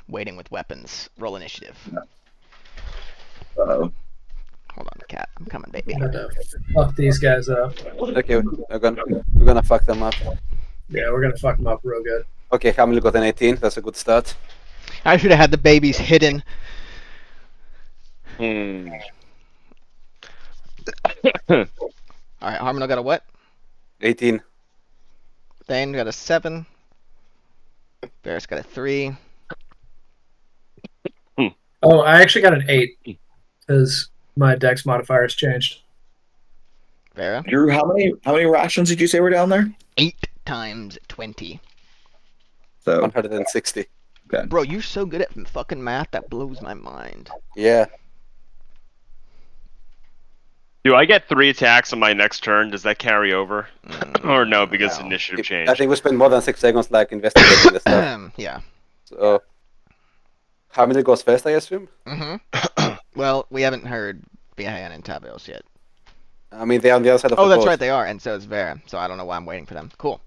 waiting with weapons. Roll initiative. Uh-oh. Hold on, cat. I'm coming, baby. I'm gonna fuck these guys up. Okay, we're gonna fuck them up. Yeah, we're gonna fuck them up real good. Okay, Hamil got an 18. That's a good start. I should have had the babies hidden. Hmm. All right, Harmon got a what? 18. Thane got a 7. Varus got a 3. Oh, I actually got an 8 because my dex modifier has changed. Vera? Drew, how many rations did you say were down there? 8 times 20. So 160. Bro, you're so good at fucking math, that blows my mind. Yeah. Do I get 3 attacks on my next turn? Does that carry over? Or no, because No. initiative I changed. think we spent more than 6 seconds like investigating the stuff. Yeah. So, Hamil goes first, I assume? Well, we haven't heard Vihan and Tavios yet. I mean, they're on the other side of Oh, the that's boat. right, they are, and so is Vera. So I don't know why I'm waiting for them. Cool.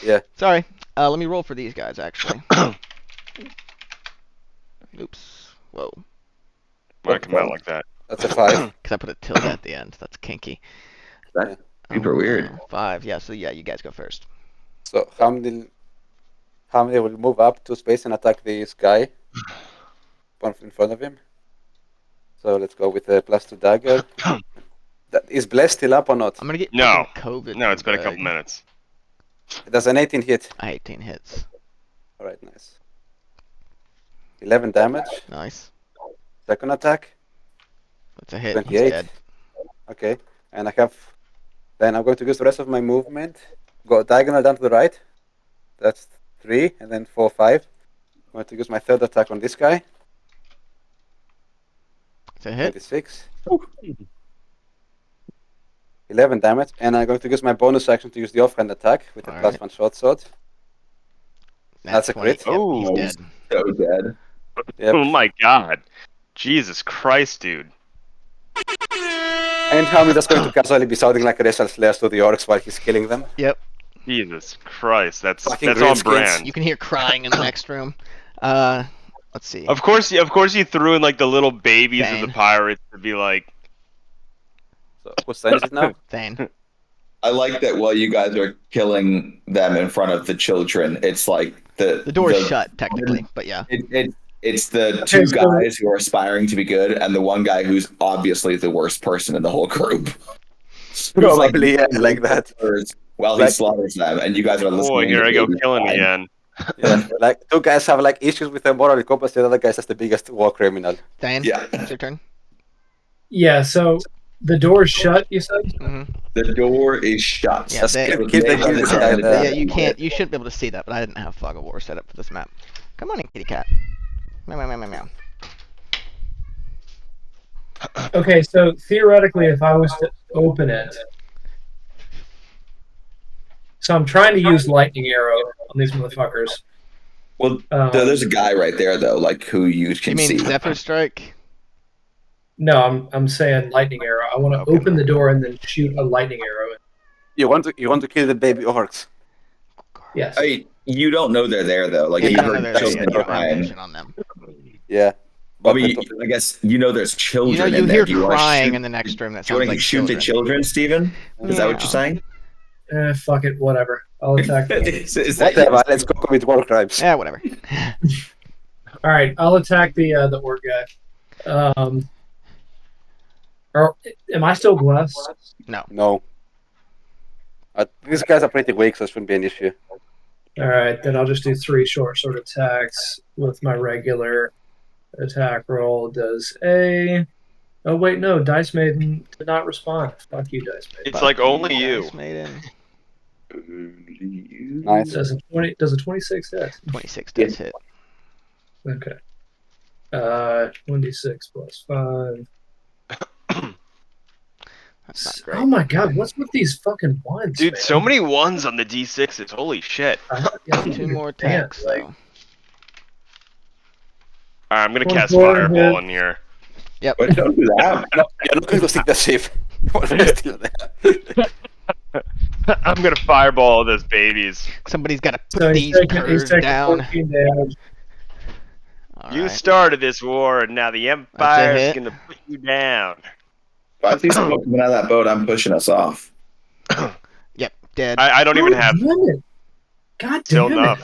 Yeah. Sorry. Let me roll for these guys, actually. Oops. Whoa. Why come out like that? That's a 5. Because I put a tilde at the end. That's kinky. that's super weird. 5. Yeah, so yeah, you guys go first. So, Hamil will move up to space and attack this guy in front of him. So, let's go with the +2 dagger. Is Bless still up or not? I'm going to get No. fucking COVID. No, it's been a couple bag. minutes. That's an 18 hit. 18 hits. Alright, nice. 11 damage. Nice. Second attack. That's a hit. He's 28. dead. Okay. And then I'm going to use the rest of my movement. Go diagonal down to the right. That's 3. And then 4, 5. I'm going to use my third attack on this guy. It's a hit. 26. 11 damage. And I'm going to use my bonus action to use the offhand attack with a Alright. +1 short sword. That's a 20. crit. Yep, he's Oh. dead. So dead. Yep. Oh my god. Jesus Christ, dude. And Hamil is going to casually be sounding like a Resal Slayer to the orcs while he's killing them. Yep. Jesus Christ. That's Fucking on greenskins. brand. You can hear crying in the next room. Let's see. Of course you threw in like the little babies of the Bane. pirates to be like, So whose turn is it now? Thane. I like that while you guys are killing them in front of the children, it's like The door's shut, technically, but yeah. It's the Okay, two so- guys who are aspiring to be good and the one guy who's obviously the worst person in the whole group. Who's, Probably, yeah, like that. While he Like- slaughters them, and you guys are listening. boy, here to I go babies killing cry. again. Yeah, like 2 guys have like issues with the moral compass, the other guy is the biggest war criminal. Diane, Yeah. it's your turn. Yeah. So the door's shut. You said. hmm The door is shut. Yeah, they- It was Keep the made by music the guy hand. there. Yeah, you can't. You shouldn't be able to see that, but I didn't have Fog of War set up for this map. Come on in, kitty cat. Meow, meow, meow, meow, meow. Okay. So theoretically, if I was to open it, so I'm trying to use lightning arrow on these motherfuckers. Well, there's a guy right there though, like who you You can mean see. Zephyr Strike? No, I'm saying lightning arrow. I want to Okay. open the door and then shoot a lightning arrow. You want to kill the baby orcs. Yes. I mean, you don't know they're there though. Like Yeah, you you don't know heard they're there children yet. You don't have crying. vision on them. Yeah. I mean, I guess you know there's children. You know, you in there. hear Do you wanna crying shoot- in the next room. That Do you sounds want to like shoot the children, Steven? Is that what Yeah. you're saying? Fuck it. Whatever. I'll attack them. is that Whatever, let's go commit war crimes. Yeah, whatever. All right. I'll attack the orc guy. Or am I still blessed? No. These guys are pretty weak, so it shouldn't be an issue. All right. Then I'll just do 3 short sword attacks with my regular attack roll. Does a. Oh wait, no. Dice Maiden did not respond. Fuck you, Dice Maiden. It's like only you. Nice, Maiden. Nice. Does a 26 hit? 26 does hit. Okay. 1d6 plus 5. That's not great. Oh my god, what's with these fucking ones? Dude, man? so many ones on the D6s. Holy shit. I don't 2 more understand, attacks, like, though. Alright, I'm gonna cast 24 Fireball hit. in here. But don't do that. No, you're not going to stick the ship. We're still there. I'm gonna Fireball those babies. Somebody's got to put So these he's curves taking down. 14 damage. You Alright. started this war, and now the Empire's hit. gonna put you down. If I see smoke coming out of that boat, I'm pushing us off. Yep, dead. I don't even God have damn it. God till damn it. enough.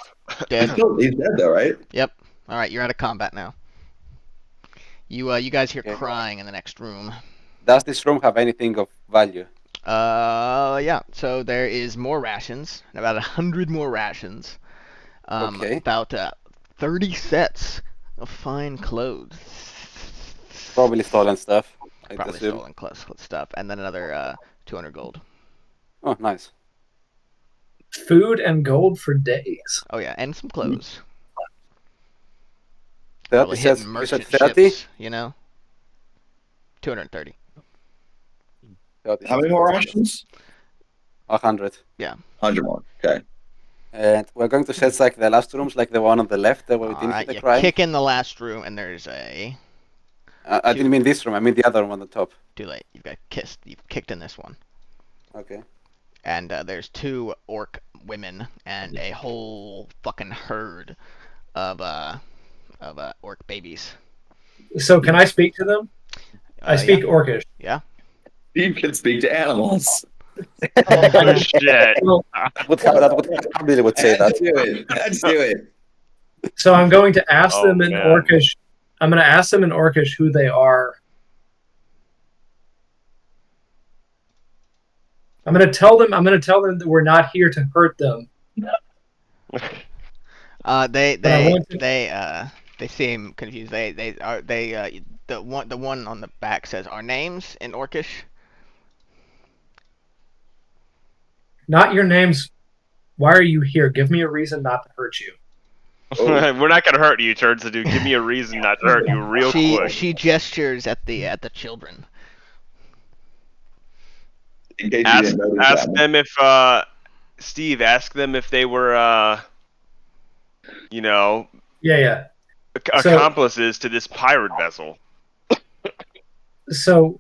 Dead. He's dead though, right? Alright, you're out of combat now. You guys hear Okay. crying in the next room. Does this room have anything of value? Yeah. So there is more rations, about 100 more rations. Okay. About 30 sets of fine clothes. Probably stolen stuff. I'd Probably assume. stolen stuff, and then another 200 gold. Oh, nice. Food and gold for days. Oh yeah, and some clothes. 30 Probably says, hitting you said merchant 30? ships, you know. 230. 30 How many more rations? 100. 100 more. Okay. And we're going to set like the last rooms, like the one on the left, where we didn't Alright, hit the you crime. kick in the last room, and there's a... I didn't mean this room, I mean the other one on the top. Too late. You've kicked in this one. Okay. And there's 2 orc women and a whole fucking herd of orc babies. So can I speak to them? I speak Yeah. Orcish. You can speak to animals. Oh shit. Well, Probably would say that. Let's do it. Let's do it. so I'm going to ask Oh, them in man. Orcish. I'm going to ask them in Orcish who they are. I'm going to tell them that we're not here to hurt them. But I want to- They seem confused. The one on the back says our names in Orcish. Not your names. Why are you here? Give me a reason not to hurt you. We're not gonna hurt you, turns to do. Give me a reason not to hurt you real quick. She gestures at the children. In case you Ask, didn't notice ask that. them if Steve, ask them if they were you know, Yeah. So- accomplices to this pirate vessel. So,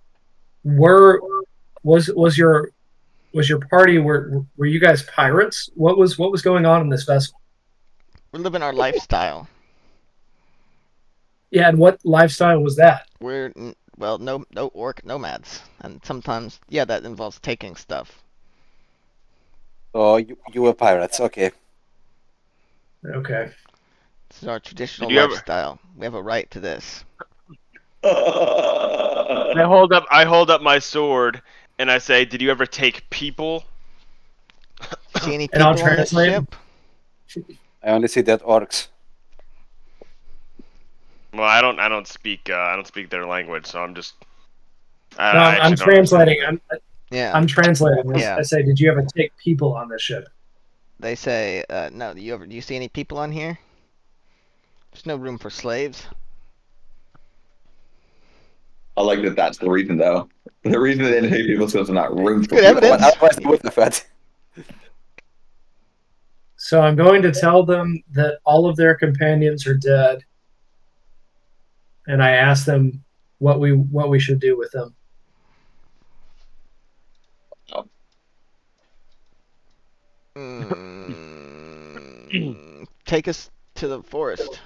was your party were you guys pirates? What was going on in this vessel? We're living our lifestyle. Yeah, and what lifestyle was that? We're no orc nomads, and sometimes that involves taking stuff. So you were pirates, okay. Okay. This is our traditional Did you ever- lifestyle. We have a right to this. I hold up my sword and I say, "Did you ever take people?" See any And I'll people on this translate. ship? I only see dead orcs. Well, I don't speak their language, so I'm just. No, I'm translating. I'm translating this. Yeah. I say, did you ever take people on this ship? They say, no. Do you see any people on here? There's no room for slaves. I like that. That's the reason, though. The reason they didn't take people is because there's not room for Good people. evidence. Otherwise, they wouldn't have had. So I'm going to tell them that all of their companions are dead, and I ask them what we should do with them. Take us to the forest.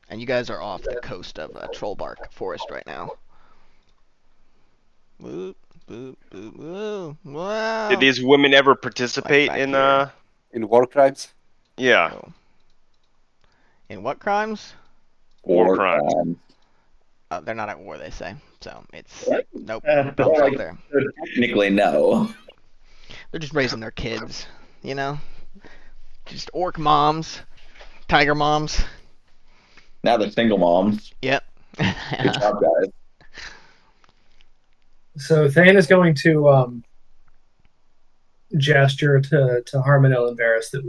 And you guys are off the coast of Trollbark Forest right now. Boop, boop, boop, boop. Wow. Did these women ever participate back in here. In war crimes? Yeah, Oh. In what crimes? war crimes. They're not at war, they say. So it's What? nope. Well, Problems like, out there. technically, no. They're just raising their kids, you know? Just orc moms, tiger moms. Now they're single moms. Yep. Good job, guys. So Thane is going to gesture to Harmonil and Varys that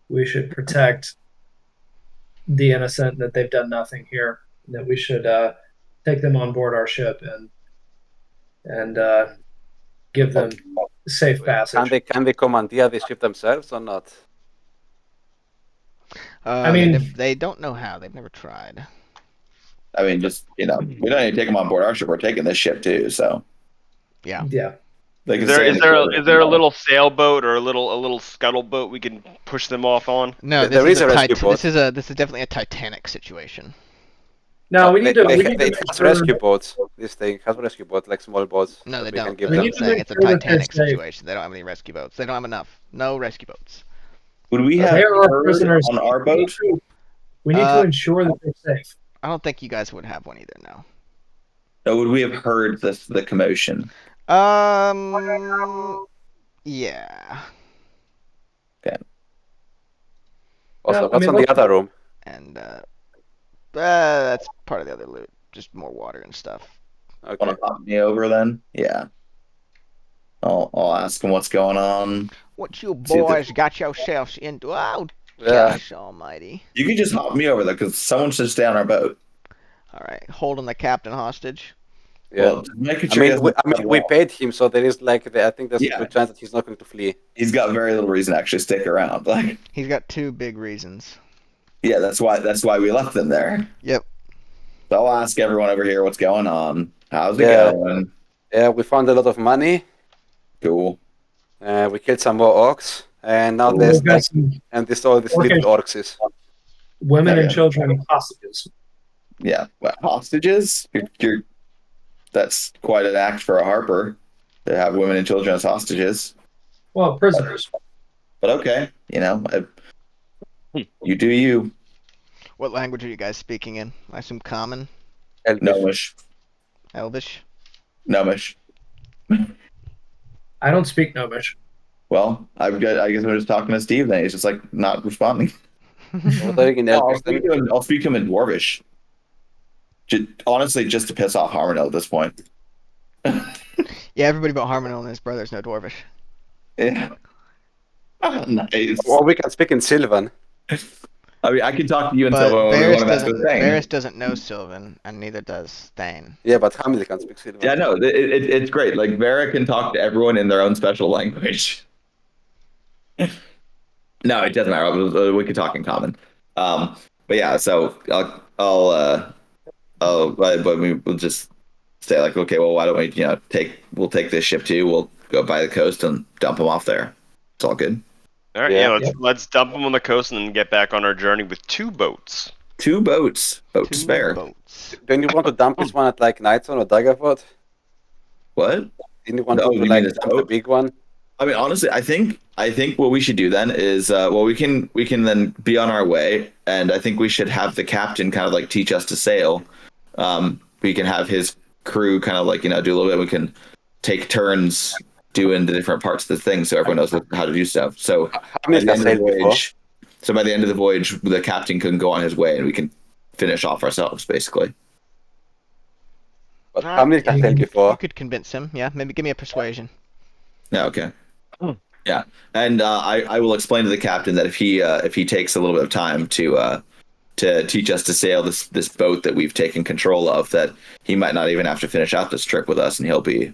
we should protect the innocent, that they've done nothing here, that we should take them on board our ship and give them safe passage. Can they commandeer the ship themselves or not? I mean- they don't know how. They've never tried. I mean, just, we don't need to take them on board our ship. We're taking this ship, too, so. Yeah. Yeah. They can Is stay in the ship. there a little sailboat or a little scuttle boat we can push them off on? No, There is a rescue boat. This is definitely a Titanic situation. No, we need to. We need to They make have sure rescue that- boats. This thing has rescue boats, like small boats. No, they that we can don't. give We That's need what to I'm saying. make It's a sure that they're Titanic safe. situation. They don't have any rescue boats. They don't have enough. No rescue boats. Would we have They are our her prisoners. on our boat? We need to ensure that they're safe. I don't think you guys would have one either. No. Or would we have heard the commotion? Yeah. Also, No, I what's mean, on the what- other room? And that's part of the other loot. Just more water and stuff. Okay. Want to pop me over then? Yeah. I'll ask him what's going on. What you See if boys got yourselves into? Oh, Yeah. gosh almighty. You can just hop me over though, because someone should stay on our boat. All right, holding the captain hostage. Yeah. Well, just making sure he I mean, doesn't we fall. paid him, so there is like I think there's Yeah. a good chance that he's not going to flee. He's got very little reason to actually stick around. Like, He's got two big reasons. yeah, that's why we left him there. Yep. So I'll ask everyone over here what's going on. How's it Yeah. going? Yeah, we found a lot of money. Cool. We killed some more orcs, and now Ooh. there's We've got like, some and this all these Okay. little orcs is. women and Okay. children hostages. Yeah. Well, hostages? That's quite an act for a Harper to have women and children as hostages. Well, prisoners. But okay, you do you. What language are you guys speaking in? I assume Common, Gnomish. Elvish. Gnomish. I don't speak Gnomish. Well, I guess I'm just talking to Steve then. He's just like not responding. What are you in No, Elvish then? I'll speak to him in Dwarvish. Honestly, just to piss off Harmonel at this point. Yeah, everybody but Harmonel and his brothers know Dwarvish. Yeah. Nice. Or we can speak in Sylvan. I mean, I can talk to you But until we Varys want to mess doesn't, with Thane. Varys doesn't know Sylvan, and neither does Thane. Yeah, but Hamlet can speak Sylvan. Yeah, no, it's great. Like, Vera can talk to everyone in their own special language. No, it doesn't matter. We can talk in common. But yeah, so we'll just say like, okay, well, why don't we, we'll take this ship too. We'll go by the coast and dump them off there. It's all good. All right, Yeah. let's dump them on the coast and then get back on our journey with 2 boats. 2 boats, boat to Two spare. boats. Don't you want to dump this one at like Nightstone or Daggerford? What? Didn't you want No, to you mean like this dump the boat? big one? I mean, honestly, I think what we should do then is, we can then be on our way, and I think we should have the captain kind of like teach us to sail. We can have his crew kind of like do a little bit. We can take turns doing the different parts of the thing, so everyone knows how to do stuff. So Hamlet at the has end of sailed the before. voyage, So by the end of the voyage, the captain can go on his way, and we can finish off ourselves, basically. But Alright. Hamilton has sailed You before. could convince him. Yeah, maybe give me a persuasion. Yeah. Okay. Yeah, and I will explain to the captain that if he takes a little bit of time to teach us to sail this boat that we've taken control of, that he might not even have to finish out this trip with us, and he'll be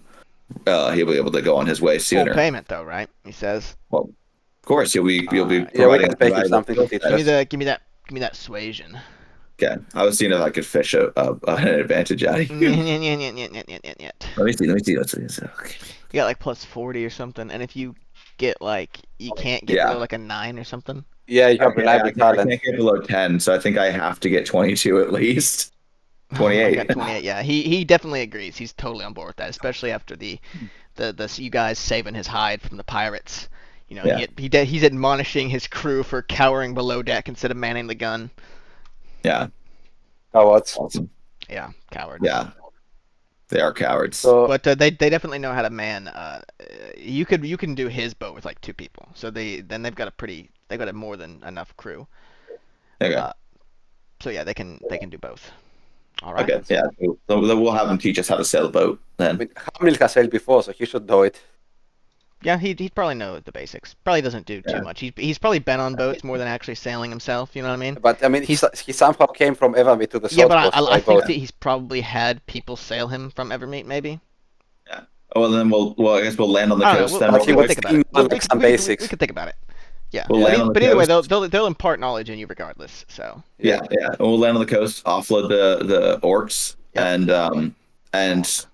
able to go on his way Full sooner. payment though, right? He says. Well, of course, you'll be Yeah, we providing can pay him something to teach Give us. me that suasion. Okay, I was seeing if I could fish an advantage out of you. Let me see. Let's see. Okay. You got like plus 40 or something, and if you get like you can't get Yeah. below like a 9 or something. Yeah, you have Okay, reliable I talent. can't get below 10, so I think I have to get 22 at least. I 28. got 28. Yeah, he definitely agrees. He's totally on board with that, especially after the you guys saving his hide from the pirates. You know, Yeah. he's admonishing his crew for cowering below deck instead of manning the gun. Yeah, Cowards. awesome. Yeah, coward. Yeah, they are cowards. So But they definitely know how to man. You can do his boat with like 2 people. So they've got a more than enough crew. Okay. So yeah, they can do both. All right. Okay. Yeah. So we'll have him teach us how to sail a boat I then. mean, Hamilton has sailed before, so he should know it. Yeah, he'd probably know the basics. Probably doesn't do too Yeah. much. He's probably been on boats more than actually sailing himself. You know what I mean? But I mean, he somehow came from Evermeet to the Yeah, South but Coast I by think boat. that he's probably had people sail him from Evermeet, maybe. Oh, well, then I guess we'll land on the I don't know, coast we'll- then. But real he we'll was quick. think about it. thinking like some basics. We could think about it. Yeah. We'll land on the But either way, coast. they'll impart knowledge in you regardless. So. Yeah. And we'll land on the coast, offload the orcs, Yep. and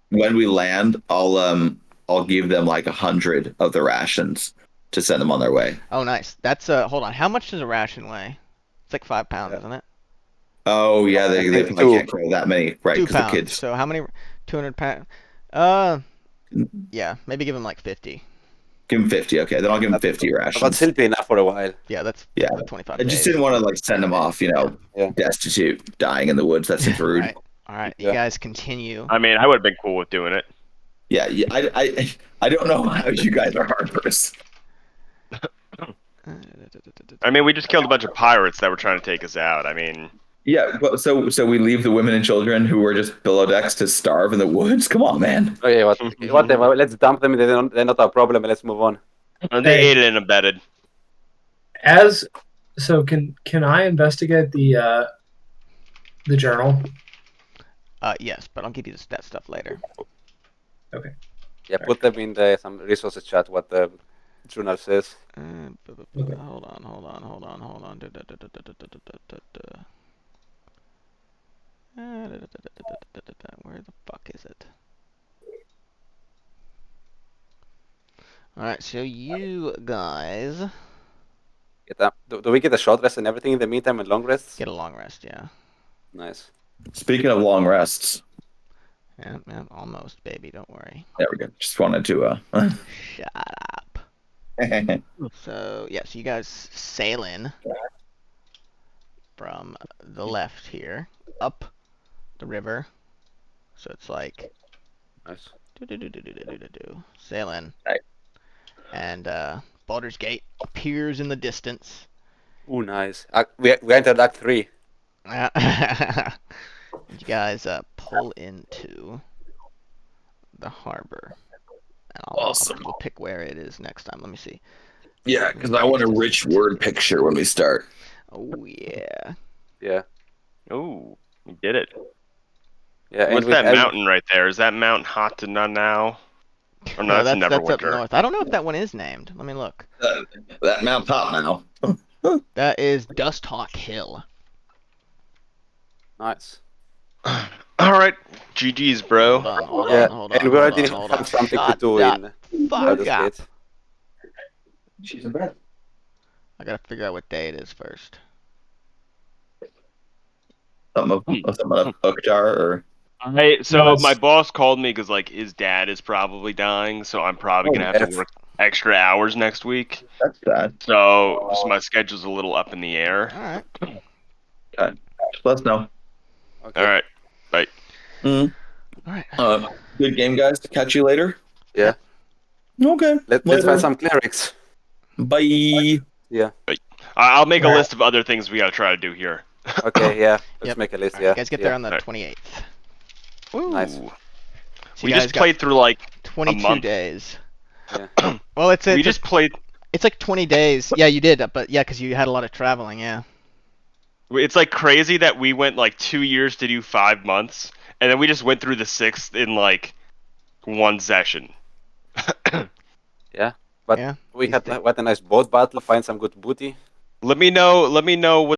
when we land, I'll give them like 100 of the rations to send them on their way. Oh, nice. That's hold on. How much does a ration weigh? It's like 5 pounds, Yeah. isn't it? Oh yeah, they think probably two. can't carry that many, right? 2 Because the pounds. kids. So how many? 200 pounds. Yeah, maybe give him like 50. Give them 50. Okay, then I'll give them 50 But rations. still be enough for a while. Yeah, that's Yeah. 25 I just days. didn't want to like send them off, Yeah. destitute, dying in the woods. That seems rude. All right. You Yeah. guys continue. I mean, I would have been cool with doing it. Yeah, I don't know how you guys are harpers. I mean, we just killed a bunch of pirates that were trying to take us out. I mean, Yeah, but so we leave the women and children who were just below decks to starve in the woods. Come on, man. Okay, whatever. Let's dump them. They're not our problem. Let's move on. and they Hey. aided and abetted. Can I investigate the journal? Yes, but I'll give you that stuff later. Yeah, put them in some resources chat. What the journal says. Hold on. Where the fuck is it? Alright, so you guys Get up. Do we get a short rest and everything in the meantime and long rests? get a long rest, yeah. Nice. Speaking of long rests, Yeah, almost, baby, don't worry. there we go. Just wanted to. Shut up. So, yes, you guys sail in from the left here, up the river. So it's like Nice. sail in. Right. And Baldur's Gate appears in the distance. Ooh, nice. We entered Act 3. You guys pull into the harbor. And Awesome. we'll pick where it is next time. Let me see. Yeah, because I want a rich word picture when we start. Oh yeah. Yeah. Ooh, we did it. Yeah. What's with that every- mountain right there? Is that Mount Hatanah now? Or no, that's that's up Neverwinter. north. I don't know if that one is named. Let me look. That Mount Top now. That is Dust Hawk Hill. Nice. All right, GG's, bro. Hold Yeah. on, And we already hold on. have something to Shut do the in fuck Baldur's up. Gate. She's in bed. I gotta figure out what day it is first. Something of Okjar or. So my boss called me because like his dad is probably dying, so I'm probably gonna have F. to work extra hours next week. That's sad. So my schedule's a little up in the air. All right. Just let us know. Okay. All right. Mm. All right. Good game, guys. Catch you later. Yeah. Okay. Let's Later. find some clerics. Bye. Yeah. I'll make a Right. list of other things we gotta try to do here. Okay, yeah. Let's Yep. make a list. Alright, Yeah. you guys get yeah. there on the Alright. 28th. Ooh. Nice. So We you guys just got played through like 22 month. days. Yeah. Well, it's we just played. it's like 20 days. Yeah, you did, but yeah, because you had a lot of traveling. Yeah. It's like crazy that we went like 2 years to do 5 months, and then we just went through the 6th in like one session. Yeah. But Yeah. we These had things- what a nice boat battle. Find some good booty. Let me know what